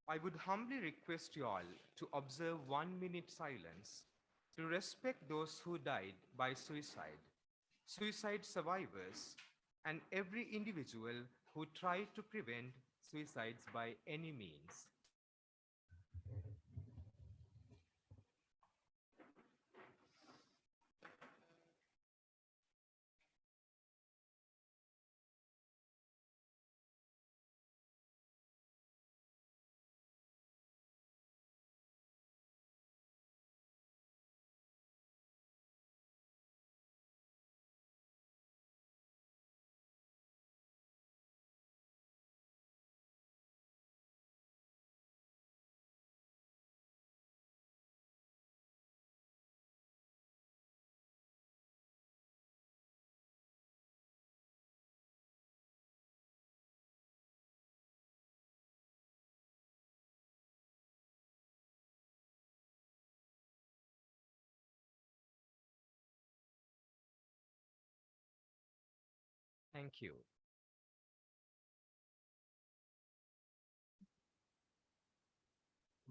I would humbly request you all to observe 1 minute silence to respect those who died by suicide, suicide survivors, and every individual who tried to prevent suicides by any means. Thank you.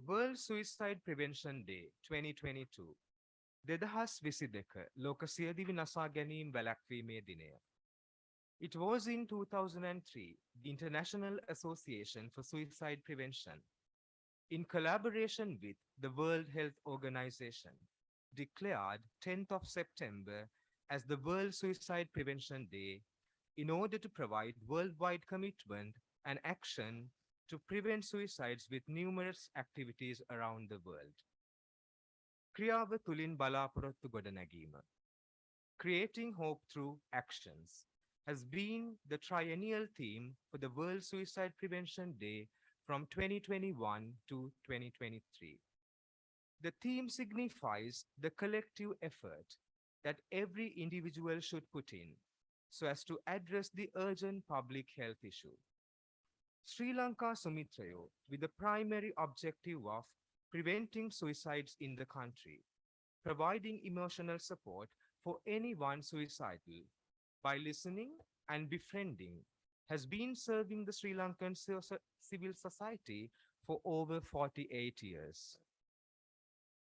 World Suicide Prevention Day 2022 දෙදහස් විසි දෙක ලෝක සියදිවි නසා ගැනීම් වැළැක්වීමේ දිනය. It was in 2003, the International Association for Suicide Prevention, in collaboration with the World Health Organization, declared 10th of September as the World Suicide Prevention Day in order to provide worldwide commitment and action to prevent suicides with numerous activities around the world. ක්‍රියාව තුළින් බලාපොරොත්තු ගොඩනැගීම. Creating hope through actions has been the triennial theme for the World Suicide Prevention Day from 2021 to 2023. The theme signifies the collective effort that every individual should put in so as to address the urgent public health issue. Sri Lanka Sumitrayo, with the primary objective of preventing suicides in the country, providing emotional support for anyone suicidal by listening and befriending, has been serving the Sri Lankan civil society for over 48 years.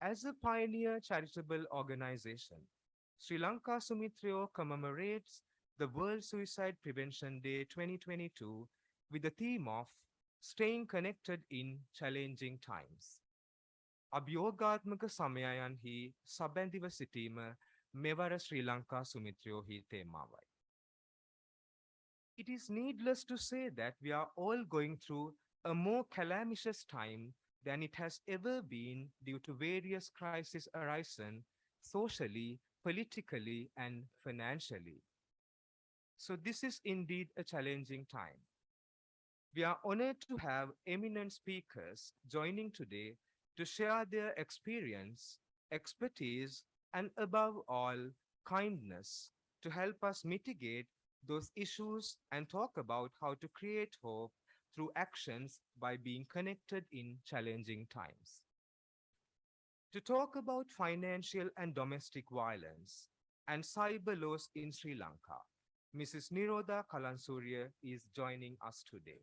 As a pioneer charitable organization, Sri Lanka Sumitrayo commemorates the World Suicide Prevention Day 2022 with the theme of staying connected in challenging times. අභියෝගාත්මක සමයයන්හි සබැඳිව සිටීම මෙවර ශ්‍රී Lanka සුමිත්‍රයෝහි තේමාවයි. It is needless to say that we are all going through a more calamitous time than it has ever been due to various crises arising socially, politically, and financially. So this is indeed a challenging time. We are honored to have eminent speakers joining today to share their experience, expertise, and above all, kindness to help us mitigate those issues and talk about how to create hope through actions by being connected in challenging times. To talk about financial and domestic violence and cyber laws in Sri Lanka, Mrs. Nirodha Kalansurya is joining us today.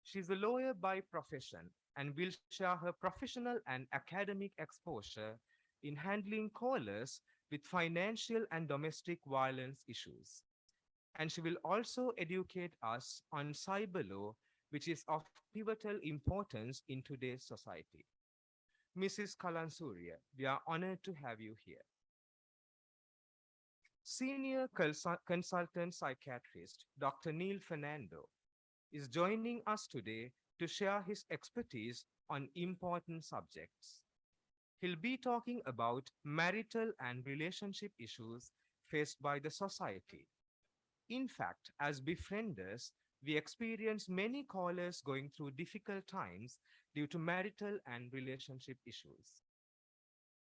She's a lawyer by profession and will share her professional and academic exposure in handling callers with financial and domestic violence issues. And she will also educate us on cyber law, which is of pivotal importance in today's society. Mrs. Kalansurya, we are honored to have you here. Senior consultant psychiatrist Dr. Neil Fernando is joining us today to share his expertise on important subjects. He'll be talking about marital and relationship issues faced by the society. In fact, as befrienders, we experience many callers going through difficult times due to marital and relationship issues.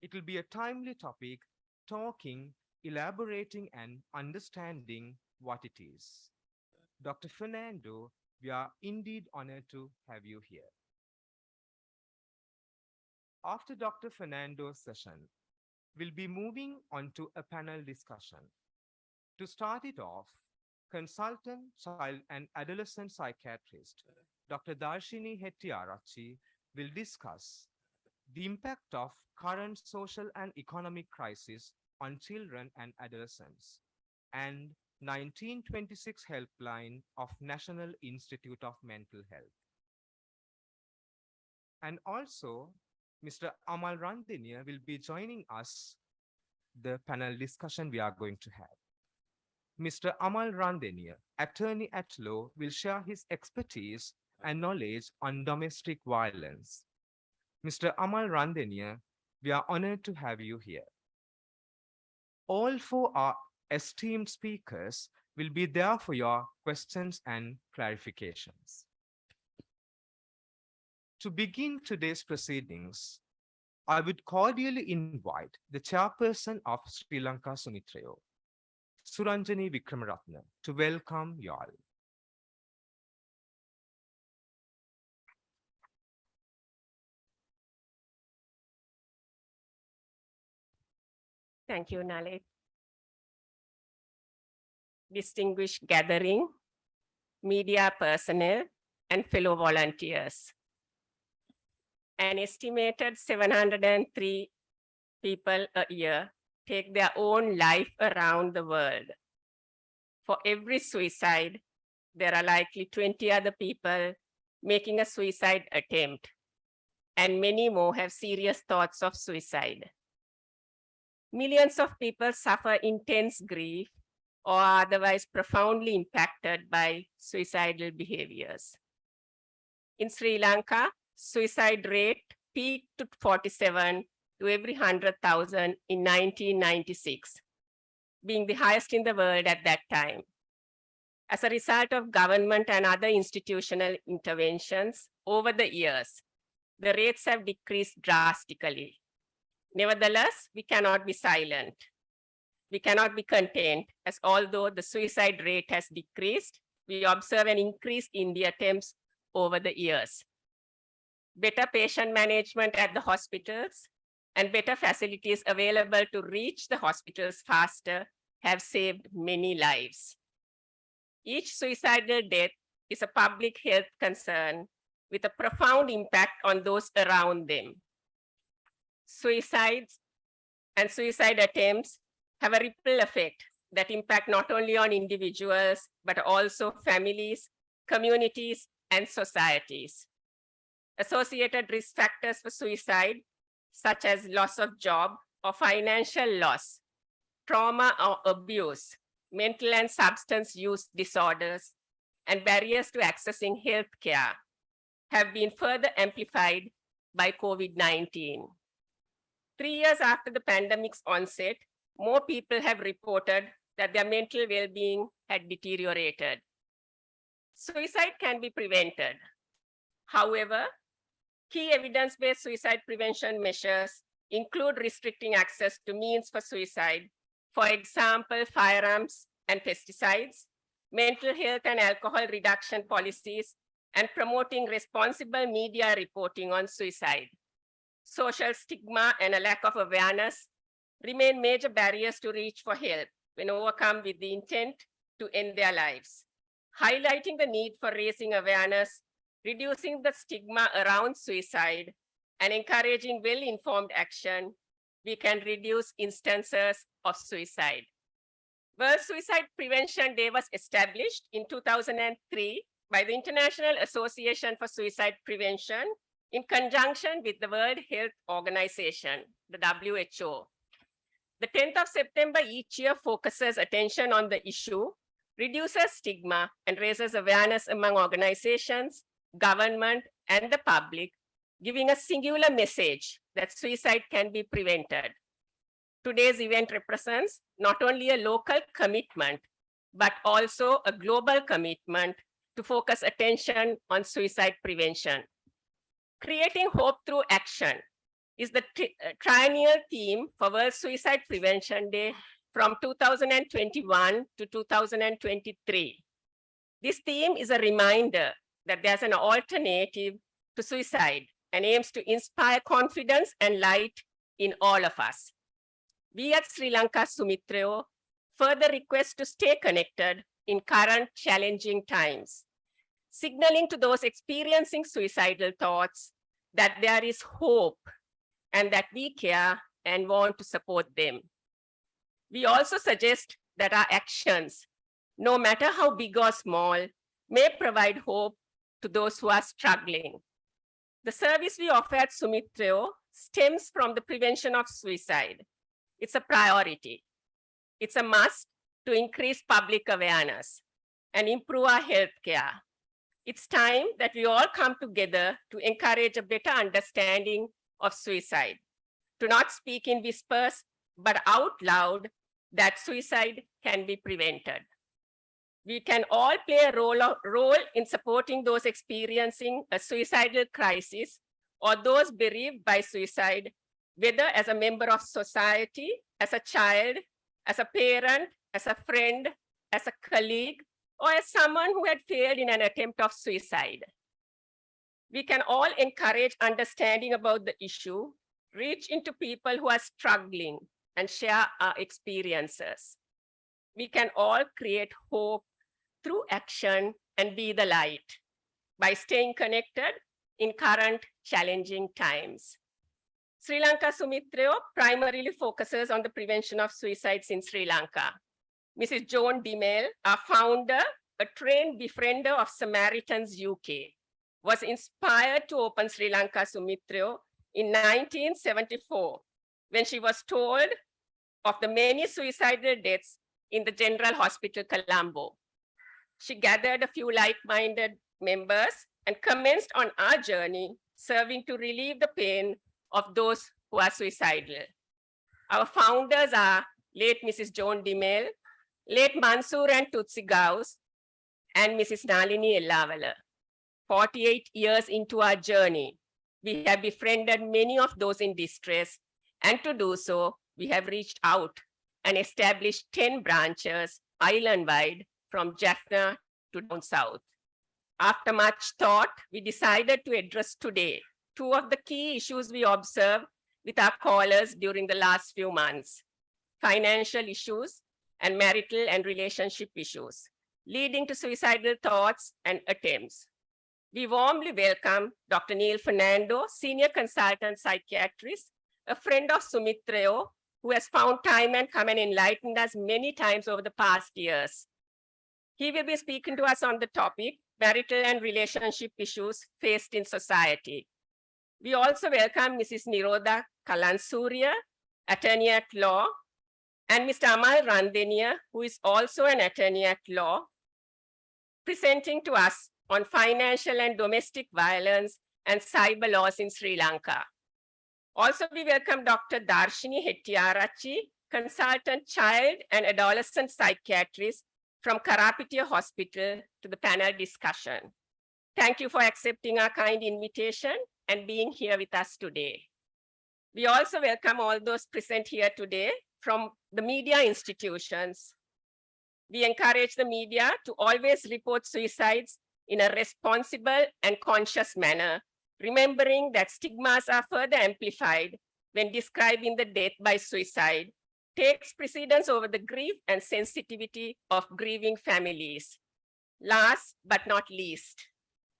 It will be a timely topic, talking, elaborating, and understanding what it is. Dr. Fernando, we are indeed honored to have you here. After Dr. Fernando's session, we'll be moving on to a panel discussion. To start it off, consultant child and adolescent psychiatrist Dr. Darshini Hettiarachchi will discuss the impact of current social and economic crisis on children and adolescents, and 1926 helpline of National Institute of Mental Health. And also, Mr. Amal Randenia will be joining us the panel discussion we are going to have. Mr. Amal Randenia, attorney at law, will share his expertise and knowledge on domestic violence. Mr. Amal Randenia, we are honored to have you here. All four our esteemed speakers will be there for your questions and clarifications. To begin today's proceedings, I would cordially invite the chairperson of Sri Lanka Sumitrayo, Suranjani Vikramaratne, to welcome you all. Thank you, Nalit. Distinguished gathering, media personnel, and fellow volunteers. An estimated 703 people a year take their own life around the world. For every suicide, there are likely 20 other people making a suicide attempt, and many more have serious thoughts of suicide. Millions of people suffer intense grief or are otherwise profoundly impacted by suicidal behaviors. In Sri Lanka, suicide rate peaked to 47 to every 100,000 in 1996, being the highest in the world at that time. As a result of government and other institutional interventions over the years, the rates have decreased drastically. Nevertheless, we cannot be silent. We cannot be content, as although the suicide rate has decreased, we observe an increase in the attempts over the years. Better patient management at the hospitals and better facilities available to reach the hospitals faster have saved many lives. Each suicidal death is a public health concern with a profound impact on those around them. Suicides and suicide attempts have a ripple effect that impact not only on individuals, but also families, communities, and societies. Associated risk factors for suicide, such as loss of job or financial loss, trauma or abuse, mental and substance use disorders, and barriers to accessing health care, have been further amplified by COVID-19. 3 years after the pandemic's onset, more people have reported that their mental well-being had deteriorated. Suicide can be prevented. However, key evidence-based suicide prevention measures include restricting access to means for suicide, for example, firearms and pesticides, mental health and alcohol reduction policies, and promoting responsible media reporting on suicide. Social stigma and a lack of awareness remain major barriers to reach for help when overcome with the intent to end their lives. Highlighting the need for raising awareness, reducing the stigma around suicide, and encouraging well-informed action, we can reduce instances of suicide. World Suicide Prevention Day was established in 2003 by the International Association for Suicide Prevention in conjunction with the World Health Organization, the WHO. The 10th of September each year focuses attention on the issue, reduces stigma, and raises awareness among organizations, government, and the public, giving a singular message that suicide can be prevented. Today's event represents not only a local commitment, but also a global commitment to focus attention on suicide prevention. Creating hope through action is the triennial theme for World Suicide Prevention Day from 2021 to 2023. This theme is a reminder that there's an alternative to suicide and aims to inspire confidence and light in all of us. We at Sri Lanka Sumitrayo further request to stay connected in current challenging times. signaling to those experiencing suicidal thoughts that there is hope and that we care and want to support them. We also suggest that our actions, no matter how big or small, may provide hope to those who are struggling. The service we offer at Sumitreo stems from the prevention of suicide. It's a priority. It's a must to increase public awareness and improve our healthcare. It's time that we all come together to encourage a better understanding of suicide, to not speak in whispers, but out loud that suicide can be prevented. We can all play a role in supporting those experiencing a suicidal crisis or those bereaved by suicide, whether as a member of society, as a child, as a parent, as a friend, as a colleague, or as someone who had failed in an attempt of suicide. We can all encourage understanding about the issue, reach into people who are struggling, and share our experiences. We can all create hope through action and be the light by staying connected in current challenging times. Sri Lanka Sumitreo primarily focuses on the prevention of suicides in Sri Lanka. Mrs. Joan Dimel, our founder, a trained befriender of Samaritans UK, was inspired to open Sri Lanka Sumitreo in 1974 when she was told of the many suicidal deaths in the General Hospital, Colombo. She gathered a few like-minded members and commenced on our journey, serving to relieve the pain of those who are suicidal. Our founders are late Mrs. Joan Dimel, late Mansoor and Tutsi Gauss, and Mrs. Nalini Ellavala. 48 years into our journey, we have befriended many of those in distress, and to do so, we have reached out and established 10 branches island-wide from Jaffna to down south. After much thought, we decided to address today two of the key issues we observed with our callers during the last few months: financial issues and marital and relationship issues, leading to suicidal thoughts and attempts. We warmly welcome Dr. Neil Fernando, Senior Consultant Psychiatrist, a friend of Sumitreo, who has found time and come and enlightened us many times over the past years. He will be speaking to us on the topic, marital and relationship issues faced in society. We also welcome Mrs. Nirodha Kalansurya, attorney at law, and Mr. Amal Randenia, who is also an attorney at law, presenting to us on financial and domestic violence and cyber laws in Sri Lanka. Also, we welcome Dr. Darshini Hettiarachchi, consultant child and adolescent psychiatrist from Karapitiya Hospital, to the panel discussion. Thank you for accepting our kind invitation and being here with us today. We also welcome all those present here today from the media institutions. We encourage the media to always report suicides in a responsible and conscious manner, remembering that stigmas are further amplified when describing the death by suicide, takes precedence over the grief and sensitivity of grieving families. Last but not least,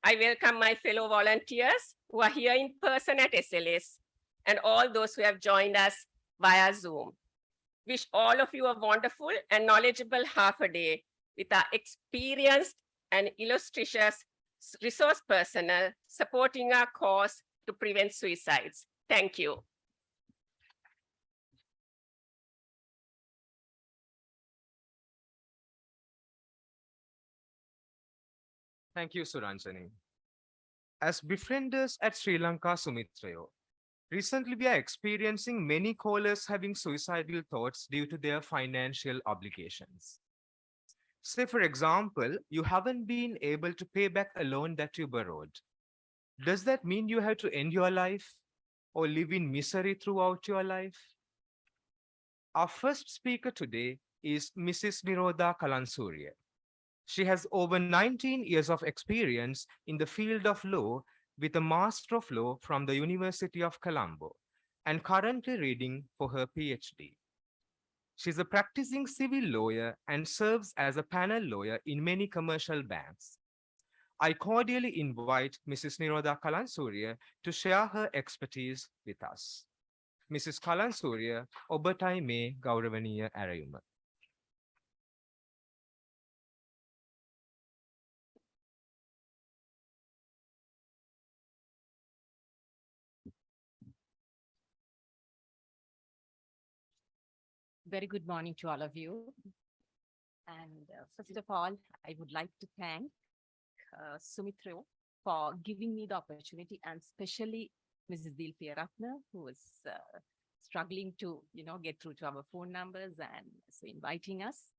I welcome my fellow volunteers who are here in person at SLS and all those who have joined us via Zoom. Wish all of you a wonderful and knowledgeable half a day with our experienced and illustrious resource personnel supporting our cause to prevent suicides. Thank you. Thank you, Suranjani. As befrienders at Sri Lanka Sumitreo, recently we are experiencing many callers having suicidal thoughts due to their financial obligations. Say, for example, you haven't been able to pay back a loan that you borrowed. Does that mean you have to end your life or live in misery throughout your life? Our first speaker today is Mrs. Nirodha Kalansurya. She has over 19 years of experience in the field of law with a Master of Law from the University of Colombo and currently reading for her PhD. She's a practicing civil lawyer and serves as a panel lawyer in many commercial banks. I cordially invite Mrs. Nirodha Kalansurya to share her expertise with us. Mrs. Kalansurya, ඔබටයි මේ ගෞරවනීය ඇරයුම. Very good morning to all of you. And first of all, I would like to thank Sumitra for giving me the opportunity, and especially Mrs. Dilpia Ratna, who is struggling to, get through to our phone numbers, and so inviting us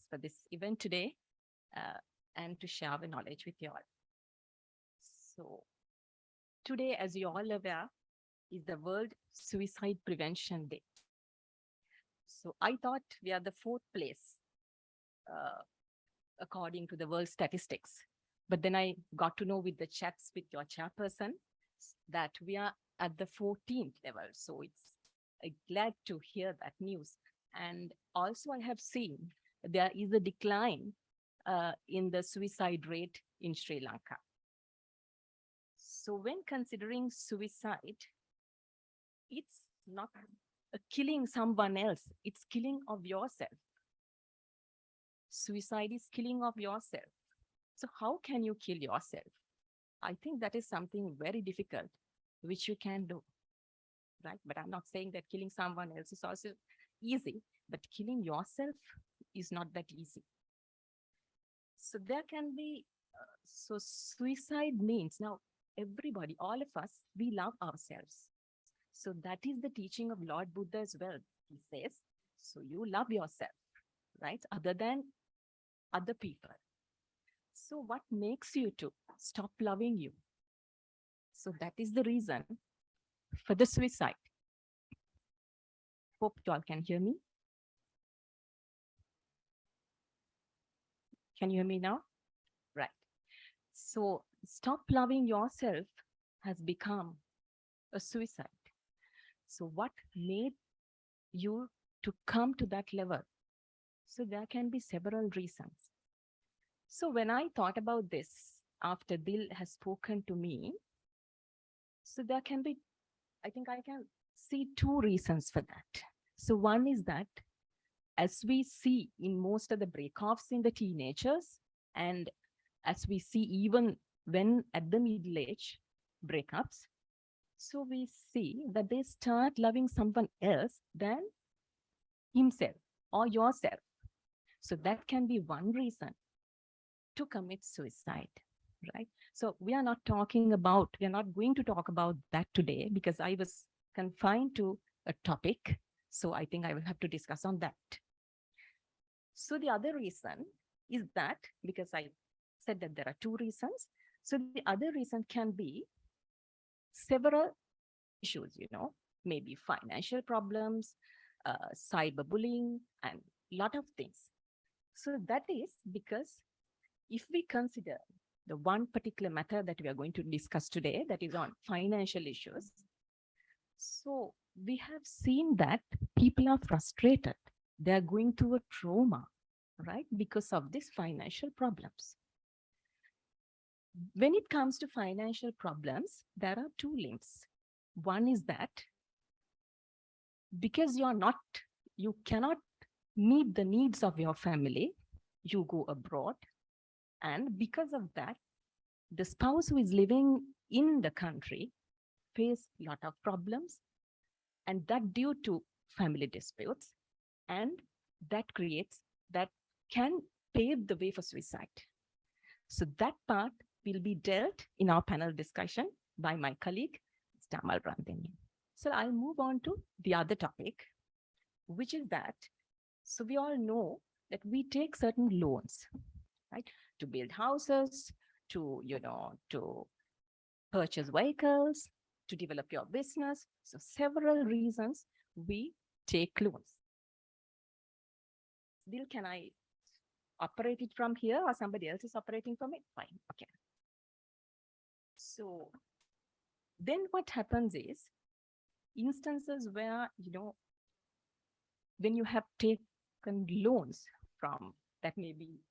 for this event today, and to share the knowledge with you all. So today, as you all aware, is the World Suicide Prevention Day. So I thought we are the 4th place, according to the world statistics. But then I got to know with the chats with your chairperson that we are at the 14th level. So it's glad to hear that news. And also I have seen there is a decline in the suicide rate in Sri Lanka. So when considering suicide, it's not killing someone else, it's killing of yourself. Suicide is killing of yourself. So how can you kill yourself? I think that is something very difficult, which you can do, right? But I'm not saying that killing someone else is also easy, but killing yourself is not that easy. So there can be, so suicide means, now everybody, all of us, we love ourselves. So that is the teaching of Lord Buddha as well. He says, so you love yourself, right? Other than other people. So what makes you to stop loving you? So that is the reason for the suicide. Hope you all can hear me. Can you hear me now? Right. So stop loving yourself has become a suicide. So what made you to come to that level? So there can be several reasons. So when I thought about this, after Dil has spoken to me, so there can be, I think I can see 2 reasons for that. So one is that as we see in most of the breakoffs in the teenagers, and as we see even when at the middle age breakups, so we see that they start loving someone else than himself or yourself. So that can be one reason to commit suicide, right? So we are not going to talk about that today because I was confined to a topic. So I think I will have to discuss on that. So the other reason is that, because I said that there are 2 reasons. So the other reason can be several issues, maybe financial problems, cyberbullying, and a lot of things. So that is because if we consider the one particular matter that we are going to discuss today, that is on financial issues. So we have seen that people are frustrated. They are going through a trauma, right? Because of these financial problems. When it comes to financial problems, there are 2 limbs. One is that because you cannot meet the needs of your family, you go abroad. And because of that, the spouse who is living in the country face a lot of problems, and that due to family disputes, and that can pave the way for suicide. So that part will be dealt in our panel discussion by my colleague, Mr. Amal Randhani. So I'll move on to the other topic, which is that, so we all know that we take certain loans, right? To build houses, to purchase vehicles, to develop your business. So several reasons we take loans. Dil, can I operate it from here or somebody else is operating from it? Fine, okay. So then what happens is instances where, when you have taken loans from, that may be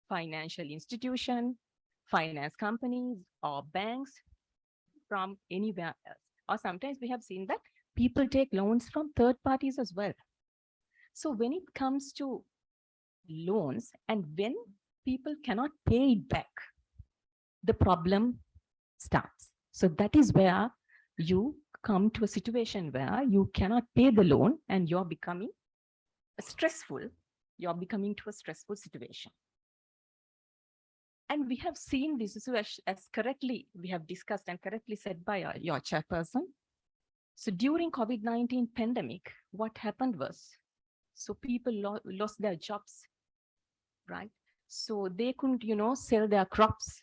financial institution, finance companies, or banks, from anywhere else. Or sometimes we have seen that people take loans from third parties as well. So when it comes to loans and when people cannot pay it back, the problem starts. So that is where you come to a situation where you cannot pay the loan and you're becoming stressful. You're becoming to a stressful situation. And we have seen this as correctly, we have discussed and correctly said by your chairperson. So during COVID-19 pandemic, what happened was, so people lost their jobs, right? So they couldn't, sell their crops,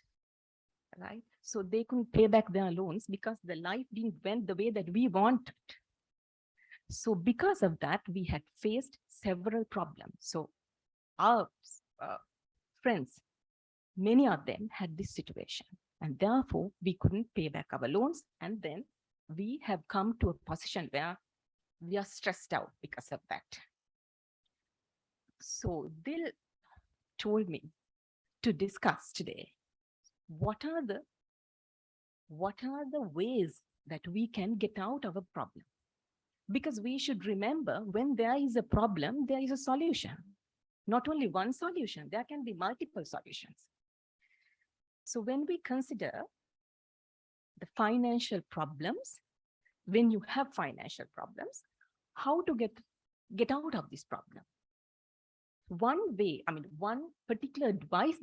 right? So they couldn't pay back their loans because the life didn't went the way that we wanted. So because of that, we had faced several problems. So our friends, many of them had this situation, and therefore we couldn't pay back our loans. And then we have come to a position where we are stressed out because of that. So Dil told me to discuss today what are the ways that we can get out of a problem. Because we should remember, when there is a problem, there is a solution. Not only one solution, there can be multiple solutions. So when we consider the financial problems, when you have financial problems, how to get out of this problem? One way, one particular advice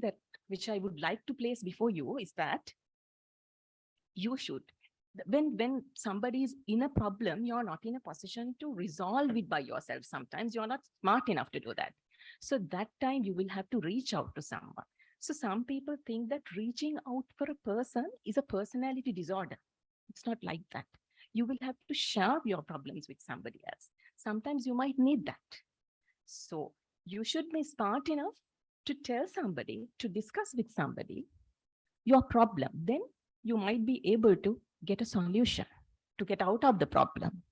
which I would like to place before you is that you should, when somebody is in a problem, you're not in a position to resolve it by yourself. Sometimes you're not smart enough to do that. So that time you will have to reach out to someone. So some people think that reaching out for a person is a personality disorder. It's not like that. You will have to share your problems with somebody else. Sometimes you might need that. So you should be smart enough to tell somebody, to discuss with somebody your problem. Then you might be able to get a solution to get out of the problem.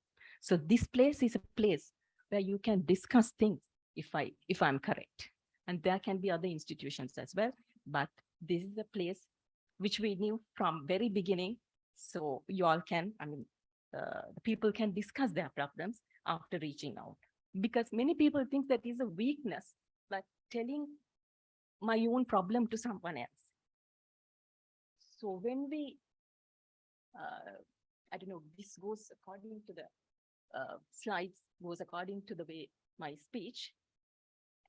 So this place is a place where you can discuss things, if I'm correct. And there can be other institutions as well, but this is a place which we knew from very beginning. So you all can, the people can discuss their problems after reaching out. Because many people think that is a weakness, but telling my own problem to someone else. So when we, I don't know, this goes according to the slides, goes according to the way my speech.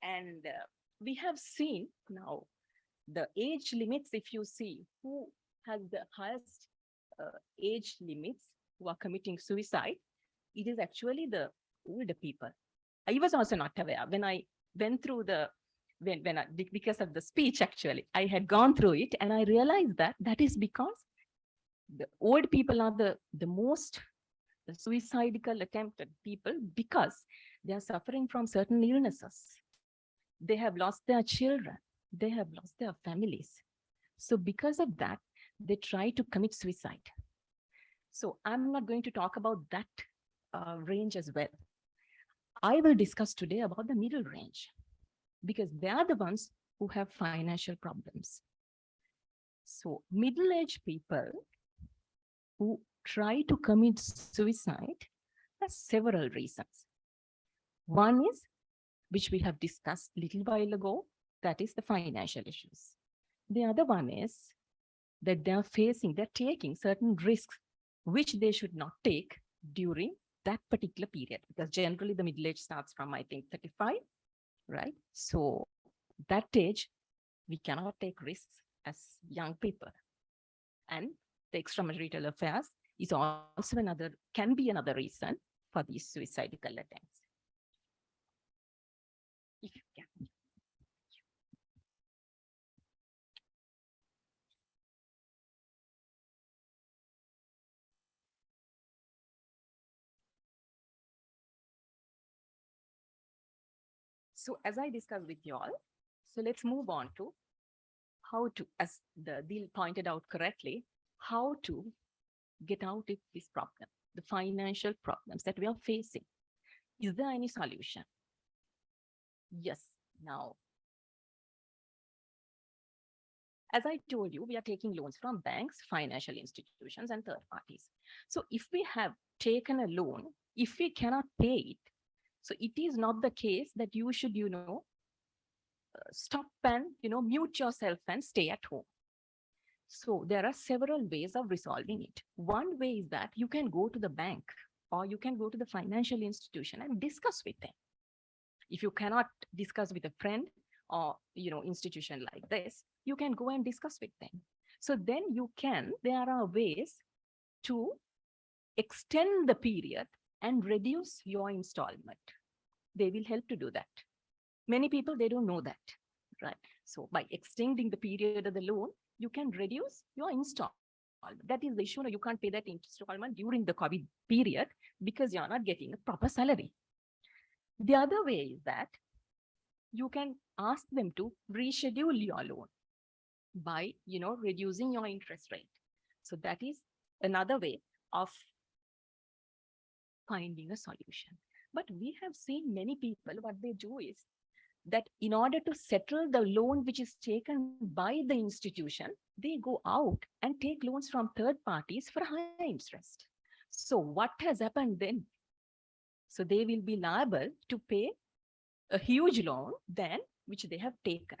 And we have seen now the age limits. If you see who has the highest age limits who are committing suicide, it is actually the older people. I was also not aware when I went through because of the speech, actually, I had gone through it and I realized that is because the old people are the most suicidal attempted people, because they are suffering from certain illnesses. They have lost their children. They have lost their families. So because of that, they try to commit suicide. So I'm not going to talk about that range as well. I will discuss today about the middle range, because they are the ones who have financial problems. So middle-aged people who try to commit suicide have several reasons. One is, which we have discussed a little while ago, that is the financial issues. The other one is that they're taking certain risks which they should not take during that particular period, because generally the middle age starts from, I think, 35, right? So that age, we cannot take risks as young people. And the extramarital affairs is also can be another reason for these suicidal attempts. If you can. So as I discussed with you all, so let's move on to how to, as the Dil pointed out correctly, how to get out of this problem, the financial problems that we are facing. Is there any solution? Yes. Now, As I told you, we are taking loans from banks, financial institutions, and third parties. So if we have taken a loan, if we cannot pay it, so it is not the case that you should, stop and, mute yourself and stay at home. So there are several ways of resolving it. One way is that you can go to the bank or you can go to the financial institution and discuss with them. If you cannot discuss with a friend or institution like this, you can go and discuss with them. So then there are ways to extend the period and reduce your installment. They will help to do that. Many people, they don't know that, right? So by extending the period of the loan, you can reduce your installment. That is the issue. You can't pay that installment during the COVID period because you're not getting a proper salary. The other way is that you can ask them to reschedule your loan by, reducing your interest rate. So that is another way of finding a solution. But we have seen many people, what they do is that in order to settle the loan which is taken by the institution, they go out and take loans from third parties for high interest. So what has happened then? So they will be liable to pay a huge loan than which they have taken.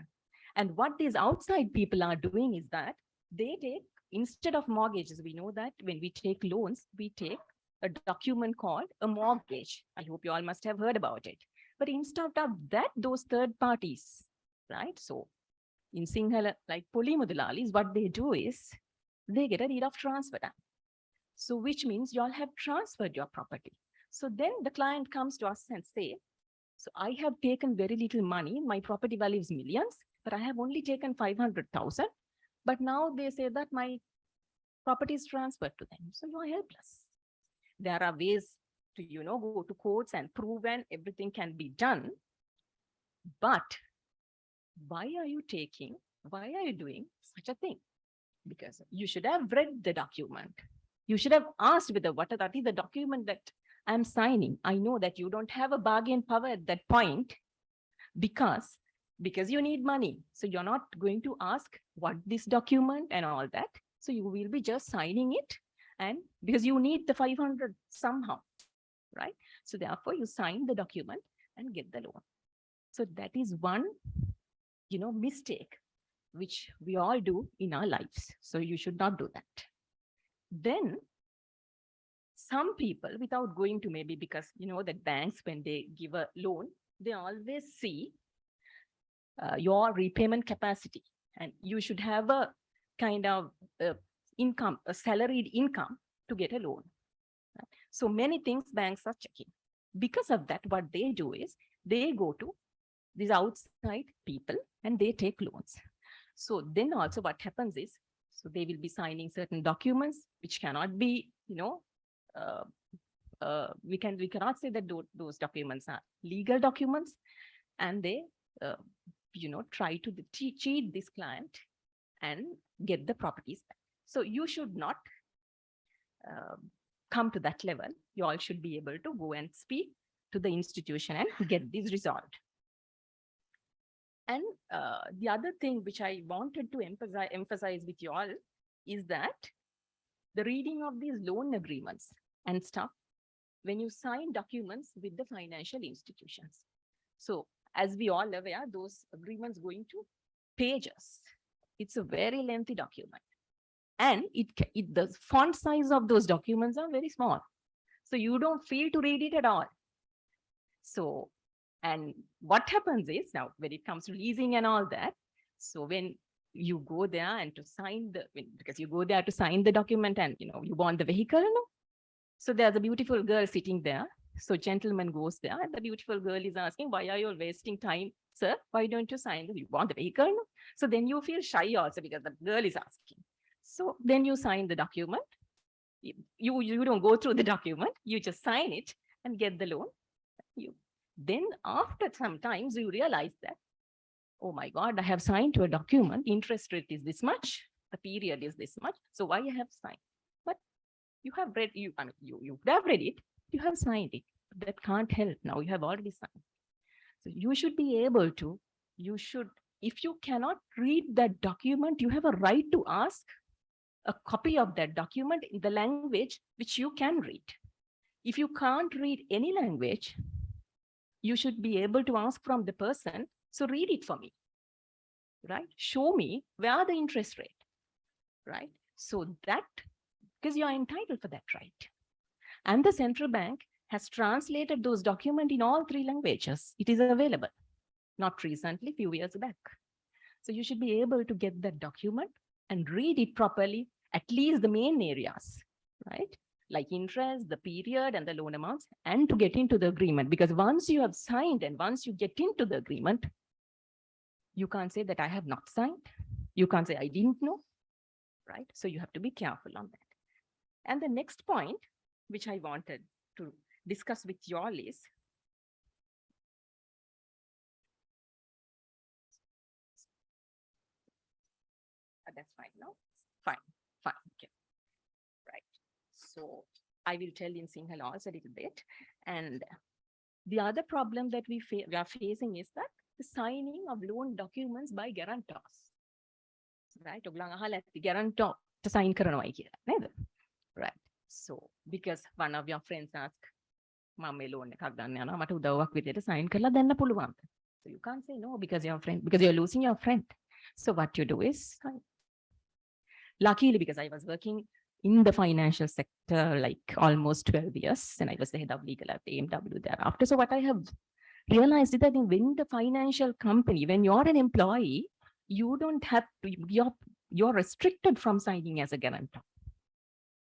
And what these outside people are doing is that they take, instead of mortgages, we know that when we take loans, we take a document called a mortgage. I hope you all must have heard about it. But instead of that, those third parties, right? So in Sinhala, like Polimudalalis, what they do is they get a deed of transfer done. So which means you all have transferred your property. So then the client comes to us and say, so I have taken very little money. My property value is millions, but I have only taken 500,000. But now they say that my property is transferred to them. So you are helpless. There are ways to, go to courts and prove and everything can be done. But why are you doing such a thing? Because you should have read the document. You should have asked whether that is the document that I'm signing. I know that you don't have a bargain power at that point because you need money. So you're not going to ask what this document and all that. So you will be just signing it, and because you need the 500 somehow, right? So therefore you sign the document and get the loan. So that is one, mistake which we all do in our lives. So you should not do that. Then some people, without going to maybe, because that banks, when they give a loan, they always see your repayment capacity, and you should have a kind of income, a salaried income to get a loan. So many things banks are checking. Because of that, what they do is they go to these outside people and they take loans. So then also what happens is, so they will be signing certain documents which cannot be, we cannot say that those documents are legal documents, and they, try to cheat this client and get the properties back. So you should not come to that level. You all should be able to go and speak to the institution and get this resolved. And the other thing which I wanted to emphasize with you all is that the reading of these loan agreements and stuff, when you sign documents with the financial institutions. So as we all aware, those agreements going to pages. It's a very lengthy document. And the font size of those documents are very small. So you don't feel to read it at all. So, and what happens is, now when it comes to leasing and all that, so when you go there and to sign because you go there to sign the document and you want the vehicle, so there's a beautiful girl sitting there. So gentleman goes there and the beautiful girl is asking, why are you wasting time, sir? Why don't you sign you want the vehicle? So then you feel shy also because the girl is asking. So then you sign the document. You don't go through the document, you just sign it and get the loan. Then after some times you realize that, oh my God, I have signed to a document, interest rate is this much, the period is this much. So why I have signed? But you have read, you have read it, you have signed it. That can't help now, you have already signed. So you should be able to, you should if you cannot read that document, you have a right to ask a copy of that document in the language which you can read. If you can't read any language, you should be able to ask from the person, so read it for me, right? Show me where the interest rate, right? So that, because you are entitled for that right. And the central bank has translated those documents in all 3 languages. It is available, not recently, few years back. So you should be able to get that document and read it properly, at least the main areas, right? Like interest, the period, and the loan amounts, and to get into the agreement. Because once you have signed and once you get into the agreement, you can't say that I have not signed. You can't say I didn't know, right? So you have to be careful on that. And the next point, which I wanted to discuss with you all is, that's fine, no? Fine, okay. Right. So I will tell in Sinhala also a little bit. And the other problem that we are facing is that the signing of loan documents by guarantors. Right? Guarantor to sign කරනවායි කියලා. Right. So because one of your friends asked, මම මේ loan එකක් ගන්න යනවා මට උදව්වක් විදියට sign කරලා දෙන්න පුළුවන්ද? So you can't say no because you're losing your friend. So what you do is sign. Luckily, because I was working in the financial sector like almost 12 years, and I was the head of legal at AMW thereafter. So what I have realized is that when the financial company, when you're an employee, you don't have to, you're restricted from signing as a guarantor.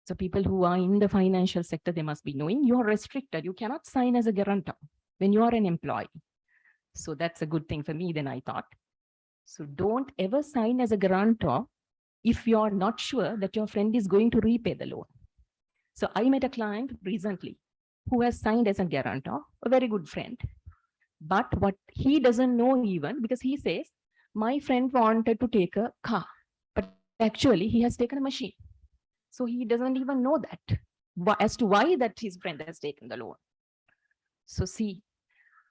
So people who are in the financial sector, they must be knowing you're restricted. You cannot sign as a guarantor when you are an employee. So that's a good thing for me, then I thought. So don't ever sign as a guarantor if you're not sure that your friend is going to repay the loan. So I met a client recently who has signed as a guarantor, a very good friend. But what he doesn't know even, because he says, my friend wanted to take a car, but actually he has taken a machine. So he doesn't even know that as to why that his friend has taken the loan. So see,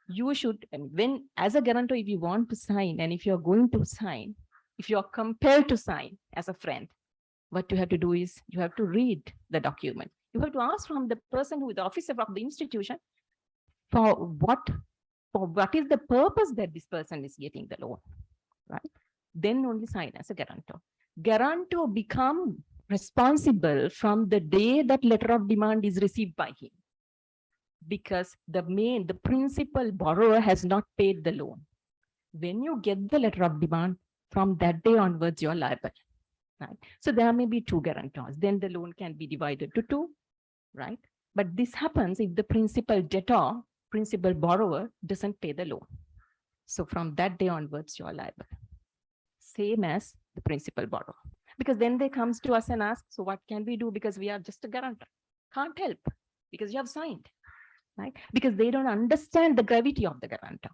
you should, when as a guarantor, if you want to sign and if you're going to sign, if you're compelled to sign as a friend, what you have to do is you have to read the document. You have to ask from the person who is the officer of the institution for what is the purpose that this person is getting the loan, right? Then only sign as a guarantor. Guarantor become responsible from the day that letter of demand is received by him, because the principal borrower has not paid the loan. When you get the letter of demand, from that day onwards, you're liable, right? So there may be 2 guarantors. Then the loan can be divided to 2, right? But this happens if the principal debtor, principal borrower doesn't pay the loan. So from that day onwards, you're liable. Same as the principal borrower. Because then they comes to us and ask, so what can we do? Because we are just a guarantor. Can't help because you have signed, right? Because they don't understand the gravity of the guarantor.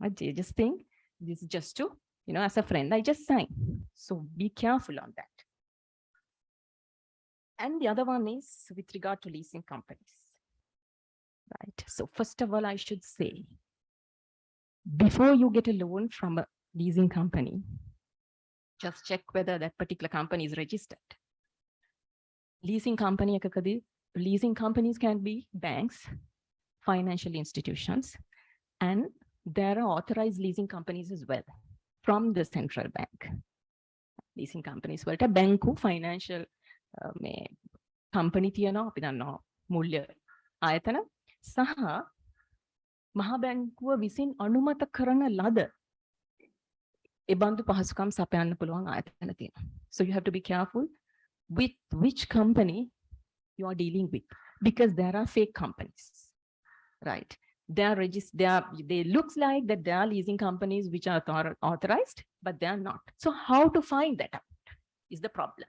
Right? They just think this is just to, as a friend, I just signed. So be careful on that. And the other one is with regard to leasing companies, right? So first of all, I should say, before you get a loan from a leasing company, just check whether that particular company is registered. Leasing companies can be banks, financial institutions, and there are authorized leasing companies as well from the central bank. Leasing companies වලට banku financial company තියනවා අපි දන්නවා මුල්‍ය ආයතන සහ මහා බැංකුව විසින් අනුමත කරන ලද එබඳු පහසුකම් සපයන්න පුළුවන් ආයතන තියෙනවා. So you have to be careful with which company you are dealing with, because there are fake companies, right? They looks like that they are leasing companies which are authorized, but they are not. So how to find that out is the problem.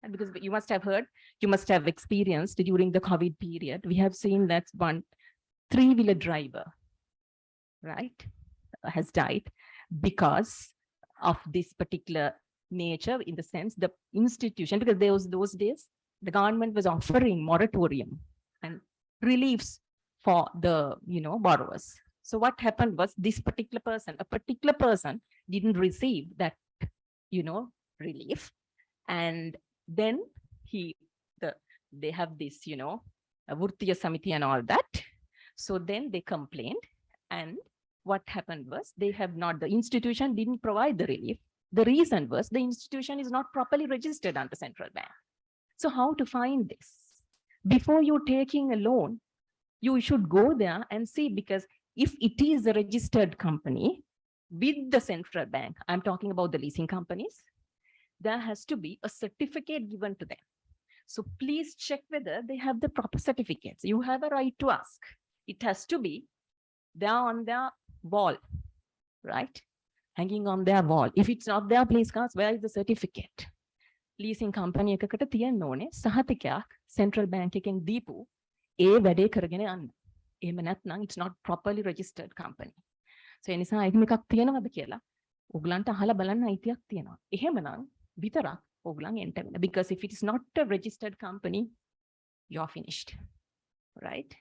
And because you must have heard, you must have experienced during the COVID period, we have seen that one 3-wheeler driver, right, has died because of this particular nature, in the sense the institution, because those days the government was offering moratorium and reliefs for the borrowers. So what happened was this a particular person didn't receive that, relief. And then they have this, Vurtiya Samiti and all that. So then they complained. And what happened was the institution didn't provide the relief. The reason was the institution is not properly registered under central bank. So how to find this? Before you taking a loan, you should go there and see, because if it is a registered company with the central bank, I'm talking about the leasing companies, there has to be a certificate given to them. So please check whether they have the proper certificates. You have a right to ask. It has to be there on their wall, right? Hanging on their wall. If it's not there, please ask, where is the certificate? Leasing company එකකට තියන්න ඕනේ සහතිකයක් central bank එකෙන් දීපු ඒ වැඩේ කරගෙන යන්න. එහෙම නැත්නම් it's not properly registered company. So ඒ නිසා එහෙම එකක් තියෙනවද කියලා ඔයගලන්ට අහලා බලන්න අයිතියක් තියෙනවා. එහෙමනම් විතරක් ඔයගලන් එන්ට වෙන්න. Because if it is not a registered company, you're finished, right?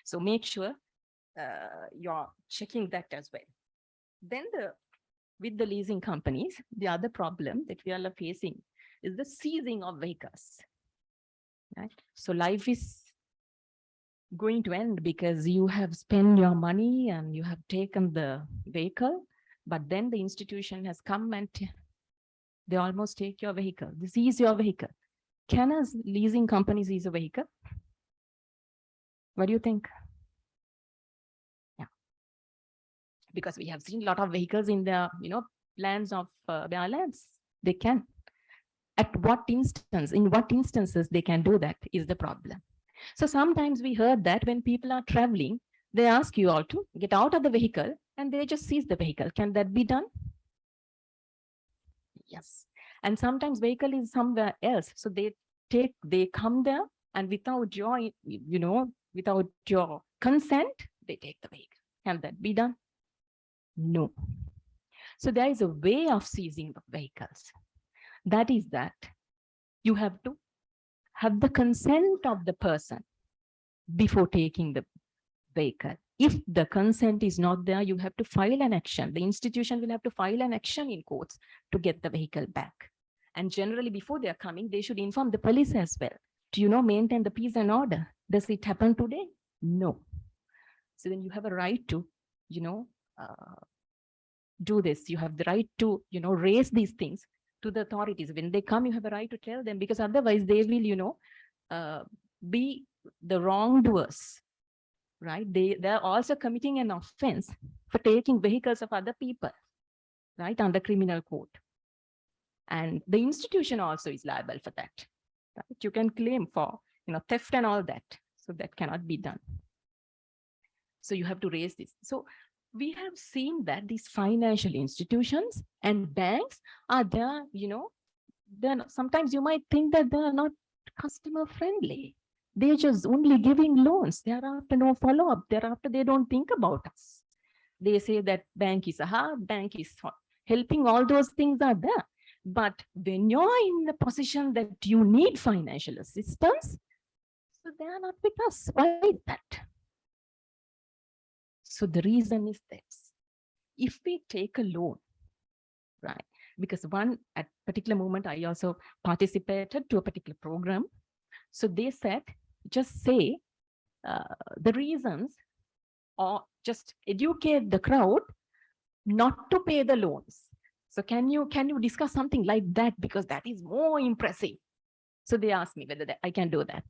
So make sure you're checking that as well. Then with the leasing companies, the other problem that we are facing is the seizing of vehicles, right? So life is going to end because you have spent your money and you have taken the vehicle, but then the institution has come and they almost take your vehicle. They seize your vehicle. Can a leasing company seize a vehicle? What do you think? Yeah. Because we have seen a lot of vehicles in the, plans of their lands. They can. At what instance, in what instances they can do that is the problem. So sometimes we heard that when people are traveling, they ask you all to get out of the vehicle and they just seize the vehicle. Can that be done? Yes. And sometimes vehicle is somewhere else. So they come there and without your, without your consent, they take the vehicle. Can that be done? No. So there is a way of seizing the vehicles. That is that you have to have the consent of the person before taking the vehicle. If the consent is not there, you have to file an action. The institution will have to file an action in courts to get the vehicle back. And generally before they are coming, they should inform the police as well to, maintain the peace and order. Does it happen today? No. So then you have a right to, do this. You have the right to, raise these things to the authorities. When they come, you have a right to tell them, because otherwise they will, be the wrongdoers, right? They're also committing an offense for taking vehicles of other people, right? Under criminal code. And the institution also is liable for that. Right? You can claim for, theft and all that. So that cannot be done. So you have to raise this. So we have seen that these financial institutions and banks are there, then sometimes you might think that they are not customer friendly. They're just only giving loans. Thereafter, no follow-up. Thereafter, they don't think about us. They say that bank is a hard, bank is helping, all those things are there. But when you're in the position that you need financial assistance, so they are not with us. Why is that? So the reason is this. If we take a loan, right? Because at particular moment, I also participated to a particular program. So they said, just say the reasons, or just educate the crowd not to pay the loans. So can you discuss something like that? Because that is more impressive. So they asked me whether I can do that.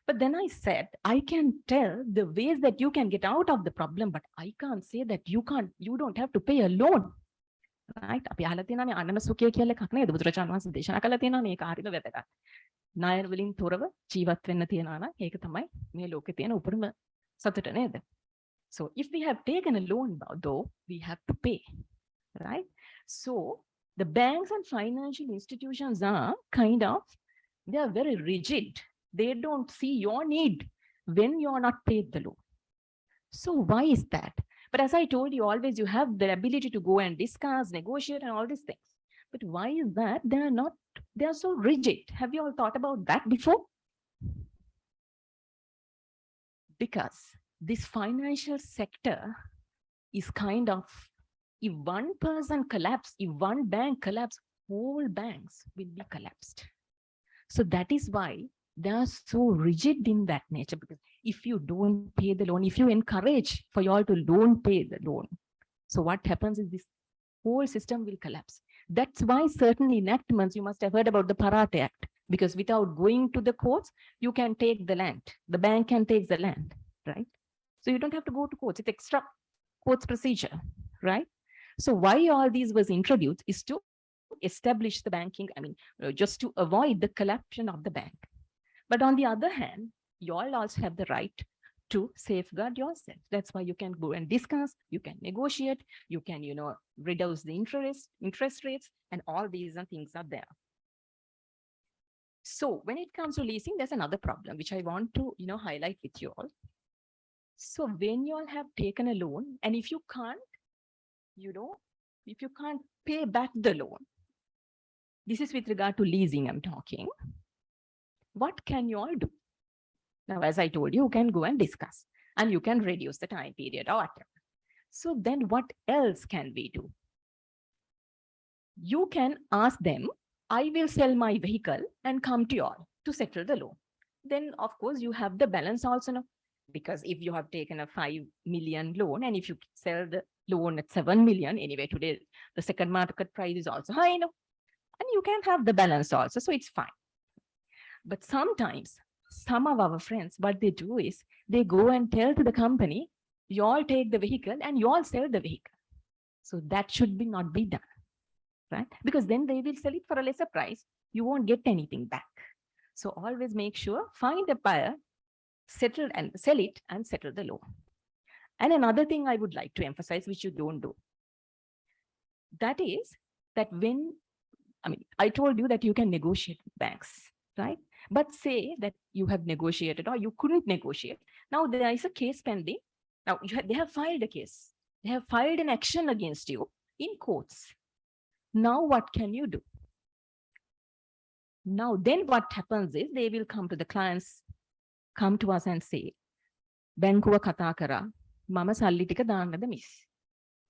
But then I said, I can tell the ways that you can get out of the problem, but I can't say that you don't have to pay a loan. Right? අපි අහලා තියෙනවා මේ අනන සුඛය කියලා එකක් නේද? බුදුරජාණන් වහන්සේ දේශනා කළා තියෙනවා මේක හරිම වැදගත්. ණය වලින් තොරව ජීවත් වෙන්න තියනවා නම් ඒක තමයි මේ ලෝකේ තියෙන උපරිම සතුට නේද? So if we have taken a loan, though, we have to pay, right? So the banks and financial institutions are they are very rigid. They don't see your need when you are not paid the loan. So why is that? But as I told you, always you have the ability to go and discuss, negotiate, and all these things. But why is that? They are so rigid. Have you all thought about that before? Because this financial sector is kind of, if one person collapse, if one bank collapse, whole banks will be collapsed. So that is why they are so rigid in that nature, because if you don't pay the loan, if you encourage for you all to don't pay the loan, so what happens is this whole system will collapse. That's why certain enactments, you must have heard about the Parat Act, because without going to the courts, you can take the land. The bank can take the land, right? So you don't have to go to courts. It's extra courts procedure, right? So why all these was introduced is to establish the banking, just to avoid the collapse of the bank. But on the other hand, you all also have the right to safeguard yourself. That's why you can go and discuss, you can negotiate, you can, reduce the interest rates, and all these things are there. So when it comes to leasing, there's another problem which I want to, highlight with you all. So when you all have taken a loan, and if you can't, if you can't pay back the loan, this is with regard to leasing I'm talking, what can you all do? Now, as I told you, you can go and discuss, and you can reduce the time period or whatever. So then what else can we do? You can ask them, I will sell my vehicle and come to you all to settle the loan. Then, of course, you have the balance also now, because if you have taken a 5 million loan, and if you sell the loan at 7 million, anyway, today the second market price is also high, and you can have the balance also, so it's fine. But sometimes some of our friends, what they do is they go and tell to the company, you all take the vehicle and you all sell the vehicle. So that should not be done, right? Because then they will sell it for a lesser price. You won't get anything back. So always make sure, find a buyer, settle and sell it and settle the loan. And another thing I would like to emphasize, which you don't do, that is that when, I told you that you can negotiate with banks, right? But say that you have negotiated or you couldn't negotiate. Now there is a case pending. Now they have filed a case. They have filed an action against you in courts. Now what can you do? Now then what happens is they will come to the clients, come to us and say, "Bankuwa kata kara, mama salli tika dannada miss."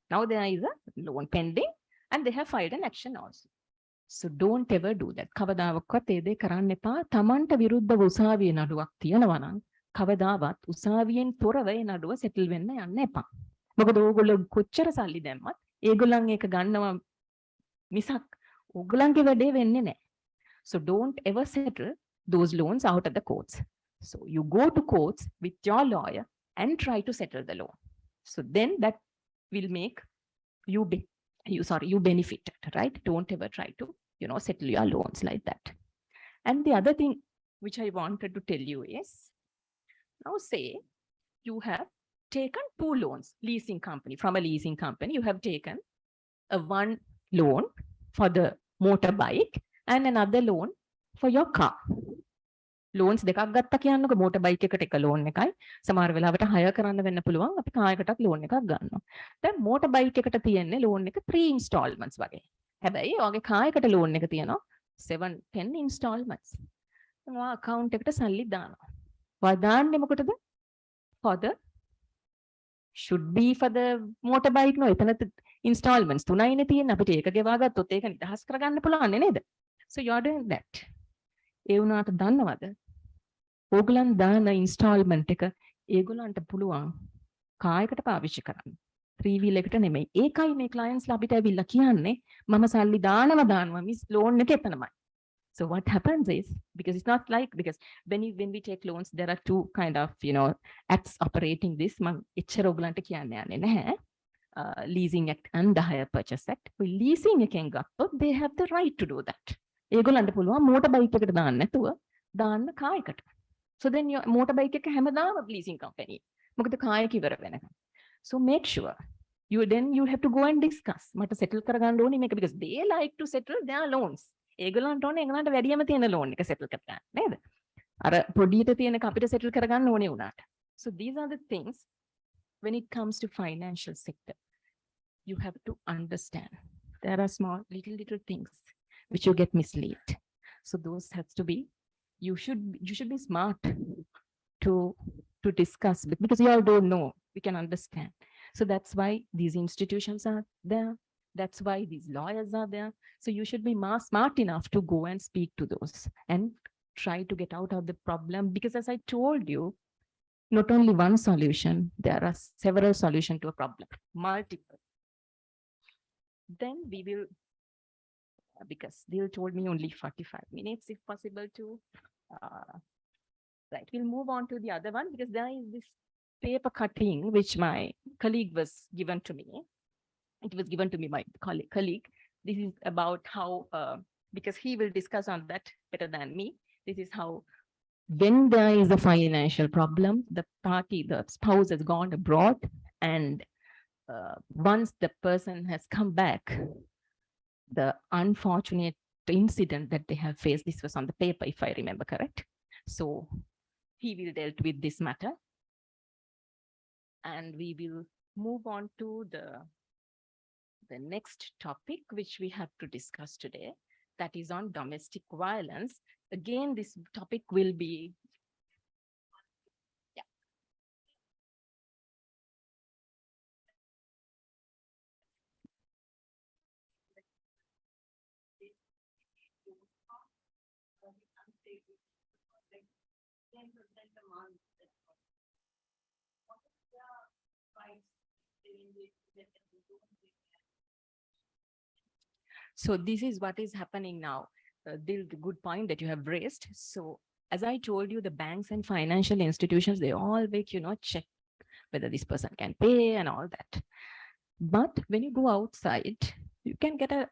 Now there is a loan pending and they have filed an action also. So don't ever do that. කවදාවත් ඒ දේ කරන්න එපා. තමන්ට විරුද්ධව උසාවියේ නඩුවක් තියෙනවා නම් කවදාවත් උසාවියෙන් තොරව ඒ නඩුව සෙටල් වෙන්න යන්න එපා. මොකද ඕගොල්ලෝ කොච්චර සල්ලි දැම්මත් ඒගොල්ලන් ඒක ගන්නවා මිසක් ඕගොල්ලන්ගේ වැඩේ වෙන්නේ නැහැ. So don't ever settle those loans out of the courts. So you go to courts with your lawyer and try to settle the loan. So then that will make you benefit, right? Don't ever try to, settle your loans like that. And the other thing which I wanted to tell you is, now say you have taken 2 loans, from a leasing company, you have taken one loan for the motorbike and another loan for your car. Loans දෙකක් ගත්තා කියන්නකො motorbike එකට එක loan එකයි සමහර වෙලාවට hire කරන්න වෙන්න පුළුවන් අපි car එකටත් loan එකක් ගන්නවා. දැන් motorbike එකට තියෙන්නේ loan එක 3 installments වගේ. හැබැයි ඔයගේ car එකට loan එක තියෙනවා 7-10 installments. ඔයා account එකට සල්ලි දානවා. ඔයා දාන්නේ මොකටද? should be for the motorbike නෝ එතන installments 3යිනේ තියෙන්නේ අපිට ඒක ගෙවා ගත්තොත් ඒක නිදහස් කරගන්න පුළුවන් නේද? So you are doing that. ඒ වුණාට දන්නවද? ඕගලන් දාන ඉන්ස්ටාල්මන්ට් එක ඒගොල්ලන්ට පුළුවන් කායකට පාවිච්චි කරන්න. 3 wheel එකට නෙමෙයි. ඒකයි මේ clientsලා අපිට ඇවිල්ලා කියන්නේ මම සල්ලි දානවා මිස් loan එක එතනමයි. So what happens is, because it's not like, because when we take loans, there are 2 kind of, acts operating this. මම එච්චර ඕගලන්ට කියන්න යන්නේ නැහැ. Leasing act and the hire purchase act. Leasing එකෙන් ගත්තොත් they have the right to do that. ඒගොල්ලන්ට පුළුවන් motorbike එකට දාන්න නැතුව දාන්න car එකට. So then your motorbike එක හැමදාම leasing company. මොකද car එක ඉවර වෙනකම්. So make sure you have to go and discuss. මට settle කරගන්න ඕනේ මේක, because they like to settle their loans. ඒගොල්ලන්ට ඕනේ ඒගොල්ලන්ට වැඩියම තියෙන loan එක settle කරගන්න නේද? අර පොඩියට තියෙන අපිට settle කරගන්න ඕනේ උනාට. So these are the things when it comes to financial sector. You have to understand. There are small little things which you get misled. So those has to be, you should be smart to discuss with, because you all don't know, we can understand. So that's why these institutions are there. That's why these lawyers are there. So you should be smart enough to go and speak to those and try to get out of the problem. Because as I told you, not only one solution, there are several solutions to a problem, multiple. Then we will, because they told me only 45 minutes, if possible to, right, we'll move on to the other one because there is this paper cutting, which my colleague was given to me. It was given to me by colleague. This is about how, because he will discuss on that better than me. This is how, when there is a financial problem, the party, the spouse has gone abroad, and once the person has come back, the unfortunate incident that they have faced, this was on the paper, if I remember correct. So he will deal with this matter. And we will move on to the next topic, which we have to discuss today, that is on domestic violence. Again, this topic will be, yeah. So this is what is happening now. The good point that you have raised. So as I told you, the banks and financial institutions, they all make, check whether this person can pay and all that. But when you go outside, you can get a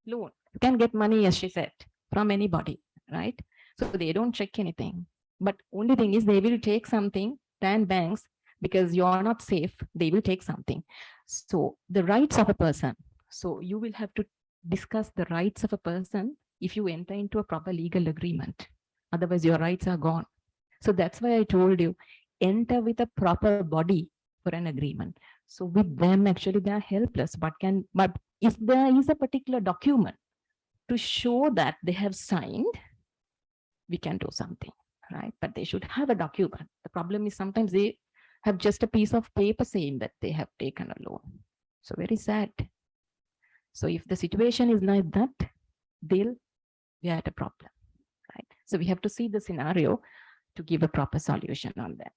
loan. You can get money, as she said, from anybody, right? So they don't check anything. But only thing is they will take something than banks, because you are not safe. They will take something. So the rights of a person. So you will have to discuss the rights of a person if you enter into a proper legal agreement. Otherwise, your rights are gone. So that's why I told you, enter with a proper body for an agreement. So with them, actually, they are helpless. But if there is a particular document to show that they have signed, we can do something, right? But they should have a document. The problem is sometimes they have just a piece of paper saying that they have taken a loan. So very sad. So if the situation is like that, we are at a problem, right? So we have to see the scenario to give a proper solution on that.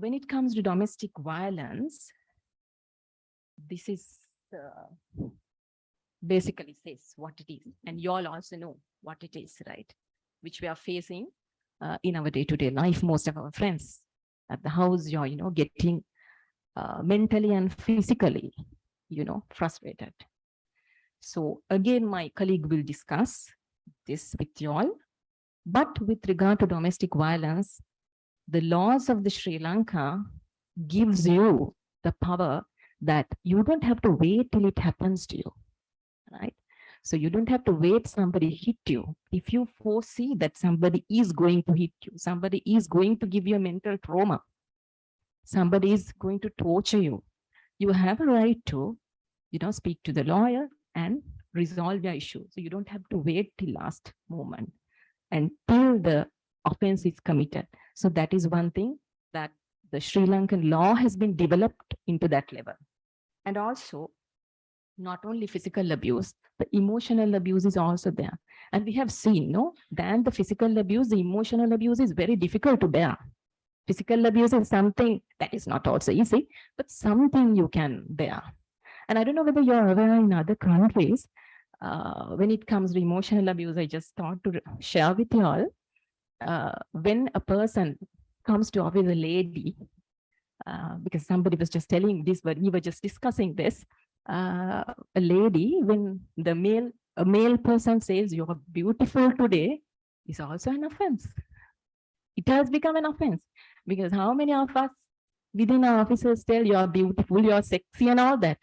When it comes to domestic violence, this is basically says what it is, and you all also know what it is, right? Which we are facing in our day-to-day life. Most of our friends at the house, you're, getting mentally and physically, frustrated. So again, my colleague will discuss this with you all. But with regard to domestic violence, the laws of the Sri Lanka gives you the power that you don't have to wait till it happens to you, right? So you don't have to wait somebody hit you. If you foresee that somebody is going to hit you, somebody is going to give you a mental trauma, somebody is going to torture you, you have a right to, speak to the lawyer and resolve your issue. So you don't have to wait till last moment until the offense is committed. So that is one thing that the Sri Lankan law has been developed into that level. And also, not only physical abuse, the emotional abuse is also there. And we have seen, than the physical abuse, the emotional abuse is very difficult to bear. Physical abuse is something that is not also easy, but something you can bear. And I don't know whether you're aware in other countries, when it comes to emotional abuse, I just thought to share with you all, when a person comes to office, a lady, because somebody was just telling this, but we were just discussing this, a lady, when a male person says you're beautiful today, is also an offense. It has become an offense, because how many of us within our offices tell you're beautiful, you're sexy and all that,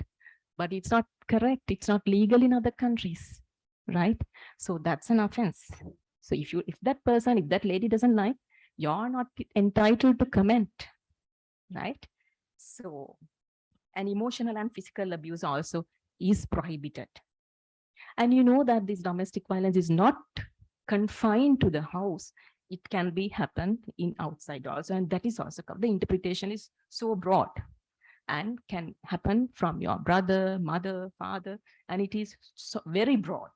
but it's not correct. It's not legal in other countries, right? So that's an offense. So if that lady doesn't like, you're not entitled to comment, right? So, and emotional and physical abuse also is prohibited. And you know that this domestic violence is not confined to the house. it can be happen in outside also, and that is also the interpretation is so broad and can happen from your brother, mother, father, and it is so very broad.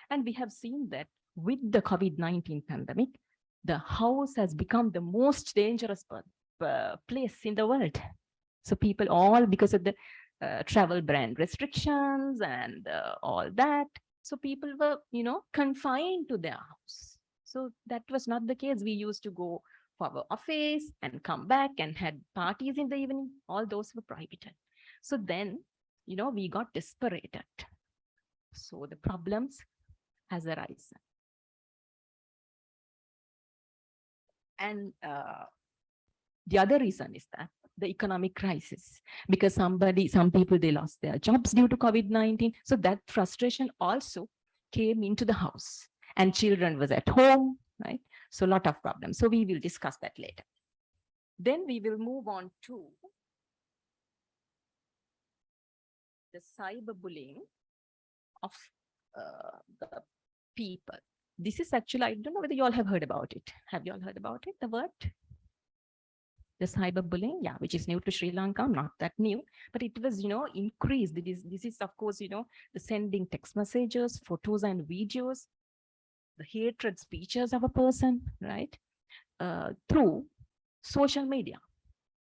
And we have seen that with the COVID-19 pandemic, the house has become the most dangerous place in the world. So people all, because of the travel brand restrictions and all that, so people were, confined to their house. So that was not the case. We used to go for our office and come back and had parties in the evening. All those were prohibited. So then, we got desperate. So the problems has arisen. And the other reason is that the economic crisis, because some people, they lost their jobs due to COVID-19. So that frustration also came into the house, and children was at home, right? So a lot of problems. So we will discuss that later. Then we will move on to the cyberbullying of the people. This is actually, I don't know whether you all have heard about it. Have you all heard about it, the word? The cyberbullying, yeah, which is new to Sri Lanka, not that new, but it was, increased. This is, of course, the sending text messages, photos and videos, the hatred speeches of a person, right? Through social media,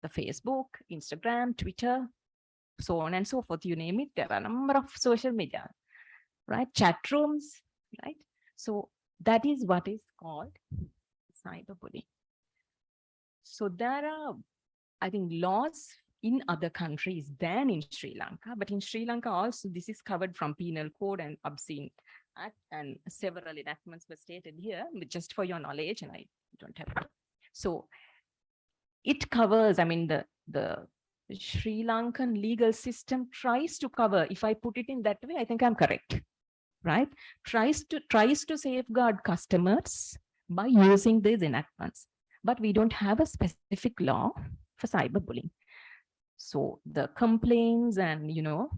the Facebook, Instagram, Twitter, so on and so forth, you name it. There are a number of social media, right? Chat rooms, right? So that is what is called cyberbullying. So there are, I think, laws in other countries than in Sri Lanka, but in Sri Lanka also, this is covered from Penal Code and Obscene Act, and several enactments were stated here, but just for your knowledge, and I don't have to. So it covers, I mean, the Sri Lankan legal system tries to cover, if I put it in that way, I think I'm correct, right? Tries to safeguard customers by using these enactments. But we don't have a specific law for cyberbullying. So the complaints and,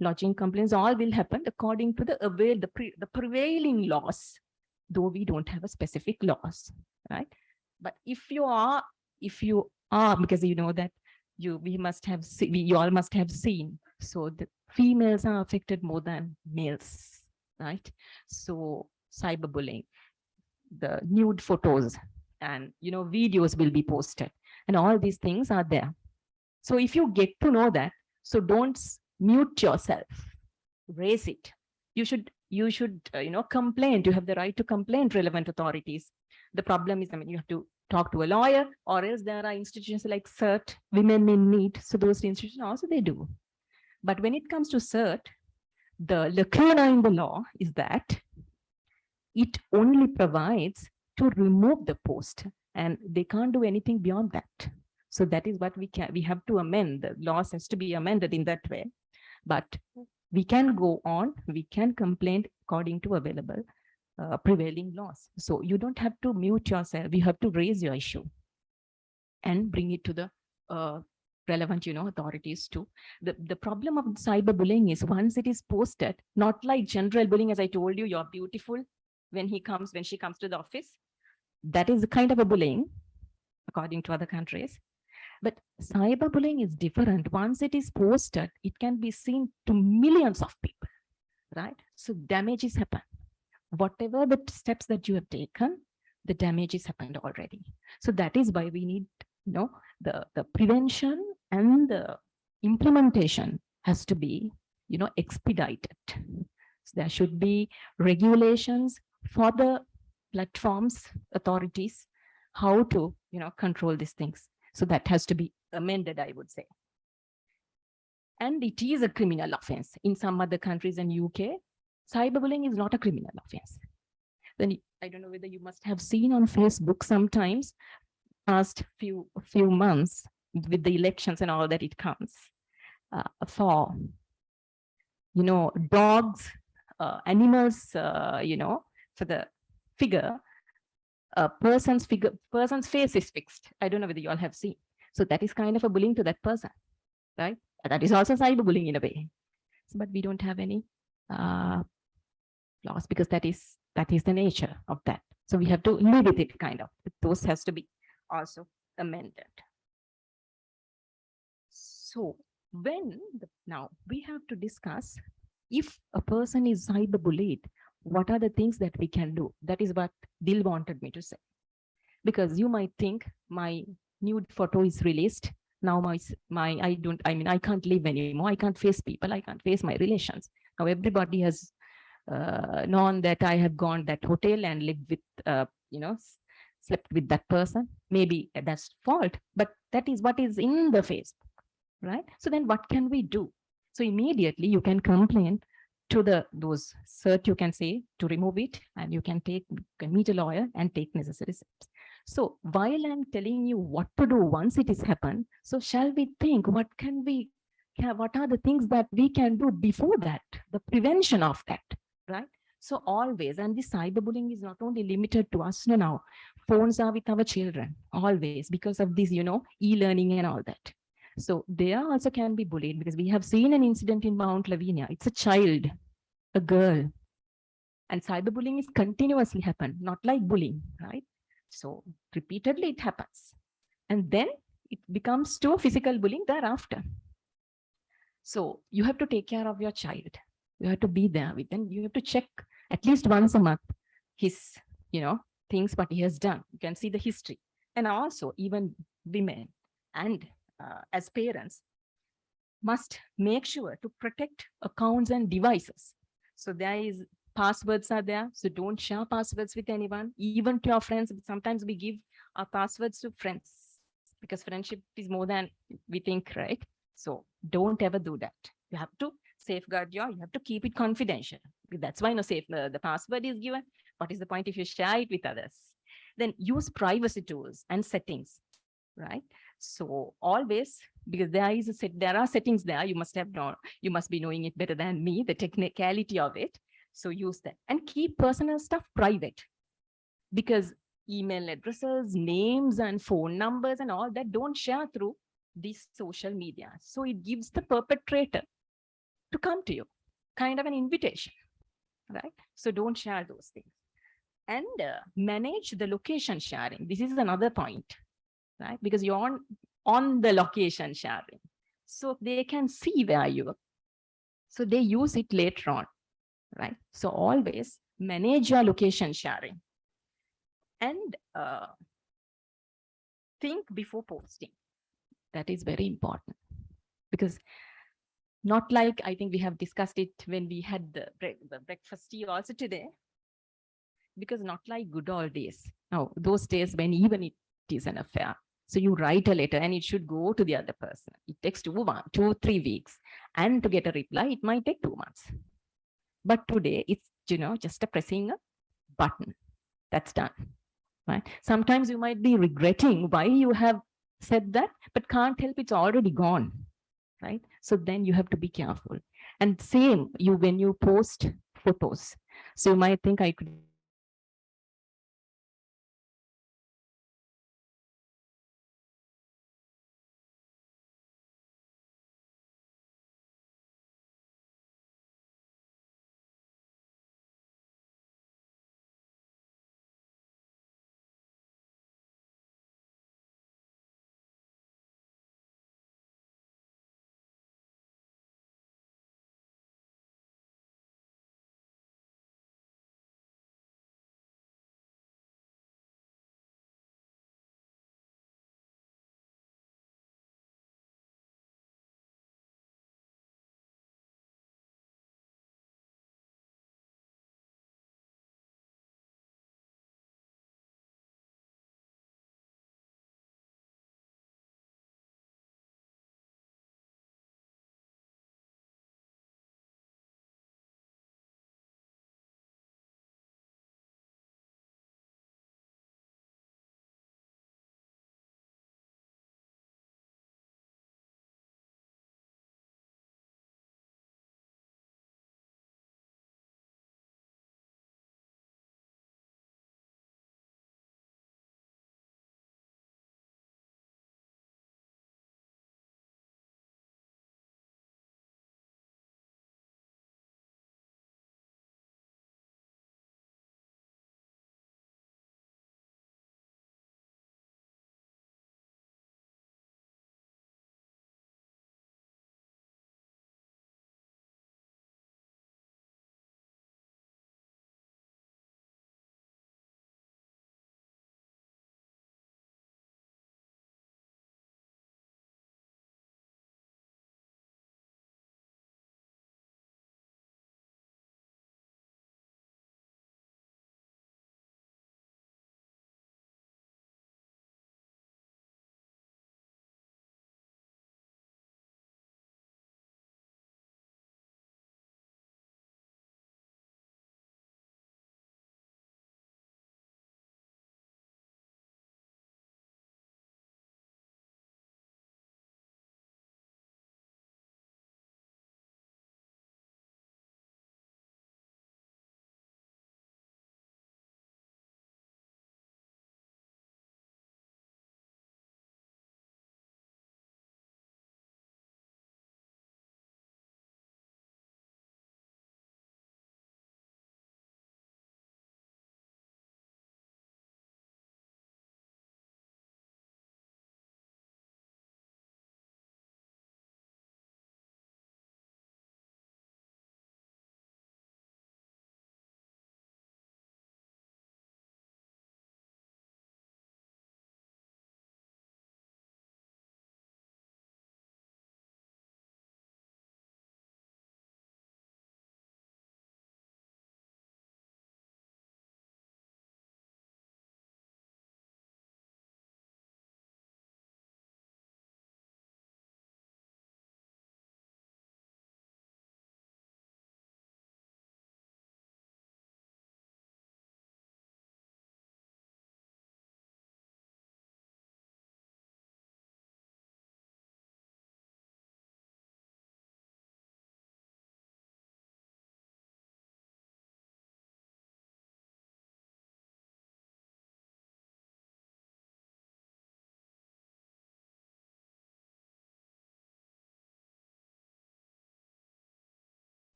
lodging complaints all will happen according to the prevailing laws, though we don't have a specific laws, right? But if you are, because you know that we all must have seen. So the females are affected more than males, right? So cyberbullying, the nude photos and, videos will be posted, and all these things are there. So if you get to know that, so don't mute yourself, raise it. You should, complain. You have the right to complain to relevant authorities. The problem is, I mean, you have to talk to a lawyer, or else there are institutions like CERT, Women in Need. So those institutions also they do. But when it comes to CERT, the lacuna in the law is that it only provides to remove the post, and they can't do anything beyond that. So that is what we have to amend. The laws has to be amended in that way. But we can go on, we can complain according to available prevailing laws. So you don't have to mute yourself. You have to raise your issue and bring it to the relevant, authorities too. The problem of cyberbullying is once it is posted, not like general bullying, as I told you, you're beautiful when she comes to the office. That is a kind of a bullying according to other countries. But cyberbullying is different. Once it is posted, it can be seen to millions of people, right? So damages happen. Whatever the steps that you have taken, the damage has happened already. So that is why we need, the prevention and the implementation has to be, expedited. So there should be regulations for the platforms, authorities, how to, control these things. So that has to be amended, I would say. And it is a criminal offense. In some other countries in UK, cyberbullying is not a criminal offense. Then I don't know whether you must have seen on Facebook sometimes, past few months with the elections and all that it comes for, dogs, animals, for the figure. A person's face is fixed. I don't know whether you all have seen. So that is kind of a bullying to that person, right? That is also cyberbullying in a way. So, but we don't have any flaws, because that is the nature of that. So we have to live with it, kind of. Those has to be also amended. So now we have to discuss, if a person is cyberbullied, what are the things that we can do? That is what Dil wanted me to say. Because you might think my nude photo is released. Now I can't live anymore. I can't face people. I can't face my relations. Now everybody has known that I have gone that hotel and lived with, slept with that person. Maybe that's fault, but that is what is in the Facebook, right? So then what can we do? So immediately you can complain to those cert, you can say to remove it, and you can meet a lawyer and take necessary steps. So while I'm telling you what to do once it is happened, so shall we think what are the things that we can do before that, the prevention of that, right? So always, and this cyberbullying is not only limited to us now. Phones are with our children always, because of this, e-learning and all that. So they also can be bullied, because we have seen an incident in Mount Lavinia. It's a child, a girl, and cyberbullying is continuously happen, not like bullying, right? So repeatedly it happens, and then it becomes to physical bullying thereafter. So you have to take care of your child. You have to be there with them. You have to check at least once a month his, things what he has done. You can see the history. And also even women and as parents must make sure to protect accounts and devices. So there is passwords are there. So don't share passwords with anyone, even to your friends. Sometimes we give our passwords to friends because friendship is more than we think, right? So don't ever do that. You have to safeguard you have to keep it confidential. That's why the password is given. What is the point if you share it with others? Then use privacy tools and settings, right? So always, because there are settings there, you must be knowing it better than me, the technicality of it. So use that and keep personal stuff private, because email addresses, names, and phone numbers and all that don't share through these social media. So it gives the perpetrator to come to you, kind of an invitation, right? So don't share those things. And manage the location sharing. This is another point, right? Because you're on the location sharing. So they can see where you are. So they use it later on, right? So always manage your location sharing. And think before posting. That is very important, because not like, I think we have discussed it when we had the breakfast tea also today, because not like good old days. Now, those days when even it is an affair. So you write a letter and it should go to the other person. It takes 3 weeks. And to get a reply, it might take 2 months. But today it's, just a pressing a button. That's done, right? Sometimes you might be regretting why you have said that, but can't help, it's already gone, right? So then you have to be careful. And same, when you post photos. So you might think I could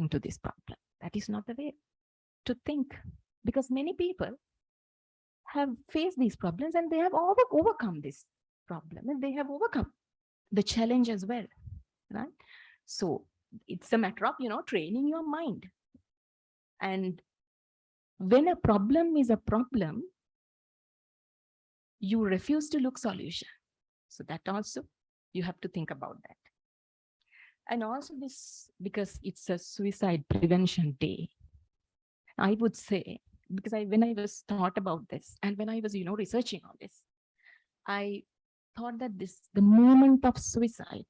into this problem. That is not the way to think, because many people have faced these problems and they have overcome this problem and they have overcome the challenge as well, right? So it's a matter of, training your mind. And when a problem is a problem, you refuse to look solution. So that also you have to think about that. And also this, because it's a suicide prevention day, I would say, because when I was thought about this and when I was, researching on this, I thought that the moment of suicide,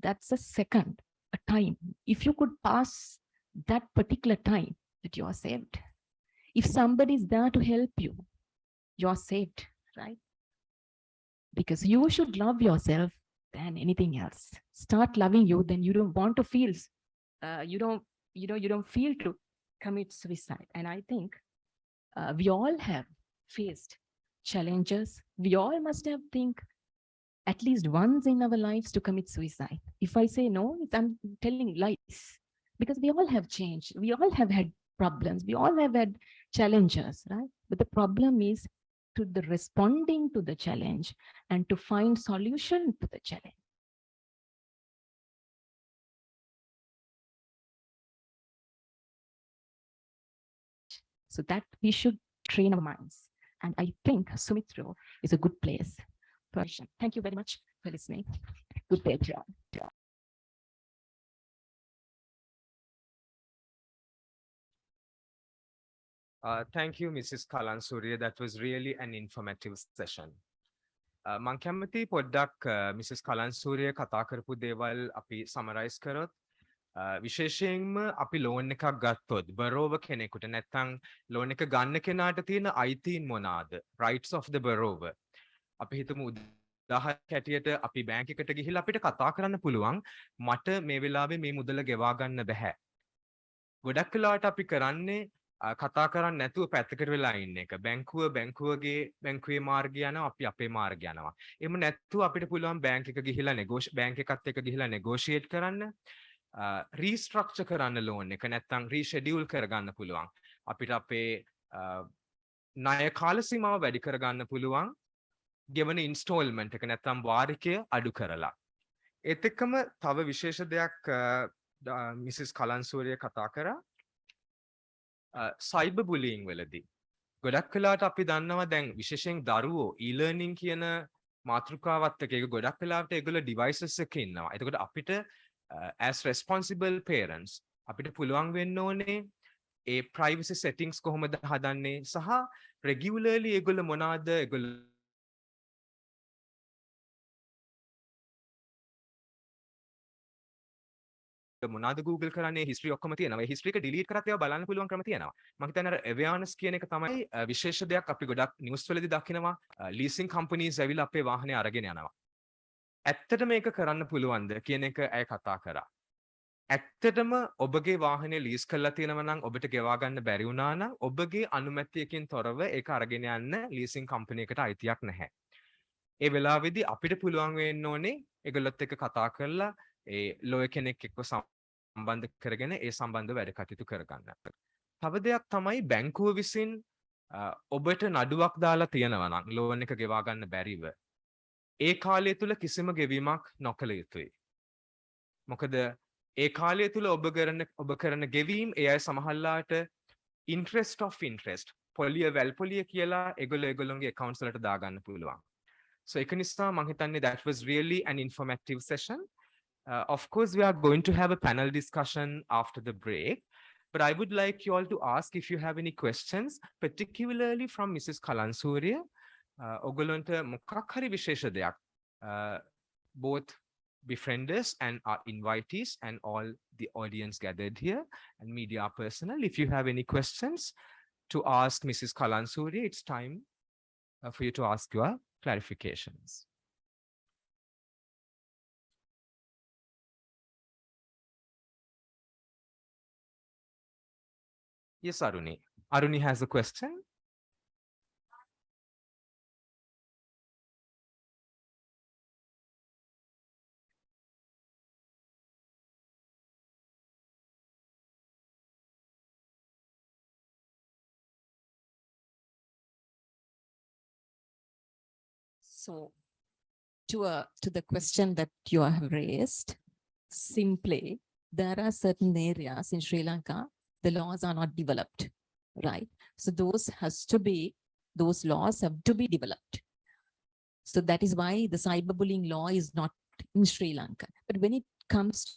that's a second, a time. If you could pass that particular time, that you are saved. If somebody is there to help you, you're saved, right? Because you should love yourself than anything else. Start loving you, then you don't want to feel, you don't feel to commit suicide. And I think we all have faced challenges. We all must have think at least once in our lives to commit suicide. If I say no, I'm telling lies, because we all have changed. We all have had problems. We all have had challenges, right? But the problem is to the responding to the challenge and to find solution to the challenge. So that we should train our minds. And I think Sumitra is a good place. Thank you very much for listening. Good day, John. Thank you, Mrs. Kalansurya. That was really an informative session. මං කැමති පොඩ්ඩක් Mrs කලන්සූරිය කතා කරපු දේවල් අපි summarise කරොත් විශේෂයෙන්ම අපි ලෝන් එකක් ගත්තොත් බරෝව කෙනෙකුට නැත්තං ලෝන් එක ගන්න කෙනාට තියෙන අයිතීන් මොනාද rights of the borrower අපි හිතමු උදාහරණයක් හැටියට අපි බැංක් එකට ගිහිල්ලා අපිට කතා කරන්න පුළුවන් මට මේ වෙලාවේ මේ මුදල ගෙවා ගන්න බැහැ ගොඩක් වෙලාවට අපි කරන්නේ කතා කරන්නේ නැතුව පැත්තකට වෙලා ඉන්න එක. බැංකුවේ මාර්ගය යනවා අපි අපේ මාර්ගය යනවා. එහෙම නැත්නම් අපිට පුළුවන් බැංක් එක ගිහිලා බැංක් එකත් එක්ක ගිහිලා නෙගෝෂিয়েට් කරන්න, රීස්ට්‍රක්චර් කරන්න ලෝන් එක නැත්නම් රීෂෙඩියුල් කරගන්න පුළුවන්. අපිට අපේ ණය කාල සීමාව වැඩි කරගන්න පුළුවන්. ගෙවන ඉන්ස්ටෝල්මන්ට් එක නැත්නම් වාරිකය අඩු කරලා. ඒත් එක්කම තව විශේෂ දෙයක් මිසස් කලන්සූරිය කතා කරා සයිබර් බුලියින් වලදී ගොඩක් වෙලාවට අපි දන්නවා දැන් විශේෂයෙන් දරුවෝ e-learning කියන මාතෘකාවත් එක්ක ඒක ගොඩක් වෙලාවට ඒගොල්ලෝ devices එකක ඉන්නවා. එතකොට අපිට as responsible parents අපිට පුළුවන් වෙන්න ඕනේ ඒ privacy settings කොහොමද හදන්නේ සහ regularly ඒගොල්ලෝ මොනවාද ඒගොල්ලෝ මොනවාද Google කරන්නේ history ඔක්කොම තියෙනවා. ඒ history එක delete කරත් ඒවා බලන්න පුළුවන් ක්‍රම තියෙනවා. මම හිතන්නේ අර awareness කියන එක තමයි විශේෂ දෙයක් අපි ගොඩක් news වලදී දකිනවා. leasing companies ඇවිල්ලා අපේ වාහනේ අරගෙන යනවා. ඇත්තට මේක කරන්න පුළුවන්ද කියන එක ඇය කතා කරා. ඇත්තටම ඔබගේ වාහනේ ලීස් කරලා තියෙනවා නම් ඔබට ගෙවා ගන්න බැරි වුණා නම් ඔබගේ අනුමැතියකින් තොරව ඒක අරගෙන යන්න leasing company එකට අයිතියක් නැහැ. ඒ වෙලාවේදී අපිට පුළුවන් වෙන්න ඕනේ ඒගොල්ලොත් එක්ක කතා කරලා ඒ ලෝය කෙනෙක් එක්ක සම්බන්ධ කරගෙන ඒ සම්බන්ධ වැඩ කටයුතු කරගන්න. තව දෙයක් තමයි බැංකුව විසින් ඔබට නඩුවක් දාලා තියෙනවා නම් ලෝන් එක ගෙවා ගන්න බැරිව ඒ කාලය තුල කිසිම ගෙවීමක් නොකළ යුතුයි. මොකද ඒ කාලය තුල ඔබ කරන ගෙවීම් ඒ අය සමහරලාට interest of interest පොලිය වැල් පොලිය කියලා ඒගොල්ලෝගේ accounts වලට දාගන්න පුළුවන්. So ඒක නිසා මම හිතන්නේ that was really an informative session. Of course, we are going to have a panel discussion after the break, but I would like you all to ask if you have any questions, particularly from Mrs. Kalansurya. Ogolonta mukakhari vishesha deyak, both befrienders and our invitees and all the audience gathered here and media personnel. If you have any questions to ask Mrs. Kalansurya, it's time for you to ask your clarifications. Yes, Aruni. Aruni has a question. So to the question that you have raised, simply, there are certain areas in Sri Lanka, the laws are not developed, right? So those laws have to be developed. So that is why the cyberbullying law is not in Sri Lanka. But when it comes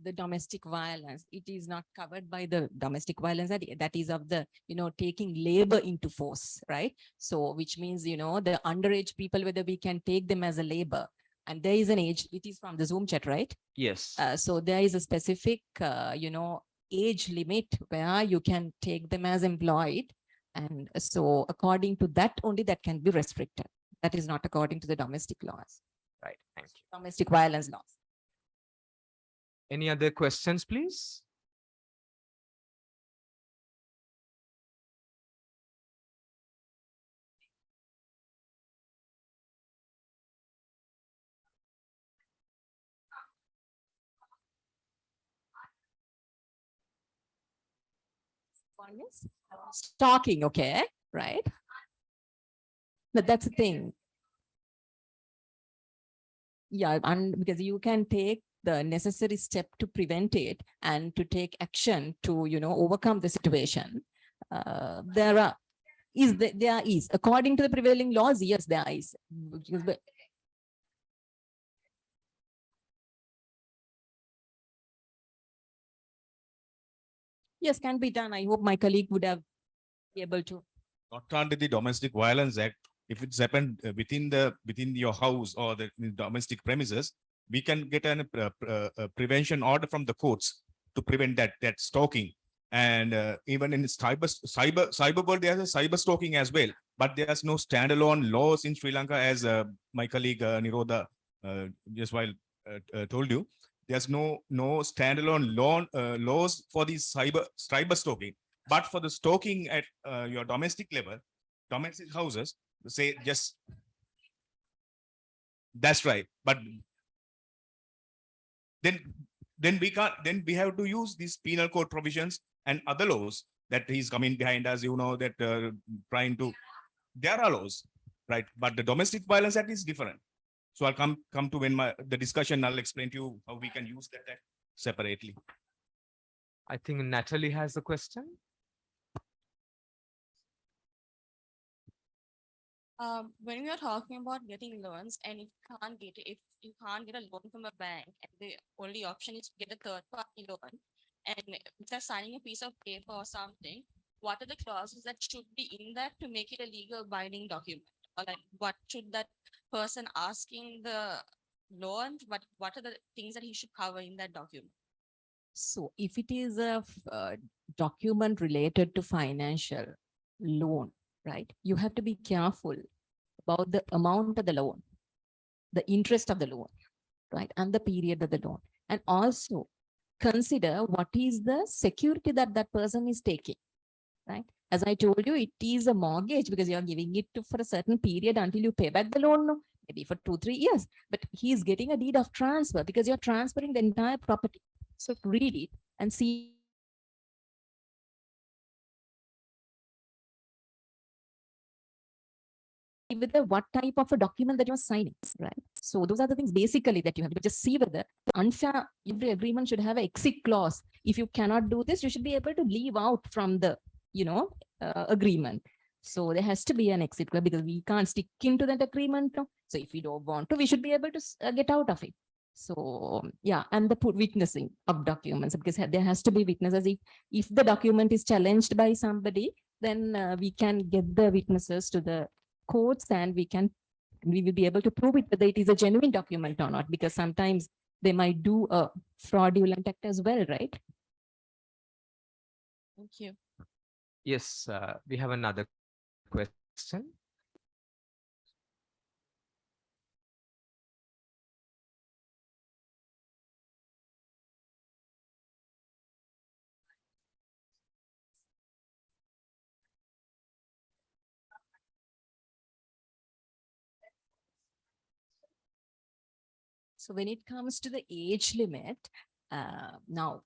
the domestic violence, it is not covered by the domestic violence that is of the, taking labor into force, right? So which means, the underage people, whether we can take them as a labor, and there is an age, it is from the Zoom chat, right? Yes. So there is a specific, age limit where you can take them as employed. And so according to that, only that can be restricted. That is not according to the domestic laws, Right. Thank you. domestic violence laws. Any other questions, please? One is stalking, okay, right? But that's the thing. Yeah, and because you can take the necessary step to prevent it and to take action to, overcome the situation. There is, according to the prevailing laws, yes, there is. But yes, can be done. I hope my colleague would have be able to. Not under the Domestic Violence Act. If it's happened within your house or the domestic premises, we can get a prevention order from the courts to prevent that stalking. And even in cyber world, there's a cyber stalking as well. But there's no standalone laws in Sri Lanka, as my colleague Nirodha just while told you. There's no standalone laws for these cyber stalking. But for the stalking at your domestic level, domestic houses, say just that's right. But then we have to use these penal code provisions and other laws that he's coming behind us, that trying to, there are laws, right? But the Domestic Violence Act is different. So I'll come to the discussion. I'll explain to you how we can use that act separately. I think Natalie has a question. When we are talking about getting loans, and if you can't get a loan from a bank, and the only option is to get a third party loan, and instead of signing a piece of paper or something, what are the clauses that should be in that to make it a legal binding document? Or like, what should that person asking the loan, what are the things that he should cover in that document? So if it is a document related to financial loan, right, you have to be careful about the amount of the loan, the interest of the loan, right, and the period of the loan. And also consider what is the security that that person is taking, right? As I told you, it is a mortgage because you're giving it for a certain period until you pay back the loan, no? Maybe for 2-3 years, but he is getting a deed of transfer because you're transferring the entire property. So read it and see whether what type of a document that you're signing, right? So those are the things basically that you have to just see whether unfair, every agreement should have an exit clause. If you cannot do this, you should be able to leave out from the, agreement. So there has to be an exit clause because we can't stick into that agreement. No? So if we don't want to, we should be able to get out of it. So yeah, and the witnessing of documents, because there has to be witnesses. If the document is challenged by somebody, then we can get the witnesses to the courts and we will be able to prove it whether it is a genuine document or not, because sometimes they might do a fraudulent act as well, right? Thank you. Yes, we have another question. So when it comes to the age limit, now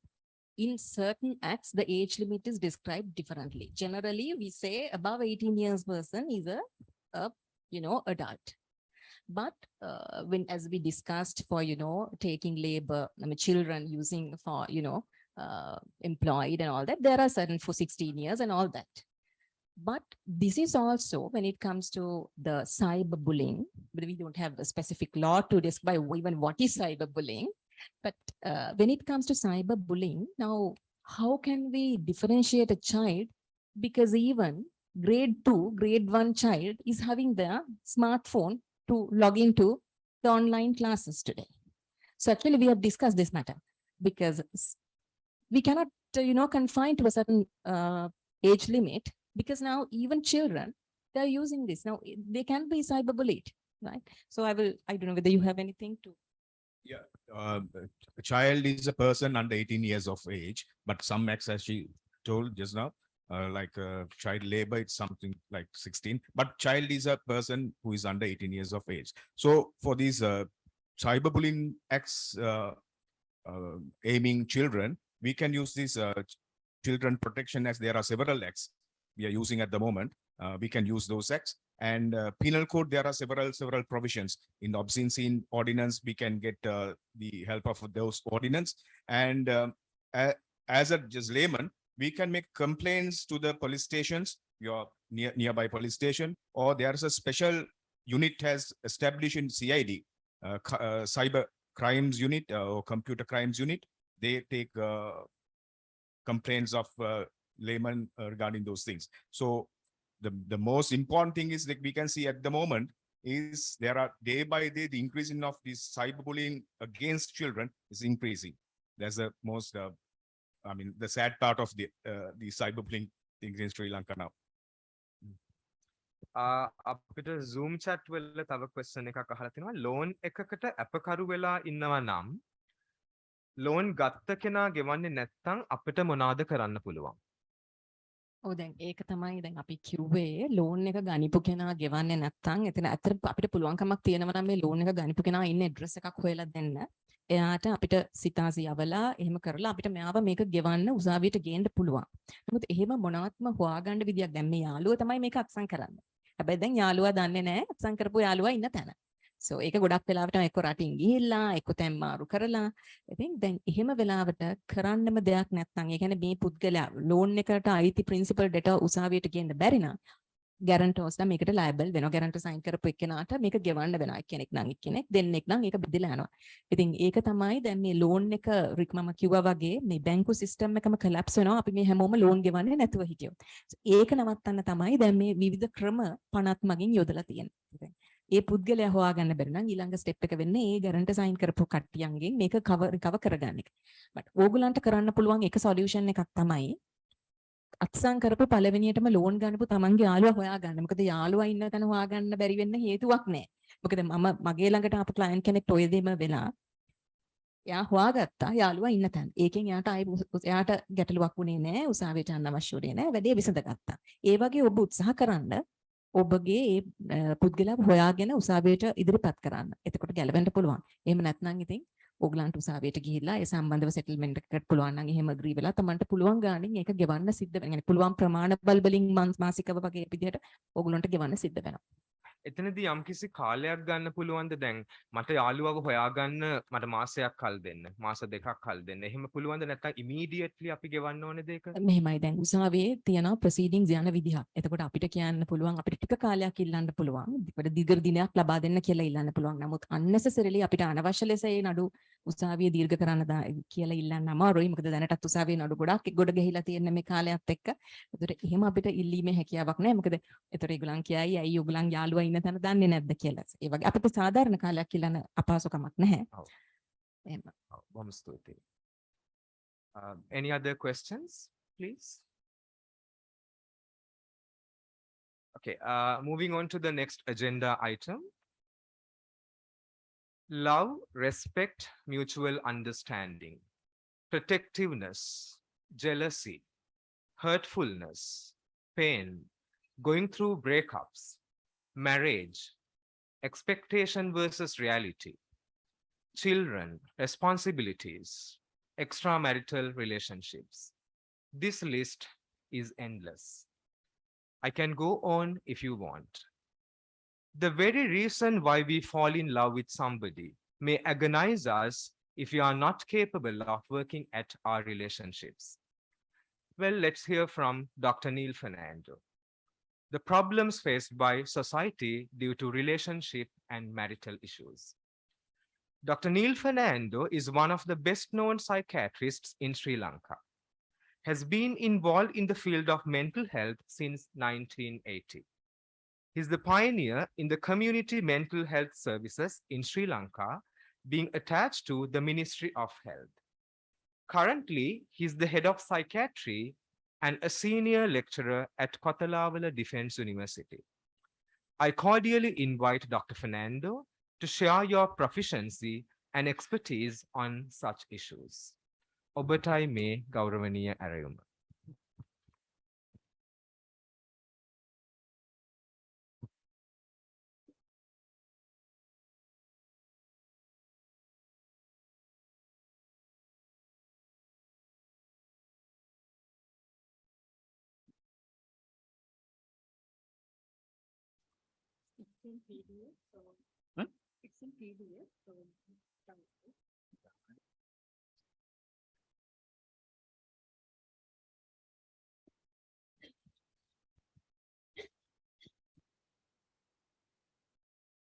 in certain acts, the age limit is described differently. Generally, we say above 18 years person is a adult. But when, as we discussed for, taking labor, children using for, employed and all that, there are certain for 16 years and all that. But this is also when it comes to the cyberbullying, but we don't have a specific law to describe even what is cyberbullying. But when it comes to cyberbullying, now, how can we differentiate a child? Because even grade 2, grade 1 child is having their smartphone to log into the online classes today. So actually we have discussed this matter because we cannot, confine to a certain age limit, because now even children, they're using this. Now they can be cyberbullied, right? So I don't know whether you have anything to. Yeah, a child is a person under 18 years of age, but some acts, as she told just now, like child labor, it's something like 16, but child is a person who is under 18 years of age. So for these cyberbullying acts aiming children, we can use this children protection acts. There are several acts we are using at the moment. We can use those acts. And penal code, there are several provisions. In obscene scene ordinance, we can get the help of those ordinance. And as a just layman, we can make complaints to the police stations, your nearby police station, or there's a special unit has established in CID, cyber crimes unit or computer crimes unit. They take complaints of laymen regarding those things. So the most important thing is that we can see at the moment is there are day by day the increasing of this cyberbullying against children is increasing. That's the most the sad part of the cyberbullying things in Sri Lanka now. අපිට Zoom chat වල තව question එකක් අහලා තිනවා. loan එකකට අපකරු වෙලා ඉන්නවා නම් loan ගත්ත කෙනා ගෙවන්නේ නැත්නම් අපිට මොනවාද කරන්න පුළුවන්? දැන් ඒක තමයි දැන් අපි කිව්වේ ලෝන් එක ගනිපු කෙනා ගෙවන්නේ නැත්නම් එතන ඇත්තට අපිට පුළුවන්කමක් තියෙනවා නම් මේ ලෝන් එක ගනිපු කෙනා ඉන්න ඇඩ්‍රස් එකක් හොයලා දෙන්න. එයාට අපිට සිතාසි යවලා එහෙම කරලා අපිට මෙයාව මේක ගෙවන්න උසාවියට ගේන්න පුළුවන්. නමුත් එහෙම මොනවත්ම හොයාගන්න විදියක් දැන් මේ යාළුවා තමයි මේක අත්සන් කරන්නේ. හැබැයි දැන් යාළුවා දන්නේ නැහැ අත්සන් කරපු යාළුවා ඉන්න තැන. So ඒක ගොඩක් වෙලාවට එක්ක රටින් ගිහිල්ලා එක්ක තැන් මාරු කරලා ඉතින් දැන් එහෙම වෙලාවට කරන්නම දෙයක් නැත්නම් ඒ කියන්නේ මේ පුද්ගලයා ලෝන් එකට අයිති ප්‍රින්සිපල් ඩේටා උසාවියට ගේන්න බැරි නම් ගැරන්ටර්ස්ලා මේකට ලයබල් වෙනවා. ගැරන්ටර් සයින් කරපු එක්කෙනාට මේක ගෙවන්න වෙනවා. එක්කෙනෙක් නම් එක්කෙනෙක් දෙන්නෙක් නම් ඒක බෙදලා යනවා. ඉතින් ඒක තමයි දැන් මේ ලෝන් එක මම කිව්වා වගේ මේ බැංකු සිස්ටම් එකම කොලැප්ස් වෙනවා. අපි මේ හැමෝම ලෝන් ගෙවන්නේ නැතුව හිටියොත්. ඒක නවත්තන්න තමයි දැන් මේ විවිධ ක්‍රම 50ක් මගින් යොදලා තියෙන්නේ. ඒ පුද්ගලයා හොයාගන්න බැරි නම් ඊළඟ ස්ටෙප් එක වෙන්නේ ඒ ගැරන්ටර් සයින් කරපු කට්ටියන්ගෙන් මේක රිකවර් කරගන්න එක. බට් ඕගොල්ලන්ට කරන්න පුළුවන් එක සොලියුෂන් එකක් තමයි අත්සන් කරපු පළවෙනියටම ලෝන් ගන්නපු තමන්ගේ යාළුවා හොයාගන්න. මොකද යාළුවා ඉන්න තැන හොයාගන්න බැරි වෙන්න හේතුවක් නැහැ. මොකද මගේ ළඟට ආපු ක්ලයන්ට් කෙනෙක් ඔය දෙම වෙලා එයා හොයාගත්තා යාළුවා ඉන්න තැන. ඒකෙන් එයාට ගැටලුවක් වුණේ නැහැ. උසාවියට යන්න අවශ්‍ය වුණේ නැහැ. වැඩේ විසඳගත්තා. ඒ වගේ ඔබ උත්සාහ කරන්න ඔබගේ ඒ පුද්ගලයා හොයාගෙන උසාවියට ඉදිරිපත් කරන්න. එතකොට ගැලවෙන්න පුළුවන්. එහෙම නැත්නම් ඉතින් ඕගලන්ට උසාවියට ගිහිල්ලා ඒ සම්බන්ධව සෙටල්මන්ට් එකකට පුළුවන් නම් එහෙම agree වෙලා තමන්ට පුළුවන් ගාණින් ඒක ගෙවන්න සිද්ධ වෙනවා. يعني පුළුවන් ප්‍රමාණ බල්බලින් මාසිකව වගේ විදිහට ඕගලන්ට ගෙවන්න සිද්ධ වෙනවා. එතනදී යම්කිසි කාලයක් ගන්න පුළුවන්ද දැන් මට යාළුවව හොයාගන්න මට මාසයක් කල් දෙන්න මාස දෙකක් කල් දෙන්න එහෙම පුළුවන්ද නැත්නම් ඉමීඩියට්ලි අපි ගෙවන්න ඕනේද ඒක මෙහෙමයි දැන් උසාවියේ තියෙන ප්‍රොසීඩින්ග්ස් යන විදිහක්. එතකොට අපිට කියන්න පුළුවන් අපිට ටික කාලයක් ඉල්ලන්න පුළුවන්. අපිට දීර්ඝ දිනයක් ලබා දෙන්න කියලා ඉල්ලන්න පුළුවන්. නමුත් unnecessarily අපිට අනවශ්‍ය ලෙස ඒ නඩු උසාවිය දීර්ඝ කරන්න කියලා ඉල්ලන්න අමාරුයි. මොකද දැනටත් උසාවියේ නඩු ගොඩක් ගොඩ ගහිලා තියෙන මේ කාලයත් එක්ක. ඒතකොට එහෙම අපිට ඉල්ලීමේ හැකියාවක් නැහැ. මොකද ඒතකොට ඒගොල්ලන් කියයි ඇයි ඔයගොල්ලන් යාළුවා ඉන්න තැන දන්නේ නැද්ද කියලා. ඒ වගේ අපිට සාධාරණ කාලයක් ඉල්ලන්න අපහසුකමක් නැහැ. ඔව්. එහෙම. බොහොම ස්තුතියි. Any other questions, please? Okay, moving on to the next agenda item. Love, respect, mutual understanding, protectiveness, jealousy, hurtfulness, pain, going through breakups, marriage, expectation versus reality, children, responsibilities, extramarital relationships. This list is endless. I can go on if you want. The very reason why we fall in love with somebody may agonize us if we are not capable of working at our relationships. Well, let's hear from Dr. Neil Fernando. The problems faced by society due to relationship and marital issues. Dr. Neil Fernando is one of the best-known psychiatrists in Sri Lanka. Has been involved in the field of mental health since 1980. He's the pioneer in the community mental health services in Sri Lanka, being attached to the Ministry of Health. Currently, he's the head of psychiatry and a senior lecturer at Kothalawala Defence University. I cordially invite Dr. Fernando to share your proficiency and expertise on such issues. ඔබටයි මේ ගෞරවනීය ඇරයුම.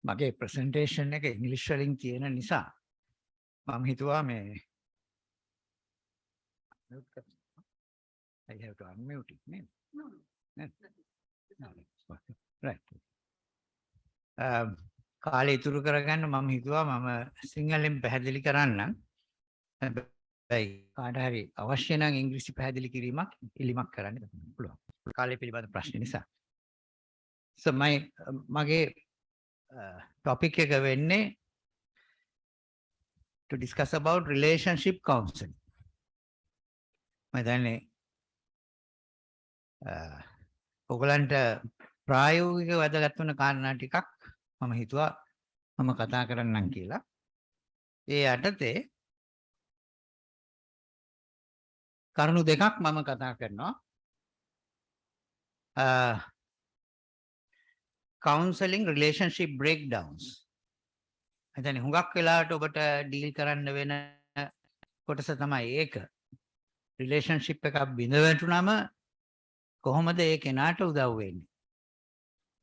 මගේ presentation එක ඉංග්‍රීසි වලින් තියෙන නිසා මම හිතුවා මේ I have to unmute it name. No. Right. කාලය ඉතුරු කරගන්න මම හිතුවා මම සිංහලෙන් පැහැදිලි කරන්නම්. හැබැයි කාට හරි අවශ්‍ය නම් ඉංග්‍රීසි පැහැදිලි කිරීමක් ඉල්ලීමක් කරන්න පුළුවන්. කාලය පිළිබඳ ප්‍රශ්න නිසා. So මගේ topic එක වෙන්නේ to discuss about relationship counseling. මම දන්නේ ඔයගලන්ට ප්‍රායෝගික වැදගත් වෙන කාරණා ටිකක් මම හිතුවා මම කතා කරන්නම් කියලා. ඒ යටතේ කරුණු දෙකක් මම කතා කරනවා. counseling relationship breakdowns. එතන හුඟක් වෙලාවට ඔබට ඩීල් කරන්න වෙන කොටස තමයි ඒක. relationship එකක් බිඳ වැටුනම කොහොමද ඒ කෙනාට උදව් වෙන්නේ?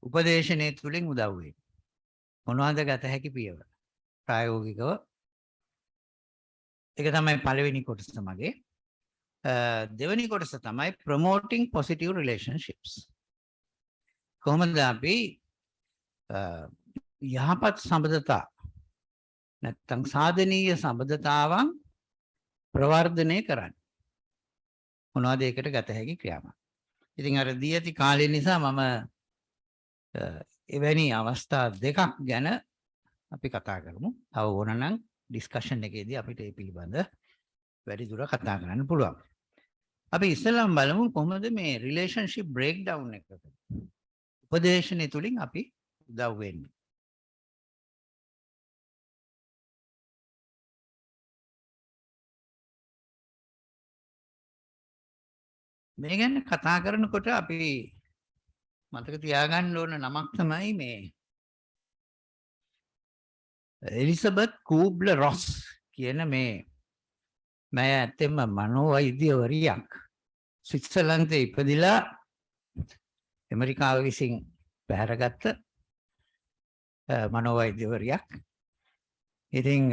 උපදේශනේ තුලින් උදව් වෙන්නේ. මොනවද ගත හැකි පියවර? ප්‍රායෝගිකව ඒක තමයි පළවෙනි කොටස මගේ. දෙවෙනි කොටස තමයි promoting positive relationships. කොහොමද අපි යහපත් සම්බන්ධතා නැත්නම් සාධනීය සම්බන්ධතාවන් ප්‍රවර්ධනය කරන්න. මොනවද ඒකට ගත හැකි ක්‍රියාමාර්ග? ඉතින් අර දී ඇති කාලය නිසා මම එවැනි අවස්ථා දෙකක් ගැන අපි කතා කරමු. තව ඕනනම් ඩිස්කෂන් එකේදී අපිට ඒ පිළිබඳ වැඩි දුර කතා කරන්න පුළුවන්. අපි ඉස්සෙල්ලාම බලමු කොහොමද මේ රිලේෂන්ෂිප් බ්‍රේක්ඩවුන් එක උපදේශනය තුලින් අපි උදව් වෙන්නේ. මේ ගැන කතා කරනකොට අපි මතක තියාගන්න ඕන නමක් තමයි මේ එලිසබෙත් කූබ්ලර් රොස් කියන මේ ඇත්තෙම මනෝවෛද්‍යවරියක් ස්විට්සර්ලන්තේ ඉපදිලා ඇමරිකාව විසින් පැහැරගත්ත මනෝවෛද්‍යවරියක්. ඉතින්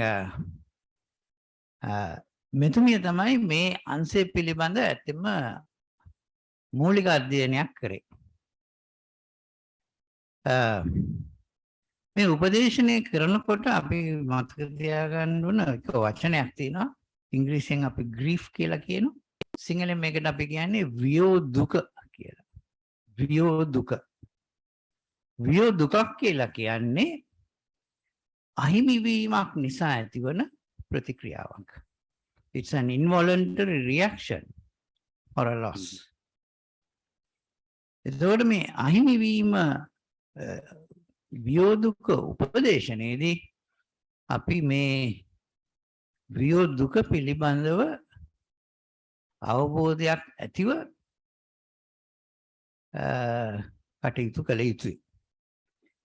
මෙතුමිය තමයි මේ අංශය පිළිබඳ ඇත්තෙම මූලික අධ්‍යයනයක් කරේ. මේ උපදේශනය කරනකොට අපි මතක තියාගන්න ඕන එක වචනයක් තියෙනවා. ඉංග්‍රීසියෙන් අපි grief කියලා කියනවා. සිංහලෙන් මේකට අපි කියන්නේ වියෝදුක කියලා. වියෝදුක. වියෝදුකක් කියලා කියන්නේ අහිමිවීමක් නිසා ඇතිවන ප්‍රතික්‍රියාවක්. It's an involuntary reaction or a loss. එතකොට මේ අහිමිවීම වියෝදුක උපදේශනයේදී අපි මේ වියෝදුක පිළිබඳව අවබෝධයක් ඇතිව කටයුතු කළ යුතුයි.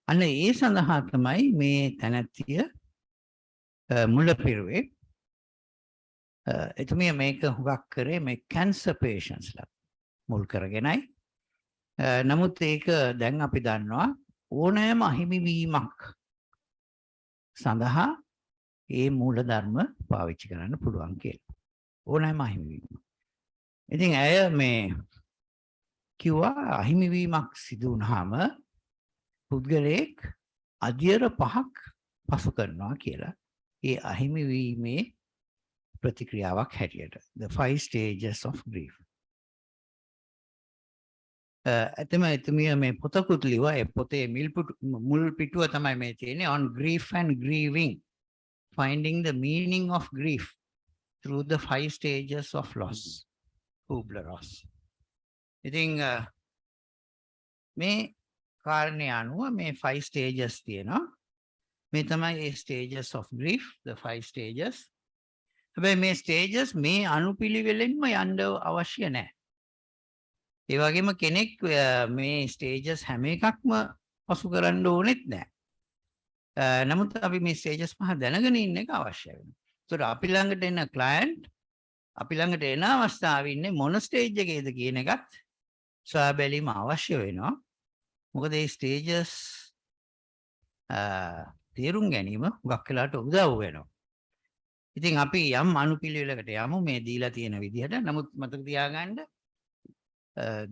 අන්න ඒ සඳහා තමයි මේ තැනැත්තිය මුල පිරුවේ. එතුමිය මේක හුඟක් කරේ මේ කැන්සර් පේෂන්ට්ස්ලා මුල් කරගෙනයි. නමුත් ඒක දැන් අපි දන්නවා ඕනෑම අහිමිවීමක් සඳහා ඒ මූලධර්ම පාවිච්චි කරන්න පුළුවන් කියලා. ඕනෑම අහිමිවීම. ඉතින් ඇය මේ කිව්වා අහිමිවීමක් සිදු වුණාම පුද්ගලයෙක් අධ්‍යයන 5ක් පසු කරනවා කියලා. ඒ අහිමිවීමේ ප්‍රතික්‍රියාවක් හැටියට. The 5 stages of grief. ඇතම එතුමිය මේ පොතකුත් ලිව්වා. ඒ පොතේ මුල් පිටුව තමයි මේ තියෙන්නේ on grief and grieving, finding the meaning of grief through the 5 stages of loss. Kubler-Ross. ඉතින් මේ කාරණේ අනුව මේ 5 stages තියෙනවා. මේ තමයි ඒ stages of grief, the 5 stages. හැබැයි මේ stages මේ අනුපිළිවෙලින්ම යන්න අවශ්‍ය නැහැ. ඒ වගේම කෙනෙක් මේ stages හැම එකක්ම පසු කරන්න ඕනෙත් නැහැ. නමුත් අපි මේ stages පහ දැනගෙන ඉන්න එක අවශ්‍ය වෙනවා. ඒතර අපි ළඟට එන client අපි ළඟට එන අවස්ථාවේ ඉන්නේ මොන stage එකේද කියන එකත් සොයා බැලීම අවශ්‍ය වෙනවා. මොකද මේ stages තේරුම් ගැනීම හුඟක් වෙලාවට උදව් වෙනවා. ඉතින් අපි යම් අනුපිළිවෙලකට යමු මේ දීලා තියෙන විදිහට. නමුත් මතක තියාගන්න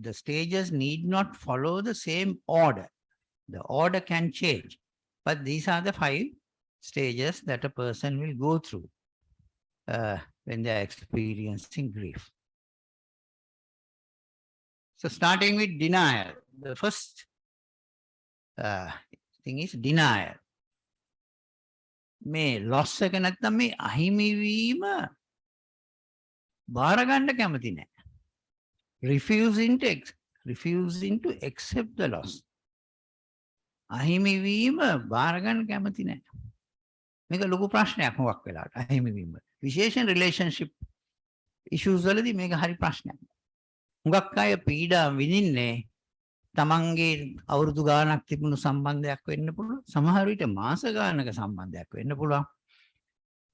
the stages need not follow the same order. The order can change. But these are the 5 stages that a person will go through when they are experiencing grief. So starting with denial. The first thing is denial. මේ loss එක නැත්නම් මේ අහිමිවීම බාර ගන්න කැමති නැහැ. refusing to accept the loss. අහිමිවීම බාර ගන්න කැමති නැහැ. මේක ලොකු ප්‍රශ්නයක් හුඟක් වෙලාවට අහිමිවීම. විශේෂයෙන් relationship issues වලදී මේක හරි ප්‍රශ්නයක්. හුඟක් අය පීඩා විඳින්නේ තමන්ගේ අවුරුදු ගාණක් තිබුණු සම්බන්ධයක් වෙන්න පුළුවන්. සමහර විට මාස ගාණක සම්බන්ධයක් වෙන්න පුළුවන්.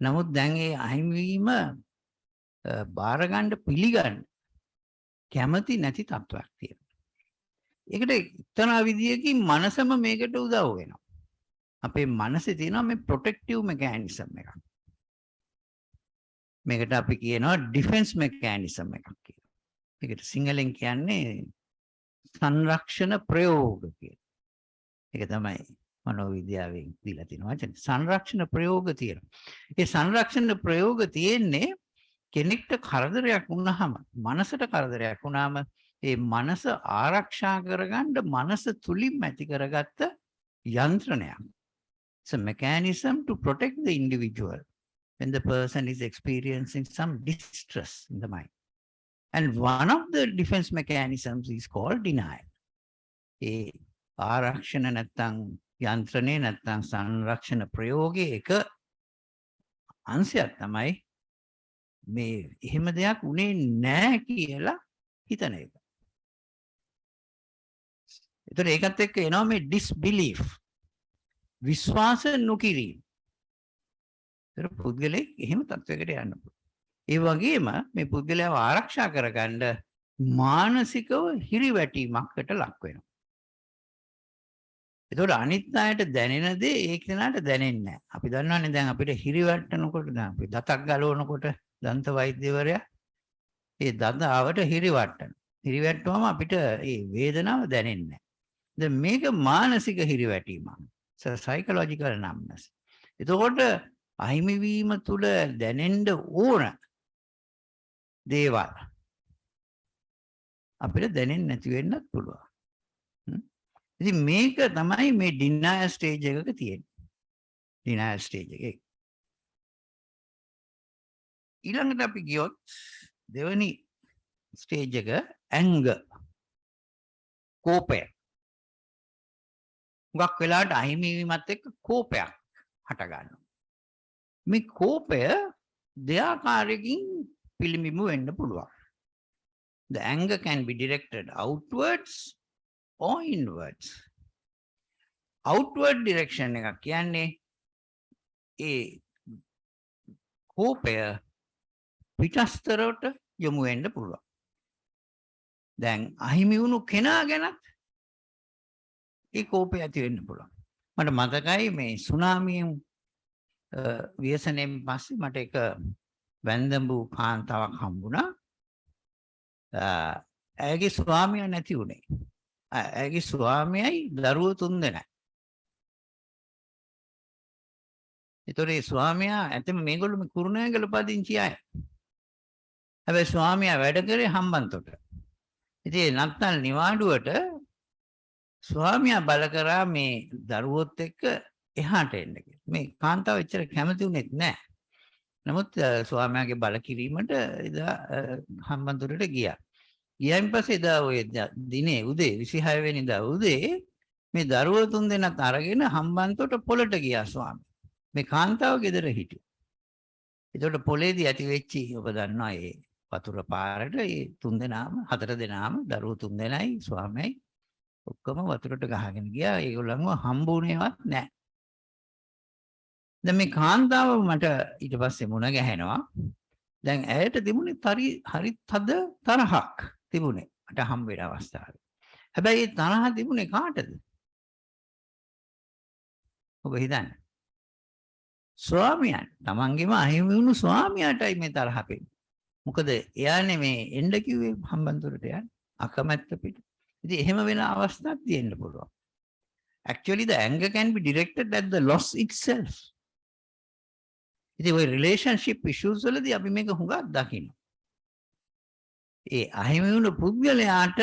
නමුත් දැන් ඒ අහිමිවීම බාර ගන්න පිළිගන්න කැමති නැති තත්ත්වයක් තියෙනවා. ඒකට එක්තරා විදියකින් මනසම මේකට උදව් වෙනවා. අපේ මනසේ තියෙනවා මේ ප්‍රොටෙක්ටිව් මෙකැනිසම් එකක්. මේකට අපි කියනවා ඩිෆෙන්ස් මෙකැනිසම් එකක් කියලා. ඒකට සිංහලෙන් කියන්නේ සංරක්ෂණ ප්‍රයෝග කියලා. ඒක තමයි මනෝවිද්‍යාවෙන් දීලා තියෙන වචනේ. සංරක්ෂණ ප්‍රයෝග තියෙනවා. ඒ සංරක්ෂණ ප්‍රයෝග තියෙන්නේ කෙනෙක්ට කරදරයක් වුණාම, මනසට කරදරයක් වුණාම ඒ මනස ආරක්ෂා කරගන්න මනස තුලින් ඇති කරගත්ත යන්ත්‍රණයක්. It's a mechanism to protect the individual when the person is experiencing some distress in the mind. And one of the defense mechanisms is called denial. ඒ ආරක්ෂණ නැත්නම් යන්ත්‍රණේ නැත්නම් සංරක්ෂණ ප්‍රයෝගයේ එක අංශයක් තමයි මේ එහෙම දෙයක් උනේ නැහැ කියලා හිතන එක. ඒතර ඒකත් එක්ක එනවා මේ disbelief. විශ්වාස නොකිරීම. ඒතර පුද්ගලෙක් එහෙම තත්වයකට යන්න පුළුවන්. ඒ වගේම මේ පුද්ගලයාව ආරක්ෂා කරගන්න මානසිකව හිරිවැටීමකට ලක් වෙනවා. ඒතකොට අනිත් අයට දැනෙන දේ ඒ කෙනාට දැනෙන්නේ නැහැ. අපි දන්නවනේ දැන් අපිට හිරිවැටෙනකොට දැන් අපි දතක් ගලවනකොට දන්ත වෛද්‍යවරයා ඒ දත ආවට හිරිවැටෙන. හිරිවැටුවම අපිට ඒ වේදනාව දැනෙන්නේ නැහැ. දැන් මේක මානසික හිරිවැටීමක්. සයිකොලොජිකල් නම්නස්. එතකොට අහිමි වීම තුල දැනෙන්න ඕන දේවල් අපිට දැනෙන්නේ නැති වෙන්නත් පුළුවන්. ඉතින් මේක තමයි මේ ඩිනයල් ස්ටේජ් එකක තියෙන්නේ. ඩිනයල් ස්ටේජ් එකේ. ඊළඟට අපි ගියොත් දෙවෙනි ස්ටේජ් එක ඇංගර්. කෝපය. හුඟක් වෙලාවට අහිමි වීමත් එක්ක කෝපයක් හට ගන්නවා. මේ කෝපය දෙආකාරයකින් පිළිඹු වෙන්න පුළුවන්. The anger can be directed outwards or inwards. Outward direction එකක් කියන්නේ ඒ කෝපය පිටස්තරවට යොමු වෙන්න පුළුවන්. දැන් අහිමි වුණු කෙනා ගැනත් ඒ කෝපය ඇති වෙන්න පුළුවන්. මට මතකයි මේ සුනාමියෙන් ව්‍යසනයෙන් පස්සේ මට එක වැන්දඹු කාන්තාවක් හම්බුණා. ඇයගේ ස්වාමියා නැති වුණේ. ඇයගේ ස්වාමියයි දරුවෝ 3 දෙනයි. ඒතොර ඒ ස්වාමියා ඇත්තම මේගොල්ලෝ මේ කුරුණෑගල පදිංචි අය. හැබැයි ස්වාමියා වැඩ කරේ හම්බන්තොට. ඉතින් නත්තල් නිවාඩුවට ස්වාමියා බල කරා මේ දරුවොත් එක්ක එහාට එන්න කියලා. මේ කාන්තාව එච්චර කැමති වුණෙත් නැහැ. නමුත් ස්වාමියාගේ බල කිරීමට එදා හම්බන්තොටට ගියා. ගියයින් පස්සේ එදා ඔය දිනේ උදේ 26 වෙනිදා උදේ මේ දරුවෝ 3 දෙනාත් අරගෙන හම්බන්තොට පොළට ගියා ස්වාමී. මේ කාන්තාව ගෙදර හිටියා. ඒතකොට පොළේදී ඇති වෙච්චි ඔබ දන්නවා ඒ වතුර පාරට ඒ 3 දෙනාම 4 දෙනාම දරුවෝ 3 දෙනයි ස්වාමියයි ඔක්කොම වතුරට ගහගෙන ගියා. ඒගොල්ලන්ව හම්බුනේවත් නැහැ. දැන් මේ කාන්තාව මට ඊට පස්සේ මුණ ගැහෙනවා. දැන් ඇයට තිබුණේ හරි තද තරහක් තිබුණේ මට හම්බ වෙන අවස්ථාවේ. හැබැයි ඒ තරහ තිබුණේ කාටද? ඔබ හිතන්න. ස්වාමියාට. තමන්ගේම අහිමි වුණු ස්වාමියාටයි මේ තරහ පෙන්නේ. මොකද එයානේ මේ එන්න කිව්වේ හම්බන්තොටට යන්න අකමැත්ත පිට. ඉතින් එහෙම වෙන අවස්ථාවක් තියෙන්න පුළුවන්. Actually the anger can be directed at the loss itself. ඉතින් ওই relationship issues වලදී අපි මේක හුඟක් දකිනවා. ඒ අහිමි වුණු පුද්ගලයාට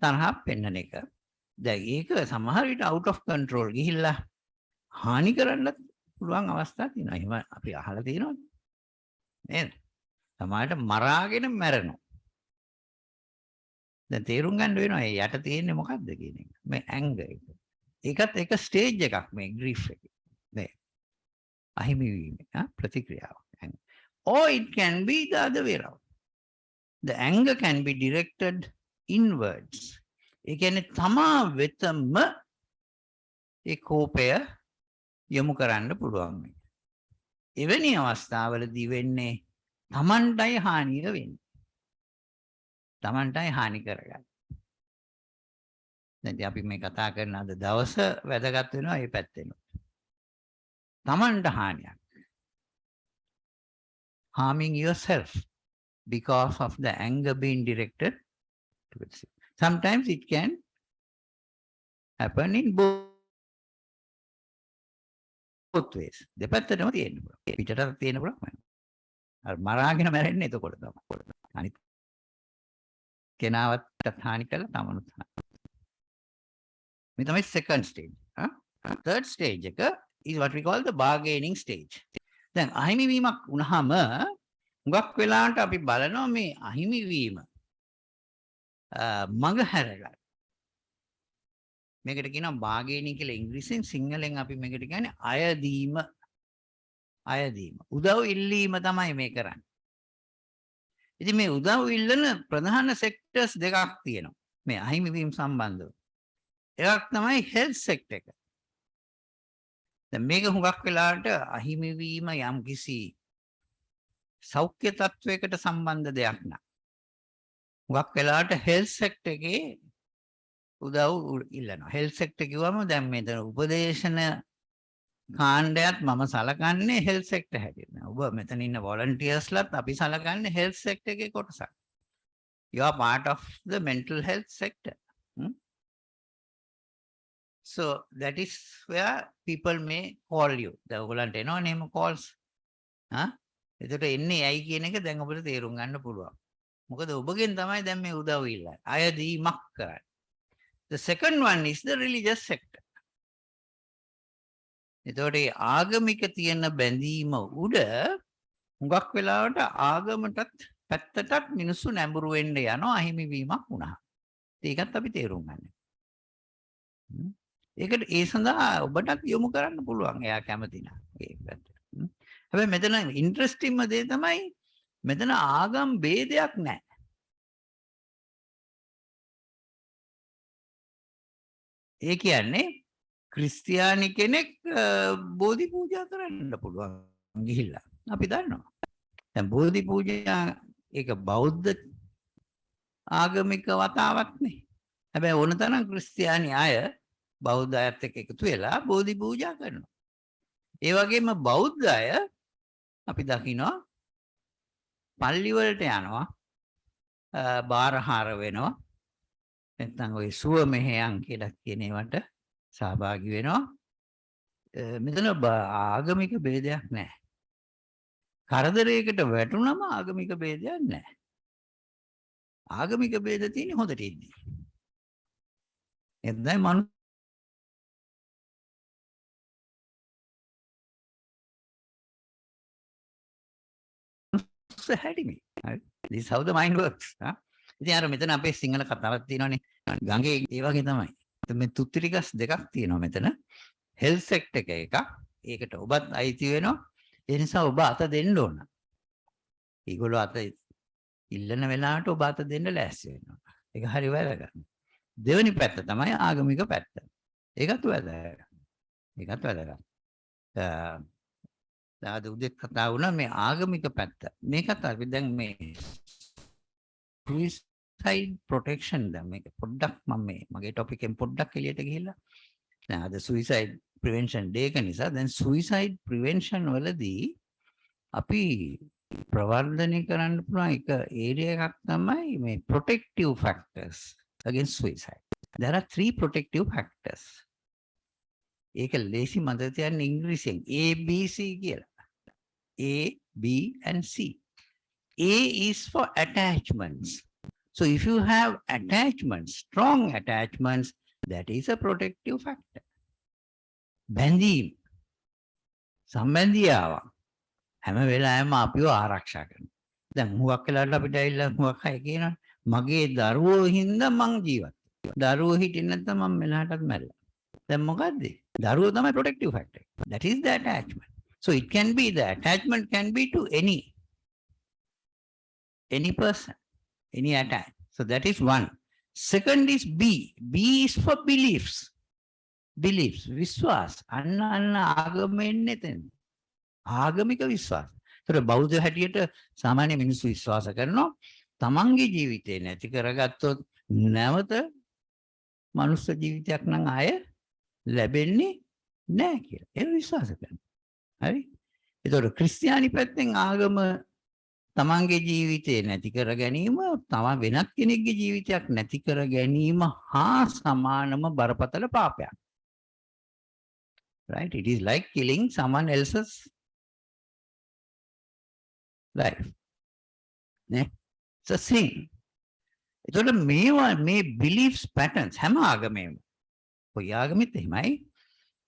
තරහක් පෙන්වන එක. දැන් ඒක සමහර විට out of control ගිහිල්ලා හානි කරන්නත් පුළුවන් අවස්ථා තියෙනවා. එහෙම අපි අහලා තියෙනවද? නේද? සමහරට මරාගෙන මැරෙනවා. දැන් තේරුම් ගන්න වෙනවා මේ යට තියෙන්නේ මොකක්ද කියන එක. මේ anger එක. ඒකත් එක ස්ටේජ් එකක් මේ grief එක. නේ. අහිමි වීම ප්‍රතික්‍රියාව. Or it can be the other way around. The anger can be directed inwards. ඒ කියන්නේ තමා වෙතම ඒ කෝපය යොමු කරන්න පුළුවන්. එවැනි අවස්ථාවලදී වෙන්නේ තමන්ටයි හානිය වෙන්නේ. තමන්ටයි හානි කරගන්න. දැන් අපි මේ කතා කරන අද දවස වැදගත් වෙනවා මේ පැත්තෙන්. තමන්ට හානියක්. Harming yourself because of the anger being directed towards you. Sometimes it can happen in both ways. දෙපැත්තටම තියෙන්න පුළුවන්. පිටටත් තියෙන්න පුළුවන්. අර මරාගෙන මැරෙන්නේ එතකොට තමයි. අනිත් කෙනාවත් හානි කළා තමනුත් හානි. මේ තමයි second stage. Third stage එක is what we call the bargaining stage. දැන් අහිමි වීමක් වුණාම හුඟක් වෙලාවට අපි බලනවා මේ අහිමි වීම මග හැරගන්න. මේකට කියනවා bargaining කියලා ඉංග්‍රීසියෙන්. සිංහලෙන් අපි මේකට කියන්නේ අයදීම. අයදීම. උදව් ඉල්ලීම තමයි මේ කරන්නේ. ඉතින් මේ උදව් ඉල්ලන ප්‍රධාන සෙක්ටර්ස් දෙකක් තියෙනවා මේ අහිමි වීම සම්බන්ධව. එකක් තමයි හෙල්ත් සෙක්ටර් එක. දැන් මේක හුඟක් වෙලාවට අහිමි වීම යම්කිසි සෞඛ්‍ය තත්වයකට සම්බන්ධ දෙයක් නෑ. හුඟක් වෙලාවට හෙල්ත් සෙක්ටර් එකේ උදව් ඉල්ලනවා. හෙල්ත් සෙක්ටර් කිව්වම දැන් මෙතන උපදේශන කාණ්ඩයත් මම සලකන්නේ හෙල්ත් සෙක්ටර් හැටියට. ඔබ මෙතන ඉන්න වොලන්ටියර්ස්ලාත් අපි සලකන්නේ හෙල්ත් සෙක්ටර් එකේ කොටසක්. You are part of the mental health sector. So that is where people may call you. දැන් ඔයගලන්ට එනවා නේම calls. එතකොට එන්නේ ඇයි කියන එක දැන් ඔබට තේරුම් ගන්න පුළුවන්. මොකද ඔබගෙන් තමයි දැන් මේ උදව් ඉල්ලන්නේ. අය දීමක් කරන්නේ. The second one is the religious sector. එතකොට ආගමික තියෙන බැඳීම උඩ හුඟක් වෙලාවට ආගමටත් පැත්තටත් මිනිස්සු නැඹුරු වෙන්න යනවා අහිමි වීමක් වුණා. ඒකත් අපි තේරුම් ගන්න. ඒකට ඒ සඳහා ඔබටත් යොමු කරන්න පුළුවන්. එයා කැමති නම් ඒ පැත්තට. හැබැයි මෙතන ඉන්ට්‍රෙස්ටිංම දේ තමයි මෙතන ආගම් ભેදයක් නැහැ. ඒ කියන්නේ ක්‍රිස්තියානි කෙනෙක් බෝධි පූජා කරන්න පුළුවන් ගිහිල්ලා. අපි දන්නවා. දැන් බෝධි පූජා ඒක බෞද්ධ ආගමික වතාවක් නේ. හැබැයි ඕන තරම් ක්‍රිස්තියානි අය බෞද්ධ අයත් එක්ක එකතු වෙලා බෝධි පූජා කරනවා. ඒ වගේම බෞද්ධ අය අපි දකිනවා පල්ලි වලට යනවා බාරහාර වෙනවා නැත්නම් ওই සුව මෙහෙයන් කියලා කියන ඒවට සහභාගී වෙනවා. මෙතන ආගමික ભેදයක් නැහැ. කරදරයකට වැටුනම ආගමික ભેදයක් නැහැ. ආගමික ભેද තියෙන්නේ හොඳට ඉන්නේ. එතනයි හැඩිමි. This is how the mind works. ඉතින් අර මෙතන අපේ සිංහල කතාවක් තියෙනවානේ. ගඟේ ඒ වගේ තමයි. මේ තුත්තිරිකස් දෙකක් තියෙනවා මෙතන. හෙල්ත් සෙක්ටර් එකක්. ඒකට ඔබත් අයිති වෙනවා. ඒ නිසා ඔබ අත දෙන්න ඕන. ඒගොල්ලෝ අත ඉල්ලන වෙලාවට ඔබ අත දෙන්න ලෑස්ති වෙනවා. ඒක හරි වැදගත්. දෙවෙනි පැත්ත තමයි ආගමික පැත්ත. ඒකත් වැදගත්. ඒකත් වැදගත්. අද උදේ කතා වුණා මේ ආගමික පැත්ත. මේකත් අපි දැන් මේ suicide protection දැන් මේක පොඩ්ඩක් මම මගේ ටොපික් එකෙන් පොඩ්ඩක් එළියට ගිහිල්ලා දැන් අද suicide prevention day එක නිසා දැන් suicide prevention වලදී අපි ප්‍රවර්ධනය කරන්න පුළුවන් එක ඒරියා එකක් තමයි මේ protective factors against suicide. There are 3 protective factors. ඒක ලේසි මතක තියාගන්න ඉංග්‍රීසියෙන් A B C කියලා. A, B and C. A is for attachments. So if you have attachments, strong attachments, that is a protective factor. බැඳීම් සම්බන්ධියාව හැම වෙලාවෙම අපිව ආරක්ෂා කරනවා. දැන් හුඟක් වෙලාවට අපිට ඇවිල්ලා හුඟක් අය කියනවා මගේ දරුවෝ හින්දා මං ජීවත් වෙනවා. දරුවෝ හිටින්න නැත්නම් මම මෙලහටත් මැරෙලා. දැන් මොකද්ද? දරුවෝ තමයි protective factor. That is the attachment. So it can be, the attachment can be to any person, any attach. So that is one. Second is B. B is for beliefs. Beliefs, විශ්වාස. අන්න ආගමෙන් එතන. ආගමික විශ්වාස. ඒතර බෞද්ධ හැටියට සාමාන්‍ය මිනිස්සු විශ්වාස කරනවා තමන්ගේ ජීවිතේ නැති කරගත්තොත් නැවත මනුස්ස ජීවිතයක් නම් ආය ලැබෙන්නේ නැහැ කියලා. ඒක විශ්වාස කරනවා. හරි? ඒතකොට ක්‍රිස්තියානි පැත්තෙන් ආගම තමන්ගේ ජීවිතේ නැති කර ගැනීම තම වෙනත් කෙනෙක්ගේ ජීවිතයක් නැති කර ගැනීම හා සමානම බරපතල පාපයක්. Right? It is like killing someone else's life. Ne? It's a sin. ඒතකොට මේ beliefs patterns හැම ආගමෙම කොයි ආගමෙත් එහෙමයි.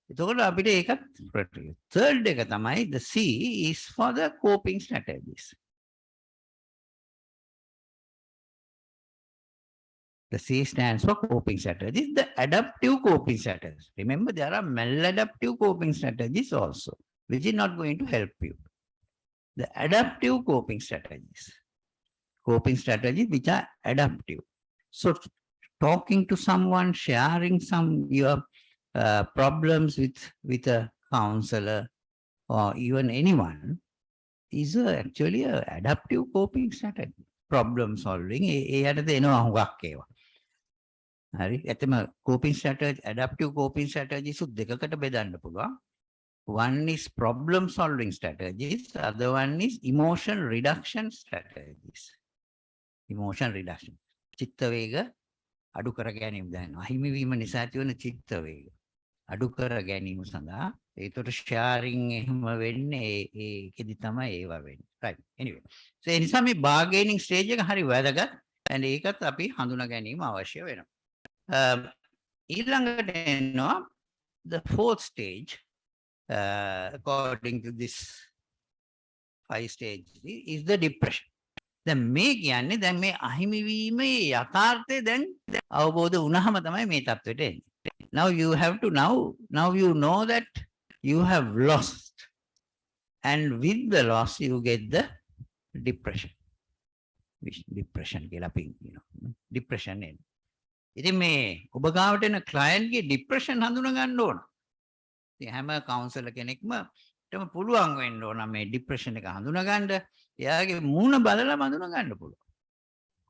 එතකොට අපිට ඒකත් ප්‍රොටෙක්ට්. third එක තමයි the C is for the coping strategies. The C stands for coping strategies, the adaptive coping strategies. Remember, there are maladaptive coping strategies also, which is not going to help you. The adaptive coping strategies. Coping strategies which are adaptive. So talking to someone, sharing some your problems with a counselor, or even anyone is actually a adaptive coping strategy. Problem solving. ඒ යටතේ එනවා හුඟක් ඒවා. හරි. ඇත්තම coping strategy, adaptive coping strategies උත් දෙකකට බෙදන්න පුළුවන්. One is problem solving strategies, other one is emotion reduction strategies. Emotion reduction. චිත්ත වේග අඩු කර ගැනීම දැන් අහිමි වීම නිසා ඇතිවන චිත්ත වේග අඩු කර ගැනීම සඳහා ඒතර sharing එහෙම වෙන්නේ ඒකෙදි තමයි ඒවා වෙන්නේ. Right. Anyway. So ඒ නිසා මේ bargaining stage එක හරි වැදගත් and ඒකත් අපි හඳුනා ගැනීම අවශ්‍ය වෙනවා. ඊළඟට එනවා the fourth stage according to this 5 stage is the depression. දැන් මේ කියන්නේ දැන් මේ අහිමි වීමේ යථාර්ථය දැන් අවබෝධ වුණාම තමයි මේ තත්ත්වයට එන්නේ. Now you have to now you know that you have lost, and with the loss you get the depression. Which depression කියලා අපි depression එන්නේ. ඉතින් මේ ඔබ ගාවට එන client ගේ depression හඳුනා ගන්න ඕන. ඉතින් හැම counselor කෙනෙක්ම ටම පුළුවන් වෙන්න ඕන මේ depression එක හඳුනා ගන්න. එයාගේ මූණ බලලා හඳුනා ගන්න පුළුවන්.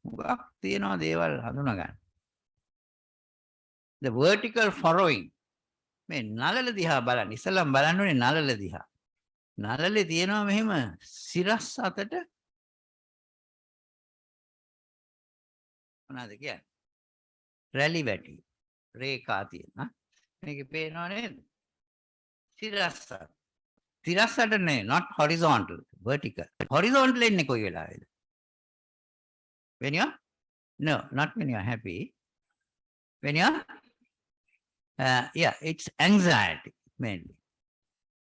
හුඟක් තියෙනවා දේවල් හඳුනා ගන්න. The vertical furrowing. මේ නළල දිහා බලන්න. ඉස්සෙල්ලාම බලන්න ඕනේ නළල දිහා. නළලේ තියෙනවා මෙහෙම සිරස් අතට මොනවද කියන්නේ? රැලි වැටි. රේඛා තියෙනවා. මේකේ පේනව නේද? සිරස් අත. සිරස් අත නේ, not horizontal, vertical. Horizontal එන්නේ කොයි වෙලාවේද? When you are? No, not when you are happy. When you are? Yeah, it's anxiety mainly.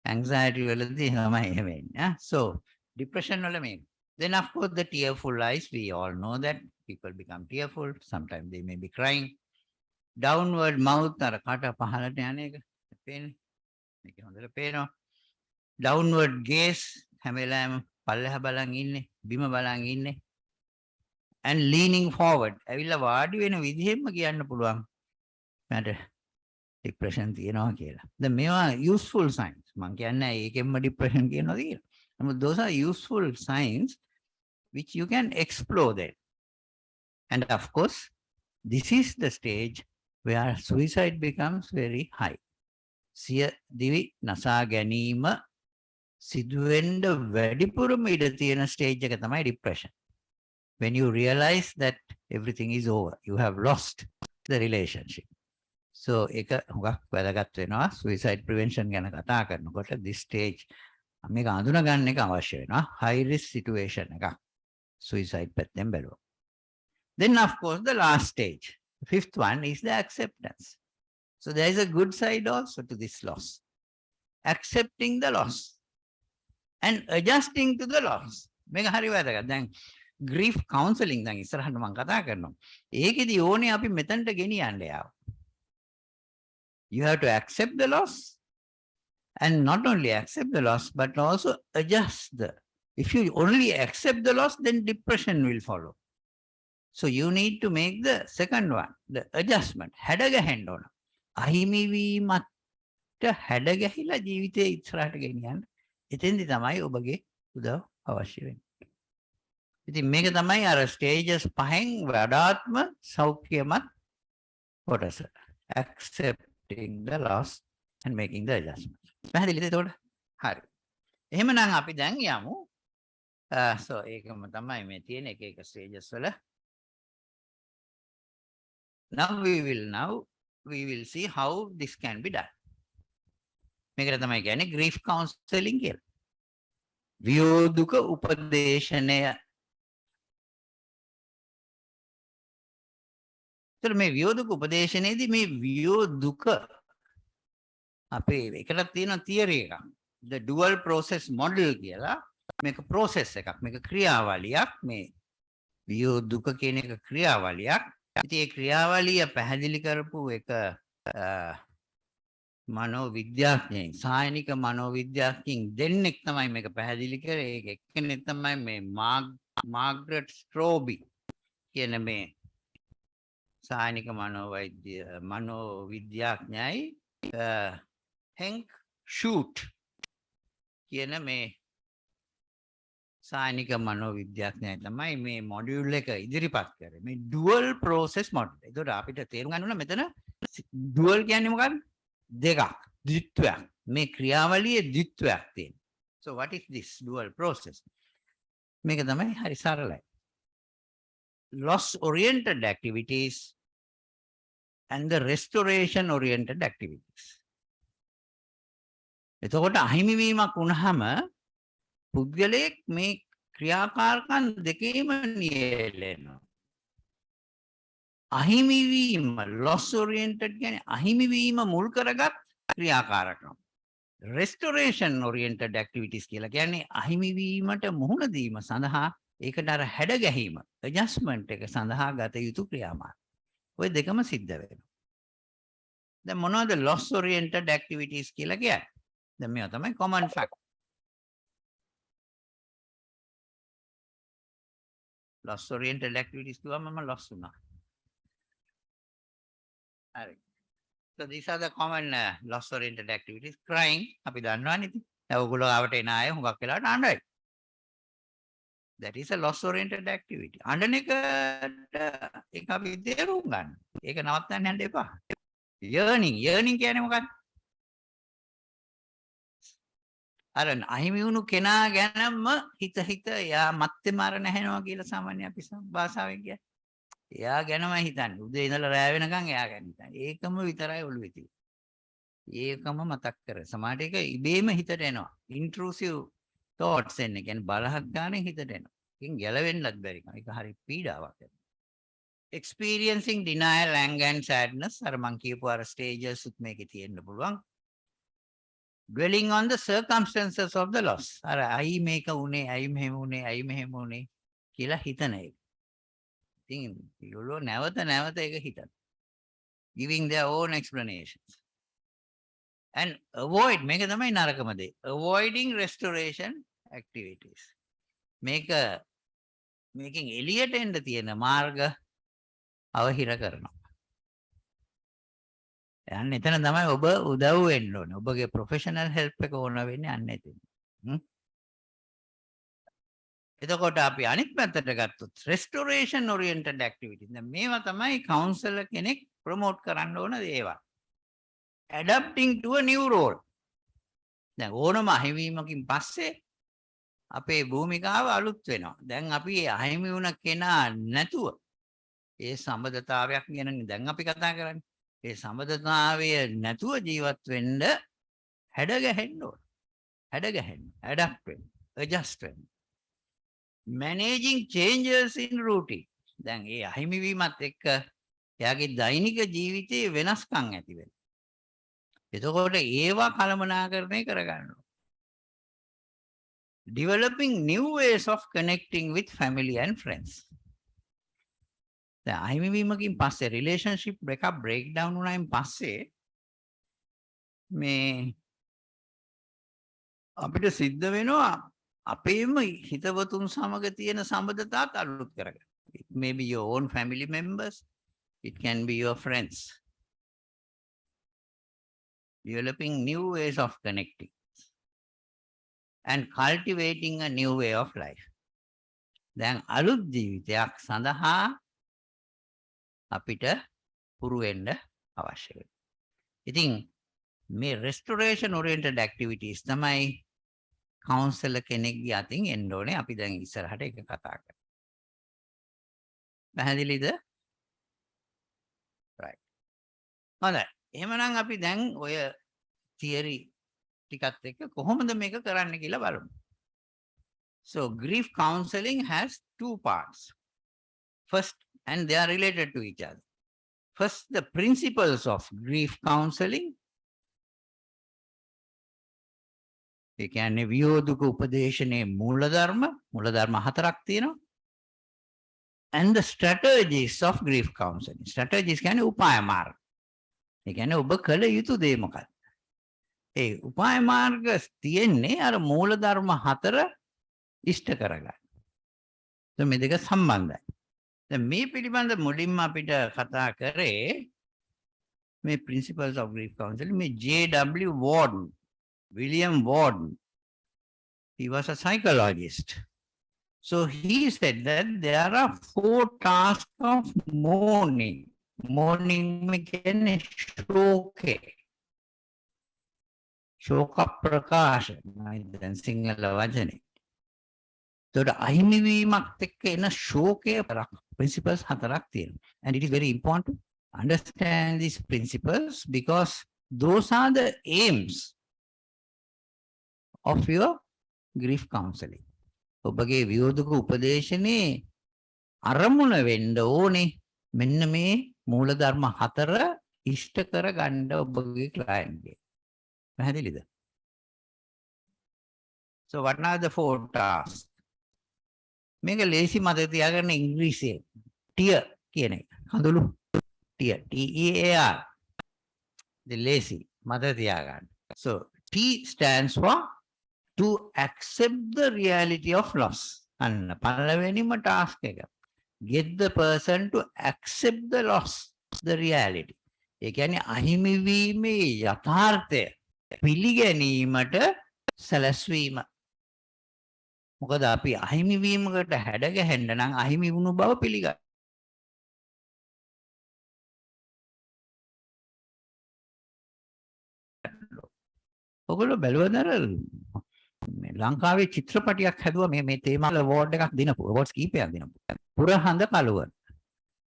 Anxiety වලදී තමයි වෙන්නේ. So, depression වල මේ. Then of course the tearful eyes, we all know that people become tearful. Sometimes they may be crying. Downward mouth අර කට පහළට යන එක. පේන්නේ. මේක හොඳට පේනවා. Downward gaze හැම වෙලාවෙම පල්ලෙහා බලන් ඉන්නේ, බිම බලන් ඉන්නේ. And leaning forward. ඇවිල්ලා වාඩි වෙන විදිහෙම කියන්න පුළුවන්. මට depression තියෙනවා කියලා. දැන් මේවා useful signs. මම කියන්නේ ඒකෙන්ම depression කියනවා කියලා. නමුත් those are useful signs which you can explore them. And of course, this is the stage where suicide becomes very high. සිය දිවි නසා ගැනීම සිදුවෙන්න වැඩිපුරම ඉඩ තියෙන stage එක තමයි depression. When you realize that everything is over, you have lost the relationship. So ඒක හුඟක් වැදගත් වෙනවා suicide prevention ගැන කතා කරනකොට this stage මේක අඳුන ගන්න එක අවශ්‍ය වෙනවා. High risk situation එකක් suicide පැත්තෙන් බැලුවා. Then of course the last stage, the fifth one is the acceptance. So there is a good side also to this loss. Accepting the loss and adjusting to the loss. මේක හරි වැදගත්. දැන් grief counseling දැන් ඉස්සරහට මම කතා කරනවා. ඒකෙදි ඕනේ අපි මෙතනට ගෙනියන්න යාව. You have to accept the loss and not only accept the loss but also adjust the. If you only accept the loss, then depression will follow. So you need to make the second one, the adjustment. හැඩගැහෙන්න ඕන. අහිමි වීමට හැඩගැහිලා ජීවිතේ ඉස්සරහට ගෙනියන්න. එතෙන්දි තමයි ඔබගේ උදව් අවශ්‍ය වෙන්නේ. ඉතින් මේක තමයි අර stages පහෙන් වඩාත්ම සෞඛ්‍යමත් කොටස. Accepting the loss and making the adjustment. පැහැදිලිද එතකොට? හරි. එහෙමනම් අපි දැන් යමු. So ඒකම තමයි මේ තියෙන එක එක stages වල. Now we will see how this can be done. මේකට තමයි කියන්නේ grief counseling කියලා. වියෝදුක උපදේශනය. ඒතර මේ වියෝදුක උපදේශනයේදී මේ වියෝදුක අපේ එකකට තියෙන theory එකක්. The dual process model කියලා මේක process එකක්. මේක ක්‍රියාවලියක්. මේ වියෝදුක කියන එක ක්‍රියාවලියක්. ඉතින් ඒ ක්‍රියාවලිය පැහැදිලි කරපු එක මනෝවිද්‍යාඥයින් සායනික මනෝවිද්‍යාඥයින් දෙන්නෙක් තමයි මේක පැහැදිලි කරේ. ඒක එක්කෙනෙක් තමයි මේ මාග්‍රට් ස්ට්‍රෝබි කියන මේ සායනික මනෝවිද්‍යාඥයයි හෙන්ක් shoot කියන මේ සායනික මනෝවිද්‍යාඥයා තමයි මේ මොඩියුල් එක ඉදිරිපත් කරේ. මේ dual process model. ඒතකොට අපිට තේරුම් ගන්න ඕන මෙතන dual කියන්නේ මොකක්ද? දෙකක්. ද්විත්වයක්. මේ ක්‍රියාවලියේ ද්විත්වයක් තියෙනවා. So what is this dual process? මේක තමයි හරි සරලයි. Loss oriented activities and the restoration oriented activities. එතකොට අහිමි වීමක් වුණාම පුද්ගලයෙක් මේ ක්‍රියාකාරකම් දෙකේම නියැලෙනවා. අහිමි වීම loss oriented කියන්නේ අහිමි වීම මුල් කරගත් ක්‍රියාකාරකම්. restoration oriented activities කියලා කියන්නේ අහිමි වීමට මුහුණ දීම සඳහා ඒකට අර හැඩ ගැහිම adjustment එක සඳහා ගත යුතු ක්‍රියාමාර්ග. ඔය දෙකම සිද්ධ වෙනවා. දැන් මොනවද loss oriented activities කියලා කියන්නේ? දැන් මේවා තමයි common fact. loss oriented activities කිව්වම මම loss වුණා. හරි. So these are the common loss oriented activities. Crying අපි දන්නවනේ ඉතින්. දැන් ඔයගොල්ලෝ ආවට එන අය හුඟක් වෙලාවට අඬයි. That is a loss oriented activity. අඬන එකට ඒක අපි තේරුම් ගන්න. ඒක නවත්තන්න යන්න එපා. yearning කියන්නේ මොකක්ද? අර අහිමි වුණු කෙනා ගැනම හිත එයා මත්තේ මරණ හැනවා කියලා සාමාන්‍ය අපි භාෂාවෙන් කියන්නේ. එයා ගැනම හිතන්නේ. උදේ ඉඳලා රැය වෙනකන් එයා ගැන හිතන්නේ. ඒකම විතරයි ඔළුවේ තියෙන්නේ. ඒකම මතක් කර. සමහරට ඒක ඉබේම හිතට එනවා. intrusive thoughts එන්නේ. කියන්නේ බලහත් ගානේ හිතට එනවා. ඒකෙන් ගැලවෙන්නත් බැරි කම. ඒක හරි පීඩාවක්. experiencing denial, anger and sadness. අර මං කියපු අර stages උත් මේකේ තියෙන්න පුළුවන්. dwelling on the circumstances of the loss. අර අයි මේක උනේ, අයි මෙහෙම උනේ කියලා හිතන එක. ඉතින් ඒගොල්ලෝ නැවත ඒක හිතන. giving their own explanations. And avoid මේක තමයි නරකම දේ. avoiding restoration activities. මේකෙන් එළියට එන්න තියෙන මාර්ග අවහිර කරනවා. යන්න එතන තමයි ඔබ උදව් වෙන්න ඕනේ. ඔබගේ ප්‍රොෆෙෂනල් හෙල්ප් එක ඕන වෙන්නේ අන්න එතන. එතකොට අපි අනිත් පැත්තට ගත්තොත් restoration oriented activities. දැන් මේවා තමයි කවුන්සලර් කෙනෙක් ප්‍රොමෝට් කරන්න ඕන දේවල්. adapting to a new role. දැන් ඕනම අහිමිවීමකින් පස්සේ අපේ භූමිකාව අලුත් වෙනවා. දැන් අපි අහිමි වුණ කෙනා නැතුව ඒ සම්බන්ධතාවයක් ගැන දැන් අපි කතා කරන්නේ. ඒ සම්බන්ධතාවය නැතුව ජීවත් වෙන්න හැඩ ගැහෙන්න ඕන. adapt වෙන්න, adjust වෙන්න. managing changes in routine. දැන් ඒ අහිමි වීමත් එක්ක එයාගේ දෛනික ජීවිතයේ වෙනස්කම් ඇති වෙනවා. එතකොට ඒවා කළමනාකරණය කරගන්න ඕන. developing new ways of connecting with family and friends. දැන් අහිමි වීමකින් පස්සේ relationship breakdown වුණායින් පස්සේ මේ අපිට සිද්ධ වෙනවා අපේම හිතවතුන් සමග තියෙන සම්බන්ධතාවත් අලුත් කරගන්න. It may be your own family members, it can be your friends. Developing new ways of connecting and cultivating a new way of life. දැන් අලුත් ජීවිතයක් සඳහා අපිට පුරු වෙන්න අවශ්‍ය වෙනවා. ඉතින් මේ restoration oriented activities තමයි කවුන්සලර් කෙනෙක්ගේ අතින් එන්න ඕනේ. අපි දැන් ඉස්සරහට ඒක කතා කරමු. පැහැදිලිද? right. හොඳයි. එහෙමනම් අපි දැන් ඔය theory ටිකත් එක්ක කොහොමද මේක කරන්න කියලා බලමු. So grief counseling has two parts. First, and they are related to each other. First, the principles of grief counseling. ඒ කියන්නේ වියෝදුක උපදේශනයේ මූලධර්ම හතරක් තියෙනවා. And the strategies of grief counseling. Strategies කියන්නේ උපාය මාර්ග. ඒ කියන්නේ ඔබ කළ යුතු දේ මොකක්ද? ඒ උපාය මාර්ග තියෙන්නේ අර මූලධර්ම හතර ඉෂ්ට කරගන්න. මේ දෙක සම්බන්ධයි. දැන් මේ පිළිබඳ මුලින්ම අපිට කතා කරේ මේ principles of grief counseling මේ J.W. Warden William Ward, he was a psychologist. So he said that there are 4 tasks of mourning. Mourning means shoke. Shoka prakasha. දැන් සිංහල වචනේ. එතකොට අහිමි වීමත් එක්ක එන ශෝකය principles 4ක් තියෙනවා. And it is very important to understand these principles because those are the aims of your grief counseling. ඔබගේ වියෝධක උපදේශනේ අරමුණ වෙන්න ඕනේ මෙන්න මේ මූලධර්ම 4 ඉෂ්ට කර ගන්න ඔබගේ ක්ලයන්ට්ගේ. පැහැදිලිද? So what are the 4 tasks? මේක ලේසි මතක තියාගන්න ඉංග්‍රීසියෙන් tear කියන එක. හඳුළු tear TEAR. the lazy මතක තියාගන්න. So T stands for to accept the reality of loss. අන්න පළවෙනිම task එක. Get the person to accept the loss, the reality. ඒ කියන්නේ අහිමි වීමේ යථාර්ථය පිළිගැනීමට සැලැස්වීම. මොකද අපි අහිමි වීමකට හැඩ ගැහෙන්න නම් අහිමි වුණු බව පිළිගන්න. ඔගොල්ලෝ බැලුවද මේ ලංකාවේ චිත්‍රපටයක් හැදුවා මේ තේමාවල අවෝඩ් එකක් දිනපු අවෝඩ්ස් කීපයක් දිනපු පුරහඳ කළුවර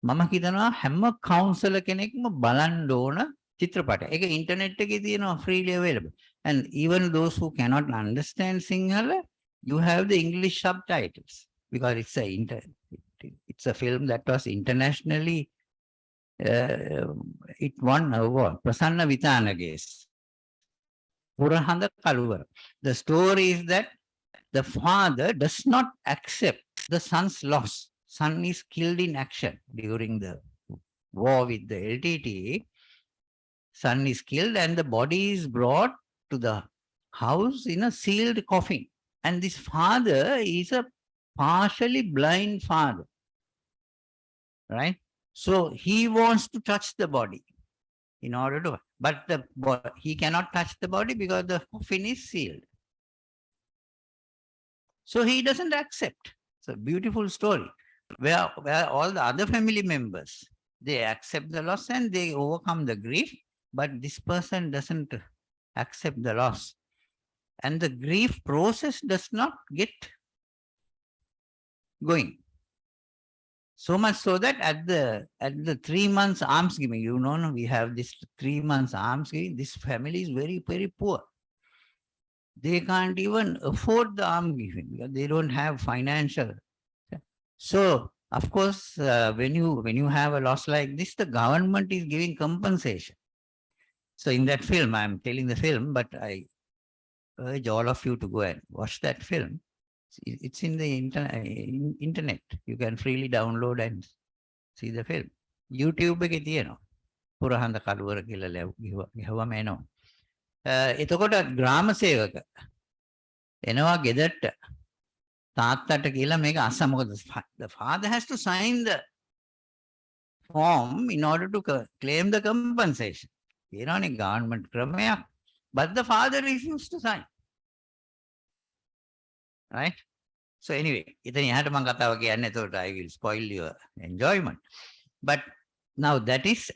මම හිතනවා හැම කවුන්සලර් කෙනෙක්ම බලන්න ඕන චිත්‍රපටය. ඒක ඉන්ටර්නෙට් එකේ තියෙනවා freely available. And even those who cannot understand Sinhala, you have the English subtitles because it's a film that was internationally it won an award. Prasanna Vitanaga's Purahanda Kaluvara. The story is that the father does not accept the son's loss. Son is killed in action during the war with the LTT. Son is killed and the body is brought to the house in a sealed coffin. And this father is a partially blind father. Right? So he wants to touch the body in order to, but he cannot touch the body because the coffin is sealed. So he doesn't accept. It's a beautiful story where all the other family members, they accept the loss and they overcome the grief, but this person doesn't accept the loss. And the grief process does not get going. So much so that at the 3 months almsgiving, you know, we have this 3 months almsgiving. This family is very, very poor. They can't even afford the almsgiving because they don't have financial. So, of course, when you have a loss like this, the government is giving compensation. So in that film, I'm telling the film, but I urge all of you to go and watch that film. It's in the internet. You can freely download and see the film. YouTube එකේ තියෙනවා. පුරහඳ කළුවර කියලා ගහුවම එනවා. එතකොට ග්‍රාම සේවක එනවා ගෙදරට තාත්තට කියලා මේක අසමකද the father has to sign the form in order to claim the compensation. කියනවානේ government ක්‍රමයක්. But the father refused to sign. Right? So anyway, ඉතින් එහාට මම කතාව කියන්නේ එතකොට I will spoil your enjoyment. But now that is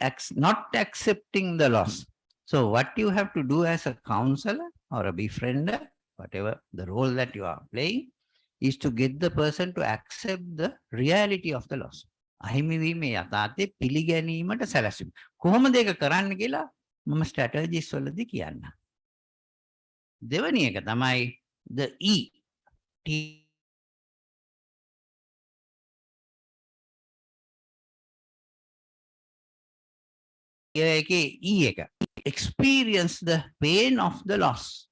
not accepting the loss. So what you have to do as a counselor or a befriender, whatever the role that you are playing, is to get the person to accept the reality of the loss. අහිමි වීමේ යථාර්ථය පිළිගැනීමට සැලැස්වීම. කොහොමද ඒක කරන්න කියලා මම strategies වලදී කියන්න. දෙවැනි එක තමයි the E. Experience the pain of the loss.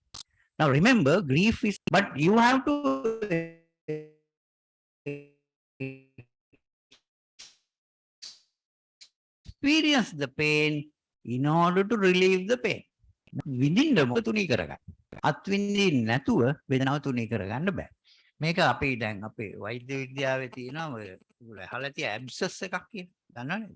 Now remember, grief is, but you have to experience the pain in order to relieve the pain. Within the තුනී කරගන්න. අත්විඳින්න නැතුව වේදනාව තුනී කරගන්න බෑ. මේක අපි දැන් අපේ වෛද්‍ය විද්‍යාවේ තියෙනවා ඔය අහලා තිය ඇබ්සස් එකක් කියන. දන්නවනේ?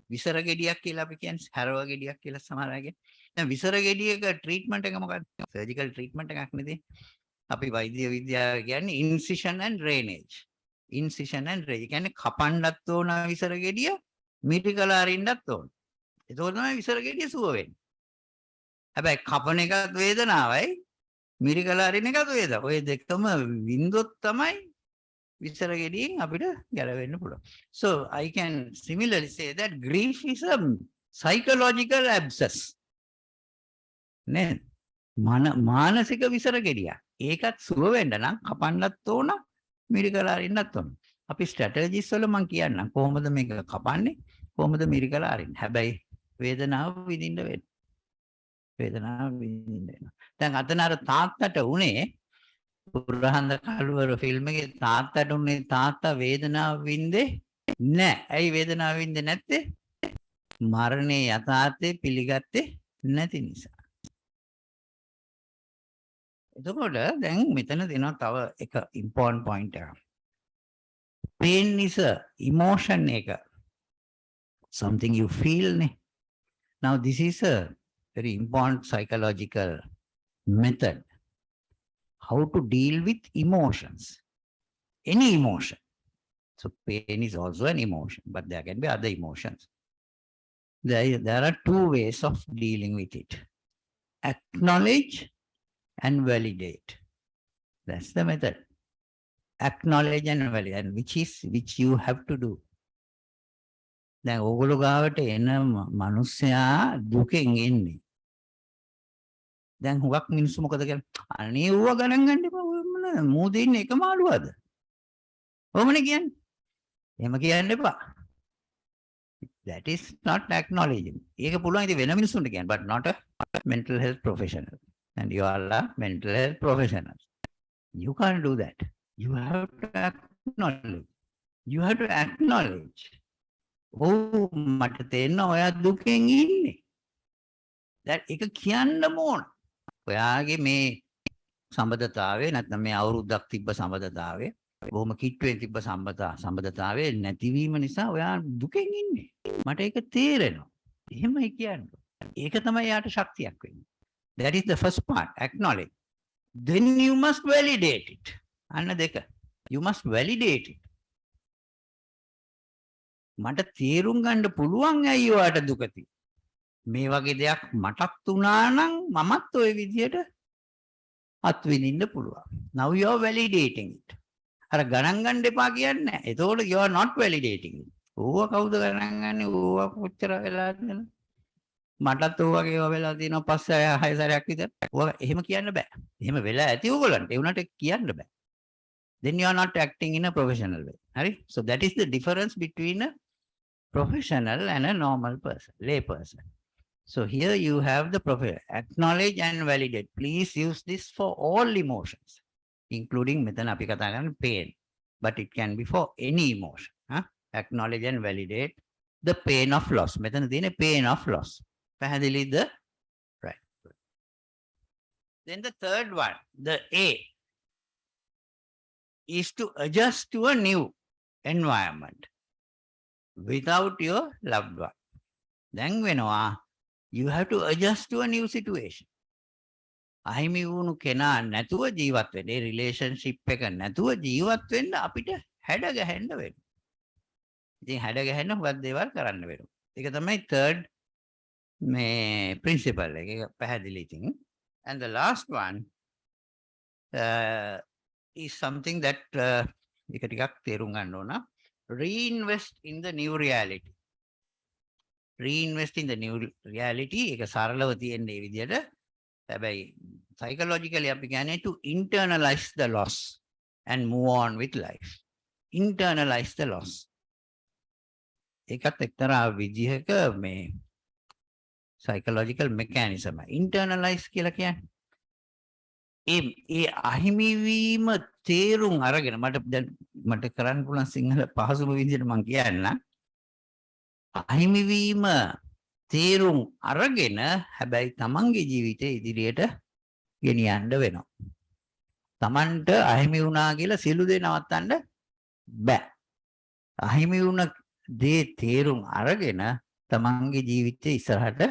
විසර ගෙඩියක් කියලා අපි කියන්නේ හැරව ගෙඩියක් කියලා සමහර අයගේ. දැන් විසර ගෙඩියක ට්‍රීට්මන්ට් එක මොකක්ද? සර්ජිකල් ට්‍රීට්මන්ට් එකක් නෙදී. අපි වෛද්‍ය විද්‍යාව කියන්නේ incision and drainage. incision and drainage. කියන්නේ කපන්නත් ඕන විසර ගෙඩිය, මිරිකලා අරින්නත් ඕන. ඒක තමයි විසර ගෙඩිය සුව වෙන්නේ. හැබැයි කපන එකත් වේදනාවයි, මිරිකලා අරින එකත් වේදනාව. ඔය දෙකම වින්දොත් තමයි විසර ගෙඩියෙන් අපිට ගැලවෙන්න පුළුවන්. So I can similarly say that grief is a psychological abscess. නේද? මානසික විසර ගෙඩියක්. ඒකත් සුව වෙන්න නම් කපන්නත් ඕන, මිරිකලා අරින්නත් ඕන. අපි ස්ට්‍රැටජිස් වල මම කියන්නම් කොහොමද මේක කපන්නේ, කොහොමද මිරිකලා අරින්නේ. හැබැයි වේදනාව විඳින්න වෙනවා. වේදනාව විඳින්න වෙනවා. දැන් අතන අර තාත්තට උනේ පුරහඳ කළුවර ෆිල්ම් එකේ තාත්තට උනේ තාත්තා වේදනාව විඳේ නැහැ. ඇයි වේදනාව විඳින්නේ නැත්තේ? මරණේ යථාර්ථය පිළිගත්තේ නැති නිසා. එතකොට දැන් මෙතන දෙනවා තව එක important point එකක්. Pain is a emotion එක. Something you feel ne. Now this is a very important psychological method. How to deal with emotions. Any emotion. So pain is also an emotion, but there can be other emotions. There are two ways of dealing with it. Acknowledge and validate. That's the method. Acknowledge and validate, and which you have to do. දැන් ඕගොල්ලෝ ගාවට එන මිනිස්සයා දුකෙන් එන්නේ. දැන් හුඟක් මිනිස්සු මොකද කියන්නේ? අනේ ඌව ගණන් ගන්න එපා. ඔය මොන මූදේ ඉන්න එක මාළුවද? ඔහොමනේ කියන්නේ. එහෙම කියන්න එපා. That is not acknowledging. ඒක පුළුවන් ඉතින් වෙන මිනිස්සුන්ට කියන්න, but not a mental health professional. And you all are mental health professionals. You can't do that. You have to acknowledge. You have to acknowledge. Oh, මට තේරෙනවා ඔයා දුකෙන් ඉන්නේ. that එක කියන්න ඕන. ඔයාගේ මේ සම්බන්ධතාවය නැත්නම් මේ අවුරුද්දක් තිබ්බ සම්බන්ධතාවය, බොහොම කිට්ටුවෙන් තිබ්බ සම්බන්ධතාවය නැතිවීම නිසා ඔයා දුකෙන් ඉන්නේ. මට ඒක තේරෙනවා. එහෙමයි කියන්නේ. ඒක තමයි යාට ශක්තියක් වෙන්නේ. That is the first part, acknowledge. Then you must validate it. අන්න දෙක. You must validate it. මට තේරුම් ගන්න පුළුවන් ඇයි ඔයාට දුක තියෙන්නේ. මේ වගේ දෙයක් මටත් වුණා නම් මමත් ওই විදියට අත්විඳින්න පුළුවන්. Now you are validating it. අර ගණන් ගන්න එපා කියන්නේ නැහැ. එතකොට you are not validating it. ඕවා කවුද ගණන් ගන්නේ? ඕවා කොච්චර වෙලා තියෙනවද? මටත් ඕවාගේ ඒවා වෙලා තියෙනවා 5-6 සැරයක් විතර. ඕවා එහෙම කියන්න බෑ. එහෙම වෙලා ඇති ඕගොල්ලන්ට. ඒ වුණාට කියන්න බෑ. Then you are not acting in a professional way. Right? So that is the difference between a professional and a normal person, lay person. So here you have the professional. Acknowledge and validate. Please use this for all emotions, including මෙතන අපි කතා කරන්නේ pain. But it can be for any emotion. Acknowledge and validate the pain of loss. මෙතන තියෙන්නේ pain of loss. පැහැදිලිද? Right. Then the third one, the A, is to adjust to a new environment without your loved one. Then වෙනවා you have to adjust to a new situation. අහිමි වුණු කෙනා නැතුව ජීවත් වෙන්න, ඒ රිලේෂන්ෂිප් එක නැතුව ජීවත් වෙන්න අපිට හැඩ ගැහෙන්න වෙනවා. ඉතින් හැඩ ගැහෙන්න හුඟක් දේවල් කරන්න වෙනවා. ඒක තමයි third මේ principle එක. ඒක පැහැදිලි ඉතින්. And the last one is something that එක ටිකක් තේරුම් ගන්න ඕන. Reinvest in the new reality. Reinvest in the new reality. ඒක සරලව තියෙන්නේ මේ විදිහට. හැබැයි psychologically අපි කියන්නේ to internalize the loss and move on with life. Internalize the loss. ඒකත් එක්තරා විදිහක මේ psychological mechanism. Internalize කියලා කියන්නේ ඒ අහිමිවීම තේරුම් අරගෙන මට කරන්න පුළුවන් සිංහල පහසුම විදිහට මම කියන්න. අහිමිවීම තේරුම් අරගෙන හැබැයි තමන්ගේ ජීවිතේ ඉදිරියට ගෙනියන්න වෙනවා. තමන්ට අහිමි වුණා කියලා සියලු දේ නවත්තන්න බෑ. අහිමි වුණ දේ තේරුම් අරගෙන තමන්ගේ ජීවිතේ ඉස්සරහට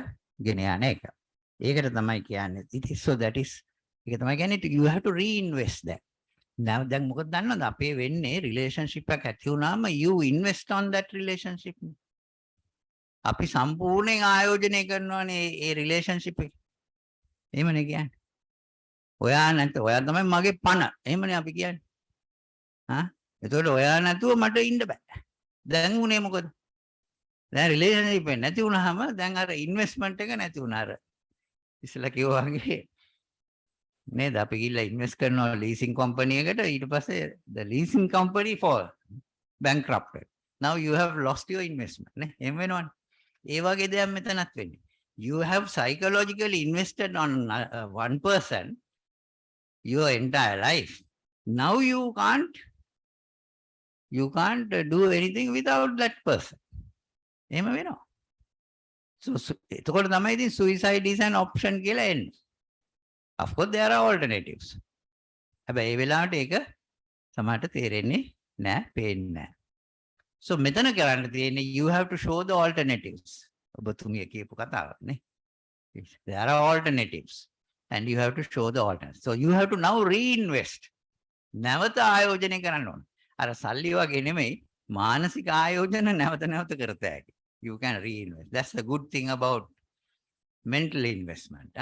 ගෙන යන එක. ඒකට තමයි කියන්නේ. It is so that is ඒක තමයි කියන්නේ you have to reinvest that. දැන් මොකද දන්නවද අපේ වෙන්නේ relationship එකක් ඇති වුණාම you invest on that relationship. අපි සම්පූර්ණයෙන් ආයෝජනය කරනවානේ ඒ relationship එක. එහෙමනේ කියන්නේ. ඔයා නැත්නම් ඔයා තමයි මගේ පණ. එහෙමනේ අපි කියන්නේ. එතකොට ඔයා නැතුව මට ඉන්න බෑ. දැන් උනේ මොකද? දැන් relationship එක නැති වුණාම දැන් අර investment එක නැති වුණා අර. ඉස්සලා කිව්වා වගේ නේද අපි ගිහලා ඉන්වෙස්ට් කරනවා ලීසින් කම්පැනි එකට ඊට පස්සේ the leasing company fall bankrupted. Now you have lost your investment නේ එහෙම වෙනවනේ. ඒ වගේ දෙයක් මෙතනත් වෙන්නේ. You have psychologically invested on one person your entire life. Now you can't do anything without that person. එහෙම වෙනවා. So එතකොට තමයි ඉතින් suicide is an option කියලා එන්නේ. Of course there are alternatives. හැබැයි ඒ වෙලාවට ඒක සමහරට තේරෙන්නේ නැහැ, පේන්නේ නැහැ. So මෙතන කරන්න තියෙන්නේ you have to show the alternatives. ඔබතුමිය කියපු කතාවක් නේ. There are alternatives and you have to show the alternatives. So you have to now reinvest. නැවත ආයෝජනය කරන්න ඕන. අර සල්ලි වගේ නෙමෙයි මානසික ආයෝජන නැවත නැවත කරත හැකි. You can reinvest. That's the good thing about mental investment.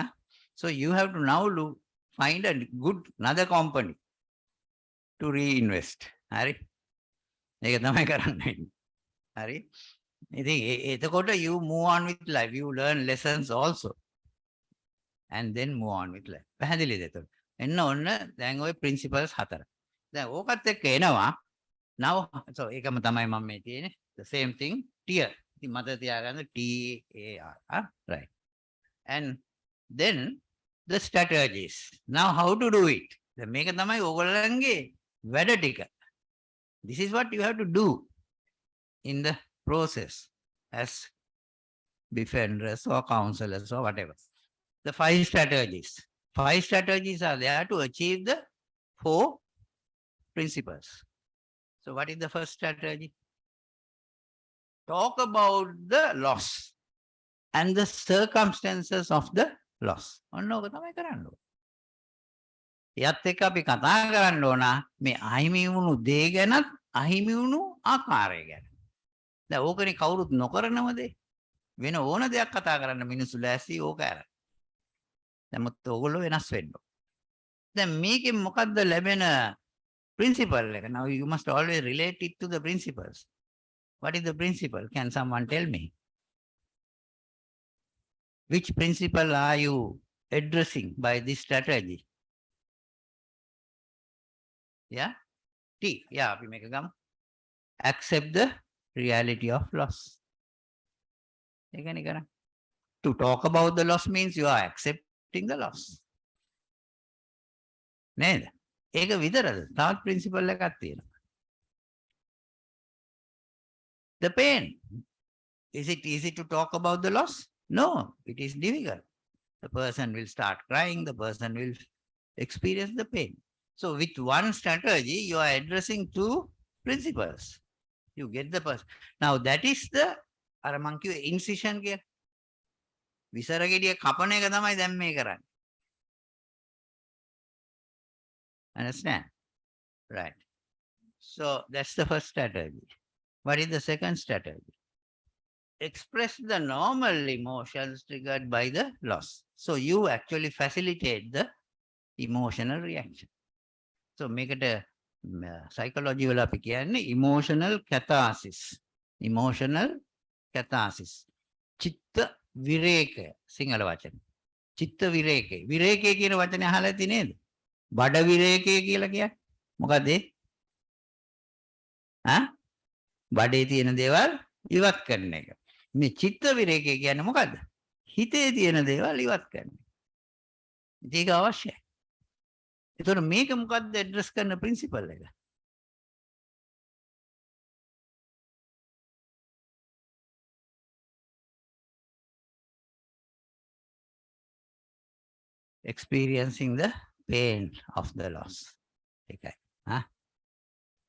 So you have to now find a good another company to reinvest. Hari? ඒක තමයි කරන්නේ. Hari? ඉතින් එතකොට you move on with life. You learn lessons also. And then move on with life. පැහැදිලිද එතකොට? එන්න ඔන්න දැන් ওই principles හතර. දැන් ඕකත් එක්ක එනවා. Now so ඒකම තමයි මම මේ තියෙන්නේ. The same thing tier. ඉතින් මතක තියාගන්න TAR. Right. And then the strategies. Now how to do it? දැන් මේක තමයි ඕගොල්ලන්ගේ වැඩ ටික. This is what you have to do in the process as defenders or counselors or whatever. The 5 strategies. 5 strategies are there to achieve the 4 principles. So what is the first strategy? Talk about the loss and the circumstances of the loss. ඔන්න ඕක තමයි කරන්න ඕන. එයත් එක්ක අපි කතා කරන්න ඕන මේ අහිමි වුණු දේ ගැනත් අහිමි වුණු ආකාරය ගැන. දැන් ඕකනේ කවුරුත් නොකරනව දේ. වෙන ඕන දෙයක් කතා කරන්න මිනිස්සු ලෑස්ති ඕක අරන්. නමුත් ඕගොල්ලෝ වෙනස් වෙන්න ඕන. දැන් මේකෙන් මොකද්ද ලැබෙන principle එක? Now you must always relate it to the principles. What is the principle? Can someone tell me? Which principle are you addressing by this strategy? Yeah? T. Yeah, we make a gum. Accept the reality of loss. To talk about the loss means you are accepting the loss. නේද? ඒක විතරද? තවත් principle එකක් තියෙනවා. The pain. Is it easy to talk about the loss? No, it is difficult. The person will start crying, the person will experience the pain. So with one strategy, you are addressing 2 principles. You get the person. Now that is the incision here. විසරගෙඩිය කපන එක තමයි දැන් මේ කරන්නේ. Understand? Right. So that's the first strategy. What is the second strategy? Express the normal emotions triggered by the loss. So you actually facilitate the emotional reaction. So make it a psychology වල අපි කියන්නේ emotional catharsis. Emotional catharsis. චිත්ත විරේකය සිංහල වචන. චිත්ත විරේකය. විරේකය කියන වචනේ අහලා ඇති නේද? බඩ විරේකය කියලා කියන්නේ. මොකද ඒ? බඩේ තියෙන දේවල් ඉවත් කරන එක. මේ චිත්ත විරේකය කියන්නේ මොකද්ද? හිතේ තියෙන දේවල් ඉවත් කරන එක. ඒක අවශ්‍යයි. ඒතර මේක මොකද්ද ඇඩ්‍රස් කරන ප්‍රින්සිපල් එක? Experiencing the pain of the loss. Okay.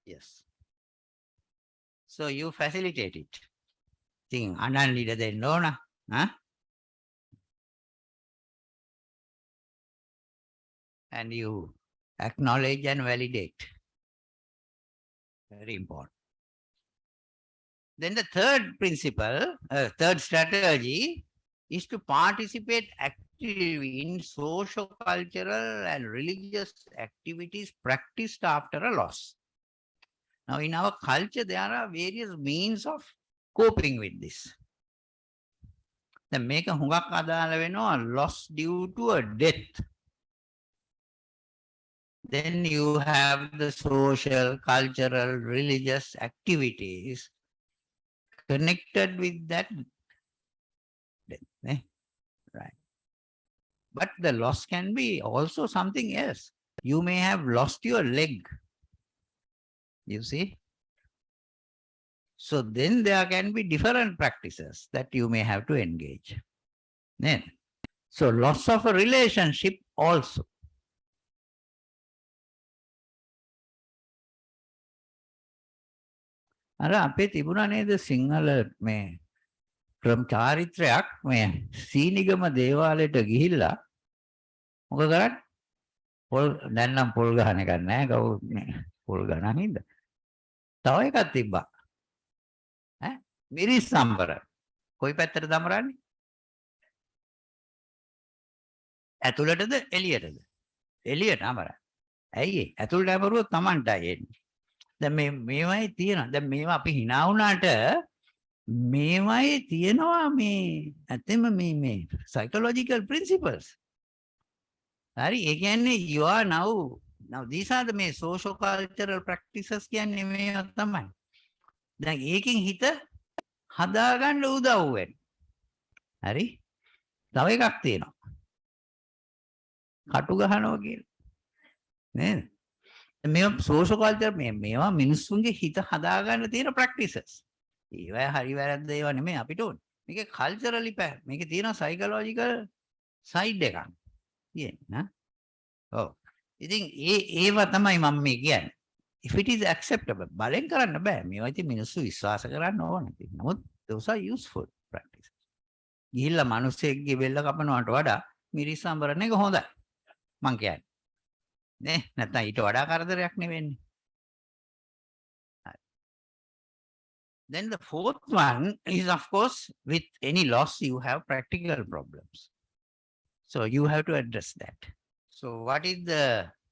Yes. So you facilitate it. Think අනන් ඉඩ දෙන්න ඕන. and you acknowledge and validate. Very important. Then the third principle, third strategy is to participate actively in socio-cultural and religious activities practiced after a loss. Now, in our culture, there are various means of coping with this. දැන් මේක හුඟක් අදාළ වෙනවා loss due to a death. Then you have the social, cultural, religious activities connected with that death. Right. But the loss can be also something else. You may have lost your leg. You see? So then there can be different practices that you may have to engage. Then, so loss of a relationship also. අර අපේ තිබුණා නේද සිංහල මේ ක්‍රම චාරිත්‍රයක් මේ සීනිගම දේවාලයට ගිහිල්ලා මොකද කරන්නේ පොල් දැන් නම් පොල් ගහන එක නෑ කවුරුත් නෑ පොල් ගහන හින්දා තව එකක් තිබ්බා ඈ මිරිස් සම්බර කොයි පැත්තට දමරන්නේ ඇතුළටද එළියටද එළියට අමරයි ඇයි ඒ ඇතුළට අමරුවොත් Tamanටයි එන්නේ දැන් මේවයි තියෙනවා දැන් මේවා අපි hina වුණාට මේවයි තියෙනවා මේ ඇත්තම මේ psychological principles හරි ඒ කියන්නේ you are now these are the මේ social cultural practices කියන්නේ මේවා තමයි දැන් ඒකෙන් හිත හදාගන්න උදව් වෙනවා හරි තව එකක් තියෙනවා කටු ගහනවා කියලා නේද මේවා social culture මේවා මිනිස්සුන්ගේ හිත හදාගන්න තියෙන practices. ඒවා හරි වැරද්ද ඒවා නෙමෙයි අපිට ඕනේ. මේකේ culturally මේකේ තියෙන psychological side එකක්. තියෙන්නේ නා. ඔව්. ඉතින් ඒවා තමයි මම මේ කියන්නේ. If it is acceptable බලෙන් කරන්න බෑ. මේවා ඉතින් මිනිස්සු විශ්වාස කරන්න ඕනේ. නමුත් those are useful practices. ගිහිල්ලා මිනිස්සෙක්ගේ බෙල්ල කපනවට වඩා මිරිස් අඹරන එක හොඳයි. මං කියන්නේ. නේ නැත්නම් ඊට වඩා කරදරයක් නෙවෙන්නේ. Then the fourth one is of course with any loss you have practical problems. So you have to address that. So what is the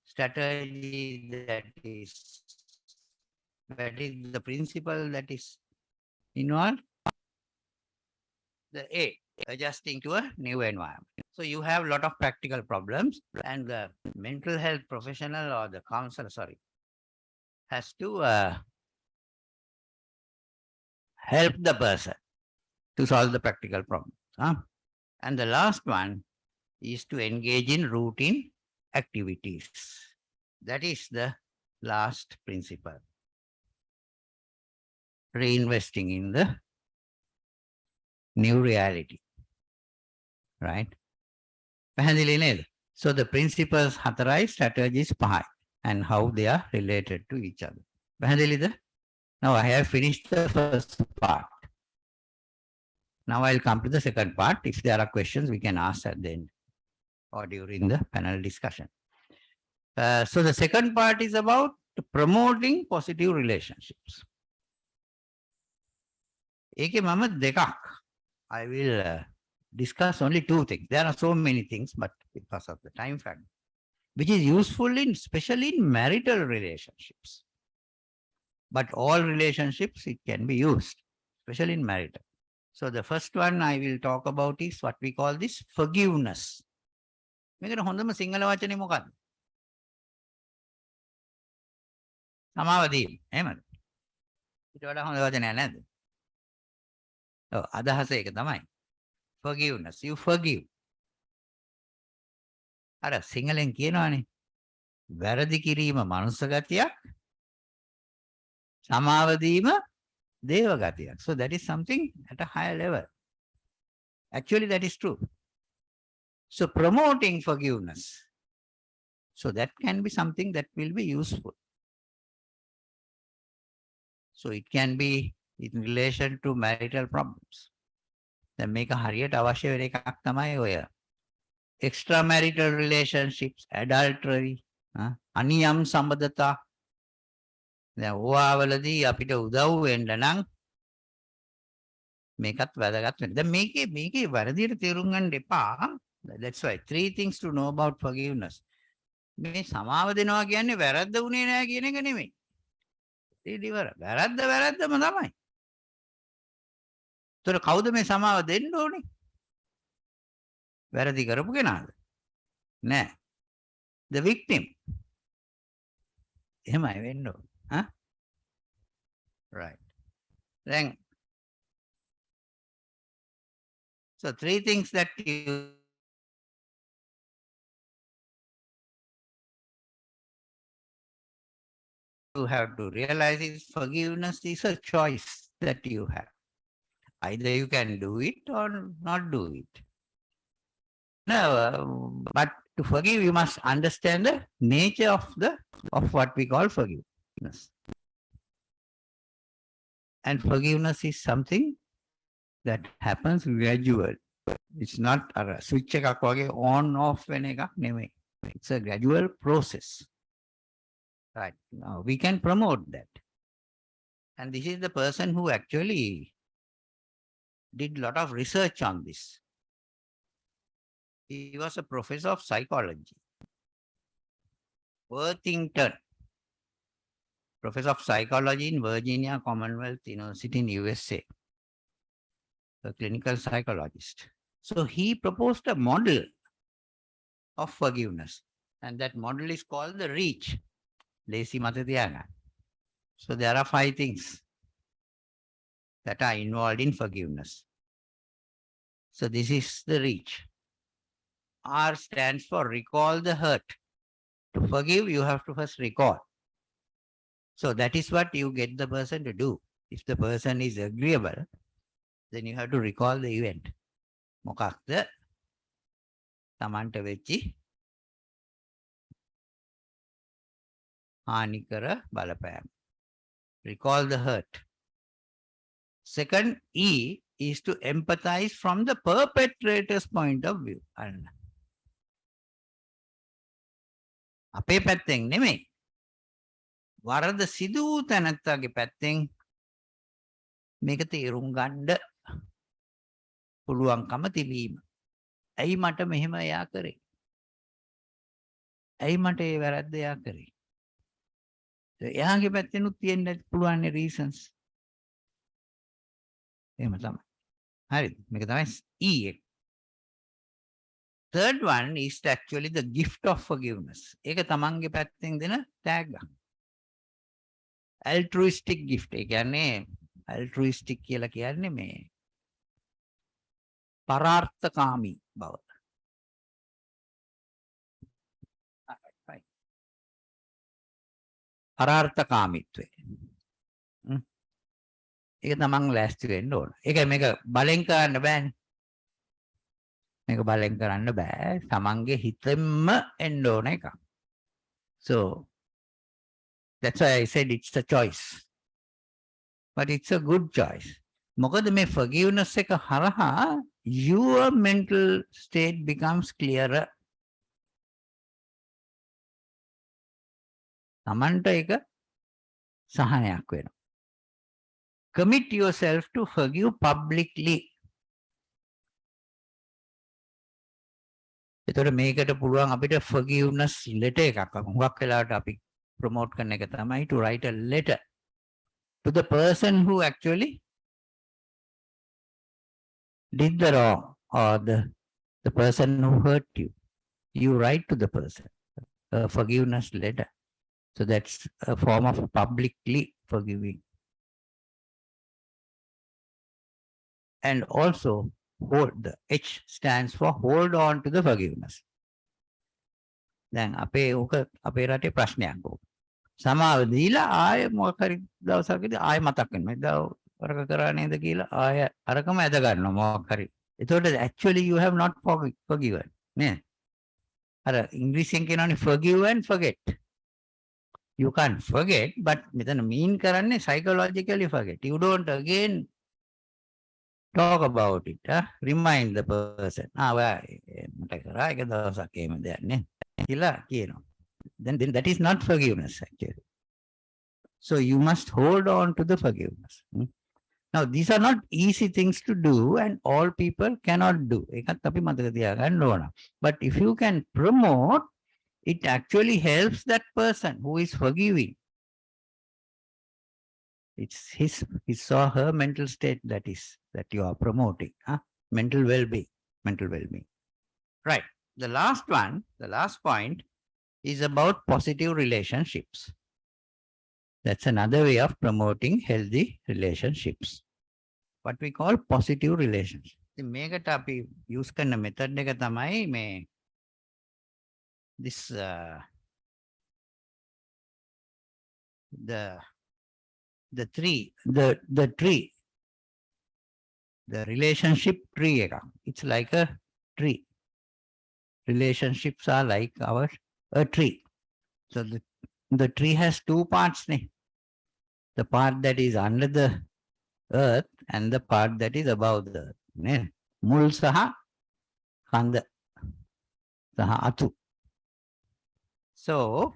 strategy that is the principle that is involved? The A, adjusting to a new environment. So you have a lot of practical problems and the mental health professional or the counselor, has to help the person to solve the practical problems. And the last one is to engage in routine activities. That is the last principle. Reinvesting in the new reality. Right? පැහැදිලි නේද? So the principles 4යි strategies 5යි and how they are related to each other. පැහැදිලිද? Now I have finished the first part. Now I'll come to the second part. If there are questions, we can ask at the end or during the panel discussion. So the second part is about promoting positive relationships. ඒකේ මම දෙකක් I will discuss only two things. There are so many things, but because of the time factor, which is useful especially in marital relationships. But all relationships, it can be used, especially in marital. So the first one I will talk about is what we call this forgiveness. මේකට හොඳම සිංහල වචනේ මොකක්ද? සමාව දීම. එහෙමද? ඊට වඩා හොඳ වචනයක් නැද්ද? ඔව් අදහස ඒක තමයි. Forgiveness. You forgive. අර සිංහලෙන් කියනවානේ වැරදි කිරීම මනුස්ස ගතියක් සමාව දීම දේව ගතියක්. So that is something at a higher level. Actually that is true. So promoting forgiveness. So that can be something that will be useful. So it can be in relation to marital problems. දැන් මේක හරියට අවශ්‍ය වෙන එකක් තමයි ඔය extramarital relationships, adultery, අනියම් සම්බන්ධතා. දැන් ඕවාවලදී අපිට උදව් වෙන්න නම් මේකත් වැදගත් වෙනවා. දැන් මේකේ වරදියට තේරුම් ගන්න එපා. That's why 3 things to know about forgiveness. මේ සමාව දෙනවා කියන්නේ වැරද්ද උනේ නැහැ කියන එක නෙමෙයි. ඉතින් වැරද්දම තමයි. ඒතර කවුද මේ සමාව දෙන්න ඕනේ? වැරදි කරපු කෙනාද? නෑ. The victim. එහෙමයි වෙන්න ඕනේ. Right. Then, so 3 things that you have to realize is forgiveness is a choice that you have. Either you can do it or not do it. No, but to forgive, you must understand the nature of what we call forgiveness. And forgiveness is something that happens gradually. It's not a switch එකක් වගේ on off වෙන එකක් නෙමෙයි. It's a gradual process. Right. Now we can promote that. And this is the person who actually did a lot of research on this. He was a professor of psychology. Worthington, professor of psychology in Virginia Commonwealth University in USA, a clinical psychologist. So he proposed a model of forgiveness, and that model is called the REACH. Lesi mata තියාගන්න. So there are 5 things that are involved in forgiveness. So this is the REACH. R stands for recall the hurt. To forgive, you have to first recall. So that is what you get the person to do. If the person is agreeable, then you have to recall the event. මොකක්ද තමන්ට වෙච්චි හානිකර බලපෑම. Recall the hurt. Second, E is to empathize from the perpetrator's point of view. අපේ පැත්තෙන් නෙමෙයි. වරද සිදු වූ තැනැත්තාගේ පැත්තෙන් මේක තේරුම් ගන්න පුළුවන්කම තිබීම. ඇයි මට මෙහෙම එයා කරේ? ඇයි මට ඒ වැරද්ද එයා කරේ? එයාගේ පැත්තෙනුත් තියෙන්න පුළුවන් reasons. එහෙම තමයි. හරිද? මේක තමයි E එක. Third one is actually the gift of forgiveness. ඒක තමන්ගේ පැත්තෙන් දෙන තෑග්ගක්. Altruistic gift. ඒ කියන්නේ altruistic කියලා කියන්නේ මේ පරාර්ථකාමී බව. පරාර්ථකාමීත්වය. ඒක තමන් ලෑස්ති වෙන්න ඕන. ඒකයි මේක බලෙන් කරන්න බෑනේ. මේක බලෙන් කරන්න බෑ. තමන්ගේ හිතෙන්ම එන්න ඕන එකක්. So that's why I said it's a choice. But it's a good choice. මොකද මේ forgiveness එක හරහා your mental state becomes clearer. තමන්ට ඒක සහනයක් වෙනවා. Commit yourself to forgive publicly. එතකොට මේකට පුළුවන් අපිට forgiveness letter එකක් හුඟක් වෙලාවට අපි promote කරන එක තමයි to write a letter to the person who actually did the wrong or the person who hurt you. You write to the person a forgiveness letter. So that's a form of publicly forgiving. And also hold, the H stands for hold on to the forgiveness. දැන් අපේ රටේ ප්‍රශ්නයක් ඕක. සමාව දීලා ආය මොකක් හරි දවසකදී ආය මතක් වෙනවා. එදා වරක කරා නේද කියලා ආය අරකම ඇද ගන්නවා මොකක් හරි. එතකොට actually you have not forgiven. නේ? අර ඉංග්‍රීසියෙන් කියනවානේ forgive and forget. You can't forget, but මෙතන mean කරන්නේ psychologically forget. You don't again talk about it. Remind the person. Then that is not forgiveness actually. So you must hold on to the forgiveness. Now, these are not easy things to do and all people cannot do. But if you can promote, it actually helps that person who is forgiving. It's his or her mental state that you are promoting. Mental well-being. Right. The last point is about positive relationships. That's another way of promoting healthy relationships. What we call positive relationship. මේකට අපි use කරන method එක තමයි මේ this the tree the relationship tree එක. It's like a tree. Relationships are like a tree. So the tree has two parts. The part that is under the earth and the part that is above the earth. මුල් සහ කඳ සහ අතු. So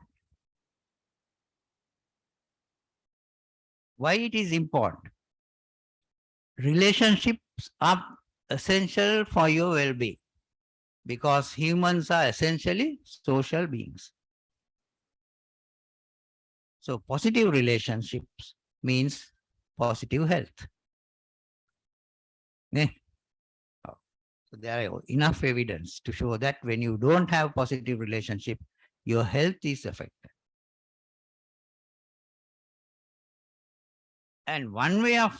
why it is important? Relationships are essential for your well-being because humans are essentially social beings. So positive relationships means positive health. So there are enough evidence to show that when you don't have positive relationship, your health is affected. And one way of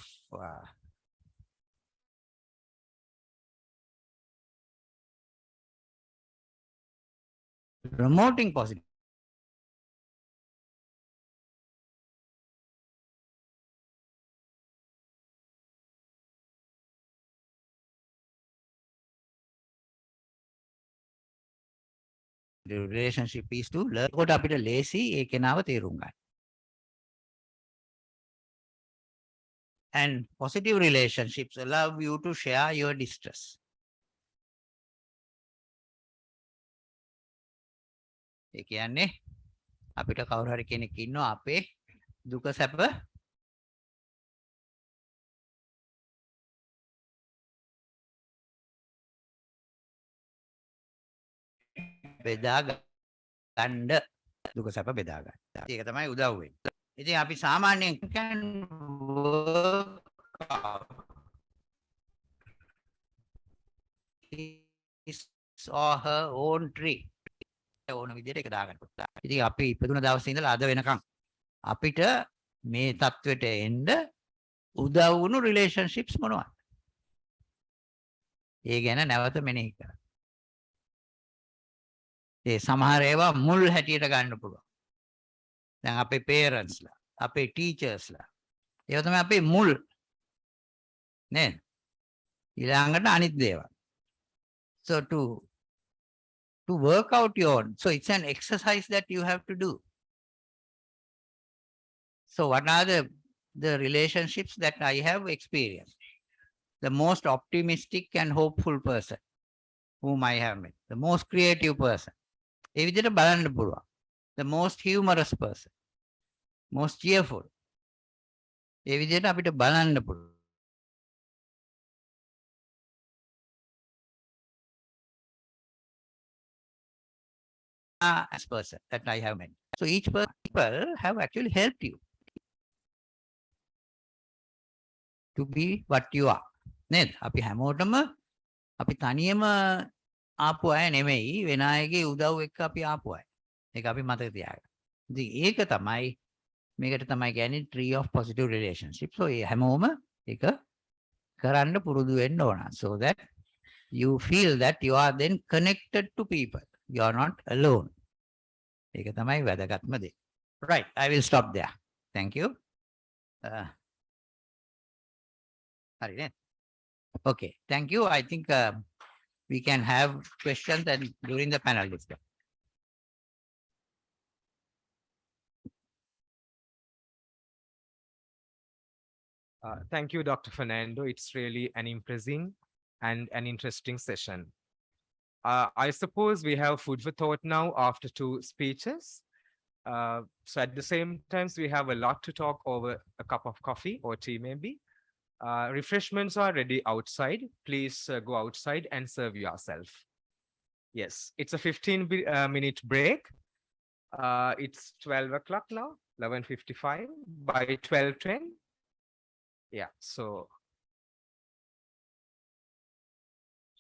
promoting positive relationship is to learn කොට අපිට ලේසි ඒ කෙනාව තේරුම් ගන්න. And positive relationships allow you to share your distress. ඒ කියන්නේ අපිට කවුරු හරි කෙනෙක් ඉන්නවා අපේ දුක සැප බෙදා ගන්න දුක සැප බෙදා ගන්න. ඒක තමයි උදව් වෙන්නේ. ඉතින් අපි සාමාන්‍යයෙන් can work out his or her own tree. ඕන විදිහට ඒක දාගන්න පුළුවන්. ඉතින් අපි ඉපදුන දවසේ ඉඳලා අද වෙනකන් අපිට මේ தത്വෙට එන්න උදව් වුණු relationships මොනවද? ඒ ගැන නැවත මෙනෙහි කරන්න. ඒ සමහර ඒවා මුල් හැටියට ගන්න පුළුවන්. දැන් අපේ parents ලා, අපේ teachers ලා. ඒවා තමයි අපේ මුල්. නේද? ඊළඟට අනිත් දේවල්. So to work out your, so it's an exercise that you have to do. So what are the relationships that I have experienced? The most optimistic and hopeful person whom I have met, the most creative person. ඒ විදිහට බලන්න පුළුවන්. The most humorous person, most cheerful. ඒ විදිහට අපිට බලන්න පුළුවන්. As person that I have met. So each people have actually helped you to be what you are. නේද? අපි හැමෝටම අපි තනියම ආපු අය නෙමෙයි වෙන අයගේ උදව් එක්ක අපි ආපු අය. ඒක අපි මතක තියාගන්න. ඉතින් ඒක තමයි මේකට තමයි කියන්නේ tree of positive relationship. So ඒ හැමෝම ඒක කරන්න පුරුදු වෙන්න ඕන. So that you feel that you are then connected to people. You are not alone. ඒක තමයි වැදගත්ම දේ. Right, I will stop there. Thank you. හරි නේද? Okay, thank you. I think we can have questions and during the panel discussion. Thank you, Dr. Fernando. It's really an impressive and an interesting session. I suppose we have food for thought now after two speeches. So at the same time, we have a lot to talk over a cup of coffee or tea, maybe. Refreshments are ready outside. Please go outside and serve yourself. Yes, it's a 15-minute break. It's 12 o'clock now, 11:55. By 12:10. Yeah, so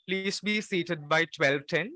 please be seated by 12:10.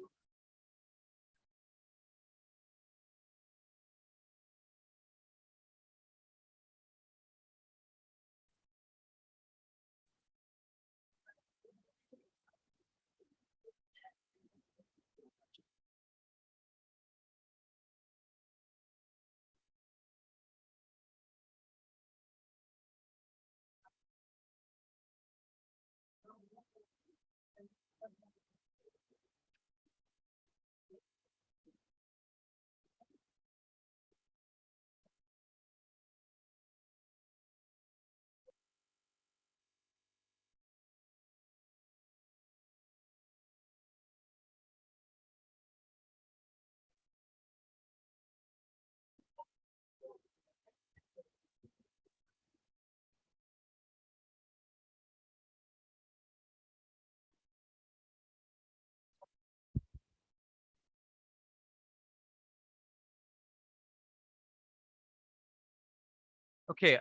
Okay,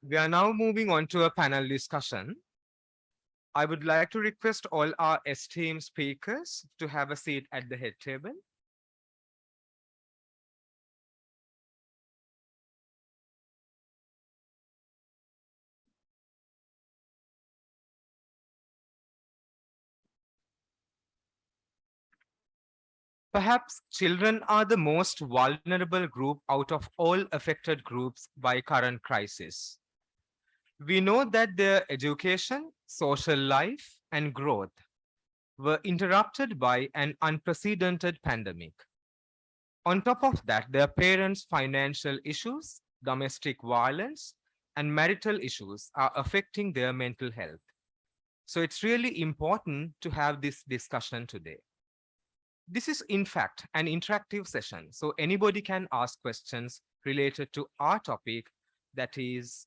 we are now moving on to a panel discussion. I would like to request all our esteemed speakers to have a seat at the head table. Perhaps children are the most vulnerable group out of all affected groups by current crisis. We know that their education, social life, and growth were interrupted by an unprecedented pandemic. On top of that, their parents' financial issues, domestic violence, and marital issues are affecting their mental health. So it's really important to have this discussion today. This is, in fact, an interactive session, so anybody can ask questions related to our topic, that is,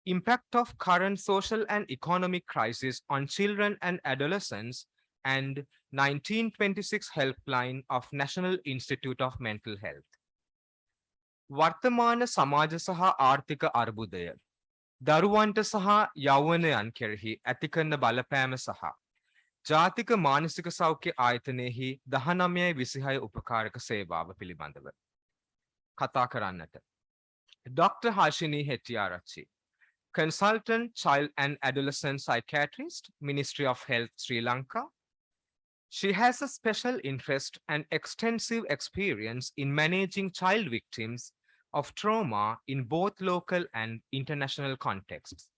impact of current social and economic crisis on children and adolescents, and 1926 helpline of National Institute of Mental Health. වර්තමාන සමාජ සහ ආර්ථික අර්බුදය දරුවන්ට සහ යෞවනයන් කෙරෙහි ඇති කරන බලපෑම සහ ජාතික මානසික සෞඛ්‍ය ආයතනයෙහි 1926 උපකාරක සේවාව පිළිබඳව කතා කරන්නට. Dr. Harshini Hettiarachchi, Consultant Child and Adolescent Psychiatrist, Ministry of Health, Sri Lanka. She has a special interest and extensive experience in managing child victims of trauma in both local and international contexts.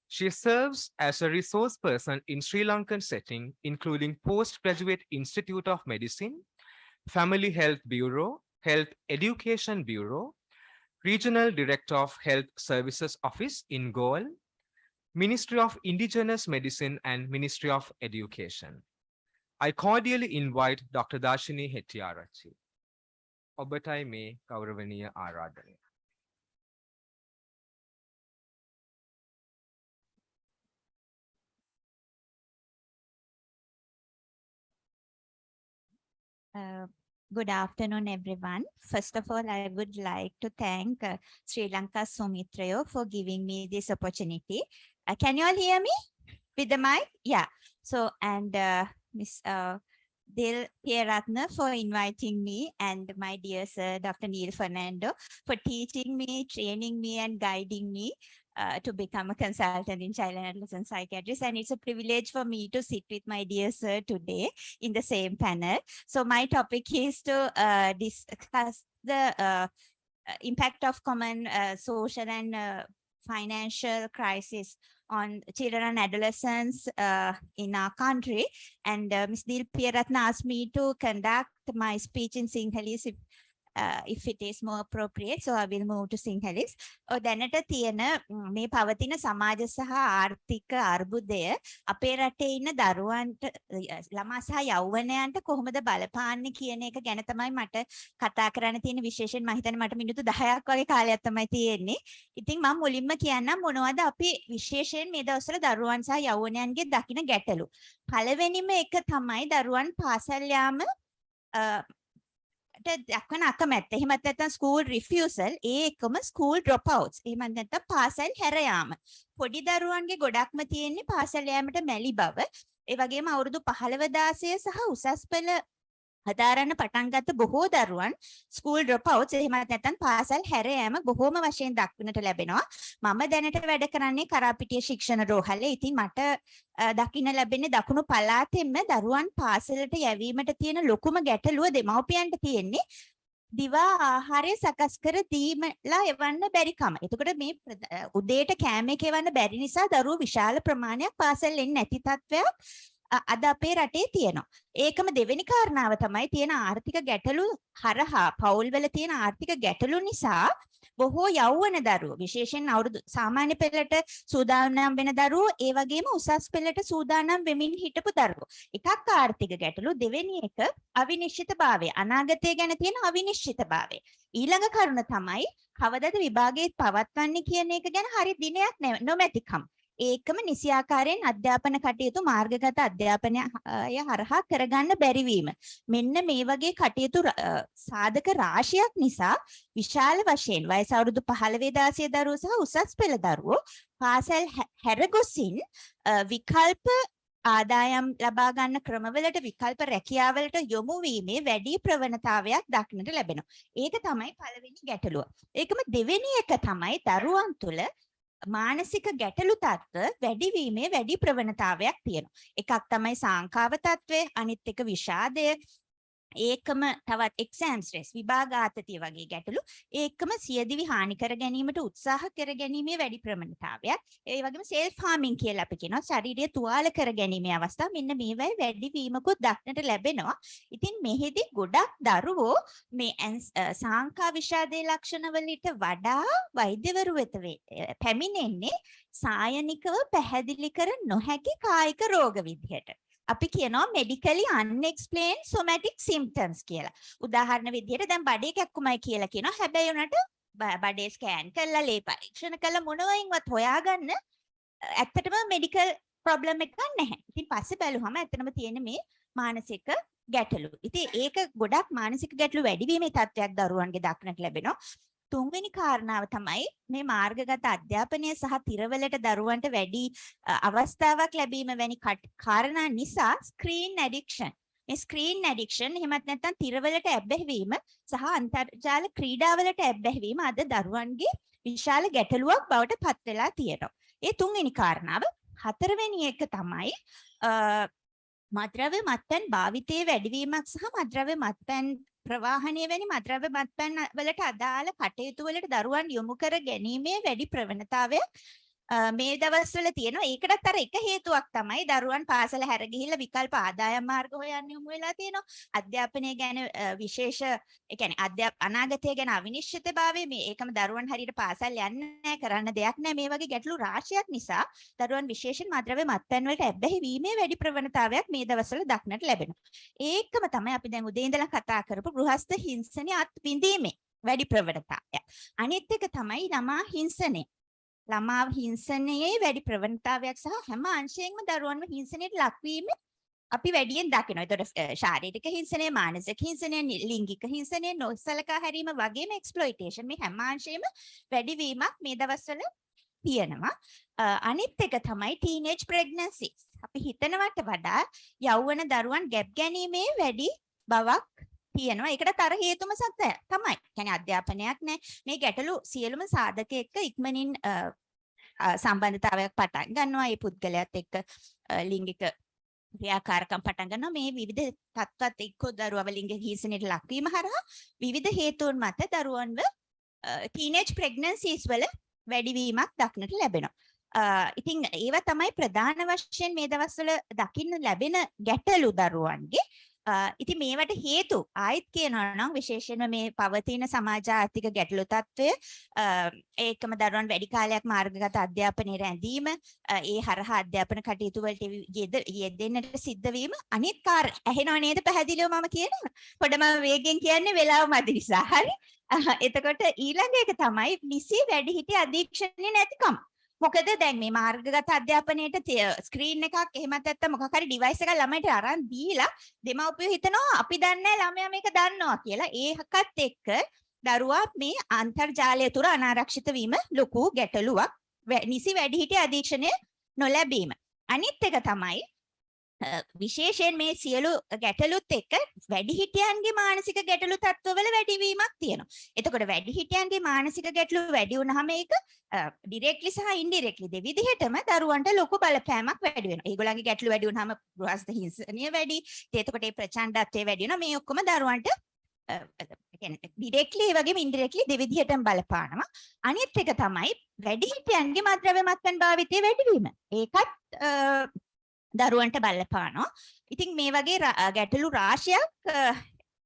She serves as a resource person in Sri Lankan setting, including Postgraduate Institute of Medicine, Family Health Bureau, Health Education Bureau, Regional Director of Health Services Office in Goa, Ministry of Indigenous Medicine and Ministry of Education. I cordially invite Dr. Darshini Hettiarachchi. ඔබටයි මේ ගෞරවනීය ආරාධනය. Good afternoon, everyone. First of all, I would like to thank Sri Lanka Sumitrayo for giving me this opportunity. Can you all hear me with the mic? Yeah. So, and Miss Dil Pieratna for inviting me, and my dear sir, Dr. Neil Fernando, for teaching me, training me, and guiding me to become a consultant in child and adolescent psychiatrist. And it's a privilege for me to sit with my dear sir today in the same panel. So my topic is to discuss the impact of common social and financial crisis on children and adolescents in our country. And Ms. Dil Pieratna asked me to conduct my speech in Sinhalese. if it is more appropriate, so I will move to Sinhalese. දැනට තියෙන මේ පවතින සමාජ සහ ආර්ථික අර්බුදය අපේ රටේ ඉන්න දරුවන්ට ළමා සහ යෞවනයන්ට කොහොමද බලපාන්නේ කියන එක ගැන තමයි මට කතා කරන්න තියෙන. විශේෂයෙන් මම හිතන්නේ මට මිනිත්තු 10ක් වගේ කාලයක් තමයි තියෙන්නේ. ඉතින් මම මුලින්ම කියන්නම් මොනවද අපි විශේෂයෙන් මේ දවස්වල දරුවන් සහ යෞවනයන්ගේ දකින ගැටලු. පළවෙනිම එක තමයි දරුවන් පාසල් යාම දක්වන අකමැත්ත. එහෙමත් නැත්නම් ස්කූල් රිෆියුසල්, ඒ එකම ස්කූල් ඩ්‍රොප් අවුට්ස්. එහෙමත් නැත්නම් පාසල් හැර යාම. පොඩි දරුවන්ගේ ගොඩක්ම තියෙන්නේ පාසල් යාමට මැලි බව. ඒ වගේම අවුරුදු 15 16 සහ උසස් පෙළ හදාරන්න පටන් ගත්ත බොහෝ දරුවන් ස්කූල් ඩ්‍රොප් අවුට්ස් එහෙමත් නැත්නම් පාසල් හැර යාම බොහෝම වශයෙන් දක්වන්නට ලැබෙනවා. මම දැනට වැඩ කරන්නේ කරාපිටිය ශික්ෂණ රෝහලේ. ඉතින් මට දකින්න ලැබෙන්නේ දකුණු පළාතෙම දරුවන් පාසලට යැවීමට තියෙන ලොකුම ගැටලුව දෙමව්පියන්ට තියෙන්නේ දිවා ආහාරය සකස් කර දීමලා එවන්න බැරි කම. එතකොට මේ උදේට කෑම එක එවන්න බැරි නිසා දරුවෝ විශාල ප්‍රමාණයක් පාසල් එන්නේ නැති තත්ත්වයක් අද අපේ රටේ තියෙනවා. ඒකම දෙවෙනි කාරණාව තමයි තියෙන ආර්ථික ගැටලු හරහා පවුල්වල තියෙන ආර්ථික ගැටලු නිසා බොහෝ යෞවන දරුවෝ විශේෂයෙන් අවුරුදු සාමාන්‍ය පෙළට සූදානම් වෙන දරුවෝ ඒ වගේම උසස් පෙළට සූදානම් වෙමින් හිටපු දරුවෝ. එකක් ආර්ථික ගැටලු, දෙවෙනි එක අවිනිශ්චිතභාවය. අනාගතය ගැන තියෙන අවිනිශ්චිතභාවය. ඊළඟ කරුණ තමයි කවදද විභාගයේ පවත්වන්නේ කියන එක ගැන හරි දිනයක් නොමැතිකම. ඒකම නිසියාකාරයෙන් අධ්‍යාපන කටයුතු මාර්ගගත අධ්‍යාපනය හරහා කරගන්න බැරිවීම. මෙන්න මේ වගේ කටයුතු සාධක රාශියක් නිසා විශාල වශයෙන් වයස අවුරුදු 15 16 දරුවෝ සහ උසස් පෙළ දරුවෝ පාසල් හැර ගොසින් විකල්ප ආදායම් ලබා ගන්න ක්‍රමවලට විකල්ප රැකියාවලට යොමු වීමේ වැඩි ප්‍රවණතාවයක් දක්නට ලැබෙනවා. ඒක තමයි පළවෙනි ගැටලුව. ඒකම දෙවෙනි එක තමයි දරුවන් තුළ මානසික ගැටලු තත්ත්ව වැඩිවීමේ වැඩි ප්‍රවණතාවයක් තියෙනවා. එකක් තමයි සාංකාව තත්ත්වය, අනිත් එක විෂාදය, ඒකම තවත් එක්සෑම් ස්ට්‍රෙස් විභාග ආතතිය වගේ ගැටලු. ඒකම සියදිවි හානි කර ගැනීමට උත්සාහ කර ගැනීමේ වැඩි ප්‍රවණතාවයක්. ඒ වගේම සෙල්ෆ් හාමින් කියලා අපි කියනවා ශාරීරික තුවාල කර ගැනීමේ අවස්ථා. මෙන්න මේවයි වැඩි වීමකුත් දක්නට ලැබෙනවා. ඉතින් මෙහිදී ගොඩක් දරුවෝ මේ සාංකා විෂාදයේ ලක්ෂණ වලට වඩා වෛද්‍යවරු වෙත පැමිණෙන්නේ සායනිකව පැහැදිලි කර නොහැකි කායික රෝග විදිහට. අපි කියනවා medically unexplained somatic symptoms කියලා. උදාහරණ විදිහට දැන් බඩේ කැක්කුමයි කියලා කියනවා. හැබැයි උනට බඩේ ස්කෑන් කරලා ලේ පරීක්ෂණ කළා මොනවයින්වත් හොයාගන්න ඇත්තටම මෙඩිකල් ප්‍රොබ්ලම් එකක් නැහැ. ඉතින් පස්සේ බැලුවම ඇත්තටම තියෙන මේ මානසික ගැටලු. ඉතින් ඒක ගොඩක් මානසික ගැටලු වැඩිවීමේ තත්ත්වයක් දරුවන්ගේ දක්නට ලැබෙනවා. තුන්වෙනි කාරණාව තමයි මේ මාර්ගගත අධ්‍යාපනය සහ තිරවලට දරුවන්ට වැඩි අවස්ථාවක් ලැබීම වැනි කාරණා නිසා ස්ක්‍රීන් ඇඩික්ෂන්. මේ ස්ක්‍රීන් ඇඩික්ෂන් එහෙමත් නැත්නම් තිරවලට ඇබ්බැහිවීම සහ අන්තර්ජාල ක්‍රීඩාවලට ඇබ්බැහිවීම අද දරුවන්ගේ විශාල ගැටලුවක් බවට පත් වෙලා තියෙනවා. ඒ තුන්වෙනි කාරණාව. හතරවෙනි එක තමයි මත්ද්‍රව්‍ය මත්පැන් භාවිතයේ වැඩිවීමක් සහ මත්ද්‍රව්‍ය මත්පැන් ප්‍රවාහනය වැනි මත්ද්‍රව්‍ය මත්පැන් වලට අදාළ කටයුතු වලට දරුවන් යොමු කර ගැනීමේ වැඩි ප්‍රවණතාවයක් මේ දවස්වල තියෙනවා. ඒකටත් අර එක හේතුවක් තමයි දරුවන් පාසල හැර ගිහිල්ලා විකල්ප ආදායම් මාර්ග හොයන්න යොමු වෙලා තියෙනවා. අධ්‍යාපනය ගැන විශේෂ ඒ කියන්නේ අනාගතය ගැන අවිනිශ්චිතභාවය මේ ඒකම දරුවන් හරියට පාසල් යන්නේ නැහැ, කරන්න දෙයක් නැහැ. මේ වගේ ගැටලු රාශියක් නිසා දරුවන් විශේෂයෙන් මත්ද්‍රව්‍ය මත්පැන් වලට ඇබ්බැහි වීමේ වැඩි ප්‍රවණතාවයක් මේ දවස්වල දක්නට ලැබෙනවා. ඒකම තමයි අපි දැන් උදේ ඉඳලා කතා කරපු ගෘහස්ත හිංසනයේ අත්විඳීමේ වැඩි ප්‍රවණතාවය. අනිත් එක තමයි ළමා හිංසනය. ළමා හිංසනයේ වැඩි ප්‍රවණතාවයක් සහ හැම අංශයෙන්ම දරුවන්ව හිංසනයට ලක්වීම අපි වැඩියෙන් දකිනවා. ඒතකොට ශාරීරික හිංසනය, මානසික හිංසනය, ලිංගික හිංසනය, නොසලකා හැරීම වගේම එක්ස්ප්ලොයිටේෂන් මේ හැම අංශයෙම වැඩිවීමක් මේ දවස්වල තියෙනවා. අනිත් එක තමයි ටීනේජ් ප්‍රෙග්නන්සිස්. අපි හිතනවට වඩා යෞවන දරුවන් ගැප් ගැනීමේ වැඩි බවක් තියෙනවා. ඒකට තර හේතුම සත්‍ය තමයි. කියන්නේ අධ්‍යාපනයක් නැහැ. මේ ගැටලු සියලුම සාධක එක්ක ඉක්මනින් සම්බන්ධතාවයක් පටන් ගන්නවා. මේ පුද්ගලයාත් එක්ක ලිංගික ක්‍රියාකාරකම් පටන් ගන්නවා. මේ විවිධ තත්ත්වත් එක්ක දරුවව ලිංගික හිංසනයට ලක්වීම හරහා විවිධ හේතුන් මත දරුවන්ව ටීනේජ් ප්‍රෙග්නන්සිස් වල වැඩිවීමක් දක්නට ලැබෙනවා. ඉතින් ඒවා තමයි ප්‍රධාන වශයෙන් මේ දවස්වල දකින්න ලැබෙන ගැටලු දරුවන්ගේ. ඉතින් මේවට හේතු ආයිත් කියනවා නම් විශේෂයෙන්ම මේ පවතින සමාජ ආර්ථික ගැටලු තත්ත්වය ඒකම දරුවන් වැඩි කාලයක් මාර්ගගත අධ්‍යාපනයේ රැඳීම ඒ හරහා අධ්‍යාපන කටයුතු වලට යෙදෙන්නට සිද්ධ වීම අනිත් කාරණා ඇහෙනව නේද පැහැදිලිව මම කියනවා පොඩම වේගෙන් කියන්නේ වෙලාව මදි නිසා හරි එතකොට ඊළඟ එක තමයි නිසි වැඩිහිටි අධීක්ෂණය නැතිකම මොකද දැන් මේ මාර්ගගත අධ්‍යාපනයේට ස්ක්‍රීන් එකක් එහෙමත් නැත්නම් මොකක් හරි ඩිවයිස් එකක් ළමයිට අරන් දීලා දෙමව්පියෝ හිතනවා අපි දන්නේ ළමයා මේක දන්නවා කියලා ඒකත් එක්ක දරුවා මේ අන්තර්ජාලය තුර අනාරක්ෂිත වීම ලොකු ගැටලුවක් නිසි වැඩිහිටි අධීක්ෂණය නොලැබීම අනිත් එක තමයි විශේෂයෙන් මේ සියලු ගැටලුත් එක්ක වැඩිහිටියන්ගේ මානසික ගැටලු තත්ත්වවල වැඩිවීමක් තියෙනවා. එතකොට වැඩිහිටියන්ගේ මානසික ගැටලු වැඩි වුණාම ඒක ඩිරෙක්ට්ලි සහ ඉන්ඩිරෙක්ට්ලි දෙවිදිහටම දරුවන්ට ලොකු බලපෑමක් වැඩි වෙනවා. ඒගොල්ලන්ගේ ගැටලු වැඩි වුණාම ගෘහස්ත හිංසනය වැඩි. එතකොට ඒ ප්‍රචණ්ඩත්වය වැඩි වෙනවා. මේ ඔක්කොම දරුවන්ට කියන්නේ ඩිරෙක්ට්ලි ඒ වගේම ඉන්ඩිරෙක්ට්ලි දෙවිදිහටම බලපානවා. අනිත් එක තමයි වැඩිහිටියන්ගේ මත්ද්‍රව්‍ය මත්පැන් භාවිතය වැඩිවීම. ඒකත් දරුවන්ට බලපානවා. ඉතින් මේ වගේ ගැටලු රාශියක්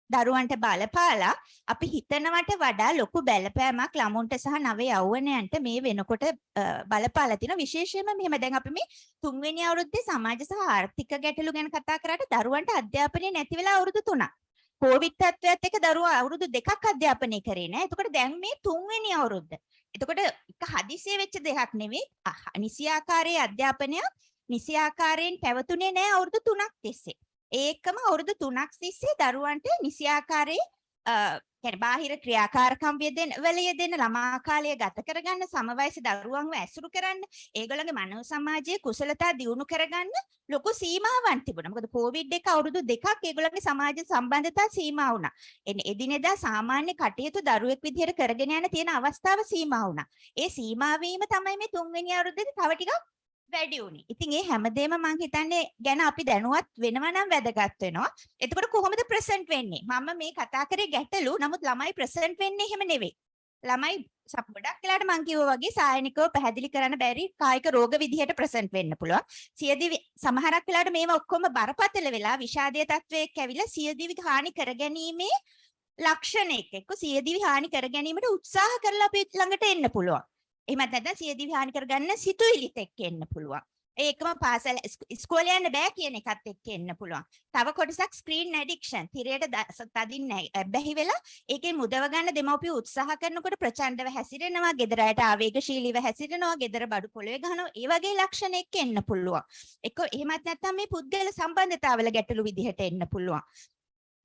දරුවන්ට බලපාලා අපි හිතනවට වඩා ලොකු බලපෑමක් ළමුන්ට සහ නව යෞවනයන්ට මේ වෙනකොට බලපාලා තියෙනවා. විශේෂයෙන්ම මෙහෙම දැන් අපි මේ 3 වෙනි අවුරුද්දේ සමාජ සහ ආර්ථික ගැටලු ගැන කතා කරාට දරුවන්ට අධ්‍යාපනය නැති වෙලා අවුරුදු 3ක්. කොවිඩ් තත්ත්වයට එක්ක දරුවා අවුරුදු 2ක් අධ්‍යාපනය කරේ නෑ. එතකොට දැන් මේ 3 වෙනි අවුරුද්ද. එතකොට එක හදිසියෙ වෙච්ච දෙයක් නෙවෙයි. නිසියාකාරයේ අධ්‍යාපනය නිසි ආකාරයෙන් පැවතුනේ නැහැ අවුරුදු 3ක් තිස්සේ. ඒකම අවුරුදු 3ක් තිස්සේ දරුවන්ට නිසි ආකාරයේ කියන්නේ බාහිර ක්‍රියාකාරකම් වල යෙදෙන ළමා කාලය ගත කරගන්න සමවයස දරුවන්ව ඇසුරු කරන්න ඒගොල්ලන්ගේ මනෝ සමාජයේ කුසලතා දියුණු කරගන්න ලොකු සීමාවක් තිබුණා. මොකද කොවිඩ් එක අවුරුදු 2ක් ඒගොල්ලන්ගේ සමාජ සම්බන්ධතා සීමා වුණා. එදිනෙදා සාමාන්‍ය කටයුතු දරුවෙක් විදිහට කරගෙන යන තියෙන අවස්ථාව සීමා වුණා. ඒ සීමා වීම තමයි මේ 3 වෙනි අවුරුද්දේදී තව ටිකක් වැඩි උනේ. ඉතින් ඒ හැමදේම මම හිතන්නේ ගැන අපි දැනුවත් වෙනවා නම් වැදගත් වෙනවා. එතකොට කොහොමද ප්‍රසන්ට් වෙන්නේ? මම මේ කතා කරේ ගැටලු. නමුත් ළමයි ප්‍රසන්ට් වෙන්නේ එහෙම නෙවෙයි. ළමයි ගොඩක් වෙලාවට මම කිව්වා වගේ සායනිකව පැහැදිලි කරන්න බැරි කායික රෝග විදිහට ප්‍රසන්ට් වෙන්න පුළුවන්. සියදිවි සමහරක් වෙලාවට මේවා ඔක්කොම බරපතල වෙලා විෂාදයේ තත්වයක ඇවිල්ලා සියදිවි හානි කරගැනීමේ ලක්ෂණයක එක්ක සියදිවි හානි කරගැනීමට උත්සාහ කරලා අපි ළඟට එන්න පුළුවන්. එහෙමත් නැත්නම් සියදිවි හානි කරගන්න සිතුවිලිත් එක්ක එන්න පුළුවන්. ඒකම පාසල ඉස්කෝලේ යන්න බෑ කියන එකත් එක්ක එන්න පුළුවන්. තව කොටසක් ස්ක්‍රීන් ඇඩික්ෂන්. තිරයට තදින් බැහි වෙලා ඒකේ මුදව ගන්න දෙමව්පියෝ උත්සාහ කරනකොට ප්‍රචණ්ඩව හැසිරෙනවා, ගෙදර අයට ආවේගශීලීව හැසිරෙනවා, ගෙදර බඩු පොළවේ ගහනවා. ඒ වගේ ලක්ෂණ එක්ක එන්න පුළුවන්. ඒක එහෙමත් නැත්නම් මේ පුද්ගල සම්බන්ධතාවල ගැටලු විදිහට එන්න පුළුවන්.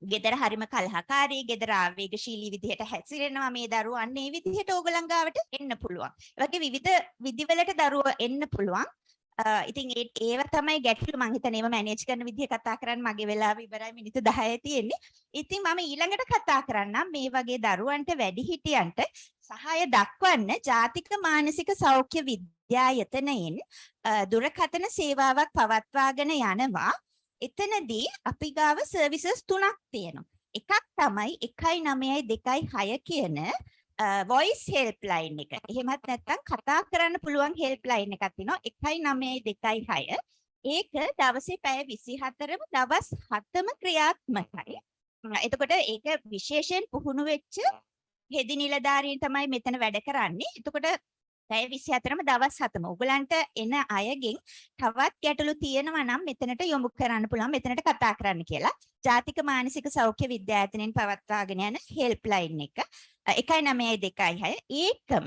ගෙදර හරිම කලහකාරී ගෙදර ආවේගශීලී විදිහට හැසිරෙනවා මේ දරුවෝ අන්න ඒ විදිහට ඕගලන් ගාවට එන්න පුළුවන්. ඒ වගේ විවිධ විදිවලට දරුවෝ එන්න පුළුවන්. ඉතින් ඒව තමයි ගැටලු මම හිතන්නේ ඒව මැනේජ් කරන විදිහ කතා කරන්න මගේ වෙලාව ඉවරයි මිනිත්තු 10යි තියෙන්නේ. ඉතින් මම ඊළඟට කතා කරන්නම් මේ වගේ දරුවන්ට වැඩිහිටියන්ට සහාය දක්වන්න ජාතික මානසික සෞඛ්‍ය විද්‍යායතනයෙන් දුරකථන සේවාවක් පවත්වාගෙන යනවා. එතනදී අපි ගාව සර්විසස් 3ක් තියෙනවා. එකක් තමයි 19226 කියන voice helpline එක. එහෙමත් නැත්නම් කතා කරන්න පුළුවන් helpline එකක් තියෙනවා 19226. ඒක දවසේ පැය 24ම දවස් 7ම ක්‍රියාත්මකයි. එතකොට ඒක විශේෂයෙන් පුහුණු වෙච්ච හෙදි නිලධාරීන් තමයි මෙතන වැඩ කරන්නේ. එතකොට පැය 24ම දවස් 7ම ඔයගලන්ට එන අයගෙන් තවත් ගැටලු තියෙනවා නම් මෙතනට යොමු කරන්න පුළුවන් මෙතනට කතා කරන්න කියලා. ජාතික මානසික සෞඛ්‍ය විද්‍යායතනයෙන් පවත්වාගෙන යන හෙල්ප්ලයින් එක 19226. ඒකම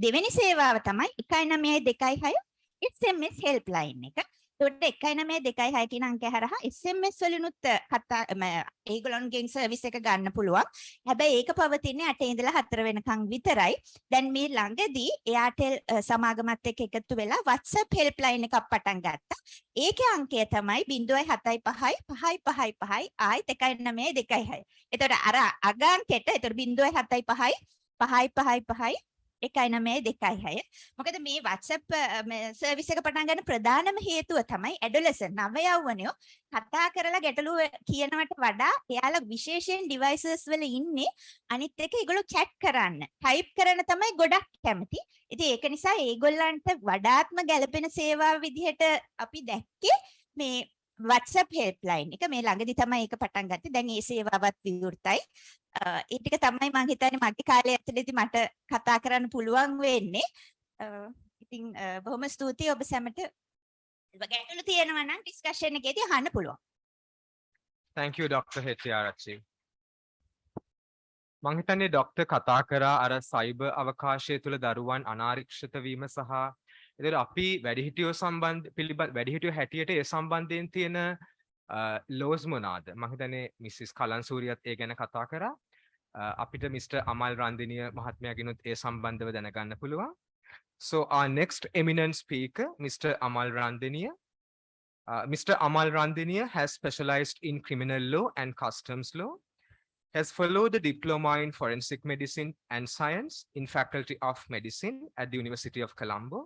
දෙවෙනි සේවාව තමයි 19226 SMS හෙල්ප්ලයින් එක. ඒකට 19226 කියන අංකය හරහා SMS වලිනුත් කතා ඒගොල්ලන්ගෙන් සර්විස් එක ගන්න පුළුවන්. හැබැයි ඒක පවතින්නේ 8 ඉඳලා 4 වෙනකන් විතරයි. දැන් මේ ළඟදී Airtel සමාගමත් එක්ක එකතු වෙලා WhatsApp helpline එකක් පටන් ගත්තා. ඒකේ අංකය තමයි 075 555 ආයිත් 19226. එතකොට අර අගාංකෙට එතකොට 075 555 19226. මොකද මේ WhatsApp සර්විස් එක පටන් ගන්න ප්‍රධානම හේතුව තමයි ඇඩොලසන්ට් නව යෞවනයෝ කතා කරලා ගැටලු කියනවට වඩා එයාලා විශේෂයෙන් ඩිවයිසස් වල ඉන්නේ අනිත් එක ඒගොල්ලෝ chat කරන්න type කරන තමයි ගොඩක් කැමති. ඉතින් ඒක නිසා ඒගොල්ලන්ට වඩාත්ම ගැළපෙන සේවාව විදිහට අපි දැක්කේ මේ WhatsApp helpline එක මේ ළඟදි තමයි ඒක පටන් ගත්තේ. දැන් ඒ සේවාවත් විවෘතයි. ඒ ටික තමයි මම හිතන්නේ මගේ කාලය ඇතුළතදී මට කතා කරන්න පුළුවන් වෙන්නේ. ඉතින් බොහොම ස්තුතියි ඔබ සැමට. ගැටලු තියෙනවා නම් ඩිස්කෂන් එකේදී අහන්න පුළුවන්. Thank you, Dr. හෙට්ටිආරච්චි. මං හිතන්නේ ඩොක්ටර් කතා කරා අර සයිබර් අවකාශය තුළ දරුවන් අනාරක්ෂිත වීම සහ එතකොට අපි වැඩිහිටියෝ සම්බන්ධ වැඩිහිටියෝ හැටියට ඒ සම්බන්ධයෙන් තියෙන ලෝස් මොනවාද? මං හිතන්නේ මිසිස් කලන්සූරියත් ඒ ගැන කතා කරා. අපිට මිස්ටර් අමල් රන්දිනිය මහත්මයාගෙනුත් ඒ සම්බන්ධව දැනගන්න පුළුවන්. So our next eminent speaker, Mr. Amal Randiniya. Mr. Amal Randiniya has specialized in criminal law and customs law, has followed the diploma in forensic medicine and science in Faculty of Medicine at the University of Colombo,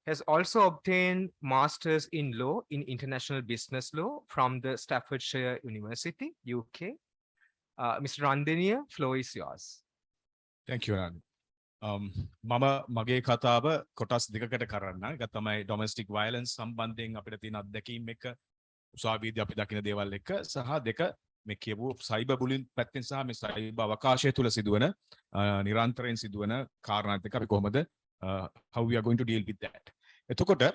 has also obtained masters in law in international business law from the Staffordshire University, UK. Mr. Randiniya, floor is yours. Thank you, Rani. මම මගේ කතාව කොටස් දෙකකට කරන්න. එක තමයි domestic violence සම්බන්ධයෙන් අපිට තියෙන අත්දැකීම් එක, උසාවියේදී අපි දකින දේවල් එක, සහ දෙක මේ කියපු සයිබර් බුලින් පැත්තෙන් සහ මේ සයිබර් අවකාශය තුල සිදුවන නිරන්තරයෙන් සිදුවන කාරණාත් එක්ක අපි කොහොමද how we are going to deal with that. එතකොට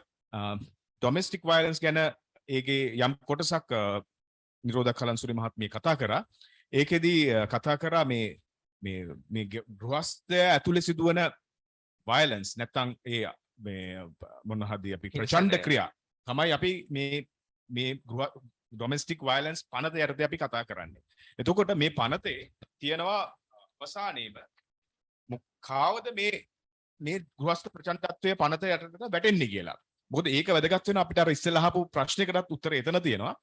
ඩොමෙස්ටික් වයලන්ස් ගැන ඒකේ යම් කොටසක් නිරෝධ කලන්සුරි මහත්මිය කතා කරා. ඒකෙදී කතා කරා මේ ගෘහස්ථය ඇතුලේ සිදුවන වයලන්ස් නැත්නම් ඒ මේ මොන හරි අපි ප්‍රචණ්ඩ ක්‍රියා තමයි අපි මේ ඩොමෙස්ටික් වයලන්ස් පනත යටතේ අපි කතා කරන්නේ. එතකොට මේ පනතේ තියෙනවා අවසානයේම කාවද මේ ගෘහස්ථ ප්‍රචණ්ඩත්වයේ පනත යටතට වැටෙන්නේ කියලා. මොකද ඒක වැදගත් වෙනවා අපිට අර ඉස්සෙල්ලා අහපු ප්‍රශ්නයකටත් උත්තරය එතන තියෙනවා.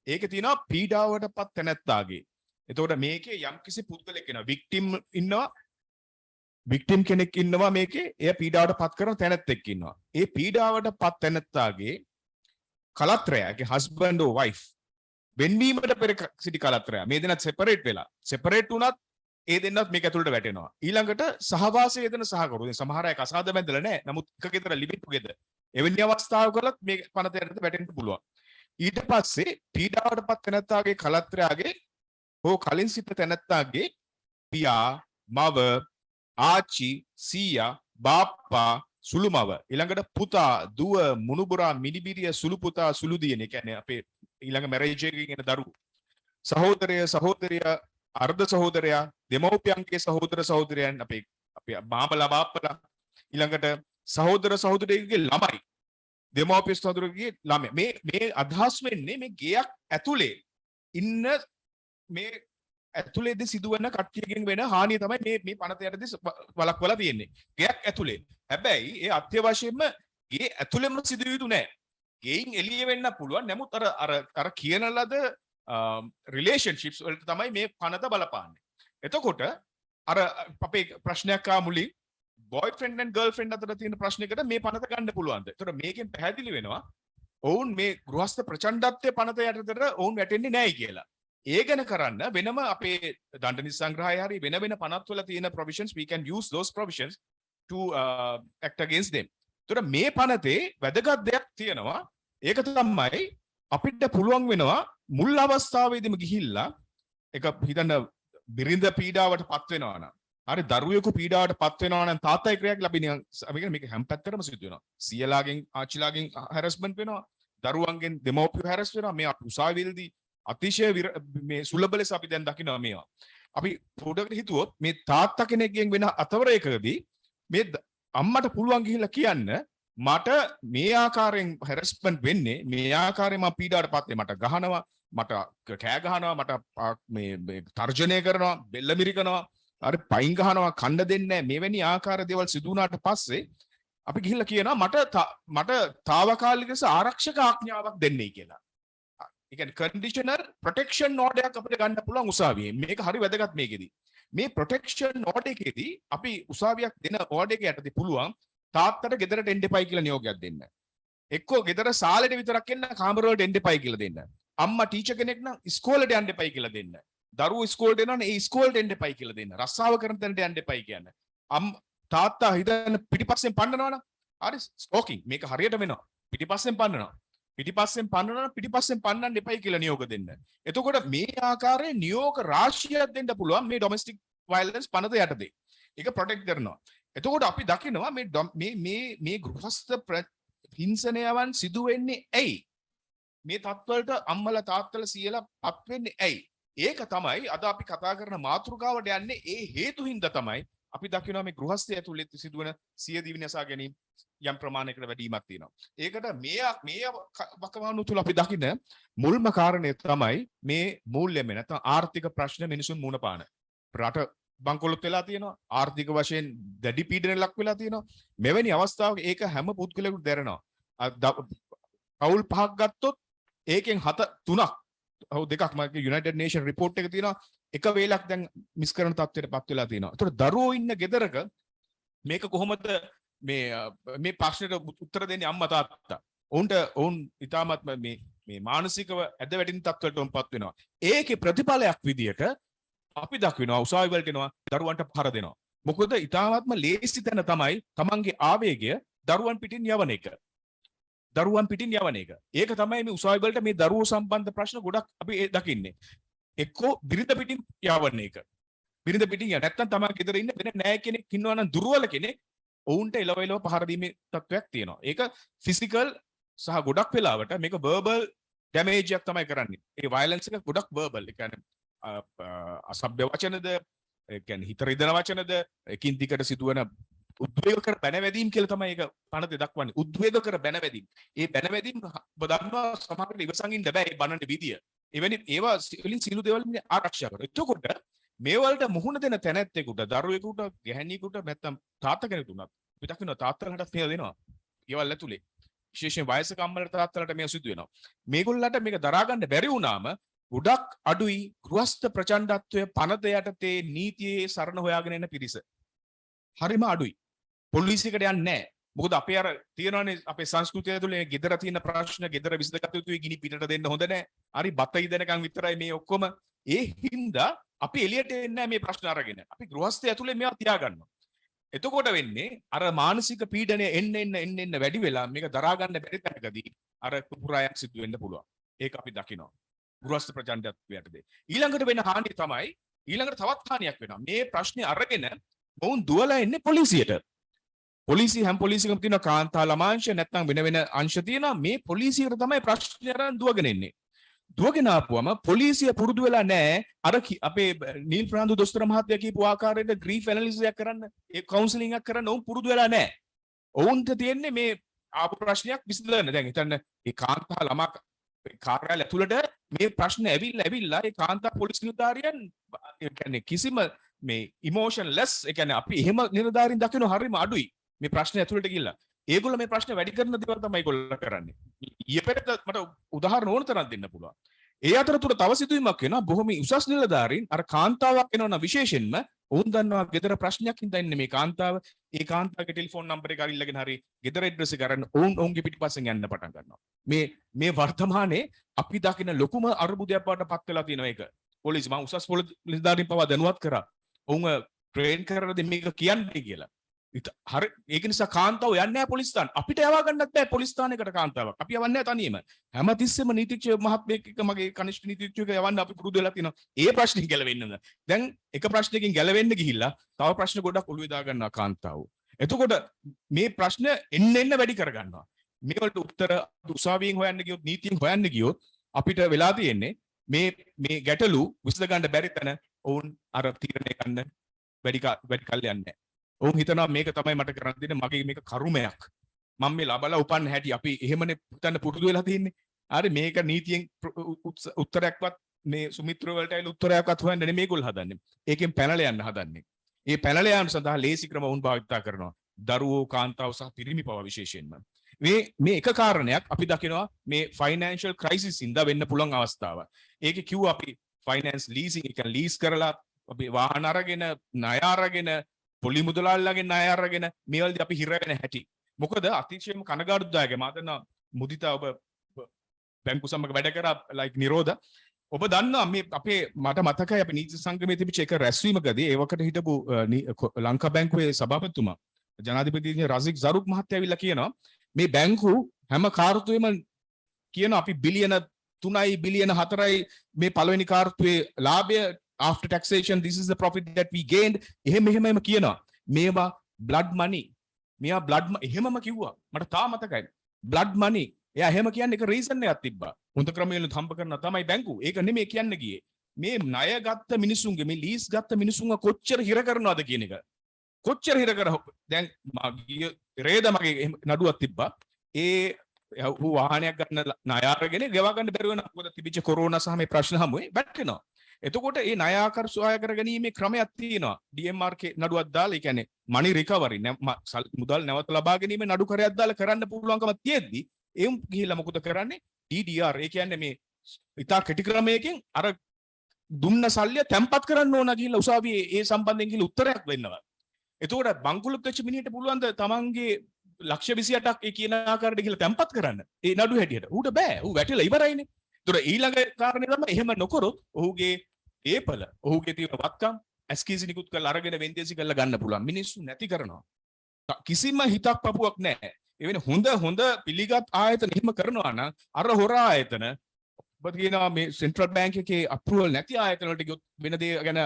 ඒකේ තියෙනවා පීඩාවටපත් තැනැත්තාගේ. එතකොට මේකේ යම්කිසි පුද්ගලෙක් ඉන්නවා, වික්ටිම් කෙනෙක් ඉන්නවා මේකේ. එය පීඩාවටපත් කරන තැනැත්තෙක් ඉන්නවා. ඒ පීඩාවටපත් තැනැත්තාගේ කලත්‍රයගේ හස්බන්ඩ් or wife වෙන්වීමට පෙර සිටි කලත්‍රය මේ දෙන්නත් සෙපරේට් වෙලා සෙපරේට් වුණත් ඒ දෙන්නත් මේක ඇතුළට වැටෙනවා. ඊළඟට සහවාසය දෙන සහකරු. දැන් සමහර අය කසාද බැඳලා නැහැ. නමුත් එක ගෙදර ලිවිං ටුගෙදර්. එවැනි අවස්ථාවකලත් මේ පනත යටතට වැටෙන්න පුළුවන්. ඊට පස්සේ පීඩාවටපත් තැනැත්තාගේ කලත්‍රයගේ හෝ කලින් සිට තැනැත්තාගේ පියා, මව, ආච්චි, සීයා, බාප්පා, සුළු මව, ඊළඟට පුතා, දුව, මුණුබුරා, මිනිබිරිය, සුළු පුතා, සුළු දියණිය. කියන්නේ අපේ ඊළඟ මැරේජ් එකකින් එන දරුවෝ. සහෝදරය, සහෝදරිය, අර්ධ සහෝදරයා, දෙමව්පියන්ගේ සහෝදර සහෝදරයන්, අපේ මාමලා බාප්පලා, ඊළඟට සහෝදර සහෝදරියගේ ළමයි, දෙමව්පිය සහෝදරගේ ළමයි. මේ අදහස් වෙන්නේ මේ ගෙයක් ඇතුලේ ඉන්න මේ ඇතුලේදී සිදුවන කට්ටියකින් වෙන හානිය තමයි මේ පනත යටදී වළක්වලා තියෙන්නේ. ගෙයක් ඇතුලේ. හැබැයි ඒ අත්‍යවශ්‍යයෙන්ම ගේ ඇතුලෙම සිදු යුතු නෑ. ගෙයින් එළිය වෙන්න පුළුවන්. නමුත් අර කියන ලද රිලේෂන්ෂිප්ස් වලට තමයි මේ පනත බලපාන්නේ. එතකොට අර අපේ ප්‍රශ්නයක් ආ මුලින් බොයිෆ්‍රෙන්ඩ් ඇන්ඩ් ගර්ල්ෆ්‍රෙන්ඩ් අතර තියෙන ප්‍රශ්නයකට මේ පනත ගන්න පුළුවන්ද? එතකොට මේකෙන් පැහැදිලි වෙනවා ඔවුන් මේ ගෘහස්ථ ප්‍රචණ්ඩත්වයේ පනත යටතට ඔවුන් වැටෙන්නේ නැහැ කියලා. ඒ ගැන කරන්න වෙනම අපේ දණ්ඩ නීති සංග්‍රහය හරි වෙන පනත් වල තියෙන provisions, we can use those provisions to act against them. එතකොට මේ පනතේ වැදගත් දෙයක් තියෙනවා. ඒක තමයි අපිට පුළුවන් වෙනවා මුල් අවස්ථාවේදීම ගිහිල්ලා එක හිතන්න බිරිඳ පීඩාවට පත් වෙනවා නම්, හරි දරුවෙකු පීඩාවට පත් වෙනවා නම් තාත්තයි ක්‍රියාවක් ලැබෙන මේක හැම පැත්තටම සිදු වෙනවා. සියලාගෙන් ආච්චිලාගෙන් හැරස්මන්ට් වෙනවා, දරුවන්ගෙන් දෙමව්පියෝ හැරස් වෙනවා. මේ උසාවියේදී අතිශය මේ සුලභ ලෙස අපි දැන් දකිනවා මේවා. අපි පොඩකට හිතුවොත් මේ තාත්තා කෙනෙක්ගෙන් වෙන අතවරයකදී මේ අම්මට පුළුවන් ගිහිල්ලා කියන්න මට මේ ආකාරයෙන් හැරස්මන්ට් වෙන්නේ, මේ ආකාරයෙන් මම පීඩාවටපත් වෙන්නේ, මට ගහනවා, මට කෑ ගහනවා, මට මේ තර්ජනය කරනවා, බෙල්ල මිරිකනවා, හරි පයින් ගහනවා, කන්න දෙන්නේ නැහැ. මෙවැනි ආකාර දේවල් සිදු වුණාට පස්සේ අපි ගිහිල්ලා කියනවා මට తాවකාලික ලෙස ආරක්ෂක ආඥාවක් දෙන්නයි කියලා. ඒ කියන්නේ conditional protection order එකක් අපිට ගන්න පුළුවන් උසාවියෙන්. මේක හරි වැදගත් මේකෙදි. මේ protection order එකේදී අපි උසාවියක් දෙන order එක යටතේ පුළුවන් තාත්තට ගෙදරට එන්න එපයි කියලා නියෝගයක් දෙන්න. එක්කෝ ගෙදර සාලෙට විතරක් එන්න, කාමර වලට එන්න එපයි කියලා දෙන්න. අම්මා ටීචර් කෙනෙක් නම් ඉස්කෝලේට යන්න එපයි කියලා දෙන්න. දරුවෝ ඉස්කෝලේට එනවා නම් ඒ ඉස්කෝලේට එන්න එපයි කියලා දෙන්න. රස්සාව කරන තැනට යන්න එපයි කියන්න. තාත්තා හිතන්න පිටිපස්සෙන් පන්නනවා නම් හරි ස්ටෝකින් මේක හරියට වෙනවා. පිටිපස්සෙන් පන්නනවා. පිටිපස්සෙන් පන්නන්න එපයි කියලා නියෝග දෙන්න. එතකොට මේ ආකාරයේ නියෝග රාශියක් දෙන්න පුළුවන් මේ ඩොමෙස්ටික් වයලන්ස් පනත යටතේ. ඒක ප්‍රොටෙක්ට් කරනවා. එතකොට අපි දකිනවා මේ ගෘහස්ත හිංසනයවන් සිදු වෙන්නේ ඇයි? මේ තත්වලට අම්මලා තාත්තලා සියලා පත් වෙන්නේ ඇයි? ඒක තමයි අද අපි කතා කරන මාතෘකාවට යන්නේ. ඒ හේතු හින්දා තමයි අපි දකිනවා මේ ගෘහස්ථය ඇතුළේ සිදුවන සියදිවි නසා ගැනීම යම් ප්‍රමාණයකට වැඩිවීමක් තියෙනවා. ඒකට මේ වකවානු තුල අපි දකින මුල්ම කාරණය තමයි මේ මූල්‍යමය නැත්නම් ආර්ථික ප්‍රශ්න මිනිසුන් මුණ පාන. රට බංකොලොත් වෙලා තියෙනවා. ආර්ථික වශයෙන් දැඩි පීඩනයක් ලක් වෙලා තියෙනවා. මෙවැනි අවස්ථාවක ඒක හැම පුද්ගලයෙකුට දැනෙනවා. කවුල් පහක් ගත්තොත් ඒකෙන් 3ක් දෙකක් මගේ යුනයිටඩ් නේෂන් රිපෝට් එක තියෙනවා. එක වේලක් දැන් මිස් කරන තත්ත්වයටපත් වෙලා තියෙනවා. ඒතකොට දරුවෝ ඉන්න ගෙදරක මේක කොහොමද මේ ප්‍රශ්නෙට උත්තර දෙන්නේ අම්මා තාත්තා. ඔවුන් ඉතාමත් මේ මානසිකව ඇද වැටෙන තත්ත්වයට උන්පත් වෙනවා. ඒකේ ප්‍රතිඵලයක් විදියට අපි දක්වනවා උසාවි වලට එනවා දරුවන්ට පහර දෙනවා. මොකද ඉතාමත්ම ලේසි තැන තමයි තමන්ගේ ආවේගය දරුවන් පිටින් යවන එක. ඒක තමයි මේ උසාවි වලට මේ දරුවෝ සම්බන්ධ ප්‍රශ්න ගොඩක් අපි දකින්නේ. එක්කෝ බිරිඳ පිටින් යවන එක. බිරිඳ පිටින් ය නැත්තම් තමයි ගෙදර ඉන්න වෙන නෑ කෙනෙක් ඉන්නවා නම් දුර්වල කෙනෙක් ඔවුන්ට එලව පහර දීමේ තත්වයක් තියෙනවා. ඒක ෆිසිකල් සහ ගොඩක් වෙලාවට මේක වර්බල් ඩැමේජ් එකක් තමයි කරන්නේ. ඒ වයලන්ස් එක ගොඩක් වර්බල්. ඒ කියන්නේ අසභ්‍ය වචනද, ඒ කියන්නේ හිත රිදෙන වචනද, එකින් දිකට සිදුවන උද්වේගකර බැනවැදීම් කියලා තමයි ඒක පනතේ දක්වන්නේ. උද්වේගකර බැනවැදීම්. ඒ බැනවැදීම් ඔබ දන්නවා සමහරවිට ඉවසන් ඉන්න බෑ ඒ බනන විදිය. එවැනි ඒවා වලින් සියලු දේවල් ආරක්ෂා කරනවා. එතකොට මේ වලට මුහුණ දෙන තැනැත්තෙකුට, දරුවෙකුට, ගැහැණියෙකුට නැත්නම් තාත්තා කෙනෙකුට උනත් අපි දකිනවා තාත්තලාටත් මේවා දෙනවා. ඒවල් ඇතුලේ විශේෂයෙන් වයසක අම්මලාට තාත්තලාට මේවා සිදු වෙනවා. මේගොල්ලන්ට මේක දරා ගන්න බැරි වුණාම ගොඩක් අඩුයි ගෘහස්ත ප්‍රචණ්ඩත්වය පනත යටතේ නීතියේ සරණ හොයාගෙන එන පිරිස. හරිම අඩුයි. පොලිසියකට යන්නේ නැහැ. මොකද අපේ අර තියෙනවානේ අපේ සංස්කෘතිය තුළ ගෙදර තියෙන ප්‍රශ්න ගෙදර විසඳගත යුතුයි ගිනි පිටට දෙන්න හොඳ නැහැ. හරි බතයි දෙනකන් විතරයි මේ ඔක්කොම. ඒ හින්දා අපි එළියට එන්නේ නැහැ මේ ප්‍රශ්න අරගෙන. අපි ගෘහස්ථය ඇතුලේ මේවා තියාගන්නවා. එතකොට වෙන්නේ අර මානසික පීඩනය එන්න වැඩි වෙලා මේක දරා ගන්න බැරි තැනකදී අර කුපුරායක් සිදු වෙන්න පුළුවන්. ඒක අපි දකිනවා. ගෘහස්ථ ප්‍රචණ්ඩත්වයටදී. ඊළඟට වෙන හානිය තමයි ඊළඟට තවත් හානියක් වෙනවා. මේ ප්‍රශ්නේ අරගෙන මොවුන් දුවලා එන්නේ පොලිසියට. පොලිසිය හැම පොලිසියකම තියෙන කාන්තා ළමාංශ නැත්නම් වෙන අංශ තියෙනවා. මේ පොලිසියට තමයි ප්‍රශ්නේ අරන් දුවගෙන එන්නේ. දුවගෙන ආපුවම පොලිසිය පුරුදු වෙලා නැහැ අර අපේ නීල් ප්‍රනාන්දු දොස්තර මහත්තයා කියපු ආකාරයට ග්‍රීෆ් ඇනලිසිස් එකක් කරන්න, ඒ කවුන්සලින් එකක් කරන්න ඔවුන් පුරුදු වෙලා නැහැ. ඔවුන්ට තියෙන්නේ මේ ආපු ප්‍රශ්නයක් විසඳන්න. දැන් හිතන්න මේ කාන්තා ළමා කාර්යාලය ඇතුළට මේ ප්‍රශ්න ඇවිල්ලා ඒ කාන්තා පොලිස් නිලධාරියන් ඒ කියන්නේ කිසිම මේ ඉමෝෂන්ලෙස් ඒ කියන්නේ අපි එහෙම නිලධාරීන් දකින්න හරිම අඩුයි. මේ ප්‍රශ්න ඇතුළට ගිහිල්ලා ඒගොල්ලෝ මේ ප්‍රශ්න වැඩි කරන දේවල් තමයි ඒගොල්ලෝ කරන්නේ. ඊයේ පෙරේද මට උදාහරණ ඕන තරම් දෙන්න පුළුවන්. ඒ අතරතුර තව සිදුවීමක් වෙනවා. බොහොම උසස් නිලධාරීන් අර කාන්තාවක් වෙනවනම් විශේෂයෙන්ම ඔවුන් දන්නවා ගෙදර ප්‍රශ්නයක් හින්දා ඉන්නේ මේ කාන්තාව. ඒ කාන්තාවගේ ටෙලිෆෝන් නම්බර් එක අරිල්ලගෙන හරි ගෙදර ඇඩ්‍රස් එක අරන් ඔවුන්ගේ පිටිපස්සෙන් යන්න පටන් ගන්නවා. මේ වර්තමානයේ අපි දකින ලොකුම අරුබුදයක් බවට පත් වෙලා තියෙනවා ඒක. පොලිසිය මම උසස් පොලිස් නිලධාරීන් පවා දැනුවත් කරා. ඔවුන් ට්‍රේන් කරලා මේක කියන්නේ කියලා. හරි ඒක නිසා කාන්තාව යන්නේ නැහැ පොලිස් ස්ථාන. අපිට යවා ගන්නත් බෑ පොලිස් ස්ථානයකට කාන්තාවක්. අපි යවන්නේ නැහැ තනියම. හැමතිස්සෙම නීතිඥ මහත්මයෙක් එක්ක මගේ කනිෂ්ඨ නීතිඥයෙක් යවන්න අපි පුරුදු වෙලා තියෙනවා. ඒ ප්‍රශ්نين ගැලවෙන්න. දැන් එක ප්‍රශ්නයකින් ගැලවෙන්න ගිහිල්ලා තව ප්‍රශ්න ගොඩක් ඔළුවේ දා ගන්නවා කාන්තාව. එතකොට මේ ප්‍රශ්න එන්න වැඩි කර ගන්නවා. මේවලට උත්තර උසාවියෙන් හොයන්න ගියොත් නීතියෙන් හොයන්න ගියොත් අපිට වෙලා තියෙන්නේ මේ ගැටලු විසඳ ගන්න බැරි තැන ඔවුන් අර තීරණය ගන්න වැඩි කල් යන්නේ නැහැ. ඔවුන් හිතනවා මේක තමයි මට කරන්න දෙන්නේ මගේ මේක කරුමයක්. මම මේ ලබලා උපන්න හැටි අපි එහෙමනේ පුතන්න පුරුදු වෙලා තියෙන්නේ. හරි මේක නීතියෙන් උත්තරයක්වත් මේ සුමිත්‍ර වලට ඇවිල්ලා උත්තරයක්වත් හොයන්න නෙමෙයි මේගොල්ලෝ හදන්නේ. ඒකෙන් පැනලා යන්න හදන්නේ. මේ පැනලා යාම සඳහා ලේසි ක්‍රම වුන් භාවිතා කරනවා. දරුවෝ, කාන්තාව සහ පිරිමි පවා විශේෂයෙන්ම. මේ එක කාරණයක් අපි දකිනවා මේ ෆයිනෑන්ෂල් ක්‍රයිසිස් ඉඳ වෙන්න පුළුවන් අවස්ථාව. ඒකේ කිව්වා අපි ෆයිනෑන්ස් ලීසින් එක ලීස් කරලා අපි වාහන අරගෙන ණය අරගෙන පොලි මුදලාල්ලාගෙන් ණය අරගෙන මේ වලදී අපි හිර වෙන හැටි. මොකද අතිශයම කනගාටුදායක මම දන්නවා මුදිතා ඔබ බැංකු සමග වැඩ කරා like නිරෝධ ඔබ දන්නවා මේ අපේ මට මතකයි අපි නීති සංගමයේ තිබිච්ච එක රැස්වීමකදී ඒවකට හිටපු ලංකා බැංකුවේ සභාපතිතුමා ජනාධිපති රසික් සරුක් මහත්තයා ඇවිල්ලා කියනවා මේ බැංකු හැම කාර්තුවෙම කියන අපි බිලියන 3යි බිලියන 4යි මේ පළවෙනි කාර්තුවේ ලාභය after taxation this is the profit that we gained එහෙම කියනවා මේවා blood money මෙයා blood එහෙමම කිව්වා මට තාම මතකයි blood money එයා එහෙම කියන්නේ එක රීසන් එකක් තිබ්බා හොඳ ක්‍රමයෙන් හම්බ කරනවා තමයි බැංකුව ඒක නෙමෙයි කියන්න ගියේ මේ ණය ගත්ත මිනිසුන්ගේ මේ ලීස් ගත්ත මිනිසුන්ව කොච්චර හිර කරනවද කියන එක කොච්චර හිර කර දැන් මගේ රේද මගේ නඩුවක් තිබ්බා ඒ වාහනයක් ගන්න ණය අරගෙන ගෙවා ගන්න බැරි වෙනවා මොකද තිබිච්ච කොරෝනා සහ මේ ප්‍රශ්න හැමුවේ වැටෙනවා එතකොට මේ ණය ආකාර සොයා කරගැනීමේ ක්‍රමයක් තියෙනවා DMR නඩුවක් දාලා ඒ කියන්නේ money recovery මුදල් නැවත ලබා ගැනීමේ නඩු කරයක් දාලා කරන්න පුළුවන්කම තියෙද්දි එම් ගිහිල්ලා මොකද කරන්නේ DDR ඒ කියන්නේ මේ ඉතා කෙටි ක්‍රමයකින් අර දුන්න සල්ලිය තැම්පත් කරන්න ඕන ගිහිල්ලා උසාවියේ ඒ සම්බන්ධයෙන් ගිහිල්ලා උත්තරයක් දෙන්නවා එතකොට බංකුලත් වෙච්ච මිනිහට පුළුවන් ද තමන්ගේ ලක්ෂ 28ක් ඒ කියන ආකාරයට ගිහිල්ලා තැම්පත් කරන්න ඒ නඩු හැටියට ඌට බෑ ඌ වැටිලා ඉවරයිනේ ඒතර ඊළඟ කාරණේ තමයි එහෙම නොකරොත් ඔහුගේ ඒපල ඔහුගේ තියෙන වත්කම් ඇස්කීසි නිකුත් කරලා අරගෙන වෙන්දේසි කරලා ගන්න පුළුවන් මිනිස්සු නැති කරනවා කිසිම හිතක් පපුවක් නැහැ ඒ වෙන්නේ හොඳ පිළිගත් ආයතන එහෙම කරනවා නම් අර හොරා ආයතන ඔබ කියනවා මේ සෙන්ට්‍රල් බැංක් එකේ අප්‍රූවල් නැති ආයතන වලට ගියොත් වෙන දේ ගැන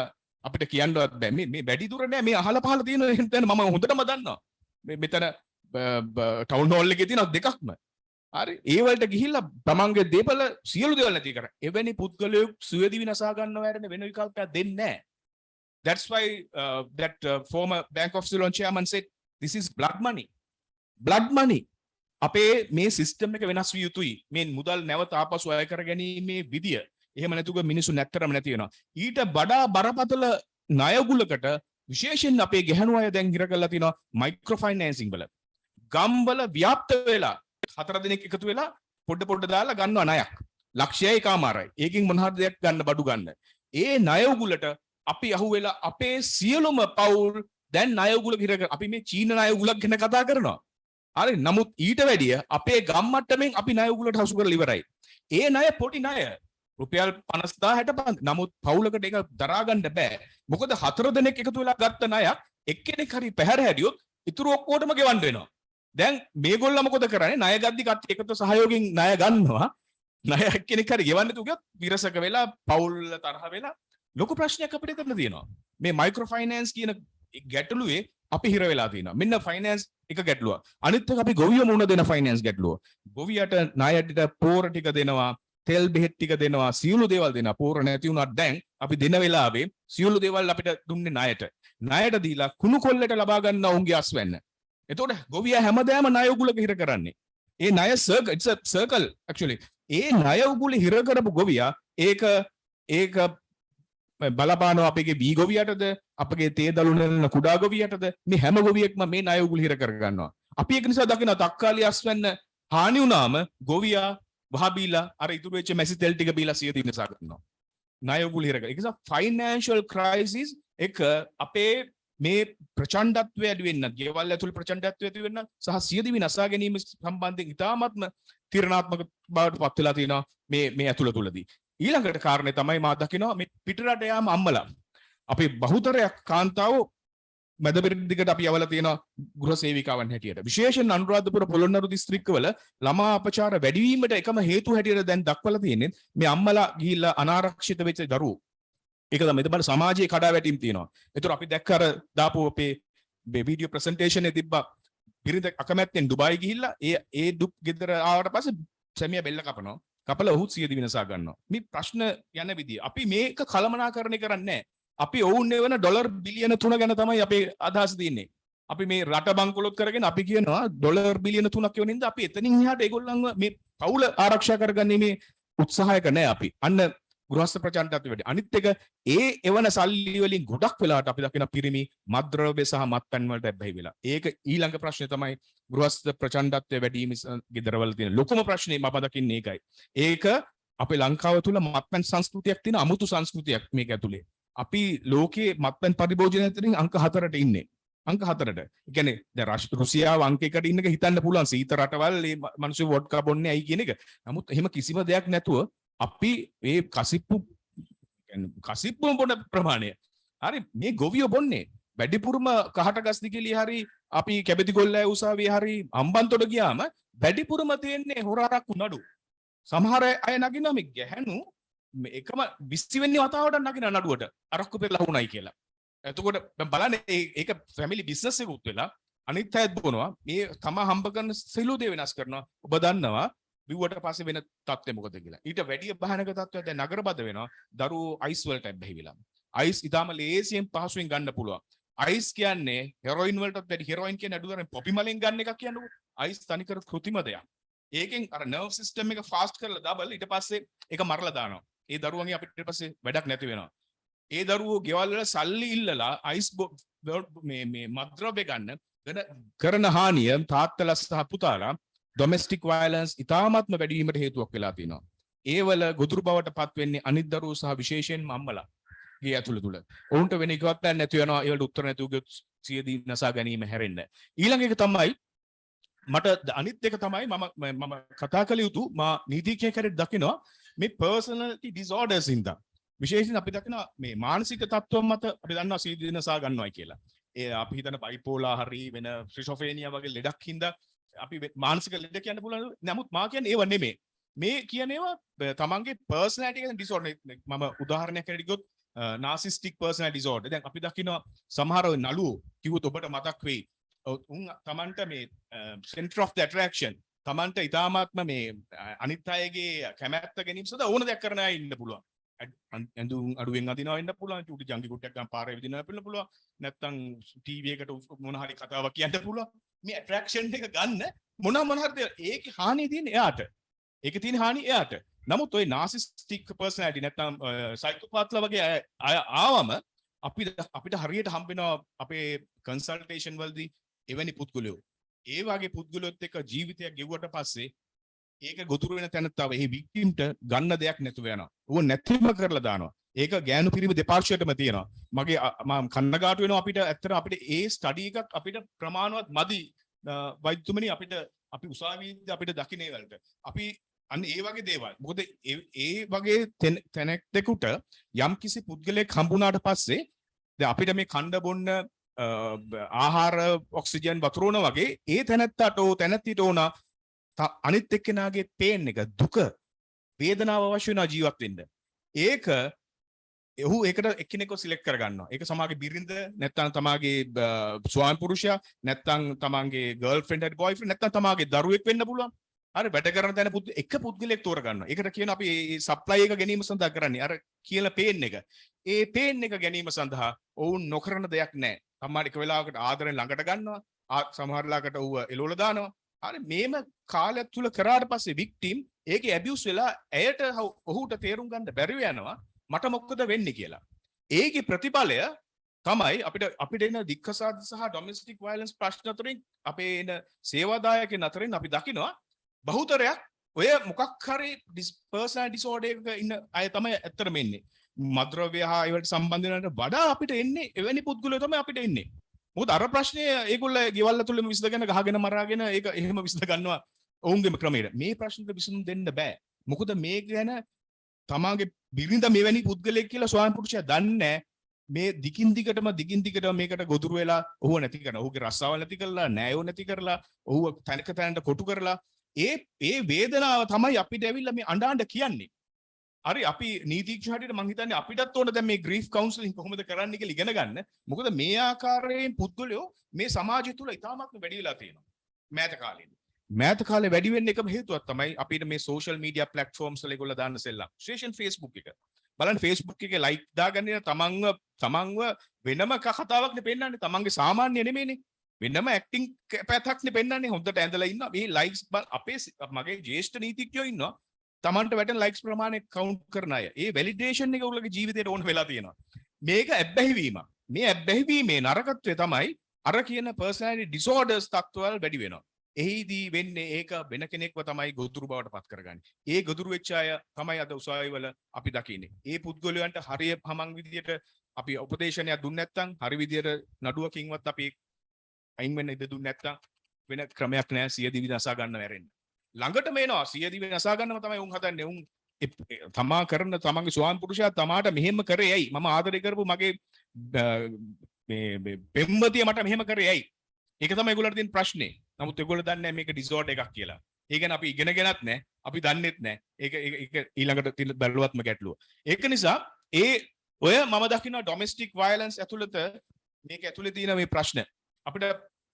අපිට කියන්නවත් බෑ මේ වැඩි දුර නෑ මේ අහල පහල තියෙන දැන් මම හොඳටම දන්නවා මේ මෙතන ටවුන් හෝල් එකේ තියෙන දෙකක්ම හරි ඒ වලට ගිහිල්ලා තමන්ගේ දේපල සියලු දේවල් නැති කර එවැනි පුද්ගලයෝ සුවේදී විනාශා ගන්නව හැරෙන වෙන විකල්පයක් දෙන්නේ නැහැ that's why that former bank of Ceylon chairman said this is blood money අපේ මේ සිස්ටම් එක වෙනස් විය යුතුයි මේ මුදල් නැවත ආපසු අය කර ගැනීමේ විදිය එහෙම නැතුව මිනිස්සු නැත්තරම නැති වෙනවා ඊට වඩා බරපතල ණයගුලකට විශේෂයෙන් අපේ ගැහණු අය දැන් හිර කරලා තියෙනවා මයික්‍රෝ ෆයිනෑන්සිං වල ගම්වල ව්‍යාප්ත වෙලා 4 දිනක් එකතු වෙලා පොඩ දාලා ගන්නවා ණයක් ලක්ෂයයි කාමාරයි ඒකෙන් මොන හරි දෙයක් ගන්න බඩු ගන්න ඒ ණයගුලට අපි අහුවෙලා අපේ සියලුම පවුල් දැන් ණයගුල හිර කර අපි මේ චීන ණයගුලක් ගැන කතා කරනවා හරි නමුත් ඊට වැඩිය අපේ ගම් මට්ටමින් අපි ණයගුලට හසු කරලා ඉවරයි ඒ ණය පොඩි ණය රුපියල් 50000 නමුත් පවුලකට ඒක දරා ගන්න බෑ මොකද 4 දෙනෙක් එකතු වෙලා ගත්ත ණයක් එක්කෙනෙක් හරි පැහැර හැදියොත් ඉතුරු ඔක්කොටම ගෙවන්න වෙනවා දැන් මේගොල්ලෝ මොකද කරන්නේ ණය ගද්දි කට්ටිය එකතු සහයෝගයෙන් ණය ගන්නවා ණය එක්කෙනෙක් හරි ගෙවන්න තු ගියොත් විරසක වෙලා පවුල් තරහ වෙලා ලොකු ප්‍රශ්නයක් අපිට කරන්න තියෙනවා මේ මයික්‍රෝ ෆයිනෑන්ස් කියන ගැටලුවේ අපි හිර වෙලා තියෙනවා මෙන්න ෆයිනෑන්ස් එක ගැටලුව අනිත් එක අපි ගොවිය මුණ දෙන ෆයිනෑන්ස් ගැටලුව ගොවියට ණයට පෝර ටික දෙනවා තෙල් බෙහෙත් ටික දෙනවා සියලු දේවල් දෙනවා පෝර නැති වුණාට දැන් අපි දෙන වෙලාවේ සියලු දේවල් අපිට දුන්නේ ණයට දීලා කුණු කොල්ලට ලබා ගන්න උන්ගේ අස්වැන්න එතකොට ගොවියා හැමදාම ණය උගුලක හිර කරන්නේ ඒ ණය සර්කල් ඉට්ස් අ සර්කල් ඇක්චුअली ඒ ණය උගුල හිර කරපු ගොවියා ඒක බලපානවා අපේ බී ගොවියටද අපගේ තේ දළු නෙලන කුඩා ගොවියටද මේ හැම ගොවියෙක්ම මේ ණය උගුල හිර කර ගන්නවා අපි ඒක නිසා දකිනවා තක්කාලි අස්වැන්න හානි වුණාම ගොවියා වහබීලා අර ඉතුරු වෙච්ච මැසි තෙල් ටික බීලා සියදී විනාශ කරනවා ණය උගුල හිර කර. ඒක නිසා ෆයිනෑන්ෂල් ක්‍රයිසිස් එක අපේ මේ ප්‍රචණ්ඩත්වය ඇති වෙන්න, ගෙවල් ඇතුළේ ප්‍රචණ්ඩත්වය ඇති වෙන්න සහ සියදී විනාශ ගැනීම සම්බන්ධයෙන් ඉතාමත්ම තීරණාත්මක බවට පත් වෙලා තියෙනවා මේ ඇතුළ තුලදී. ඊළඟට කාරණේ තමයි මා දකිනවා මේ පිටරට යාම අම්මලා අපි බහුතරයක් කාන්තාවෝ මැදපෙරදිගට අපි යවලා තියෙනවා ගෘහ සේවිකාවන් හැටියට. විශේෂයෙන් අනුරාධපුර පොළොන්නරු දිස්ත්‍රික්කවල ළමා අපචාර වැඩි වීමට එකම හේතුව හැටියට දැන් දක්වලා තියෙන්නේ මේ අම්මලා ගිහිල්ලා අනාරක්ෂිත වෙච්ච දරුවෝ. ඒක තමයි මෙතන සමාජයේ කඩාවැටීම් තියෙනවා. ඒතර අපි දැක්ක අර දාපු අපේ වීඩියෝ ප්‍රසන්ටේෂන් එකේ තිබ්බා බිරිඳ අකමැත්තෙන් දුබායි ගිහිල්ලා ඒ දුක් ගෙදර ආවට පස්සේ සැමියා බෙල්ල කපනවා. කපලා ඔහුත් සියදී විනාශ ගන්නවා. මේ ප්‍රශ්න යන විදිය. අපි මේක කළමනාකරණය කරන්නේ නැහැ. අපි ඔවුන් එවන ඩොලර් බිලියන 3 ගැන තමයි අපේ අදහස තියෙන්නේ. අපි මේ රට බංකොලොත් කරගෙන අපි කියනවා ඩොලර් බිලියන 3ක් වෙන නිසා අපි එතනින් එහාට ඒගොල්ලන්ව මේ පවුල ආරක්ෂා කරගන්නේ මේ උත්සාහයක නැහැ අපි. අන්න ගෘහස්ත ප්‍රචණ්ඩත්වය වැඩි. අනිත් එක එවන සල්ලි වලින් ගොඩක් වෙලාවට අපි දකින පිරිමි මත්ද්‍රව්‍ය සහ මත්පැන් වලට ඇබ්බැහි වෙලා. ඒක ඊළඟ ප්‍රශ්නේ තමයි ගෘහස්ත ප්‍රචණ්ඩත්වය වැඩි වීම ගෙදරවල තියෙන ලොකුම ප්‍රශ්නේ මම දකින්නේ ඒකයි. ඒක අපේ ලංකාව තුල මත්පැන් සංස්කෘතියක් තියෙන අමුතු සංස්කෘතියක් මේක ඇතුලේ. අපි ලෝකයේ මත්පැන් පරිභෝජනය අතරින් අංක 4ට ඉන්නේ. අංක 4ට. ඒ කියන්නේ දැන් රුසියාව අංක 1ට ඉන්න එක හිතන්න පුළුවන්. සීත රටවල් මේ මිනිස්සු වොඩ්කා බොන්නේ ඇයි කියන එක. නමුත් එහෙම කිසිම දෙයක් නැතුව අපි මේ කසිප්පු බොන ප්‍රමාණය. හරි මේ ගොවියෝ බොන්නේ. වැඩිපුරම කහට ගස් දිගිලිය හරි අපි කැබිති ගොල්ලෑ උසාවියේ හරි අම්බන්තොට ගියාම වැඩිපුරම තියෙන්නේ හොරාරක්කු නඩු. සමහර අය නගිනවා මේ ගැහැණු මේ එකම 20 වෙනි වතාවට නගින නඩුවට අරක්කු පෙරලා වුණයි කියලා. එතකොට බලන්න ඒක ෆැමිලි බිස්නස් එකකුත් වෙලා අනිත් අයත් බොනවා මේ තමා හම්බ කරන සිළු දේ වෙනස් කරනවා. ඔබ දන්නවා බිව්වට පස්සේ වෙන තත්ත්වය මොකද කියලා. ඊට වැඩිය භයානක තත්ත්වයක් දැන් නගරබද වෙනවා. දරුවෝ අයිස් වලට බැහැවිලා. අයිස් ඉතාම ලේසියෙන් පහසුවෙන් ගන්න පුළුවන්. අයිස් කියන්නේ හෙරොයින් වලටත් වැඩි හෙරොයින් කියන්නේ අඩුතරෙන් පොපි මලෙන් ගන්න එකක් කියන්නකො. අයිස් තනිකර කෘත්‍රිම දෙයක්. ඒකෙන් අර නර්ව් සිස්ටම් එක ෆාස්ට් කරලා ඩබල් ඊට පස්සේ ඒක මරලා දානවා. ඒ දරුවන්ගේ අපිට ඊට පස්සේ වැඩක් නැති වෙනවා. ඒ දරුවෝ ගෙවල් වල සල්ලි ඉල්ලලා අයිස් මේ මත්ද්‍රව්‍ය ගන්න කරන හානිය තාත්තලා සහ පුතාලා ඩොමෙස්ටික් වයලන්ස් ඉතාමත්ම වැඩි වීමට හේතුවක් වෙලා තියෙනවා. ඒවල ගොදුරු බවට පත් වෙන්නේ අනිත් දරුවෝ සහ විශේෂයෙන්ම අම්මලා ගේ ඇතුළ තුල. ඔවුන්ට වෙන එකක් නැති වෙනවා. ඒවලට උත්තර නැතුව ගියොත් සියදී නසා ගැනීම හැරෙන්න. ඊළඟ එක තමයි මට අනිත් එක තමයි මම කතා කළ යුතු මා නීතිඥයෙක් හැටියට දකිනවා මේ පර්සනැලිටි ඩිසෝඩර්ස් ඉඳන් විශේෂයෙන් අපි දකිනවා මේ මානසික තත්ත්වම් මත අපි දන්නවා සියදී නසා ගන්නවයි කියලා. ඒ අපි හිතන බයිපෝලා හරි වෙන ශ්‍රිසොෆේනියා වගේ ලෙඩක් හින්දා අපි මානසික ලෙඩ කියන්න පුළුවන්. නමුත් මා කියන්නේ ඒව නෙමෙයි. මේ කියන ඒවා තමන්ගේ පර්සනැලිටි එක ඩිසෝඩර්. මම උදාහරණයක් හැටියට ගියොත් narcissistic personality disorder. දැන් අපි දකිනවා සමහර නළුවෝ කිව්වොත් ඔබට මතක් වෙයි. උන් තමන්ට මේ center of the attraction තමන්ට ඉතාමත්ම මේ අනිත් අයගේ කැමැත්ත ගැනීම සඳහා ඕන දෙයක් කරන අය ඉන්න පුළුවන්. ඇඳුම් අඩුවෙන් අදිනවා වෙන්න පුළුවන්. චූටි ජංගි කුට්ටියක් ගන්න පාරේ විදිනවා වෙන්න පුළුවන්. නැත්තම් ටීවී එකට මොන හරි කතාවක් කියන්න පුළුවන්. මේ attraction එක ගන්න මොන හරිද ඒකේ හානිය තියෙන්නේ එයාට. ඒකේ තියෙන හානිය එයාට. නමුත් ওই narcissistic personality නැත්තම් psychopathලා වගේ අය ආවම අපිට හරියට හම්බෙනවා අපේ consultation වලදී එවැනි පුද්ගලයෝ. ඒ වගේ පුද්ගලයොත් එක්ක ජීවිතයක් ගෙවුවට පස්සේ ඒක ගොදුරු වෙන තැන තව ඒ වික්ටිම්ට ගන්න දෙයක් නැතුව යනවා. ඌව නැතිම කරලා දානවා. ඒක ගෑනු පිරිමි දෙපාර්ශ්වයටම තියෙනවා. මගේ මම කන්නගාටු වෙනවා අපිට ඇත්තට අපිට ඒ ස්ටඩි එකක් අපිට ප්‍රමාණවත් මදි වෛද්‍යතුමනි අපි උසාවියේදී අපිට දකින්නේ වලට. අපි අන්න ඒ වගේ දේවල්. මොකද ඒ වගේ තැනෙකට යම් කිසි පුද්ගලයෙක් හම්බුනාට පස්සේ දැන් අපිට මේ කණ්ඩ බොන්න ආහාර ඔක්සිජන් වතුරෝන වගේ ඒ තැනැත්තට තැනැත්තිට ඕන අනිත් එක්කෙනාගේ පේන් එක දුක වේදනාව අවශ්‍ය වෙනවා ජීවත් වෙන්න. ඒකට එක්කෙනෙක්ව සිලෙක්ට් කරගන්නවා. ඒක සමාගේ බිරිඳ නැත්නම් තමාගේ ස්වාමි පුරුෂයා නැත්නම් තමාගේ ගර්ල්ෆ්‍රෙන්ඩ් හරි බොයිෆ්‍රෙන්ඩ් නැත්නම් තමාගේ දරුවෙක් වෙන්න පුළුවන්. හරි වැඩ කරන තැන එක පුද්ගලයෙක් තෝරගන්නවා. ඒකට කියන අපි මේ සප්ලයි එක ගැනීම සඳහා කරන්නේ අර කියලා පේන් එක. ඒ පේන් එක ගැනීම සඳහා ඔවුන් නොකරන දෙයක් නැහැ. සමහර එක වෙලාවකට ආදරෙන් ළඟට ගන්නවා. සමහර ලාකට ඌව එලවල දානවා. හරි මේම කාලයක් තුල කරාට පස්සේ වික්ටිම් ඒකේ ඇබියුස් වෙලා ඇයට ඔහුට තේරුම් ගන්න බැරිව යනවා මට මොකද වෙන්නේ කියලා. ඒකේ ප්‍රතිඵලය තමයි අපිට එන දික්කසාද සහ ඩොමෙස්ටික් වයලන්ස් ප්‍රශ්න අතරින් අපේ එන සේවාදායකයන් අතරින් අපි දකිනවා බහුතරයක් ඔය මොකක් හරි පර්සනල් ඩිසෝඩර් එකක ඉන්න අය තමයි ඇත්තටම එන්නේ. මද්ද්‍රව්‍ය හා ඒවට සම්බන්ධ වෙනට වඩා අපිට එන්නේ එවැනි පුද්ගලයෝ තමයි අපිට එන්නේ. මොකද අර ප්‍රශ්නේ ඒගොල්ලෝ ගෙවල් ඇතුළේම විසඳගෙන ගහගෙන මරාගෙන ඒක එහෙම විසඳ ගන්නවා ඔවුන්ගේම ක්‍රමයට. මේ ප්‍රශ්නෙට විසඳුම් දෙන්න බෑ. මොකද මේක ගැන තමාගේ බිරිඳ මෙවැනි පුද්ගලයෙක් කියලා ස්වාමි පුරුෂයා දන්නේ මේ දිගින් දිගටම මේකට ගොදුරු වෙලා ඔහුව නැති කරනවා. ඔහුගේ රස්සාව නැති කරලා, නෑයෝ නැති කරලා, ඔහුව තැනට කොටු කරලා ඒ වේදනාව තමයි අපිට ඇවිල්ලා මේ අඬ කියන්නේ. හරි අපි නීතිඥ හැටියට මම හිතන්නේ අපිටත් ඕන දැන් මේ ග්‍රීෆ් කවුන්සලින් කොහොමද කරන්න කියලා ඉගෙන ගන්න. මොකද මේ ආකාරයෙන් පුද්ගලයෝ මේ සමාජය තුල ඉතාමත්ම වැඩි වෙලා තියෙනවා. මෑත කාලේ වැඩි වෙන්න එකම හේතුවක් තමයි අපිට මේ සෝෂල් මීඩියා ප්ලැට්ෆෝම්ස් වල ඒගොල්ලෝ දාන්න සෙල්ලම්. විශේෂයෙන් Facebook එක. බලන්න Facebook එකේ ලයික් දාගන්නේ තමන්ව වෙනම කතාවක් නේ පෙන්නන්නේ. තමන්ගේ සාමාන්‍ය නෙමෙයිනේ. වෙනම ඇක්ටිං පැත්තක්නේ පෙන්නන්නේ. හොඳට ඇඳලා ඉන්නවා. මේ ලයික්ස් මගේ ජ්‍යෙෂ්ඨ නීතිඥයෝ ඉන්නවා. තමන්ට වැටෙන ලයික්ස් ප්‍රමාණය කවුන්ට් කරන අය. ඒ වැලිඩේෂන් එක උගලගේ ජීවිතේට ඕන වෙලා තියෙනවා. මේක ඇබ්බැහිවීම. මේ ඇබ්බැහිවීමේ නරකත්වය තමයි අර කියන පර්සනැලිටි ඩිසෝඩර්ස් තත්ත්වවල වැඩි වෙනවා. එහිදී වෙන්නේ ඒක වෙන කෙනෙක්ව තමයි ගොදුරු බවට පත් කරගන්නේ. ඒ ගොදුරු වෙච්ච අය තමයි අද උසාවිවල අපි දකින්නේ. ඒ පුද්ගලයන්ට හරිය හමං විදියට අපි උපදේශනයක් දුන්නේ නැත්නම් හරි විදියට නඩුවකින්වත් අපි අයින් වෙන්න ඉඩ දුන්නේ නැත්නම් වෙන ක්‍රමයක් නැහැ සියදිවි නසා ගන්න වැරෙන්න. ළඟටම එනවා සියදිවි නසා ගන්නම තමයි උන් හදන්නේ. උන් තමා කරන තමන්ගේ ස්වාමි පුරුෂයා තමාට මෙහෙම කරේ ඇයි? මම ආදරය කරපු මගේ මේ පෙම්වතිය මට මෙහෙම කරේ ඇයි? ඒක තමයි ඒගොල්ලන්ට තියෙන ප්‍රශ්නේ. නමුත් ඒගොල්ලෝ දන්නේ නැහැ මේක ඩිසෝඩර් එකක් කියලා. ඒ කියන්නේ අපි ඉගෙනගෙනත් නැහැ. අපි දන්නෙත් නැහැ. ඒක ඊළඟට තියෙන බැලුවත්ම ගැටලුව. ඒක නිසා ඔය මම දකිනවා ඩොමෙස්ටික් වයලන්ස් ඇතුළත මේක ඇතුලේ තියෙන මේ ප්‍රශ්න අපිට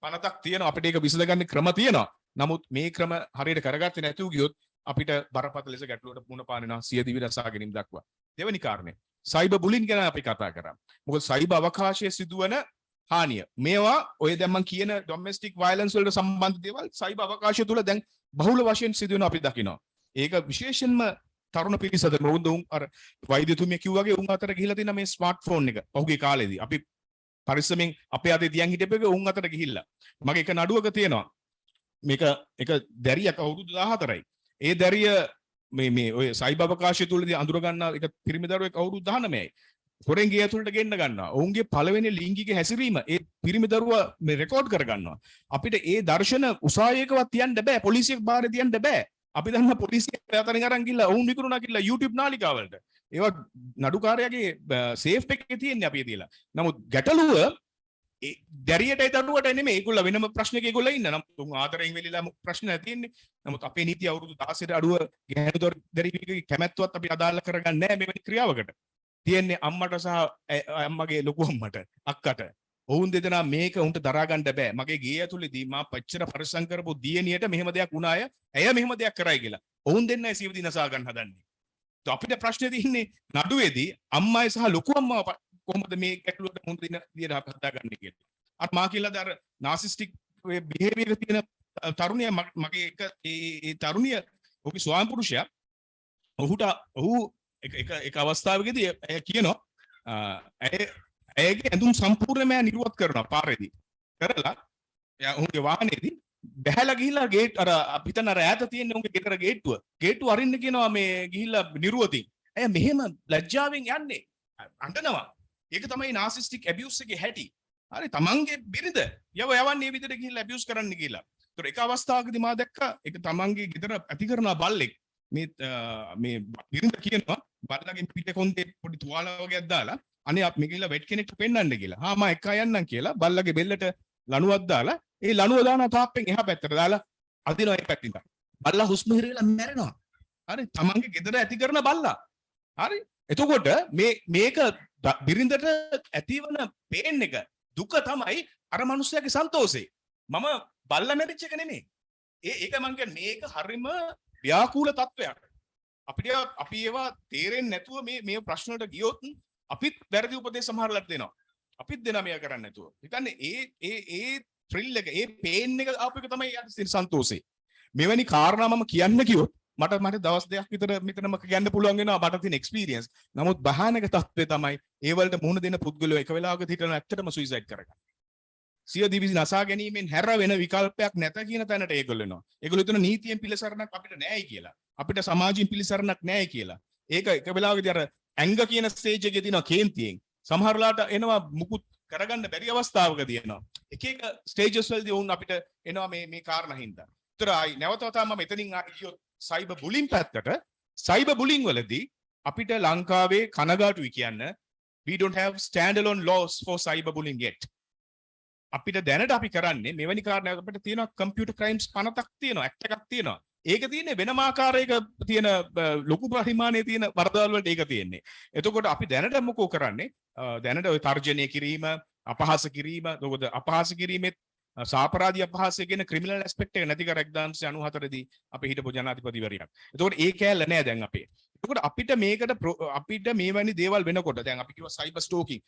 පනතක් තියෙනවා. අපිට ඒක විසඳගන්න ක්‍රම තියෙනවා. නමුත් මේ ක්‍රම හරියට කරගත්තේ නැතුව ගියොත් අපිට බරපතල ලෙස ගැටලුවට මුහුණ පානවා සියදිවි රසා ගැනීම දක්වා. දෙවෙනි කාරණය සයිබර් බුලින් ගැන අපි කතා කරා. මොකද සයිබර් අවකාශයේ සිදුවන හානිය. මේවා ඔය දැන් මම කියන ඩොමෙස්ටික් වයලන්ස් වලට සම්බන්ධ දේවල් සයිබර් අවකාශය තුල දැන් බහුල වශයෙන් සිදුවෙන අපි දකිනවා. ඒක විශේෂයෙන්ම තරුණ පිරිසද මොවුන් අර වෛද්‍යතුමිය කිව්වාගේ උන් අතර ගිහිලා තියෙන මේ ස්මාර්ට්ෆෝන් එක පහුගිය කාලේදී අපි පරිස්සමෙන් අපේ අතේ තියන් හිටපෙක උන් අතර ගිහිල්ලා. මගේ එක නඩුවක තියෙනවා. මේක එක දැරියක් අවුරුදු 14යි. ඒ දැරිය මේ ඔය සයිබර් අවකාශය තුලදී අඳුර ගන්නා එක පිරිමි දරුවෙක් අවුරුදු 19යි. හොරෙන් ගේ ඇතුළට ගෙන්න ගන්නවා. ඔවුන්ගේ පළවෙනි ලිංගික හැසිරීම ඒ පිරිමි දරුවා මේ රෙකෝඩ් කර ගන්නවා. අපිට ඒ දර්ශන උසාවියකවත් තියන්න බෑ. පොලිසියක් බාරේ තියන්න බෑ. අපි දන්න පොලිසිය අතරින් අරන් ගිහලා ඔවුන් විකුණුනා කියලා YouTube නාලිකාවලට. ඒවා නඩුකාරයාගේ සේෆ් එකේ තියෙන්නේ අපි දීලා. නමුත් ගැටලුව දැරියට ඒ දරුවට නෙමෙයි. ඒගොල්ලෝ වෙනම ප්‍රශ්නයක ඒගොල්ලෝ ඉන්න. නමුත් උන් ආදරයෙන් වෙලිලා ප්‍රශ්න නැති තියෙන්නේ. නමුත් අපේ නීතිය අවුරුදු 16ට අඩුව ගැහැණු දැරිවිගේ කැමැත්තවත් අපි අදාළ කරගන්නේ නැහැ මෙවැනි ක්‍රියාවකට. තියෙන්නේ අම්මට සහ අම්මගේ ලොකු අම්මට අක්කට. ඔවුන් දෙදෙනා මේක උන්ට දරා ගන්න බෑ. මගේ ගේ ඇතුළේදී මා පච්චර පරිස්සම් කරපු දියණියට මෙහෙම දෙයක් වුණාය. ඇය මෙහෙම දෙයක් කරයි කියලා. ඔවුන් දෙන්නයි සියවි දිනසා ගන්න හදන්නේ. તો අපිට ප්‍රශ්නේ තියෙන්නේ නඩුවේදී අම්මයි සහ ලොකු අම්මව කොහොමද මේ ගැටලුවට මුහුණ දෙන්න විදිහට හදාගන්නේ කියලා. අර මා කියලාද අර නාසිස්ටික් බිහේවියර් එක තියෙන තරුණිය මගේ ඒ තරුණිය ඔහුගේ ස්වාමි පුරුෂයා ඔහු එක අවස්ථාවකදී ඇය කියනවා ඇයගේ ඇඳුම් සම්පූර්ණයෙන්ම නිරුවත් කරනවා පාරේදී. කරලා එයා ඔහුගේ වාහනේදී බැහැලා ගිහිල්ලා ගේට් අර අපිටන අර ඈත තියෙන උන්ගේ ගෙදර ගේට්ටුව අරින්න කියනවා මේ ගිහිල්ලා නිරුවතින්. ඇය මෙහෙම ලැජ්ජාවෙන් යන්නේ. අඬනවා. ඒක තමයි නාසිස්ටික් ඇබියුස් එකේ හැටි. හරි තමන්ගේ බිරිඳ යවන්නේ මේ විදිහට ගිහිල්ලා ඇබියුස් කරන්න කියලා. ඒතර එක අවස්ථාවකදී මා දැක්කා ඒක තමන්ගේ ගෙදර ඇති කරන බල්ලෙක් මේ බිරිඳ කියනවා බල්ලගේ පිටේ කොන්දේ පොඩි තුවාල වගේක් දාලා අනේ අපි මේ ගිහිල්ලා වෙට් කෙනෙක්ට පෙන්නන්න කියලා. හා මම එක්ක යන්නම් කියලා බල්ලගේ බෙල්ලට ලණුවක් දාලා ඒ ලණුව දාන තාප්පෙන් එහා පැත්තට දාලා අදිනවා ඒ පැත්තින්. බල්ලා හුස්ම හිරවිලා මැරෙනවා. හරි තමන්ගේ ගෙදර ඇති කරන බල්ලා. හරි එතකොට මේක බිරිඳට ඇතිවන පේන් එක දුක තමයි අර මිනිස්සයාගේ සන්තෝෂේ. මම බල්ලා මැරිච්ච එක නෙමෙයි. ඒක මං කියන්නේ මේක හරිම ව්‍යාකූල තත්වයක්. අපි ඒවා තේරෙන්නේ නැතුව මේ ප්‍රශ්න වලට ගියොත් අපිත් වැරදි උපදේශ සමහරලට දෙනවා. අපිත් දෙනවා මේක කරන්න නැතුව. ඒ කියන්නේ ඒ ත්‍රිල් එක ඒ පේන් එක ආපු එක තමයි යට සන්තෝෂේ. මෙවැනි කාරණා මම කියන්න කිව්වොත් මට දවස් දෙකක් විතර මෙතනම කියන්න පුළුවන් වෙනවා මට තියෙන එක්ස්පීරියන්ස්. නමුත් භයානක තත්ත්වය තමයි ඒ වලට මුහුණ දෙන පුද්ගලයෝ එක වෙලාවක හිටන ඇත්තටම සුයිසයිඩ් කරගන්න. සිය දිවි නසා ගැනීමෙන් හැර වෙන විකල්පයක් නැත කියන තැනට ඒගොල්ලෝ එනවා. ඒගොල්ලෝ හිතන නීතියෙන් පිළිසරණක් අපිට නැහැයි කියලා. අපිට සමාජයෙන් පිළිසරණක් නැහැයි කියලා. ඒක එක වෙලාවකදී අර ඇංග කියන ස්ටේජ් එකේ තියෙන කේන්තියෙන් සමහරලාට එනවා මුකුත් කරගන්න බැරි අවස්ථාවකදී එනවා. එක ස්ටේජස් වලදී වුන් අපිට එනවා මේ කාරණා හින්දා. ඒතරයි නැවත වතාවක් මම එතනින් ගියොත් සයිබර් බුලින් පැත්තට සයිබර් බුලින් වලදී අපිට ලංකාවේ කනගාටුයි කියන්න we don't have standalone laws for cyber bullying yet. අපිට දැනට අපි කරන්නේ මෙවැනි කාරණාවක් අපිට තියෙනවා කම්පියුටර් ක්‍රයිම්ස් 50ක් තියෙනවා ඇක්ට් එකක් තියෙනවා. ඒක තියෙන්නේ වෙනම ආකාරයක තියෙන ලොකු පරිමාණයේ තියෙන වරදවල් වලට ඒක තියෙන්නේ. එතකොට අපි දැනට මොකෝ කරන්නේ? දැනට ඔය තර්ජනය කිරීම, අපහාස කිරීම, මොකද අපහාස කිරීමෙත් සාපරාධී අපහාසය කියන ක්‍රිමිනල් ඇස්පෙක්ට් එක නැති කර 1994 දී අපි හිටපු ජනාධිපතිවරයා. එතකොට ඒ කෑල්ල නෑ දැන් අපේ. එතකොට අපිට මේවැනි දේවල් වෙනකොට දැන් අපි කිව්වා සයිබර් ස්ටෝකින්.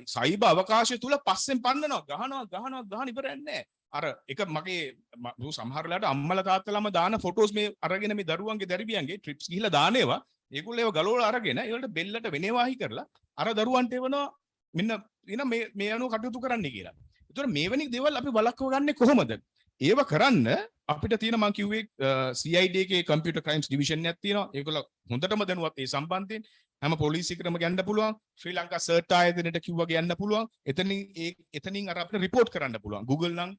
සයිබර් අවකාශය තුල පස්සෙන් පන්නනවා ගහනවා ඉවරන්නේ නෑ. අර එක මගේ සමහරලාට අම්මලා තාත්තලාම දාන ෆොටෝස් මේ අරගෙන මේ දරුවන්ගේ දැරිවියන්ගේ ට්‍රිප්ස් ගිහිලා දානේවා. ඒගොල්ලෝ ඒව ගලවලා අරගෙන ඒවලට බෙල්ලට වෙනවාහි කරලා අර දරුවන්ට එවනවා මෙන්න මේ අනුව කටයුතු කරන්න කියලා. ඒතර මේවැනි දේවල් අපි වළක්ව ගන්නේ කොහොමද? ඒව කරන්න අපිට තියෙන මම කිව්වේ CID එකේ කම්පියුටර් ක්‍රයිම්ස් ඩිවිෂන් එකක් තියෙනවා. ඒගොල්ලෝ හොඳටම දැනුවත් ඒ සම්බන්ධයෙන්. හැම පොලිසියකටම ගන්න පුළුවන්. ශ්‍රී ලංකා සර්ට් ආයතනයට කිව්වා ගන්න පුළුවන්. එතනින් අර අපිට රිපෝට් කරන්න පුළුවන්. Google නම්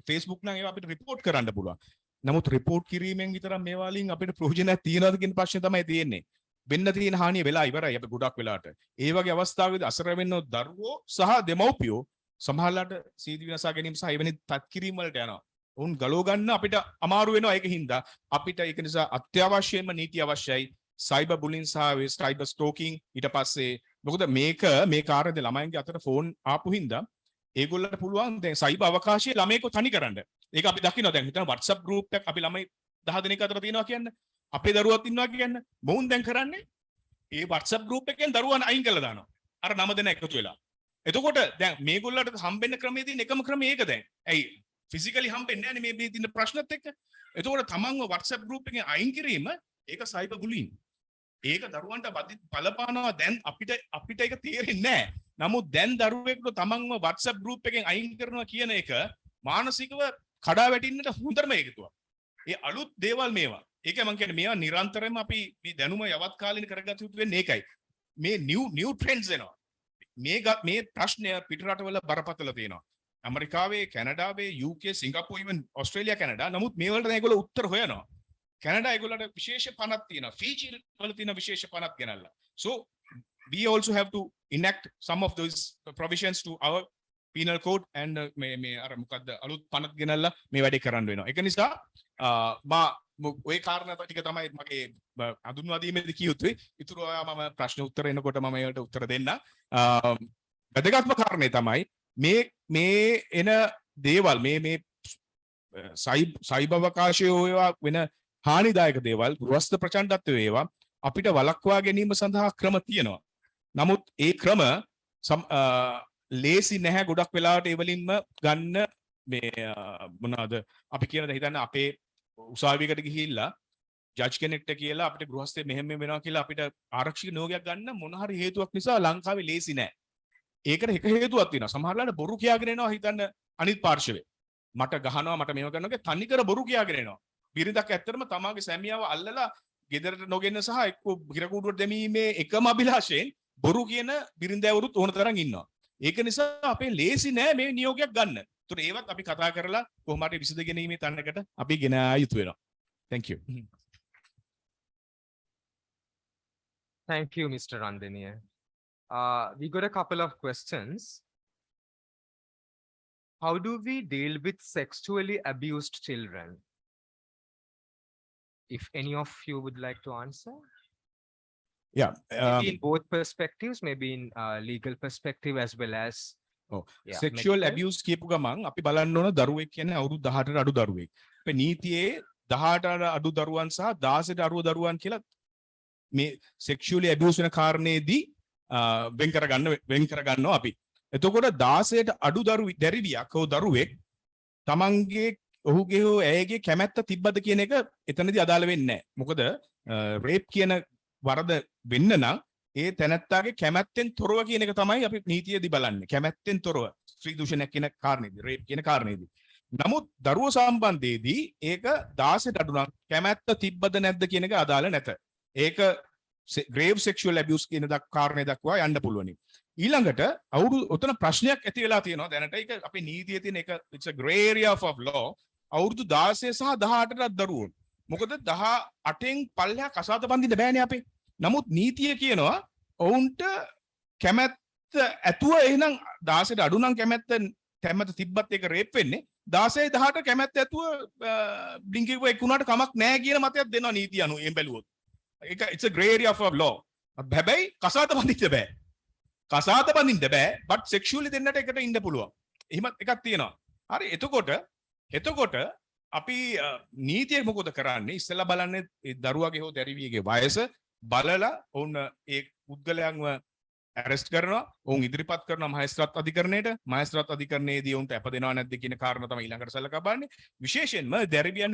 Facebook නම් ඒවා අපිට රිපෝට් කරන්න පුළුවන්. නමුත් රිපෝට් කිරීමෙන් විතරක් මේවා වලින් අපිට ප්‍රයෝජනයක් තියනවද කියන ප්‍රශ්නේ තමයි තියෙන්නේ. වෙන්න තියෙන හානිය වෙලා ඉවරයි අපි ගොඩක් වෙලාට. ඒ වගේ අවස්ථාවකදී අසරණ වෙන්න දරුවෝ සහ දෙමව්පියෝ සමහරලාට සීදී විනාශ ගැනීම සහ එවැනි තත්කිරීම් වලට යනවා. උන් ගලව ගන්න අපිට අමාරු වෙනවා ඒක හින්දා අපිට ඒක නිසා අත්‍යවශ්‍යම නීති අවශ්‍යයි සයිබර් බුලින් සහ සයිබර් ස්ටෝකින් ඊට පස්සේ මොකද මේ කාර්යද ළමයින්ගේ අතට ෆෝන් ආපු හින්දා ඒගොල්ලන්ට පුළුවන් දැන් සයිබර් අවකාශයේ ළමයිකෝ තනි කරන්න. ඒක අපි දකිනවා දැන් හිතන්න WhatsApp group එකක් අපි ළමයි 10 දෙනෙක් අතර තියෙනවා කියන්නේ අපේ දරුවක් ඉන්නවා කියන්නේ මොවුන් දැන් කරන්නේ ඒ WhatsApp group එකෙන් දරුවන් අයින් කරලා දානවා. අර 9 දෙනා එකතු වෙලා. එතකොට දැන් මේගොල්ලන්ට හම්බෙන්න ක්‍රමයේ තියෙන එකම ක්‍රමය ඒක දැන්. ඇයි ෆිසිකලි හම්බෙන්නේ නැහැ මේ තියෙන ප්‍රශ්නත් එක්ක. එතකොට තමන්ව WhatsApp group එකෙන් අයින් කිරීම ඒක සයිබර් බුලින්. ඒක දරුවන්ට බලපානවා දැන් අපිට ඒක තේරෙන්නේ නැහැ. නමුත් දැන් දරුවෙකුට තමන්ව WhatsApp group එකෙන් අයින් කරනවා කියන එක මානසිකව කඩා වැටෙන්නට හොඳම හේතුවක්. ඒ අලුත් දේවල් මේවා. ඒකයි මම කියන්නේ මේවා නිරන්තරයෙන්ම අපි මේ දැනුම යවත් කාලින කරගත යුතු වෙන්නේ ඒකයි. මේ new trends එනවා. මේ ප්‍රශ්නය පිටරටවල බරපතල තියෙනවා. ඇමරිකාවේ, කැනඩාවේ, UK, සිංගප්පූරු, even ඕස්ට්‍රේලියා, කැනඩා. නමුත් මේ වලට ඒගොල්ලෝ උත්තර හොයනවා. කැනඩා ඒගොල්ලන්ට විශේෂ පනත් තියෙනවා. ෆීචි වල තියෙන විශේෂ පනත් ගෙනල්ලා. So we also have to enact some of those provisions to our penal code and මේ අර මොකද්ද අලුත් පනත් ගෙනල්ලා මේ වැඩේ කරන්න වෙනවා. ඒක නිසා ඔය කාරණා ටික තමයි මගේ අඳුන්වාදීමේදී කියුවේ. ඊටු මම ප්‍රශ්න උත්තර එනකොට මම ඒකට උත්තර දෙන්න. වැදගත්ම කාරණේ තමයි මේ එන දේවල් මේ සයිබර් අවකාශයේ ඒවා වෙන හානිදායක දේවල් ගෘහස්ත ප්‍රචණ්ඩත්වය ඒවා අපිට වළක්වා ගැනීම සඳහා ක්‍රම තියෙනවා. නමුත් ඒ ක්‍රම ලේසි නැහැ ගොඩක් වෙලාවට ඒ වලින්ම ගන්න මේ මොනවාද අපි කියන දේ හිතන්න අපේ උසාවියකට ගිහිල්ලා ජජ් කෙනෙක්ට කියලා අපිට ගෘහස්තේ මෙහෙම වෙනවා කියලා අපිට ආරක්ෂක නියෝගයක් ගන්න මොන හරි හේතුවක් නිසා ලංකාවේ ලේසි නැහැ. ඒකට එක හේතුවක් තියෙනවා. සමහරවිට බොරු කියාගෙන එනවා හිතන්න අනිත් පාර්ශවයේ. මට ගහනවා මට මේව කරනවා තනිකර බොරු කියාගෙන එනවා. බිරිඳක් ඇත්තටම තමාගේ සැමියාව අල්ලලා ගෙදරට නොගෙන්න සහ එක්ක හිරකූඩුවට දැමීමේ එකම අභිලාෂයෙන් බොරු කියන බිරිඳවරුත් ඕන තරම් ඉන්නවා. ඒක නිසා අපේ ලේසි නෑ මේ නියෝගයක් ගන්න. ඒතර ඒවත් අපි කතා කරලා කොහොම හරි විසඳ ගැනීමේ තැනකට අපි ගෙන ආයුතු වෙනවා. Thank you. Thank you, Mr. Randaniya. We got a couple of questions. How do we deal with sexually abused children? If any of you would like to answer. Yeah. Maybe in both perspectives, maybe in legal perspective as well as sexual medical. abuse කියපු ගමන් අපි බලන්න ඕන දරුවෙක් කියන්නේ අවුරුදු 18ට අඩු දරුවෙක්. අපේ නීතියේ 18ට අඩු දරුවන් සහ 16ට අඩු දරුවන් කියලා මේ sexually abuse වෙන කාරණේදී වෙන් කරගන්නවා අපි. එතකොට 16ට අඩු දැරිවියක් හෝ දරුවෙක් තමන්ගේ ඔහුගේ හෝ ඇයගේ කැමැත්ත තිබ්බද කියන එක එතනදී අදාළ වෙන්නේ නැහැ. මොකද රේප් කියන වරද වෙන්න නම් ඒ තැනැත්තාගේ කැමැත්තෙන් තොරව කියන එක තමයි අපි නීතියේදී බලන්නේ. කැමැත්තෙන් තොරව ස්ත්‍රී දූෂණයක් කියන කාරණේදී රේප් කියන කාරණේදී. නමුත් දරුවෝ සම්බන්ධයේදී ඒක 16ට අඩු නම් කැමැත්ත තිබ්බද නැද්ද කියන එක අදාළ නැත. ඒක grave sexual abuse කියන කාරණේ දක්වා යන්න පුළුවනි. ඊළඟට ඔතන ප්‍රශ්නයක් ඇති වෙලා තියෙනවා දැනට ඒක අපේ නීතියේ තියෙන එක it's a gray area of law අවුරුදු 16 සහ 18ට දරුවෝ. මොකද 18න් පල්ලෙහා කසාද බඳින්න බෑනේ අපේ. නමුත් නීතිය කියනවා ඔවුන්ට කැමැත්ත ඇතුව එහෙනම් 16ට අඩු නම් කැමැත්ත තිබ්බත් ඒක රේප් වෙන්නේ 16 18 කැමැත්ත ඇතුව ලිංගිකව එක්ුණාට කමක් නැහැ කියන මතයක් දෙනවා නීතිය අනුව එම් බැලුවොත්. ඒක it's a gray area of law. හැබැයි කසාද බඳින්න බෑ. කසාද බඳින්න බෑ but sexually දෙන්නට එකට ඉන්න පුළුවන්. එහෙම එකක් තියෙනවා. හරි එතකොට අපි නීතිය මොකද කරන්නේ ඉස්සෙල්ලා බලන්නේ ඒ දරුවාගේ හෝ දැරිවියගේ වයස බලලා ඔවුන් ඒ පුද්ගලයන්ව ඇරෙස්ට් කරනවා ඔවුන් ඉදිරිපත් කරනවා මහේස්ත්‍රාත් අධිකරණයේදී ඔවුන්ට අප දෙනව නැද්ද කියන කාරණා තමයි ඊළඟට සලකා බලන්නේ විශේෂයෙන්ම දැරිවියන්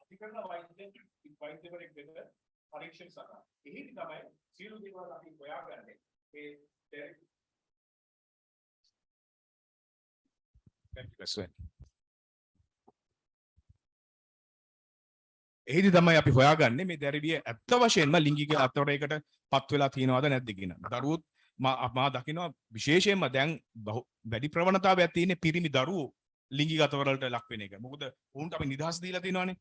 අධිකරණ වෛද්‍යවරයෙක් වෙන පරීක්ෂණ සඳහා එහිදී තමයි සියලු දේවල් අපි හොයාගන්නේ ඒ එහිදී තමයි අපි හොයාගන්නේ මේ දැරිවිය ඇත්ත වශයෙන්ම ලිංගික අත්වරයකට පත් වෙලා තියෙනවද නැද්ද කියන. දරුවොත් මා දකිනවා විශේෂයෙන්ම දැන් වැඩි ප්‍රවණතාවයක් තියෙන්නේ පිරිමි දරුවෝ ලිංගික අත්වරවලට ලක් වෙන එක. මොකද උන්ට අපි නිදහස් දීලා තියෙනවානේ.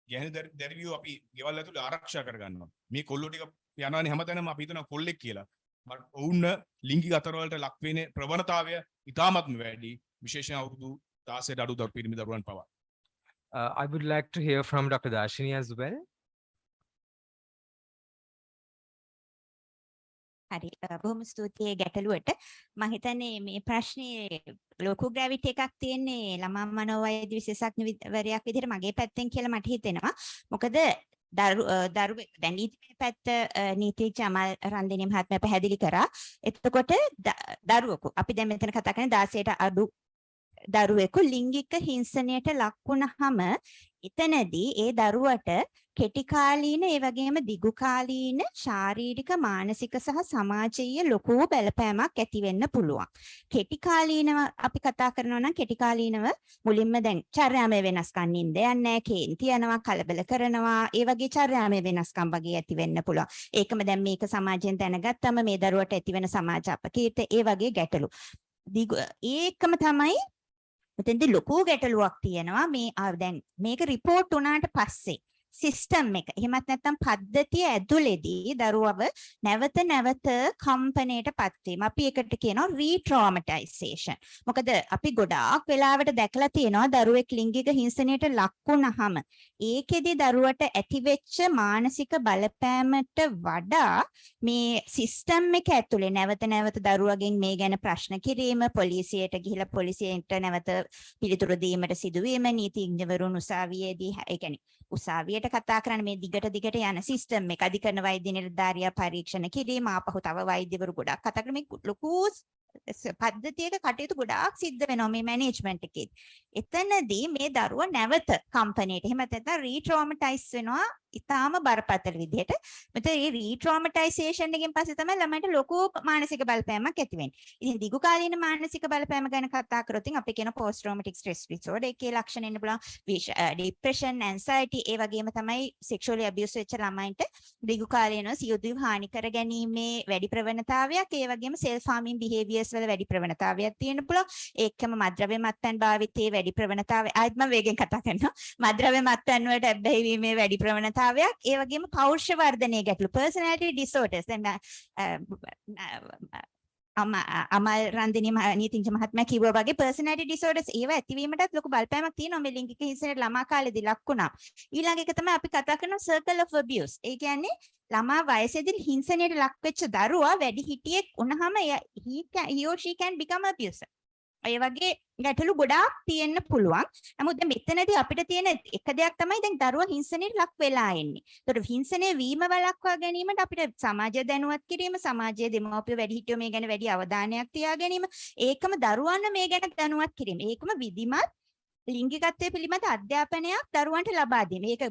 ගැහණු දැරිවියෝ අපි ගෙවල් ඇතුලේ ආරක්ෂා කරගන්නවා. මේ කොල්ලෝ ටික යනවානේ හැමතැනම අපි හිතනවා කොල්ලෙක් කියලා. ඔවුන් ලිංගික අත්වරවලට ලක් වෙන ප්‍රවණතාවය ඉතාමත්ම වැඩි. විශේෂයෙන් අවුරුදු තාසයට අඩු පිරිමි දරුවන් පවා. I would like to hear from Dr. Darshini as well. හරි බොහොම ස්තුතියි ගැටලුවට මම හිතන්නේ මේ ප්‍රශ්නේ ලොකු ග්‍රැවිටි එකක් තියෙන්නේ ළමා මනෝවෛද්‍ය විශේෂඥවරයෙක් විදිහට මගේ පැත්තෙන් කියලා මට හිතෙනවා මොකද දරුවෙක් දැන් නීතිමය පැත්ත නීතිඥ අමල් රන්දිනී මහත්මයා පැහැදිලි කරා එතකොට දරුවෙකු අපි දැන් මෙතන කතා කරන්නේ 16ට අඩු දරුවෙකු ලිංගික හිංසනයට ලක් වුණාම එතනදී ඒ දරුවට කෙටි කාලීන ඒ වගේම දිගු කාලීන ශාරීරික මානසික සහ සමාජීය ලොකු බලපෑමක් ඇති වෙන්න පුළුවන්. කෙටි කාලීනව අපි කතා කරනවා නම් කෙටි කාලීනව මුලින්ම දැන් චර්යාමය වෙනස්කම් නින්ද යන්නේ කේන්ති යනවා කලබල කරනවා ඒ වගේ චර්යාමය වෙනස්කම් වගේ ඇති වෙන්න පුළුවන්. ඒකම දැන් මේක සමාජයෙන් දැනගත්තම මේ දරුවට ඇති වෙන සමාජ අපකීර්ති ඒ වගේ ගැටලු. ඒකම තමයි මෙතෙන්දී ලොකු ගැටලුවක් තියෙනවා මේ දැන් මේක රිපෝට් වුණාට පස්සේ සිස්ටම් එක එහෙමත් නැත්නම් පද්ධතිය ඇතුළේදී දරුවව නැවත කම්පණයටපත් වීම අපි ඒකට කියනවා රීට්‍රොමැටයිසේෂන්. මොකද අපි ගොඩාක් වෙලාවට දැකලා තියෙනවා දරුවෙක් ලිංගික හිංසනයට ලක් වුණාම ඒකෙදි දරුවට ඇතිවෙච්ච මානසික බලපෑමට වඩා මේ සිස්ටම් එක ඇතුලේ නැවත දරුවගෙන් මේ ගැන ප්‍රශ්න කිරීම පොලිසියට ගිහිලා පොලිසියට නැවත පිළිතුරු දීමට සිදුවීම නීතිඥවරුන් උසාවියේදී ඒ කියන්නේ උසාවියට කතා කරන්නේ මේ දිගට යන සිස්ටම් එක අධිකරණ වෛද්‍ය නිලධාරියා පරීක්ෂණ කිරීම ආපහු තව වෛද්‍යවරු ගොඩක් කතා කරන මේ ලොකු පද්ධතියක කටයුතු ගොඩාක් සිද්ධ වෙනවා මේ මැනේජ්මන්ට් එකේදී. එතනදී මේ දරුවා නැවත කම්පැනිට එහෙම නැත්නම් රීට්‍රොමැටයිස් වෙනවා ඉතාම බරපතල විදිහට. මෙතන මේ රීට්‍රොමැටයිසේෂන් එකෙන් පස්සේ තමයි ළමයින්ට ලොකු මානසික බලපෑමක් ඇති වෙන්නේ. ඉතින් දිගු කාලීන මානසික බලපෑම ගැන කතා කරොත් අපි කියන පෝස්ට් ට්‍රොමැටික් ස්ට්‍රෙස් ඩිසෝඩර් එකේ ලක්ෂණ එන්න පුළුවන්. ડિප්‍රෙෂන්, ඇන්සයිටි ඒ වගේම තමයි සෙක්ෂුවලි ඇබියුස් වෙච්ච ළමයින්ට දිගු කාලීනව සියුදිවි හානි කර ගැනීමේ වැඩි ප්‍රවණතාවයක් ඒ වගේම සෙල්ෆ් හාමින් බිහේවියර්ස් වල වැඩි ප්‍රවණතාවයක් තියෙන්න පුළුවන්. ඒකම මත්ද්‍රව්‍ය මත්පැන් භාවිතයේ වැඩි ප්‍රවණතාවය ආයෙත් මම වේගෙන් කතා කරනවා. මත්ද්‍රව්‍ය මත්පැන් වලට ඇබ්බැහි වීමේ වැඩි ප්‍රවණතාවයක් ඒ වගේම පෞරුෂ වර්ධනයේ ගැටලු personality disorders දැන් අමල් රන්දිනී නීතිඥ මහත්මයා කිව්වා වගේ personality disorders ඒව ඇතිවීමටත් ලොකු බලපෑමක් තියෙනවා මේ ලිංගික හිංසනයට ළමා කාලේදී ලක් වුණා. ඊළඟ එක තමයි අපි කතා කරන circle of abuse. ඒ කියන්නේ ළමා වයසේදී හිංසනයට ලක් වෙච්ච දරුවා වැඩි හිටියෙක් වුණාම he or she can become abuser. ඒ වගේ ගැටලු ගොඩාක් තියෙන්න පුළුවන්. නමුත් දැන් මෙතනදී අපිට තියෙන එක දෙයක් තමයි දැන් දරුවා හිංසනයට ලක් වෙලා එන්නේ. ඒතකොට හිංසනයේ වීම වළක්වා ගැනීමට අපිට සමාජය දැනුවත් කිරීම, සමාජයේ දෙමව්පිය වැඩිහිටියෝ මේ ගැන වැඩි අවධානයක් තියා ගැනීම, ඒකම දරුවන්ව මේ ගැන දැනුවත් කිරීම. ඒකම විධිමත් ලිංගිකත්වයේ පිළිබඳ අධ්‍යාපනයක් දරුවන්ට ලබා දීම. මේක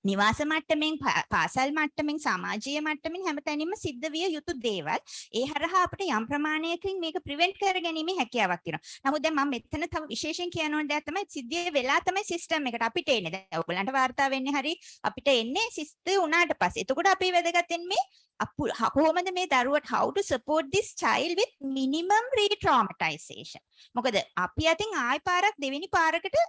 නිවාස මට්ටමින් පාසල් මට්ටමින් සමාජීය මට්ටමින් හැමතැනින්ම සිද්ධ විය යුතු දේවල්. ඒ හරහා අපිට යම් ප්‍රමාණයකින් මේක ප්‍රිවෙන්ට් කරගැනීමේ හැකියාවක් තියෙනවා. නමුත් දැන් මම මෙතන තව විශේෂයෙන් කියන්න ඕන දෙයක් තමයි සිද්ධිය වෙලා තමයි සිස්ටම් එකට අපිට එන්නේ. දැන් ඔයගලන්ට වාර්තා වෙන්නේ හරි අපිට එන්නේ සිස්ටම් උනාට පස්සේ. එතකොට අපි වැදගත් වෙන්නේ කොහොමද මේ දරුවට how to support this child with minimum re-traumatization. මොකද අපි අතින් ආයි පාරක් දෙවෙනි පාරකට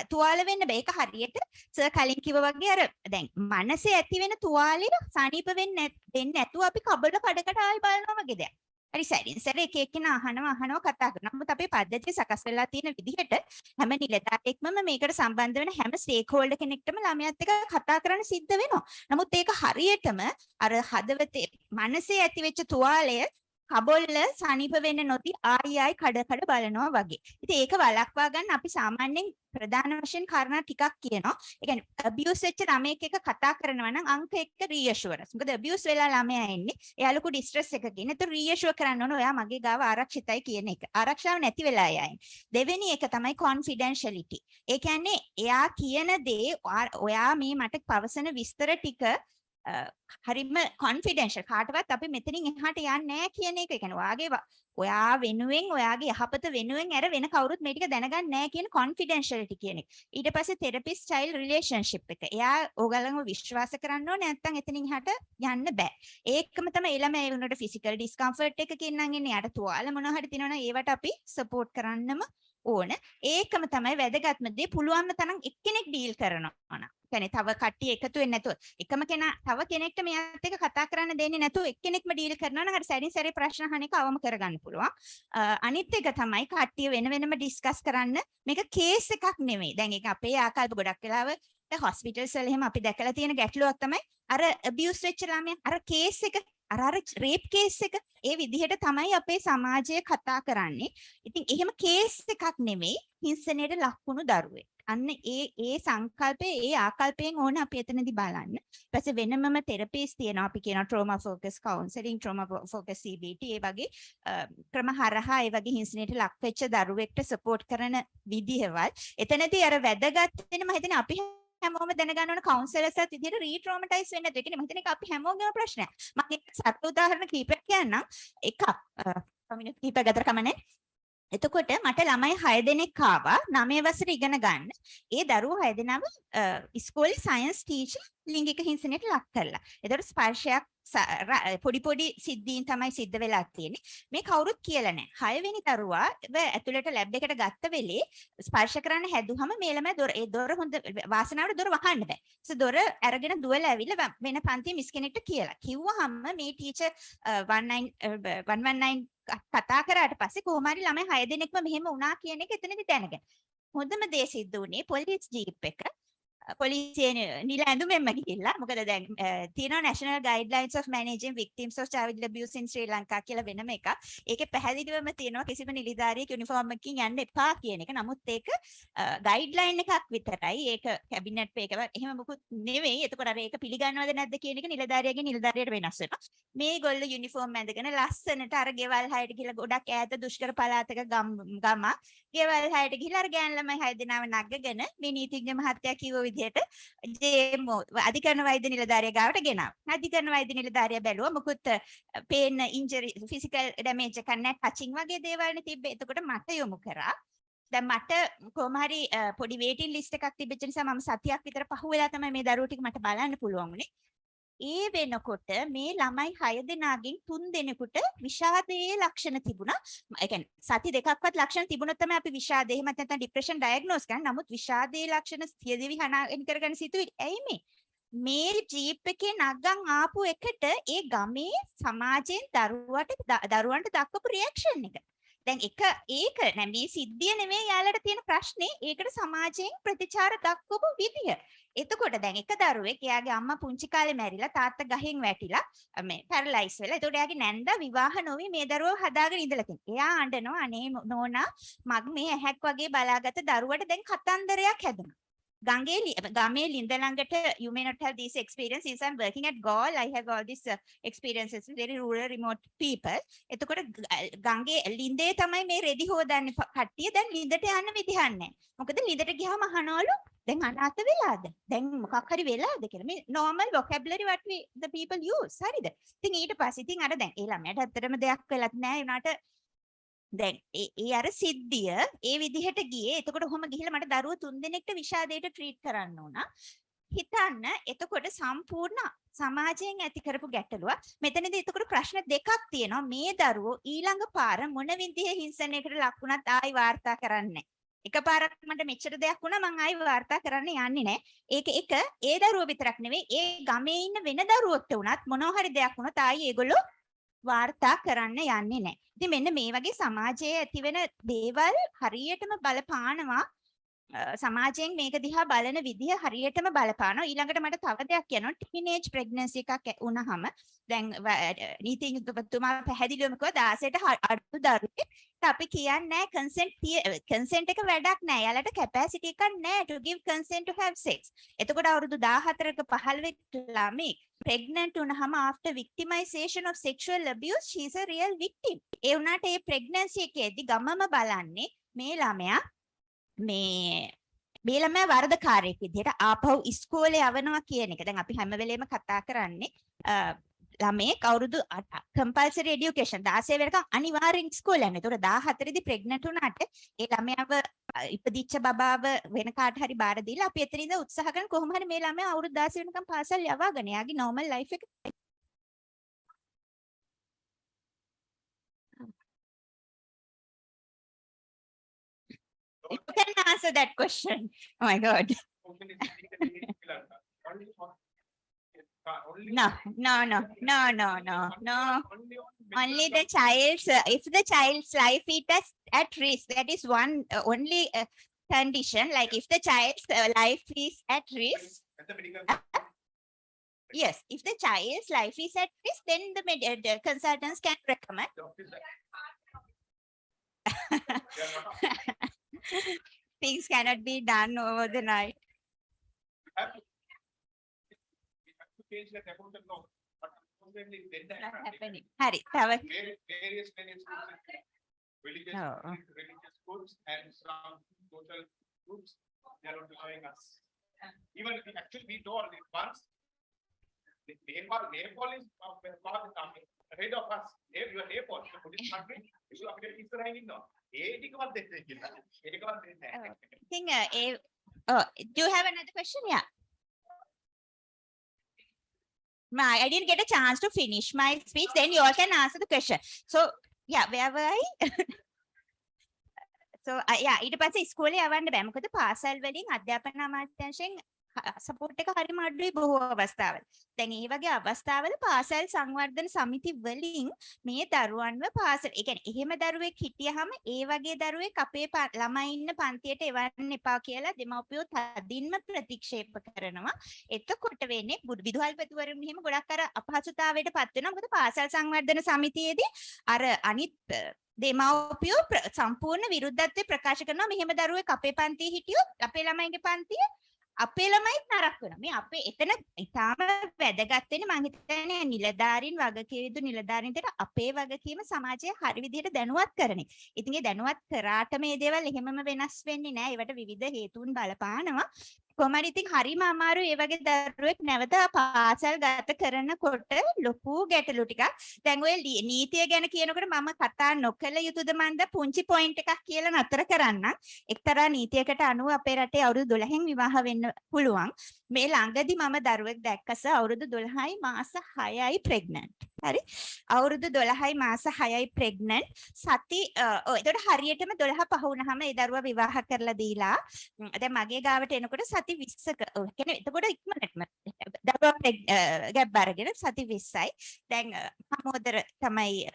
තුවාල වෙන්න බෑ. ඒක හරියට සර් කලින් කිව්වා වගේ අර දැන් මනසේ ඇති වෙන තුවාලෙ සනීප වෙන්නේ නැතුව අපි කබල කඩකට ආයි බලනවා වගේ දෙයක්. හරි සැරින් සැර එක එක්කෙනා අහනවා කතා කරනවා. නමුත් අපේ පද්ධතිය සකස් වෙලා තියෙන විදිහට හැම නිලධාරියෙක්ම මේකට සම්බන්ධ වෙන හැම ස්ටේක් හෝල්ඩර් කෙනෙක්ටම ළමයාත් එක්ක කතා කරන්න සිද්ධ වෙනවා. නමුත් ඒක හරියටම අර හදවතේ මනසේ ඇති වෙච්ච තුවාලය කබොල්ල සනීප වෙන්න නොති ආයි කඩ බලනවා වගේ. ඉතින් ඒක වළක්වා ගන්න අපි සාමාන්‍යයෙන් ප්‍රධාන වශයෙන් කාරණා ටිකක් කියනවා. ඒ කියන්නේ abuse වෙච්ච ළමයෙක් එක්ක කතා කරනවා නම් අංක 1 reassurance. මොකද abuse වෙලා ළමයා එන්නේ. එයා ලොකු distress එකක ඉන්නේ. ඒතර reassure කරන්න ඕන ඔයා මගේ ගාව ආරක්ෂිතයි කියන එක. ආරක්ෂාව නැති වෙලා යයි. දෙවෙනි එක තමයි confidentiality. ඒ කියන්නේ එයා කියන දේ ඔයා මේ මට පවසන විස්තර ටික හරිම confidential කාටවත් අපි මෙතනින් එහාට යන්නේ නැහැ කියන එක. ඒ කියන්නේ ඔයා වෙනුවෙන් ඔයාගේ යහපත වෙනුවෙන් අර වෙන කවුරුත් මේ ටික දැනගන්නේ නැහැ කියන confidentiality කියන එක. ඊට පස්සේ therapist child relationship එක. එයා ඕගලන්ව විශ්වාස කරන්න ඕනේ නැත්නම් එතනින් එහාට යන්න බෑ. ඒකම තමයි ළමයා ඒ වුණාට physical discomfort එකකින් නම් එන්නේ. යාට තුවාල මොනවා හරි තියෙනවනම් ඒවට අපි support කරන්නම ඕන. ඒකම තමයි වැදගත්ම දේ. පුළුවන්ම තරම් එක්කෙනෙක් ඩීල් කරනවා නම්. කියන්නේ තව කට්ටිය එකතු වෙන්නේ නැතුව එකම කෙනා තව කෙනෙක්ට මෙයාත් එක්ක කතා කරන්න දෙන්නේ නැතුව එක්කෙනෙක්ම ඩීල් කරනවා නම් අර සැරින් සැරේ ප්‍රශ්න අහන එක අවම කරගන්න පුළුවන්. අනිත් එක තමයි කට්ටිය වෙන වෙනම ඩිස්කස් කරන්න මේක කේස් එකක් නෙමෙයි. දැන් ඒක අපේ ආකල්ප ගොඩක් වෙලාවට හොස්පිටල්ස් වල එහෙම අපි දැකලා තියෙන ගැටලුවක් තමයි අර abuse වෙච්ච ළමයා අර කේස් එක අර රේප් කේස් එක ඒ විදිහට තමයි අපේ සමාජය කතා කරන්නේ. ඉතින් එහෙම කේස් එකක් නෙමෙයි හිංසනයට ලක්වුණු දරුවෙක්. අන්න ඒ සංකල්පේ ඒ ආකල්පයෙන් ඕන අපි එතනදී බලන්න. ඊට පස්සේ වෙනමම තෙරපිස් තියෙනවා. අපි කියනවා trauma focus counseling, trauma focus CBT ඒ වගේ ක්‍රම හරහා ඒ වගේ හිංසනයට ලක් වෙච්ච දරුවෙක්ට සපෝට් කරන විදිහවල්. එතනදී අර වැදගත් වෙන මම හිතන්නේ අපි හැමෝම දැනගන්න ඕන කවුන්සලර්ස්ත් විදිහට රීට්‍රොමටයිස් වෙන්නේ නැද්ද? ඒ කියන්නේ මම හිතන්නේ ඒක අපි හැමෝගේම ප්‍රශ්නයක්. මම සත්‍ය උදාහරණ කීපයක් කියන්නම්. එකක් කමියුනිටි කීපයක් ගතර කමන්නේ. එතකොට මට ළමයි 6 දෙනෙක් ආවා 9 වසර ඉගෙන ගන්න. ඒ දරුවෝ 6 දෙනාම ඉස්කෝලේ සයන්ස් ටීචර් ලිංගික හිංසනයට ලක් කරලා. ඒතකොට ස්පර්ශයක් පොඩි සිද්ධීන් තමයි සිද්ධ වෙලා තියෙන්නේ. මේ කවුරුත් කියලා නැහැ. 6 වෙනි දරුවා ඇතුළට ලැබ් එකට ගත්ත වෙලේ ස්පර්ශ කරන්න හැදුවම මේ ළමයා ඒ දොර හොඳ වාසනාවට දොර වහන්න බෑ. දොර අරගෙන දුවලා ඇවිල්ලා වෙන පන්තියේ මිස් කෙනෙක්ට කියලා. කිව්වහම මේ ටීචර් 119 කතා කරාට පස්සේ කොහොම හරි ළමයි 6 දෙනෙක්ම මෙහෙම වුණා කියන එක එතනදී දැනගෙන. හොඳම දේ සිද්ධ වුණේ පොලිස් ජීප් එක පොලිසිය නිල ඇඳුමෙන්ම ගිහිල්ලා මොකද දැන් තියෙනවා National Guidelines of Managing Victims of Child Abuse in Sri Lanka කියලා වෙනම එකක්. ඒකේ පැහැදිලිවම තියෙනවා කිසිම නිලධාරියෙක් යුනිෆෝම් එකකින් යන්න එපා කියන එක. නමුත් ඒක ගයිඩ්ලයින් එකක් විතරයි. ඒක කැබිනට් එකක එහෙම මොකුත් නෙවෙයි. එතකොට අර ඒක පිළිගන්නවද නැද්ද කියන එක නිලධාරියට වෙනස් වෙනවා. මේගොල්ලෝ යුනිෆෝම් ඇඳගෙන ලස්සනට අර ගෙවල් හයට ගිහලා ගොඩක් ඈත දුෂ්කර පළාතක ගම ගෙවල් හයට ගිහලා අර ගෑන් ළමයි 6 දෙනාව නගගෙන මේ නීතිඥ මහත්තයා කිව්ව විදිහට අධිකරණ වෛද්‍ය නිලධාරියා ගාවට ගෙනාවා. අධිකරණ වෛද්‍ය නිලධාරියා බැලුවා මොකුත් පේන ඉන්ජරි ෆිසිකල් ඩැමේජ් එකක් නැහැ ටචින් වගේ දේවල් නේ තිබ්බේ. එතකොට මට යොමු කරා. දැන් මට කොහොම හරි පොඩි වේටින් ලිස්ට් එකක් තිබෙච්ච නිසා මම සතියක් විතර පහුවෙලා තමයි මේ දරුවෝ ටික මට බලන්න පුළුවන් වුණේ. ඒ වෙනකොට මේ ළමයි 6 දෙනාගෙන් 3 දෙනෙකුට විෂාදයේ ලක්ෂණ තිබුණා. ඒ කියන්නේ සති දෙකක්වත් ලක්ෂණ තිබුණොත් තමයි අපි විෂාදය එහෙම නැත්නම් ડિප්‍රෙෂන් ඩයග්නෝස් කරන්නේ. නමුත් විෂාදයේ ලක්ෂණ සියදිවි හනාගෙන කරගෙන සිටුයි. ඇයි මේ ජීප් එකේ නගන් ආපු එකට ඒ ගමේ සමාජයෙන් දරුවන්ට දක්වපු රියැක්ෂන් එක. දැන් ඒක නෑ මේ සිද්ධිය නෙමෙයි යාළට තියෙන ප්‍රශ්නේ. ඒකට සමාජයෙන් ප්‍රතිචාර දක්වපු විදිය. එතකොට දැන් එක දරුවෙක් එයාගේ අම්මා පුංචි කාලේ මැරිලා තාත්තා ගහෙන් වැටිලා මේ පැරලයිස් වෙලා. එතකොට එයාගේ නැන්දා විවාහ නොවි මේ දරුවව හදාගෙන ඉඳලා තියෙනවා. එයා අඬනවා අනේ නෝනා මග මේ ඇහැක් වගේ බලාගත්ත දරුවට දැන් කතන්දරයක් හැදුණා. ගමේ ලින්ද ළඟට you may not have this experience since I'm working at Gaul I have all these experiences with very rural remote people. එතකොට ගඟේ ලින්දේ තමයි මේ රෙදි හොදන්නේ කට්ටිය. දැන් ලින්දට යන්න විදිහක් නැහැ. මොකද ලින්දට ගියාම අහනවලු දැන් අනාථ වෙලාද? දැන් මොකක් හරි වෙලාද කියලා. මේ normal vocabulary what we the people use. හරිද? ඉතින් ඊට පස්සේ ඉතින් අර දැන් ඒ ළමයාට ඇත්තටම දෙයක් වෙලත් නැහැ. ඒ උනාට දැන් ඒ අර සිද්ධිය ඒ විදිහට ගියේ. එතකොට ඔහොම ගිහිල්ලා මට දරුවෝ 3 දෙනෙක්ට විෂාදයට ට්‍රීට් කරන්න ඕන. හිතන්න එතකොට සම්පූර්ණ සමාජයෙන් ඇති කරපු ගැටලුව. මෙතනදී එතකොට ප්‍රශ්න දෙකක් තියෙනවා. මේ දරුවෝ ඊළඟ පාර මොන විදිහේ හිංසනයකට ලක් වුණත් ආයි වාර්තා කරන්නේ. එකපාරක් මට මෙච්චර දෙයක් වුණා මං ආයි වාර්තා කරන්න යන්නේ නැහැ. ඒක ඒ දරුවෝ විතරක් නෙවෙයි ඒ ගමේ ඉන්න වෙන දරුවොත් උනත් මොනවා හරි දෙයක් වුණොත් ආයි ඒගොල්ලෝ වාර්තා කරන්න යන්නේ නැහැ. ඉතින් මෙන්න මේ වගේ සමාජයේ ඇතිවෙන දේවල් හරියටම බලපානවා. සමාජයෙන් මේක දිහා බලන විදිහ හරියටම බලපානවා. ඊළඟට මට තව දෙයක් කියනවා. ටීනේජ් ප්‍රෙග්නන්සි එකක් වුණාම දැන් නීතිඥතුමා පැහැදිලිවම කිව්වා 16ට අඩු දරුවෙක් අපි කියන්නේ කන්සෙන්ට් එක වැඩක් නැහැ. යාලට කැපැසිටි එකක් නැහැ to give consent to have sex. එතකොට අවුරුදු 14ක 15ක ළමයි pregnant වුණාම after victimization of sexual abuse she is a real victim. ඒ වුණාට මේ pregnancy එකේදී ගමම බලන්නේ මේ ළමයා මේ ළමයා වරදකාරයෙක් විදිහට ආපහු ඉස්කෝලේ යවනවා කියන එක. දැන් අපි හැම වෙලේම කතා කරන්නේ ළමයෙක් අවුරුදු 8 compulsory education 16 වෙනකම් අනිවාර්යෙන් ඉස්කෝලේ යන්න. ඒතකොට 14 දී pregnant වුණාට ඒ ළමයාව ඉපදිච්ච බබාව වෙන කාට හරි බාර දීලා අපි එතනින්ද උත්සාහ කරන කොහොම හරි මේ ළමයා අවුරුදු 16 වෙනකම් පාසල් යවාගෙන යාගේ normal life එක. You can answer that question. Oh my God. No, no, no, no, no, no, no. Only the child's, if the child's life is at risk, that is one only condition. Like if the child's life is at risk, yes, if the child's life is at risk, then the consultants can recommend. Things cannot be done over the night. Not happening. Hari, tava- Various religious, Oh. religious groups and some social groups, they are not allowing us. Even actually we told it once, Nepal is ahead of us. You are Nepal, the Buddhist country, you are Israel, no. I think, oh, do you have another question? Yeah. I didn't get a chance to finish my speech. Then you all can answer the question. So, yeah, where were I? So, yeah, ඊට පස්සේ ඉස්කෝලේ යවන්න බෑ. මොකද පාසල් වලින් අධ්‍යාපන අමාත්‍යාංශයෙන් support එක හරිම අඩුයි බොහෝ අවස්ථාවල. දැන් මේ වගේ අවස්ථාවල පාසල් සංවර්ධන සමිති වලින් මේ දරුවන්ව පාසල්, ඒ කියන්නේ එහෙම දරුවෙක් හිටියහම ඒ වගේ දරුවෙක් අපේ ළමයි ඉන්න පන්තියට එවන්න එපා කියලා දෙමව්පියෝ තදින්ම ප්‍රතික්ෂේප කරනවා. එතකොට වෙන්නේ විදුහල්පතිවරුන් එහෙම ගොඩක් අර අපහසුතාවයට පත් වෙනවා. මොකද පාසල් සංවර්ධන සමිතියේදී අර අනිත් දෙමව්පියෝ සම්පූර්ණ විරුද්ධත්වය ප්‍රකාශ කරනවා. මෙහෙම දරුවෙක් අපේ පන්තියේ හිටියොත් අපේ ළමයිගේ පන්තිය අපේ ළමයිත් නරක වෙනවා. මේ අපේ එතන ඉතාම වැදගත් වෙන්නේ මං හිතන්නේ නිලධාරීන් වගකීම් නිලධාරීන්ට අපේ වගකීම සමාජයේ හරි විදිහට දැනුවත් කරන එක. ඉතින් ඒ දැනුවත් කරාට මේ දේවල් එහෙමම වෙනස් වෙන්නේ නැහැ. ඒවට විවිධ හේතුන් බලපානවා. කොහමද ඉතින් හරිම අමාරුයි ඒ වගේ දරුවෙක් නැවත පාසල් ගත කරනකොට ලොකු ගැටලු ටිකක්. දැන් ඔය නීතිය ගැන කියනකොට මම කතා නොකළ යුතුද මන්ද පුංචි පොයින්ට් එකක් කියලා නතර කරන්න. එක්තරා නීතියකට අනුව අපේ රටේ අවුරුදු 12න් විවාහ වෙන්න පුළුවන්. මේ ළඟදි මම දරුවෙක් දැක්කස අවුරුදු 12යි මාස 6යි ප්‍රෙග්නන්ට්. හරි? අවුරුදු 12යි මාස 6යි ප්‍රෙග්නන්ට්. සති එතකොට හරියටම 12 පහ වුණාම ඒ දරුවා විවාහ කරලා දීලා දැන් මගේ ගාවට එනකොට සති 20ක කියන්නේ එතකොට ඉක්මනටම දරුවා ගැබ් අරගෙන සති 20යි. දැන් මහමෝදර තමයි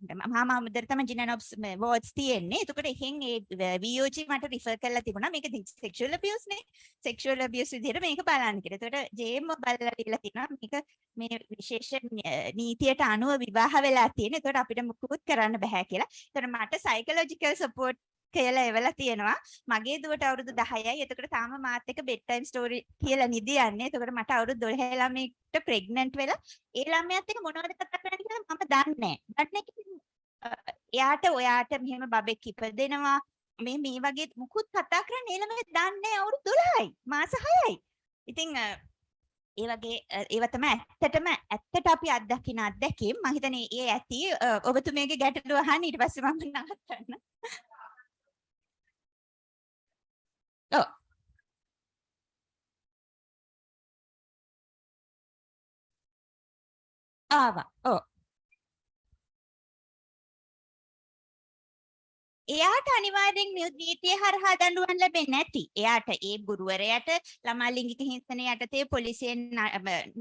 මහමෝදර තමයි ජිනනොබ්ස් වෝඩ්ස් තියෙන්නේ. එතකොට එහෙන් ඒ VOG මට රිෆර් කරලා තිබුණා. මේක සෙක්ෂුවල් ඇබියුස් නේ. සෙක්ෂුවල් ඇබියුස් විදිහට මේක බලන්න කියලා. එතකොට ජේම බලලා දීලා තිනවා මේක මේ විශේෂ නීතියට අනුව විවාහ වෙලා තියෙන. එතකොට අපිට මුකුත් කරන්න බෑ කියලා. එතකොට මට සයිකොලොජිකල් සපෝට් කියලා එවලා තියෙනවා. මගේ දුවට අවුරුදු 10යි. එතකොට තාම මාත් එක්ක බෙඩ් ටයිම් ස්ටෝරි කියලා නිදි යන්නේ. එතකොට මට අවුරුදු 12 ළමයෙක්ට ප්‍රෙග්නන්ට් වෙලා ඒ ළමයාත් එක්ක මොනවද කතා කරන්නේ කියලා මම දන්නේ නැහැ. එයාට ඔයාට මෙහෙම බබෙක් ඉපදෙනවා. මේ වගේ මුකුත් කතා කරන්නේ ඒ ළමයා දන්නේ නැහැ අවුරුදු 12යි. මාස 6යි. ඉතින් ඒ වගේ ඒව තමයි ඇත්තට අපි අත්දකින අත්දැකීම්. මම හිතන්නේ ඒ ඇති ඔබතුමියගේ ගැටලුව අහන්න ඊට පස්සේ මම නවත්තන්න. Oh. ආවා. ඔව්. එයාට අනිවාර්යෙන් නීතිය හරහා දඬුවම් ලැබෙන්නේ නැති. එයාට ඒ ගුරුවරයාට ළමා ලිංගික හිංසනය යටතේ පොලිසියෙන්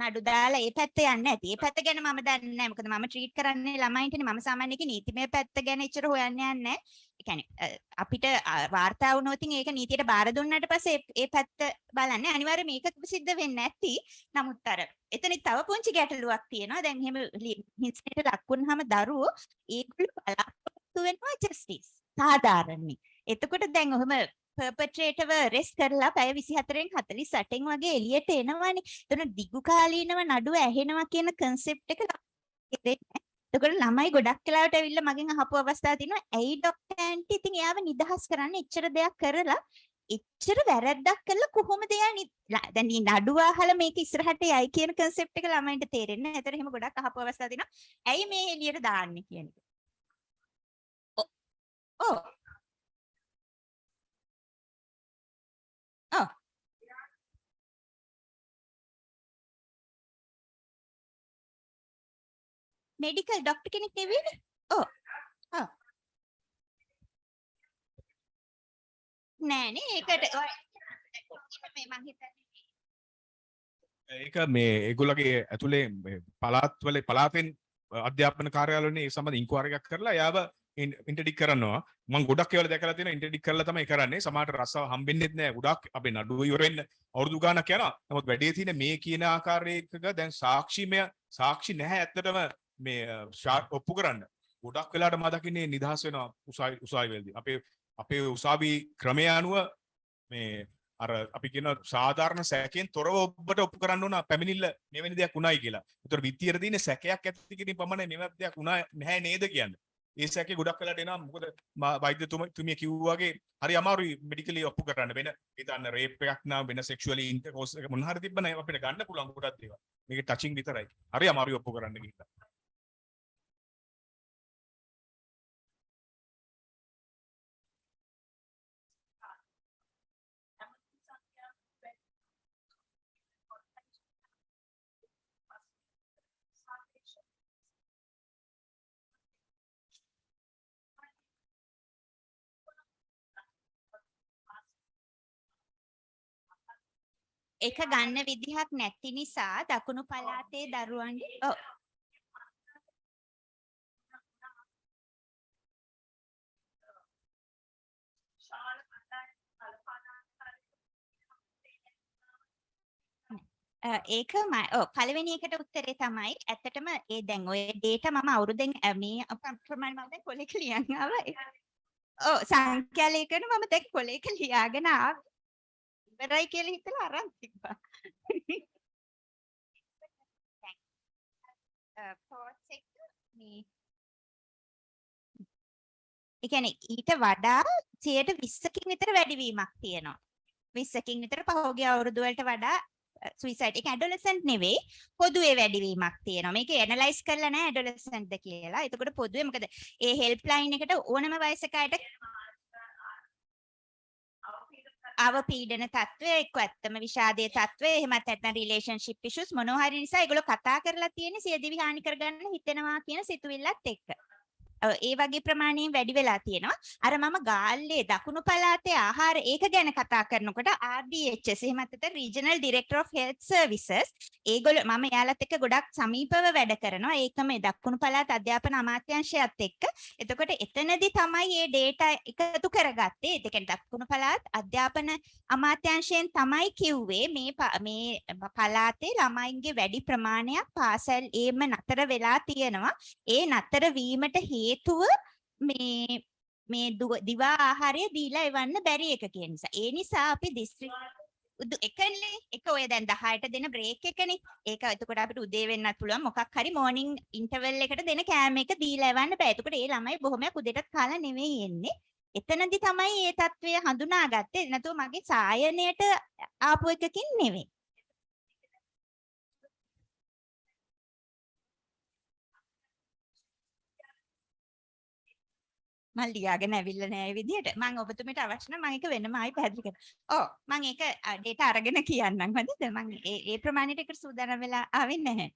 නඩු දාලා ඒ පැත්ත යන්නේ නැති. ඒ පැත්ත ගැන මම දන්නේ නැහැ. මොකද මම ට්‍රීට් කරන්නේ ළමයින්ටනේ. මම සාමාන්‍යයෙන් නීතිමය පැත්ත ගැන එච්චර හොයන්න යන්නේ නැහැ. ඒ කියන්නේ අපිට වාර්තා වුණොත් ඒක නීතියට බාර දුන්නාට පස්සේ ඒ පැත්ත බලන්නේ අනිවාර්යයෙන් මේක සිද්ධ වෙන්නේ නැති. නමුත් අර එතන තව පුංචි ගැටලුවක් තියෙනවා. දැන් එහෙම හිංසනයට ලක් වුණාම දරුවෝ ඒගොල්ලෝ බලාපොරොත්තු වෙනවා ජස්ටිස්. සාධාරණයි. එතකොට දැන් ඔහම පර්පට්‍රේටර්ව රෙස්ට් කරලා පැය 24න් 48න් වගේ එළියට එනවනේ. එතන දිගු කාලීනව නඩුව ඇහෙනවා කියන concept එක එතකොට ළමයි ගොඩක් වෙලාවට ඇවිල්ලා මගෙන් අහපු අවස්ථා තියෙනවා. ඇයි ડોක්ටර් ඇන්ටි ඉතින් එයාව නිදහස් කරන්න එච්චර දෙයක් කරලා එච්චර වැරද්දක් කළා කොහොමද එයා දැන් මේ නඩුව අහලා මේක ඉස්සරහට යයි කියන concept එක ළමයින්ට තේරෙන්නේ නැහැ. ඒතර එහෙම ගොඩක් අහපු අවස්ථා තියෙනවා. ඇයි මේ එළියට දාන්නේ කියන එක. Oh. Oh. Medical doctor කෙනෙක් නෙවෙයිනේ. Oh. Oh. නෑනේ ඒකට මේ මං හිතන්නේ ඒක මේ ඒගොල්ලගේ ඇතුලේ පළාත්වල පළාතෙන් අධ්‍යාපන කාර්යාලවලනේ ඒ සම්බන්ධ ඉන්කුවරි එකක් කරලා යාව ඉන්ටර්ඩික් කරනවා. මම ගොඩක් ඒවාල දැකලා තියෙනවා ඉන්ටර්ඩික් කරලා තමයි කරන්නේ. සමහරට රස්සාව හම්බෙන්නෙත් නැහැ. ගොඩක් අපේ නඩුව ඉවර වෙන්න අවුරුදු ගාණක් යනවා. නමුත් වැඩේ තියෙන මේ කියන ආකාරයක දැන් සාක්ෂි නැහැ ඇත්තටම මේ ඔප්පු කරන්න. ගොඩක් වෙලාට මම දකින්නේ නිදහස් වෙනවා උසාවිවලදී. අපේ උසාවි ක්‍රමය අනුව මේ අර අපි කියන සාධාරණ සැකයෙන් තොරව ඔබට ඔප්පු කරන්න ඕන පැමිණිල්ල මෙවැනි දෙයක් උනායි කියලා. ඒතර විත්තියට තියෙන සැකයක් ඇති කිරීම පමණයි මෙවැනි දෙයක් උනා නැහැ නේද කියන්නේ. ඒ සැකේ ගොඩක් වෙලාට එනවා මොකද වෛද්‍යතුමිය කිව්වා වගේ හරි අමාරුයි මෙඩිකලි ඔප්පු කරන්න වෙන හිතන්න රේප් එකක් නා වෙන සෙක්ෂුවලි ඉන්ටර්කෝස් එක මොන හරි තිබ්බනම් අපිට ගන්න පුළුවන් ගොඩක් දේවල්. මේක ටචින් විතරයි. හරි අමාරුයි ඔප්පු කරන්න ගිහිල්ලා. එක ගන්න විදිහක් නැති නිසා දකුණු පළාතේ දරුවන්ගේ ඔව් ඒක පළවෙනි එකට උත්තරේ තමයි ඇත්තටම ඒ දැන් ඔය ඩේටා මම අවුරුද්දෙන් මේ ප්‍රමාණ මම දැන් කොලේක ලියන් ආවා. ඔව් සංඛ්‍යා ලේඛන මම දැන් කොලේක ලියාගෙන ආවා. ඉවරයි කියලා හිතලා අරන් තිබ්බා. පෝට්ස් එක මේ ඒ කියන්නේ ඊට වඩා 120කින් විතර වැඩිවීමක් තියෙනවා. 20කින් විතර පහෝගිය අවුරුදු වලට වඩා සුයිසයිඩ් එක ඇඩොලසන්ට් නෙවෙයි පොදුවේ වැඩිවීමක් තියෙනවා. මේක ඇනලයිස් කරලා නැහැ ඇඩොලසන්ට්ද කියලා. එතකොට පොදුවේ මොකද ඒ හෙල්ප් ලයින් එකට ඕනම වයසක අයට අවපීඩන තත්ත්වය එක්ක ඇත්තම විෂාදයේ තත්ත්වය එහෙමත් නැත්නම් රිලේෂන්ෂිප් ඉෂුස් මොනවා හරි නිසා ඒගොල්ලෝ කතා කරලා තියෙන්නේ සියදිවි හානි කරගන්න හිතෙනවා කියන සිතුවිල්ලත් එක්ක. ඒ වගේ ප්‍රමාණයෙන් වැඩි වෙලා තියෙනවා. අර මම ගාල්ලේ දකුණු පළාතේ ආහාර ඒක ගැන කතා කරනකොට RDHS එහෙමත් නැත්නම් Regional Director of Health Services ඒගොල්ලෝ මම එයාලත් එක්ක ගොඩක් සමීපව වැඩ කරනවා. ඒකම දකුණු පළාත අධ්‍යාපන අමාත්‍යාංශයත් එක්ක. එතකොට එතනදී තමයි මේ data එකතු කරගත්තේ. ඒ කියන්නේ දකුණු පළාත් අධ්‍යාපන අමාත්‍යාංශයෙන් තමයි කිව්වේ මේ පළාතේ ළමයින්ගේ වැඩි ප්‍රමාණයක් පාසල් ඒම නතර වෙලා තියෙනවා. ඒ නතර වීමට හේතුව මේ දිවා ආහාරය දීලා එවන්න බැරි එක කියන නිසා. ඒ නිසා අපි දිස්ත්‍රික් එකනේ එක ඔය දැන් 10ට දෙන බ්‍රේක් එකනේ. ඒක එතකොට අපිට උදේ වෙන්නත් පුළුවන් මොකක් හරි මෝර්නින් ඉන්ටර්වල් එකට දෙන කෑම එක දීලා එවන්න බෑ. එතකොට ඒ ළමයි බොහොමයක් උදේටත් කාලා නෙවෙයි එන්නේ. එතනදි තමයි මේ తත්වය හඳුනාගත්තේ. නැතුව මගේ සායනයට ආපු එකකින් නෙවෙයි. මම ලියාගෙන ඇවිල්ලා නෑ ඒ විදිහට. මම ඔබතුමීට අවශ්‍ය නම් මම ඒක වෙනම ආයි පැහැදිලි කරනවා. ඔව් මම ඒක ඩේටා අරගෙන කියන්නම්. හරිද? මම ඒ ප්‍රමාණයට එකට සූදානම් වෙලා ආවෙ නැහැ.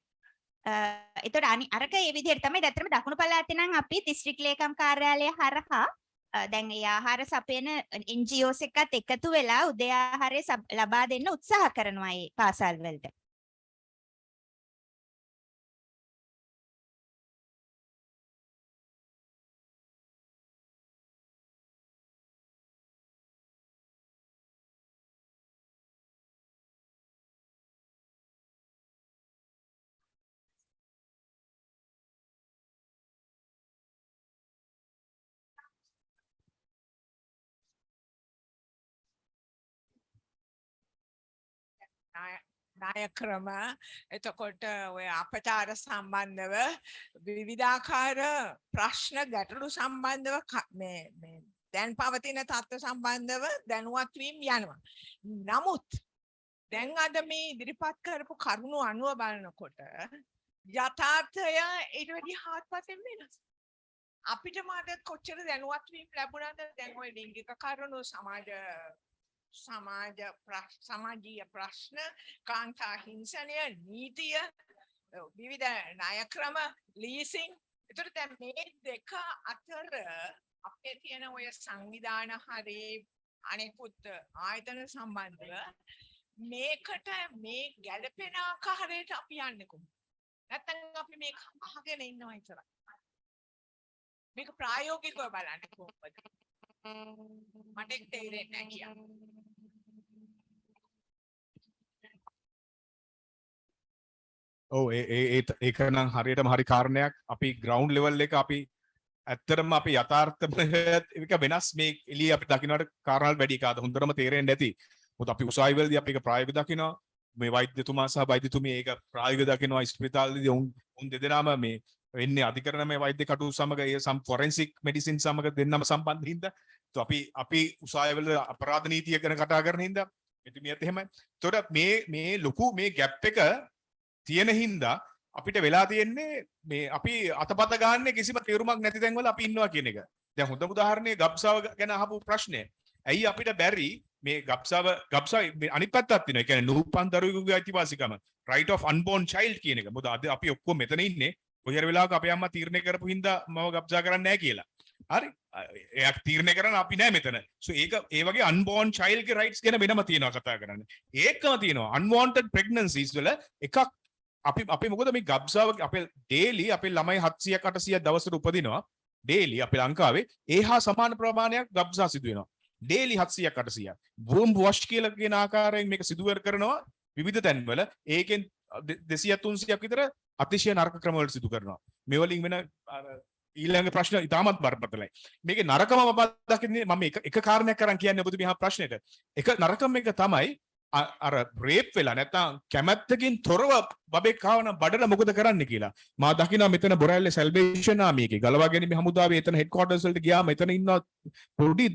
ඒතකොට අරක ඒ විදිහට තමයි දැත්තම දකුණු පළාතේ නම් අපි දිස්ත්‍රික් ලේකම් කාර්යාලය හරහා දැන් ඒ ආහාර සපයන NGOs එකත් එකතු වෙලා උදේ ආහාරය ලබා දෙන්න උත්සාහ කරනවා මේ පාසල් වලට. ණය ක්‍රම එතකොට ඔය අපචාර සම්බන්ධව විවිධාකාර ප්‍රශ්න ගැටලු සම්බන්ධව මේ දැන් පවතින තත්ත්ව සම්බන්ධව දැනුවත් වීම යනවා. නමුත් දැන් අද මේ ඉදිරිපත් කරපු කරුණු අනුව බලනකොට යථාර්ථය ඊට වැඩි හාත්පසින් වෙනස්. අපිට මාද කොච්චර දැනුවත් වීම ලැබුණාද දැන් ওই ලිංගික කරුණු සමාජීය ප්‍රශ්න කාන්තා හිංසනය නීතිය විවිධ ණය ක්‍රම ලීසින් ඒතර දැන් මේ දෙක අතර අපේ තියෙන ඔය සංවිධාන හරි අනෙකුත් ආයතන සම්බන්ධව මේකට මේ ගැලපෙන ආකාරයට අපි යන්නේ කොහොමද? නැත්නම් අපි මේක අහගෙන ඉන්නවා විතරයි. මේක ප්‍රායෝගිකව බලන්න කොහොමද? මට ඒක තේරෙන්නේ නැහැ කියන්නේ. ඔව් ඒක නම් හරියටම හරි කාරණයක්. අපි ග්‍රවුන්ඩ් ලෙවල් එක අපි ඇත්තටම අපි යථාර්ථය එක වෙනස් මේ එළිය අපි දකින්නට කාරණාවල් වැඩි කාද හොඳටම තේරෙන්නේ නැති. මොකද අපි උසාවිවලදී අපි ඒක ප්‍රායෝගිකව දකිනවා. මේ වෛද්‍යතුමා සහ වෛද්‍යතුමිය ඒක ප්‍රායෝගිකව දකිනවා. ස්පිරිතාලෙදී උන් දෙදෙනාම මේ වෙන්නේ අධිකරණ මේ වෛද්‍ය කටයුතු සමග ඒ ෆොරෙන්සික් මෙඩිසින් සමග දෙන්නම සම්බන්ධ හින්දා. તો අපි උසාවිවල අපරාධ නීතිය ගැන කතා කරන හින්දා එතුමියත් එහෙමයි. ඒතකොට මේ ලොකු මේ ગેප් එක තියෙන හින්දා අපිට වෙලා තියෙන්නේ මේ අපි අතපත ගන්න කිසිම තීරුමක් නැති තැන්වල අපි ඉන්නවා කියන එක. දැන් හොඳම උදාහරණය ගබ්සාව ගැන අහපු ප්‍රශ්නය. ඇයි අපිට බැරි මේ ගබ්සාව අනිත් පැත්තක් තියෙනවා. ඒ කියන්නේ නූපන් දරුවෙකුගේ අයිතිවාසිකම right of unborn child කියන එක. මොකද අද අපි ඔක්කොම මෙතන ඉන්නේ කොහේ හරි වෙලාවක අපේ අම්මා තීරණය කරපු හින්දා මම ගබ්සා කරන්නේ නැහැ කියලා. හරි. එයා තීරණය කරන අපි නෑ මෙතන. so ඒක ඒ වගේ unborn child ගේ rights ගැන වෙනම තියෙනවා කතා කරන්න. ඒකම තියෙනවා unwanted pregnancies වල එකක් අපි මොකද මේ ගබ්සාව අපේ ඩේලි අපේ ළමයි 700ක් 800ක් දවසට උපදිනවා ඩේලි අපේ ලංකාවේ ඒ හා සමාන ප්‍රමාණයක් ගබ්සා සිදු වෙනවා ඩේලි 700ක් 800ක් වුම් වොෂ් කියලා කියන ආකාරයෙන් මේක සිදු කරනවා විවිධ තැන්වල ඒකෙන් 200 300ක් විතර අතිශය නරක ක්‍රම වලට සිදු කරනවා මේ වලින් වෙන ඊළඟ ප්‍රශ්න ඉතාමත් බරපතලයි මේකේ නරකම මම දකින්නේ මම එක කාරණයක් අරන් කියන්නේ ඔබතුමී අහ ප්‍රශ්නෙට එක නරකම එක තමයි අර රේප් වෙලා නැත්නම් කැමැත්තකින් තොරව බබෙක් ආවන බඩට මොකද කරන්න කියලා මා දකිනවා මෙතන බොරැල්ලේ සැල්වේෂන් ආමියගේ ගලවා ගැනීම හමුදාවේ එතන හෙඩ් ක්වාටර්ස් වලට ගියාම එතන ඉන්න පොඩි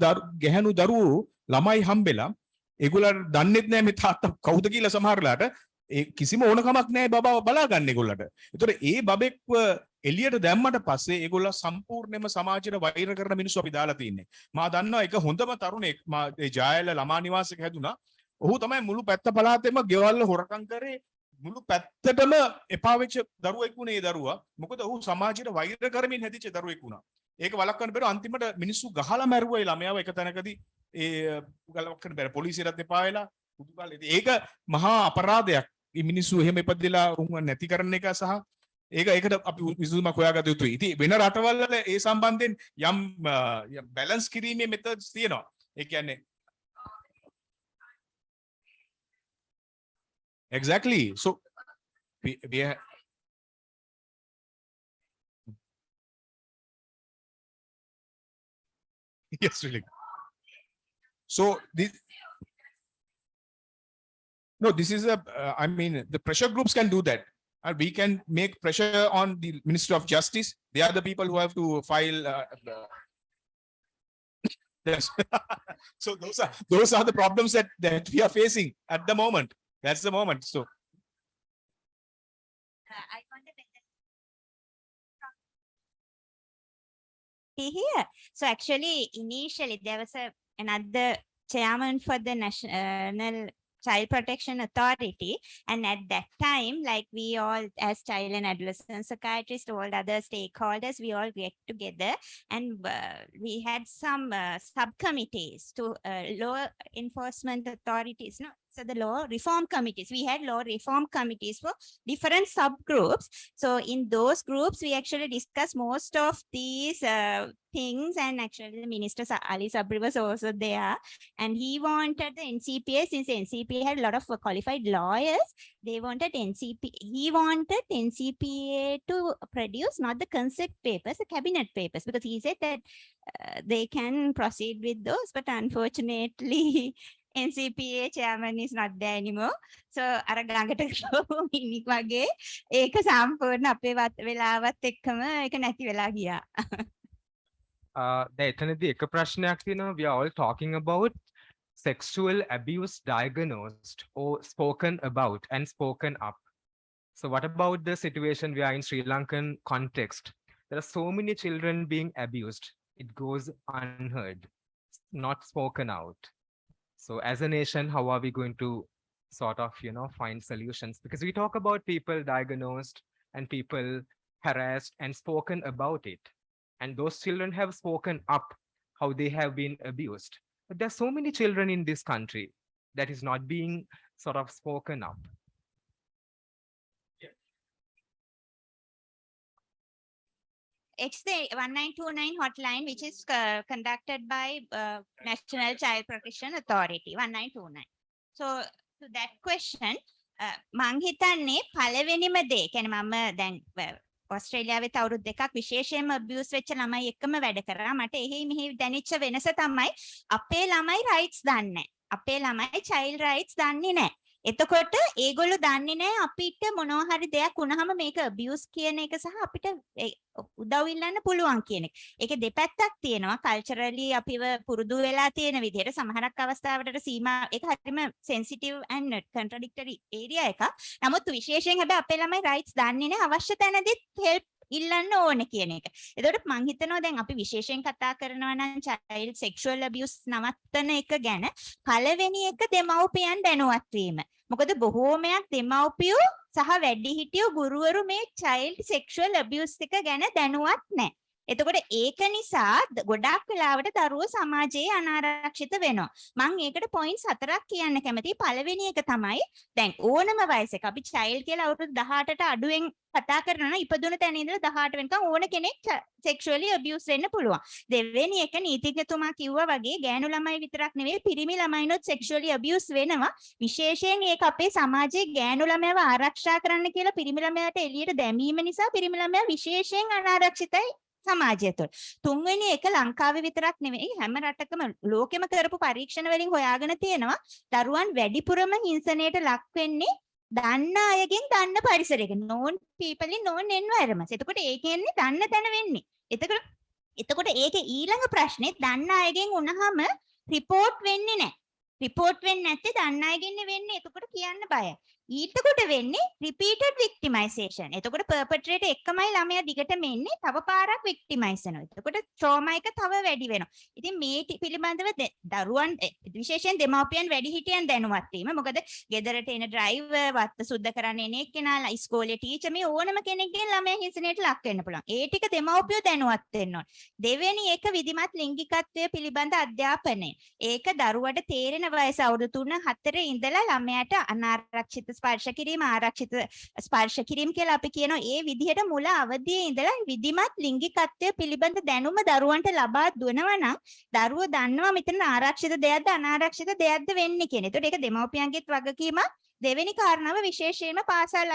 ගැහැණු දරුවෝ ළමයි හම්බෙලා ඒගොල්ලන්ට දන්නෙත් නැහැ මේ තාත්තා කවුද කියලා සමහරලාට ඒ කිසිම ඕනකමක් නැහැ බබව බලා ගන්න ඒගොල්ලන්ට. ඒතකොට ඒ බබෙක්ව එළියට දැම්මට පස්සේ ඒගොල්ලෝ සම්පූර්ණයෙන්ම සමාජයට වෛර කරන මිනිස්සු අපි දාලා තින්නේ. මා දන්නවා එක හොඳම තරුණෙක් මා ඒ ජයල ළමා නිවාසයක හැදුනා. ඔහු තමයි මුළු පැත්ත පළාතෙම ගෙවල් හොරකම් කරේ මුළු පැත්තටම එපා වෙච්ච දරුවෙක් වුණේ ඒ දරුවා. මොකද ඔහු සමාජයට වෛර කරමින් හැදිච්ච දරුවෙක් වුණා. ඒක වළක්වන්න බැරුව අන්තිමට මිනිස්සු ගහලා මැරුවා ඒ ළමයාව එක තැනකදී ඒ වළක්වන්න බැර පොලිසියටත් එපා වෙලා පුදුකාල ඒක මහා අපරාධයක්. මේ මිනිස්සු එහෙම ඉපදෙලා උන්ව නැති කරන එක සහ ඒකට අපි විසඳුමක් හොයාගත යුතුයි. ඉතින් වෙන රටවල් වල ඒ සම්බන්ධයෙන් යම් බැලන්ස් කිරීමේ මෙතඩ්ස් තියෙනවා. ඒ කියන්නේ exactly so we yes really so this is a I mean the pressure groups can do that and we can make pressure on the Ministry of Justice. They are the people who have to file yes. So those are the problems that we are facing at the moment. That's the moment. So I want to here. So actually, initially there was another chairman for the National Child Protection Authority, and at that time, like we all as child and adolescent psychiatrists, all other stakeholders, we all get together and we had some subcommittees to law enforcement authorities, no, so the law reform committees. We had law reform committees for different subgroups. So in those groups, we actually discussed most of these things, and actually the Minister Ali Sabri was also there, and he wanted the NCPA, since NCPA had a lot of qualified lawyers, they wanted he wanted NCPA to produce not the concept papers, the cabinet papers, because he said that they can proceed with those, but unfortunately NCPA chairman is not there anymore. So අර ගඟට මිනික් වගේ ඒක සම්පූර්ණ අපේ වෙලාවත් එක්කම ඒක නැති වෙලා ගියා. එතනදී එක ප්‍රශ්නයක් තියෙනවා. We are all talking about sexual abuse diagnosed or spoken about and spoken up. So what about the situation we are in Sri Lankan context? There are so many children being abused. It goes unheard, not spoken out. So as a nation, how are we going to sort of, find solutions? Because we talk about people diagnosed and people harassed and spoken about it. And those children have spoken up how they have been abused. But there are so many children in this country that is not being sort of spoken up. It's the 1929 hotline, which is conducted by National Child Protection Authority, 1929. So to that question, මං හිතන්නේ පළවෙනිම දේ කියන්නේ මම දැන් ඔස්ට්‍රේලියාවේ අවුරුදු දෙකක් විශේෂයෙන්ම abuse වෙච්ච ළමයි එක්කම වැඩ කරා. මට එහෙයි මෙහෙයි දැනෙච්ච වෙනස තමයි අපේ ළමයි rights දන්නේ නැහැ. අපේ ළමයි child rights දන්නේ නැහැ. එතකොට ඒගොල්ලෝ දන්නේ නැහැ අපිට මොනවා හරි දෙයක් වුණාම මේක abuse කියන එක සහ අපිට උදව් ඉල්ලන්න පුළුවන් කියන එක. ඒකේ දෙපැත්තක් තියෙනවා. කල්චරලි අපිව පුරුදු වෙලා තියෙන විදිහට සමහරක් අවස්ථාවලට සීමා ඒක හරිම sensitive and contradictory area එකක්. නමුත් විශේෂයෙන් හැබැයි අපේ ළමයි rights දන්නේ නැහැ අවශ්‍ය තැනදීත් help ඉල්ලන්න ඕනේ කියන එක. එතකොට මං හිතනවා දැන් අපි විශේෂයෙන් කතා කරනවා නම් child sexual abuse නවත්තන එක ගැන පළවෙනි එක දෙමව්පියන් දැනුවත් වීම. මොකද බොහෝමයක් දෙමව්පියෝ සහ වැඩිහිටියෝ ගුරුවරු මේ child sexual abuse එක ගැන දැනුවත් නැහැ. එතකොට ඒක නිසා ගොඩාක් වෙලාවට දරුවෝ සමාජයේ අනාරක්ෂිත වෙනවා. මම ඒකට පොයින්ට්ස් 4ක් කියන්න කැමතියි. පළවෙනි එක තමයි දැන් ඕනම වයසක අපි child කියලා අවුරුදු 18ට අඩුවෙන් කතා කරනවා නම් ඉපදුන තැන ඉඳලා 18 වෙනකන් ඕන කෙනෙක් sexually abuse වෙන්න පුළුවන්. දෙවෙනි එක නීතිඥතුමා කිව්වා වගේ ගෑනු ළමයි විතරක් නෙවෙයි පිරිමි ළමයිනොත් sexually abuse වෙනවා. විශේෂයෙන් ඒක අපේ සමාජයේ ගෑනු ළමයව ආරක්ෂා කරන්න කියලා පිරිමි ළමයාට එළියට දැමීම නිසා පිරිමි ළමයා විශේෂයෙන් අනාරක්ෂිතයි සමාජය තුළ. තුන්වෙනි එක ලංකාවේ විතරක් නෙවෙයි හැම රටකම ලෝකෙම කරපු පරීක්ෂණ වලින් හොයාගෙන තියෙනවා දරුවන් වැඩිපුරම හිංසනයට ලක් වෙන්නේ දන්න අයගෙන් දන්න පරිසරයක known people in known environments. එතකොට ඒ කියන්නේ දන්න තැන වෙන්නේ. එතකොට ඒකේ ඊළඟ ප්‍රශ්නේ දන්න අයගෙන් වුණාම report වෙන්නේ නැහැ. report වෙන්නේ නැත්තේ දන්න අයගෙන් වෙන්නේ. එතකොට කියන්න බයයි. ඊටකොට වෙන්නේ repeated victimization. එතකොට perpetrator එකමයි ළමයා දිගටම එන්නේ තව පාරක් victimize වෙනවා. එතකොට trauma එක තව වැඩි වෙනවා. ඉතින් මේ පිළිබඳව දරුවන් විශේෂයෙන් දෙමාපියන් වැඩිහිටියන් දැනුවත් වීම. මොකද ගෙදරට එන driver වත්ත සුද්ධ කරන්න එන එක්කෙනා ඉස්කෝලේ teacher මේ ඕනම කෙනෙක්ගෙන් ළමයා හිංසනයට ලක් වෙන්න පුළුවන්. ඒ ටික දෙමාපියෝ දැනුවත් වෙන්න ඕන. දෙවෙනි එක විධිමත් ලිංගිකත්වය පිළිබඳ අධ්‍යාපනය. ඒක දරුවට තේරෙන වයස අවුරුදු 3-4 ඉඳලා ළමයාට අනාරක්ෂිත ස්පර්ශ කිරීම ආරක්ෂිත ස්පර්ශ කිරීම කියලා අපි කියනවා. ඒ විදිහට මුල අවදියේ ඉඳලා විධිමත් ලිංගිකත්වය පිළිබඳ දැනුම දරුවන්ට ලබා දුනවා නම් දරුවෝ දන්නවා මෙතන ආරක්ෂිත දෙයක්ද අනාරක්ෂිත දෙයක්ද වෙන්නේ කියන. ඒතකොට ඒක දෙමව්පියන්ගේත් වගකීම. දෙවෙනි කාරණාව විශේෂයෙන්ම පාසල්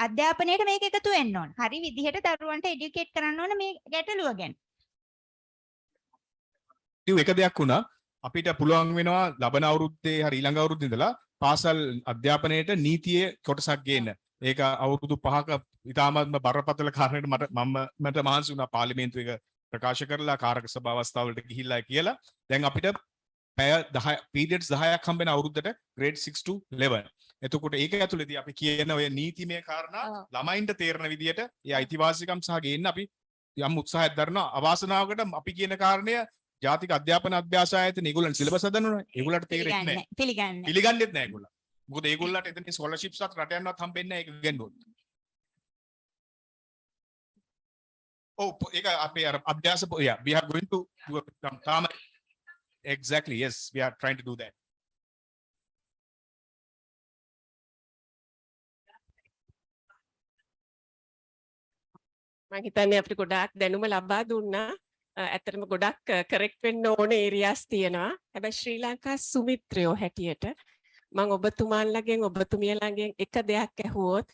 අධ්‍යාපනයේට මේක එකතු වෙන්න ඕන. හරි විදිහට දරුවන්ට එඩියුකේට් කරන්න ඕන මේ ගැටලුව ගැන. එක දෙයක් වුණා අපිට පුළුවන් වෙනවා ලබන අවුරුද්දේ හරි ඊළඟ අවුරුද්දේ ඉඳලා පාසල් අධ්‍යාපනයේට නීතියේ කොටසක් ගේන්න. ඒක අවුරුදු 5ක ඉතාමත්ම බරපතල කාරණයකට මට මහන්සි වුණා පාර්ලිමේන්තුවේ ප්‍රකාශ කරලා කාරක සභා අවස්ථාවලට ගිහිල්ලා කියලා. දැන් අපිට පැය 10 periods 10ක් හම්බ වෙන අවුරුද්දට grade 6 to 11. එතකොට ඒක ඇතුළේදී අපි කියන ඔය නීතිමය කාරණා ළමයින්ට තේරෙන විදියට ඒ අයිතිවාසිකම් සහ ගේන්න අපි යම් උත්සාහයක් දරනවා. අවාසනාවකට අපි කියන කාරණය ජාතික අධ්‍යාපන අභ්‍යාස ආයතන ඒගොල්ලන් සිලබස් හදනවනේ. ඒගොල්ලන්ට තේරෙන්නේ නැහැ. පිළිගන්නෙත් නැහැ ඒගොල්ලන්. මොකද ඒගොල්ලන්ට එතන ස්කෝලර්ෂිප්ස් අත් රට යනවත් හම්බෙන්නේ නැහැ ඒක ගන්නොත්. ඒක අපේ අභ්‍යාස yeah we are going to do exactly yes we are trying to do that. මම හිතන්නේ අපිට ගොඩාක් දැනුම ලබා දුන්නා. ඇත්තටම ගොඩක් කරෙක්ට් වෙන්න ඕන ඒරියාස් තියෙනවා. හැබැයි ශ්‍රී ලංකා සුමිත්‍රයෝ හැටියට මම ඔබතුමාලගෙන් ඔබතුමියලගෙන් එක දෙයක් ඇහුවොත්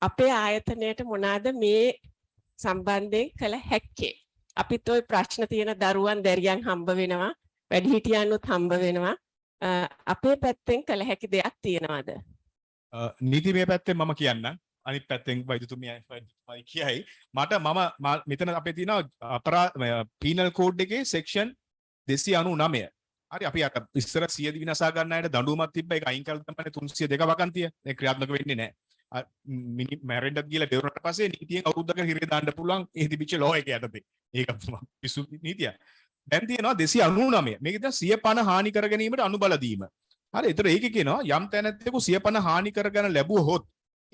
අපේ ආයතනයට මොනවාද මේ සම්බන්ධයෙන් කළ හැක්කේ? අපිත් ওই ප්‍රශ්න තියෙන දරුවන් දැරියන් හම්බ වෙනවා, වැඩිහිටියන්ුත් හම්බ වෙනවා. අපේ පැත්තෙන් කළ හැකි දෙයක් තියෙනවද? නීතිමය පැත්තෙන් මම කියන්නම්. අනිත් පැත්තෙන් වෛද්‍යතුමියයි කියයි. මට මෙතන අපේ තියෙනවා පීනල් කෝඩ් එකේ සෙක්ෂන් 299. හරි අපි අර ඉස්සර සියදි විනාශ ගන්න අයට දඬුවමක් තිබ්බා. ඒක අයින් කරලා තමයි 302 වකන්තිය. ඒක ක්‍රියාත්මක වෙන්නේ නැහැ. මැරෙන්නත් ගිහලා දෙවරට පස්සේ නීතියෙන් අවුරුද්දක හිරේ දාන්න පුළුවන් ඒ තිබිච්ච ලෝ එක යටතේ. ඒක පිසු නීතිය. දැන් තියෙනවා 299. මේක දැන් සිය පණ හානි කර ගැනීමට අනුබල දීම. හරි. ඒතර ඒකේ කියනවා යම් තැනැත්තෙකු සිය පණ හානි කරගෙන ලැබුවොත්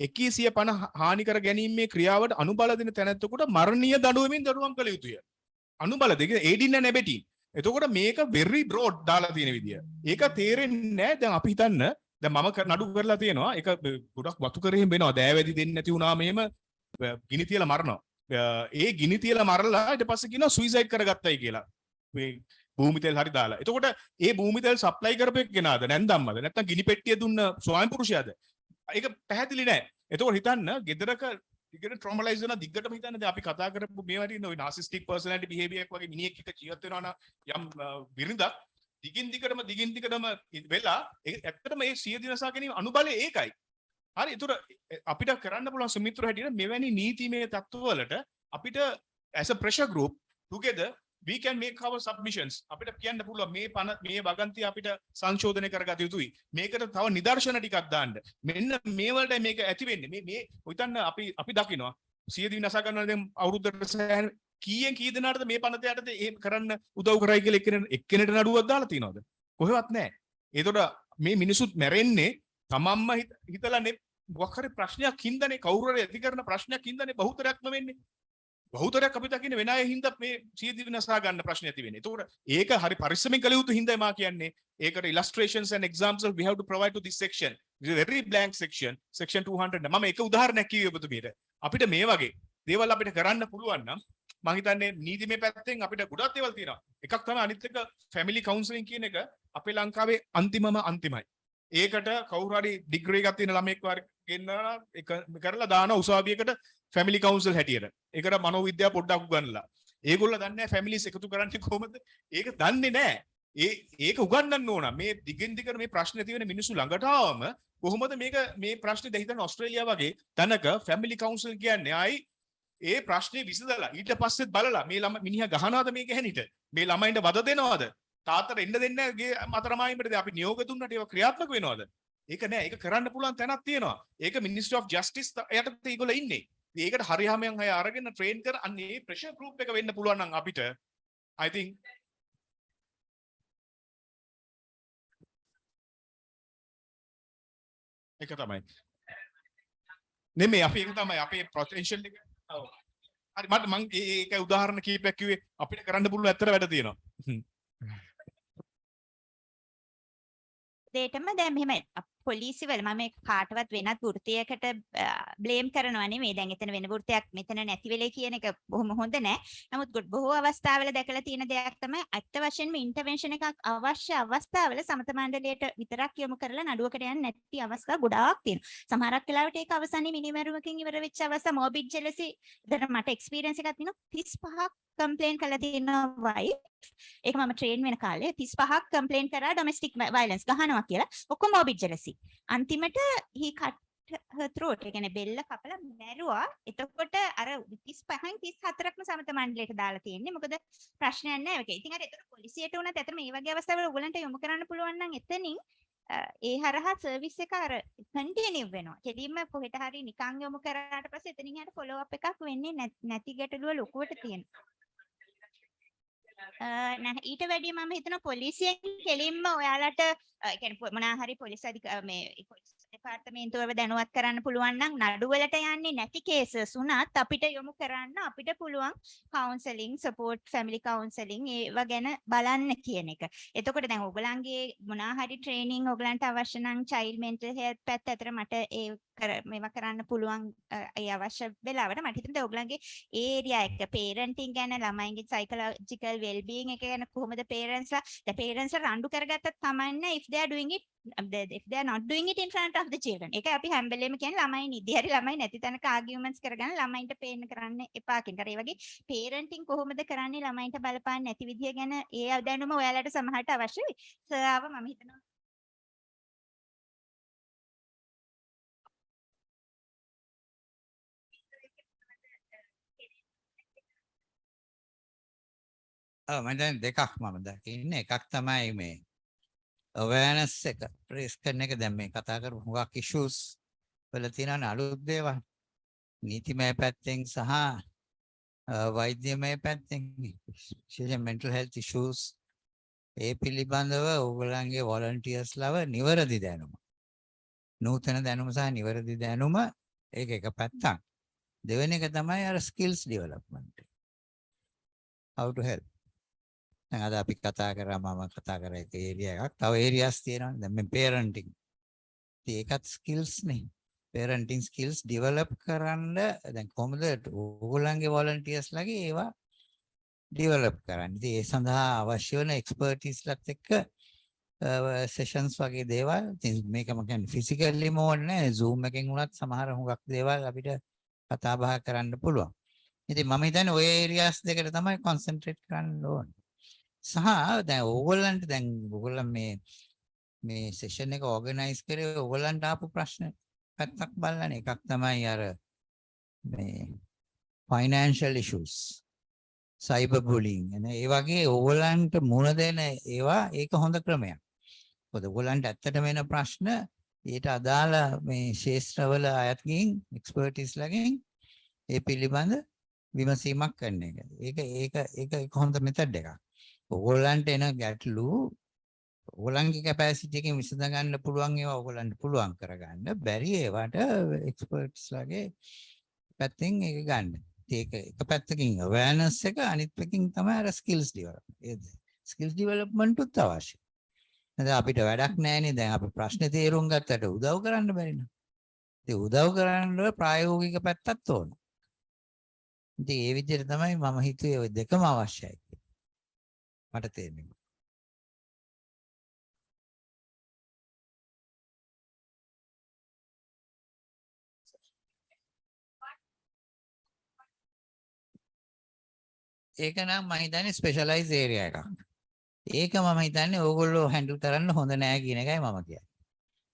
එකී සිය පණ හානි කර ගැනීමේ ක්‍රියාවට අනුබල දෙන තැනැත්තෙකුට මරණීය දඬුවමින් දඬුවම් කළ යුතුය. අනුබල දෙක aiding and abetting. එතකොට මේක very broad දාලා තියෙන විදිය. ඒක තේරෙන්නේ නැහැ. දැන් අපි හිතන්න දැන් මම නඩු කරලා තියෙනවා ඒක ගොඩක් වතු කරේ වෙනවා දෑවැදි දෙන්නේ නැති වුණා මෙහෙම ගිනි තියලා මරනවා. ඒ ගිනි තියලා මරලා ඊට පස්සේ කියනවා සුයිසයිඩ් කරගත්තයි කියලා. මේ භූමි තෙල් හරි දාලා. එතකොට ඒ භූමි තෙල් සප්ලයි කරපෙක් කෙනාද නැන්දම්මද නැත්නම් ගිනි පෙට්ටිය දුන්න ස්වයං පුරුෂයාද? ඒක පැහැදිලි නෑ. එතකොට හිතන්න ගෙදරක දිගට ට්‍රොමලයිස් වෙන දිගටම හිතන්න දැන් අපි කතා කරපු මේවා තියෙන ওই narcissistic personality behavior එක වගේ මිනිහෙක් එක ජීවත් වෙනවා නම් යම් විරිඳක් දිගින් දිගටම වෙලා ඇත්තටම මේ සිය දිනසා ගැනීම අනුබලය ඒකයි. හරි ඒතර අපිට කරන්න පුළුවන් සුමිත්‍ර හැටියට මෙවැනි නීතිමය තත්ත්වවලට අපිට as a pressure group together we can make our submissions. අපිට කියන්න පුළුවන් මේ වගන්තිය අපිට සංශෝධනය කරගත යුතුයි. මේකට තව නිදර්ශන ටිකක් දාන්න. මෙන්න මේ වලට මේක ඇති වෙන්නේ. මේ හිතන්න අපි දකිනවා සිය දින නසා ගන්නවා දැන් අවුරුද්දට කීයෙන් කී දෙනාටද මේ පනත යටතේ එහෙම කරන්න උදව් කරයි කියලා එක්කෙනෙක්ට නඩුවක් දාලා තියනවද? කොහෙවත් නැහැ. ඒතකොට මේ මිනිසුත් මැරෙන්නේ තමන්ම හිතලානේ මොකක් හරි ප්‍රශ්නයක් හින්දානේ කවුරු හරි ඇති කරන ප්‍රශ්නයක් හින්දානේ බහුතරයක්ම වෙන්නේ. බහුතරයක් අපි දකින්නේ වෙන අය හින්දා මේ සිය දින නසා ගන්න ප්‍රශ්න ඇති වෙන්නේ. ඒතකොට ඒක හරි පරිස්සමෙන් කළ යුතු හින්දායි මා කියන්නේ. ඒකට illustrations and examples we have to provide to this section. This is a very blank section. Section 200. මම එක උදාහරණයක් කිව්වේ ඔබතුමීට. අපිට මේ වගේ දේවල් අපිට කරන්න පුළුවන් නම් මම හිතන්නේ නීතිමය පැත්තෙන් අපිට ගොඩක් දේවල් තියෙනවා. එකක් තමයි අනිත් එක ෆැමිලි කවුන්සලින් කියන එක අපේ ලංකාවේ අන්තිමයි. ඒකට කවුරු හරි ඩිග්‍රී එකක් තියෙන ළමෙක් වාර ගෙන්නලා ඒක කරලා දානවා උසාවියකට ෆැමිලි කවුන්සල් හැටියට. ඒකට මනෝවිද්‍යාව පොඩ්ඩක් උගන්වලා. ඒගොල්ලෝ දන්නේ නැහැ ෆැමිලිස් එකතු කරන්නේ කොහොමද? ඒක දන්නේ නැහැ. ඒක උගන්වන්න ඕන. මේ දිගින් දිගට මේ ප්‍රශ්න තියෙන මිනිස්සු ළඟට ආවම කොහොමද මේ ප්‍රශ්නේ දැන් හිතන්න ඕස්ට්‍රේලියාව වගේ තැනක ෆැමිලි කවුන්සල් කියන්නේ ආයි ඒ ප්‍රශ්නේ විසඳලා ඊට පස්සෙත් බලලා මේ මිනිහා ගහනවාද මේක හැනිට මේ ළමයින්ට වද දෙනවද තාත්තට එන්න දෙන්නේ නැහැ ගේ මතරමායිමටද අපි නියෝග දුන්නට ඒක ක්‍රියාත්මක වෙනවද ඒක නෑ ඒක කරන්න පුළුවන් තැනක් තියෙනවා ඒක මිනිස්ට්‍රි ඔෆ් ජස්ටිස් යටතේ ඒගොල්ලෝ ඉන්නේ ඒකට හරියම අය අරගෙන ට්‍රේන් කර අන්නේ ප්‍රෙෂර් ගෲප් එක වෙන්න පුළුවන් නම් අපිට I think ඒක තමයි නෙමෙයි අපි ඒක තමයි අපේ පොටෙන්ෂල් එක ඔව් හරි මට මම ඒක උදාහරණ කීපයක් කිව්වේ අපිට කරන්න පුළුවන් ඇත්තට වැඩ තියෙනවා දෙයටම දැන් මෙහෙම පොලිසිවල මම මේ කාටවත් වෙනත් වෘත්තියකට බ්ලේම් කරනවා නෙමෙයි. දැන් එතන වෙන වෘත්තියක් මෙතන නැති වෙලේ කියන එක බොහොම හොඳ නෑ. නමුත් බොහෝ අවස්ථාවල දැකලා තියෙන දෙයක් තමයි අත්ත වශයෙන්ම ඉන්ටර්වෙන්ෂන් එකක් අවශ්‍ය අවස්ථාවල සමත මණ්ඩලයට විතරක් යොමු කරලා නඩුවකට යන්නේ නැති අවස්ථා ගොඩාක් තියෙනවා. සමහරක් වෙලාවට ඒක අවසානයේ මිනිමරුවකින් ඉවර වෙච්ච අවස්ථා මොබිඩ් ජෙලසි දැන් මට එක්ස්පීරියන්ස් එකක් තියෙනවා 35ක් කම්ප්ලේන් කළා තියෙනවා වයි ඒක මම ට්‍රේන් වෙන කාලේ 35ක් කම්ප්ලේන් කරා ඩොමෙස්ටික් වයලන්ස් ගහනවා කියලා ඔක්කොම මොබිඩ් ජෙලසි අන්තිමට he cut her throat ඒ කියන්නේ බෙල්ල කපලා මැරුවා එතකොට අර 35න් 34ක්ම සමත මණ්ඩලයට දාලා තියෙන්නේ මොකද ප්‍රශ්නයක් නැහැ ඒක. ඉතින් අර ඒතර පොලිසියට උනත් ඇත්තට මේ වගේ අවස්ථාවල ඔයගලන්ට යොමු කරන්න පුළුවන් නම් එතනින් ඒ හරහා සර්විස් එක අර කන්ටිනියු වෙනවා. කෙලින්ම කොහෙට හරි නිකන් යොමු කරාට පස්සේ එතනින් යට ෆලෝ අප් එකක් වෙන්නේ නැති ගැටලුව ලොකුවට තියෙනවා. ඊට වැඩිය මම හිතනවා පොලිසියෙන් කෙලින්ම ඔයාලට කියන්නේ මොනවා හරි පොලිස් මේ දෙපාර්තමේන්තුවව දැනුවත් කරන්න පුළුවන් නම් නඩුවලට යන්නේ නැති කේසස් උනත් අපිට යොමු කරන්න අපිට පුළුවන් කවුන්සලින් සපෝට් ෆැමිලි කවුන්සලින් ඒවා ගැන බලන්න කියන එක. එතකොට දැන් ඔයගලන්ගේ මොනවා හරි ට්‍රේනින් ඔයගලන්ට අවශ්‍ය නම් චයිල්ඩ් මෙන්ටල් හෙල්ත් පැත්ත අතර මට මේවා කරන්න පුළුවන් ඒ අවශ්‍ය වෙලාවට මට හිතෙනවා ඔයගලන්ගේ ඒරියා එක පේරන්ටින් ගැන ළමයින්ගේ සයිකොලොජිකල් වෙල්බීಯಿಂగ్ එක ගැන කොහොමද පේරන්ට්ස්ලා රණ්ඩු කරගත්තත් කමන්නේ if they are doing it if they are not doing it in front of the children. ඒක අපි හැම වෙලේම කියන්නේ ළමයි නිදි හරි ළමයි නැති තැනක ආගියුමන්ට්ස් කරගෙන ළමයින්ට පේන්න කරන්න එපා කියන. ඒ වගේ පේරන්ටින් කොහොමද කරන්නේ ළමයින්ට බලපාන්න නැති විදිය ගැන ඒ දැනුම ඔයාලට සමහරට අවශ්‍යයි. සර් මම හිතනවා මම දැන් දෙකක් මම දකින්නේ එකක් තමයි මේ awareness එක raise කරන එක දැන් මේ කතා කරපු හුඟක් issues වල තියෙන අලුත් දේවල් නීතිමය පැත්තෙන් සහ වෛද්‍යමය පැත්තෙන් විශේෂයෙන් mental health issues ඒ පිළිබඳව ඕගොල්ලන්ගේ volunteers ලව නිවැරදි දැනුම නූතන දැනුම සහ නිවැරදි දැනුම ඒක එක පැත්තක් දෙවෙනි එක තමයි අර skills development how to help දැන් අද අපි කතා කරා මම කතා කරා එක ඒරියා එකක්. තව ඒරියාස් තියෙනවා. දැන් මේ parenting ඒකත් skills නේ. parenting skills develop කරන්න දැන් කොහොමද ඕගොල්ලන්ගේ volunteers ලගේ ඒවා develop කරන්න. ඉතින් ඒ සඳහා අවශ්‍ය වෙන expertise ලත් එක්ක sessions වගේ දේවල් ඉතින් මේකම කියන්නේ physically ඕනේ නැහැ. Zoom එකෙන් වුණත් සමහර හුඟක් දේවල් අපිට කතා බහ කරන්න පුළුවන්. ඉතින් මම හිතන්නේ ওই areas දෙකට තමයි concentrate කරන්න ඕනේ. සහ දැන් ඕගොල්ලන්ට දැන් ඕගොල්ලන් මේ session එක organize කරේ ඕගොල්ලන්ට ආපු ප්‍රශ්න පැත්තක් බලන්න. එකක් තමයි අර මේ financial issues, cyber bullying එන ඒ වගේ ඕගොල්ලන්ට මුණ දෙන ඒවා ඒක හොඳ ක්‍රමයක්. මොකද ඕගොල්ලන්ට ඇත්තටම එන ප්‍රශ්න ඊට අදාළ මේ ශාස්ත්‍රවල අයත්කින් එක්ස්පර්ටිස් ලගෙන් ඒ පිළිබඳ විමසීමක් කරන එක. ඒක හොඳ මෙතඩ් එකක්. ඕගොල්ලන්ට එන ගැටලු ඕගොල්ලන්ගේ කැපැසිටි එකෙන් විසඳ ගන්න පුළුවන් ඒවා ඕගොල්ලන්ට පුළුවන් කරගන්න. බැරි ඒවට එක්ස්පර්ට්ස් ලගේ පැත්තෙන් ඒක ගන්න. ඒක එක පැත්තකින් awareness එක අනිත් පැත්තකින් තමයි අර skills development. ඒ skills development උත් අවශ්‍යයි. දැන් අපිට වැඩක් නැහැනේ. දැන් අපි ප්‍රශ්නේ තේරුම් ගත්තට උදව් කරන්න බැරි නේද? ඒ උදව් කරන්න ප්‍රායෝගික පැත්තක් ඕන. ඉතින් ඒ විදිහට තමයි මම හිතුවේ ওই දෙකම අවශ්‍යයි කියලා. මට තේරෙන්නේ. ඒක නම් මම හිතන්නේ ස්පෙෂලායිස් ඒරියා එකක්. ඒක මම හිතන්නේ ඕගොල්ලෝ හැන්ඩල් කරන්න හොඳ නෑ කියන එකයි මම කියන්නේ.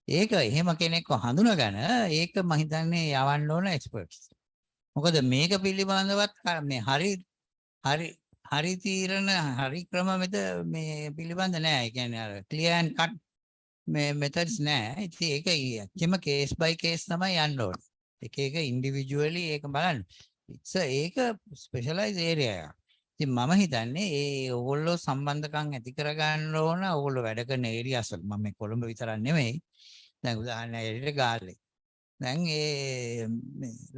ඒක එහෙම කෙනෙක්ව හඳුනගෙන ඒක මම හිතන්නේ යවන්න ඕන එක්ස්පර්ට්ස්. මොකද මේක පිළිබඳවත් මේ හරි තීරණ හරි ක්‍රම මෙත මේ පිළිබඳ නෑ. ඒ කියන්නේ අර ක්ලියර් ඇන්ඩ් කට් මේ මෙතඩ්ස් නෑ. ඉතින් ඒක කිම කේස් බයි කේස් තමයි යන්න ඕනේ. එක ඉන්ඩිවිජුවලි ඒක බලන්න. ඒක ස්පෙෂලායිස් ඒරියා එකක්. ඉතින් මම හිතන්නේ ඒ ඕගොල්ලෝ සම්බන්ධකම් ඇති කරගන්න ඕන ඕගොල්ලෝ වැඩ කරන ඒරියාස් වල. මම මේ කොළඹ විතරක් නෙමෙයි. දැන් උදාහරණයක් ගාල්ලේ. දැන් ඒ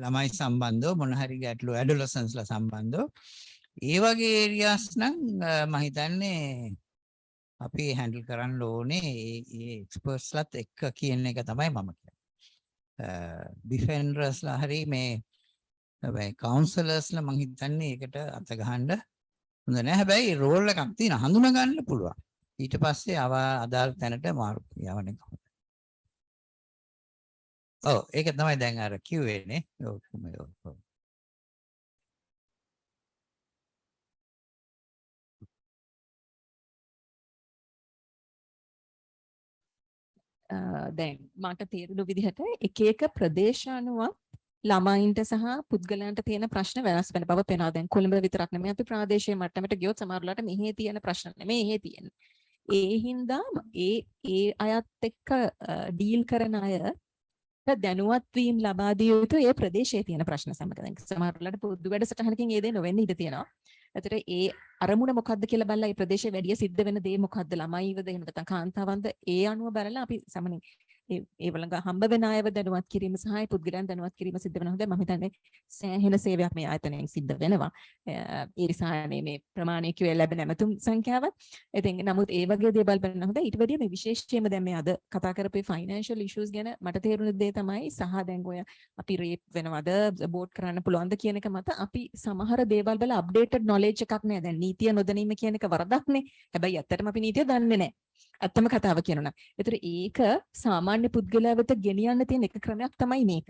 ළමයි සම්බන්ධව මොන හරි ගැටලු ඇඩොලසන්ස්ලා සම්බන්ධව ඒ වගේ ඒරියාස් නම් මම හිතන්නේ අපි හැන්ඩල් කරන්න ඕනේ ඒ එක්ස්පර්ට්ස්ලාත් එක්ක කියන එක තමයි මම කියන්නේ. ඩිෆෙන්ඩර්ස්ලා හරි මේ හැබැයි කවුන්සලර්ස්ලා මම හිතන්නේ ඒකට අත ගහන්න හොඳ නෑ. හැබැයි රෝල් එකක් තියෙන හඳුනා ගන්න පුළුවන්. ඊට පස්සේ අදාළ තැනට මාරු යවන එක. ඔව් ඒක තමයි දැන් අර කිව්වේ නේ. ඔව්. දැන් මට තේරුණු විදිහට එක එක ප්‍රදේශ අනුව ළමයින්ට සහ පුද්ගලයන්ට තියෙන ප්‍රශ්න වෙනස් වෙන බව පේනවා. දැන් කොළඹ විතරක් නෙමෙයි අපි ප්‍රාදේශීය මට්ටමට ගියොත් සමහරවිට මෙහි තියෙන ප්‍රශ්න නෙමෙයි එහෙ තියෙන්නේ. ඒ හින්දා ඒ අයත් එක්ක ඩීල් කරන අය දැනුවත් වීම ලබා දිය යුතු ඒ ප්‍රදේශයේ තියෙන ප්‍රශ්න සමග. දැන් සමහරවිට පොදු වැඩසටහනකින් ඒ දේ නොවෙන්න ඉඩ තියෙනවා. ඒතර ඒ අරමුණ මොකද්ද කියලා බලලා ඒ ප්‍රදේශයේ වැඩි සිද්ධ වෙන දේ මොකද්ද ළමයිවද එහෙම නැත්නම් කාන්තාවන්ද ඒ අනුව බලලා අපි සමනින් ඒ වළඟ හම්බ වෙන අයව දැනුවත් කිරීම සහ ඒ පුද්ගලයන් දැනුවත් කිරීම සිද්ධ වෙනවා. හොඳයි මම හිතන්නේ සෑහෙන සේවයක් මේ ආයතනයෙන් සිද්ධ වෙනවා. ඒ නිසානේ මේ ප්‍රමාණය කිව්වේ ලැබෙන නැමතුම් සංඛ්‍යාවත්. ඉතින් නමුත් ඒ වගේ දේවල් බලන්න හොඳයි. ඊට වැඩිය මේ විශේෂයෙන්ම දැන් මේ අද කතා කරපේ ෆයිනෑන්ෂල් ඉෂුස් ගැන මට තේරුණ දේ තමයි සහ දැන් ඔය අපි රේප් වෙනවද බෝට් කරන්න පුළුවන්ද කියන එක මත අපි සමහර දේවල් වල අප්ඩේටඩ් නොලෙජ් එකක් නෑ. දැන් නීතිය නොදැනීම කියන එක වරදක්නේ. හැබැයි ඇත්තටම අපි නීතිය දන්නේ නෑ. ඇත්තම කතාව කියනවා. ඒතර ඒක සාමාන්‍ය පුද්ගලයා වෙත ගෙනියන්න තියෙන එක ක්‍රමයක් තමයි මේක.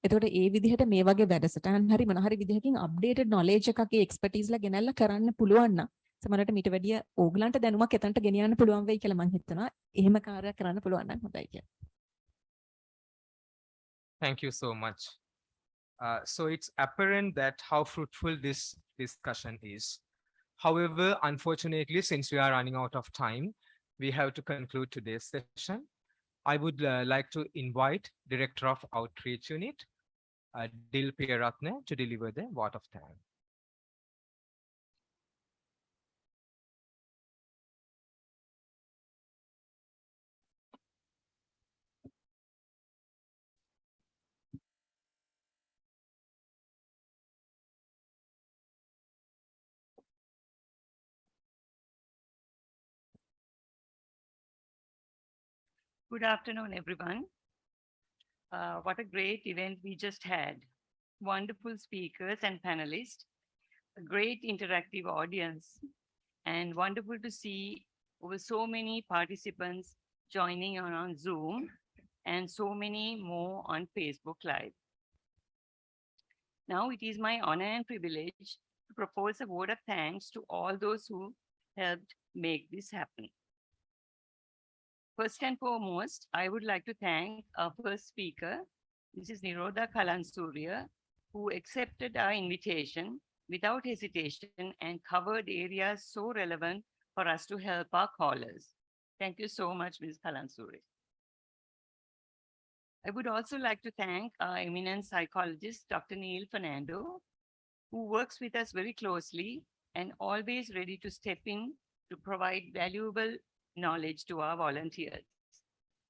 එතකොට ඒ විදිහට මේ වගේ වැඩසටහන් හරි මොන හරි විදිහකින් අප්ඩේටඩ් නොලෙජ් එකක් ඒ එක්ස්පර්ටිස්ලා ගෙනල්ලා කරන්න පුළුවන් නම් සමහරවිට මීට වැඩිය ඕගලන්ට දැනුමක් එතනට ගෙනියන්න පුළුවන් වෙයි කියලා මම හිතනවා. එහෙම කාර්යයක් කරන්න පුළුවන් නම් හොඳයි කියලා. Thank you so much. So it's apparent that how fruitful this discussion is. However, unfortunately, since we are running out of time, we have to conclude today's session. I would like to invite Director of Outreach Unit, Dil Piyaratne, to deliver the vote of thanks. Good afternoon, everyone. What a great event we just had. Wonderful speakers and panelists, a great interactive audience, and wonderful to see over so many participants joining on Zoom and so many more on Facebook Live. Now it is my honor and privilege to propose a vote of thanks to all those who helped make this happen. First and foremost, I would like to thank our first speaker, Mrs. Nirodha Kalansurya, who accepted our invitation without hesitation and covered areas so relevant for us to help our callers. Thank you so much, Ms. Kalansurya. I would also like to thank our eminent psychologist, Dr. Neil Fernando, who works with us very closely and always ready to step in to provide valuable knowledge to our volunteers.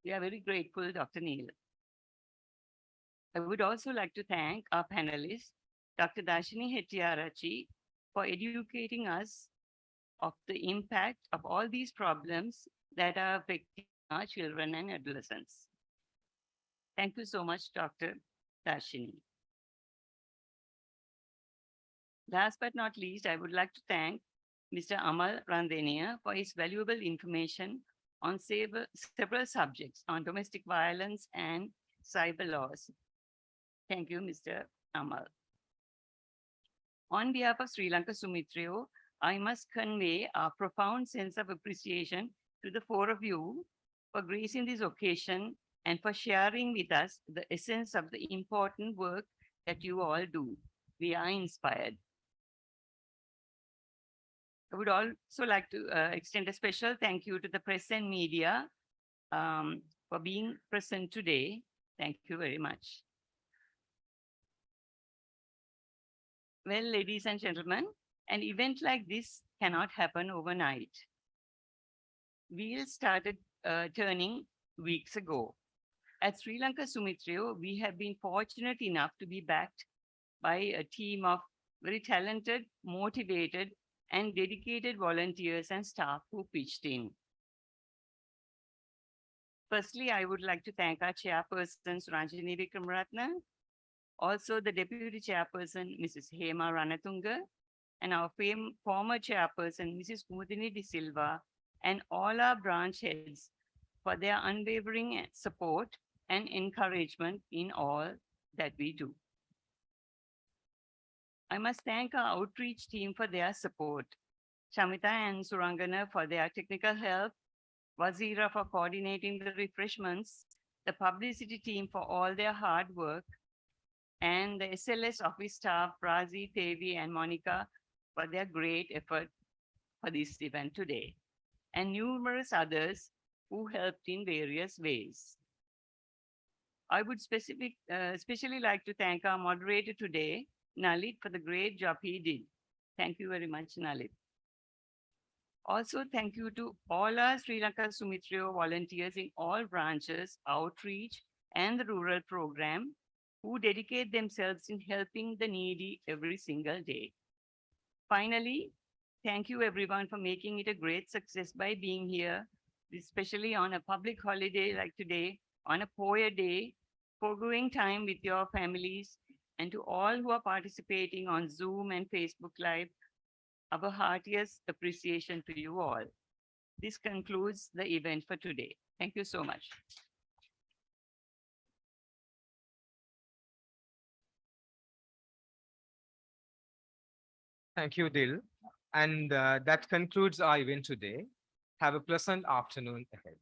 We are very grateful, Dr. Neil. I would also like to thank our panelists, Dr. Dashini Hettiarachi, for educating us of the impact of all these problems that are affecting our children and adolescents. Thank you so much, Dr. Dashini. Last but not least, I would like to thank Mr. Amal Randenia for his valuable information on several subjects on domestic violence and cyber laws. Thank you, Mr. Amal. On behalf of Sri Lanka Sumitrayo, I must convey our profound sense of appreciation to the four of you for gracing this occasion and for sharing with us the essence of the important work that you all do. We are inspired. I would also like to extend a special thank you to the press and media for being present today. Thank you very much. Well, ladies and gentlemen, an event like this cannot happen overnight. Wheels started turning weeks ago. At Sri Lanka Sumitrayo, we have been fortunate enough to be backed by a team of very talented, motivated, and dedicated volunteers and staff who pitched in. Firstly, I would like to thank our chairperson, Ranjini Wickramaratne, also the deputy chairperson, Mrs. Hema Ranatunga, and our former chairperson, Mrs. Kumudini De Silva, and all our branch heads for their unwavering support and encouragement in all that we do. I must thank our outreach team for their support, Shamita and Surangana for their technical help, Wazira for coordinating the refreshments, the publicity team for all their hard work, and the SLS office staff, Razi, Tevi, and Monica for their great effort for this event today, and numerous others who helped in various ways. I would especially like to thank our moderator today, Nalit, for the great job he did. Thank you very much, Nalit. Also, thank you to all our Sri Lanka Sumitrayo volunteers in all branches, outreach, and the rural program who dedicate themselves in helping the needy every single day. Finally, thank you everyone for making it a great success by being here, especially on a public holiday like today, on a Poya day, foregoing time with your families, and to all who are participating on Zoom and Facebook Live, our heartiest appreciation to you all. This concludes the event for today. Thank you so much. Thank you, Dil. And that concludes our event today. Have a pleasant afternoon ahead.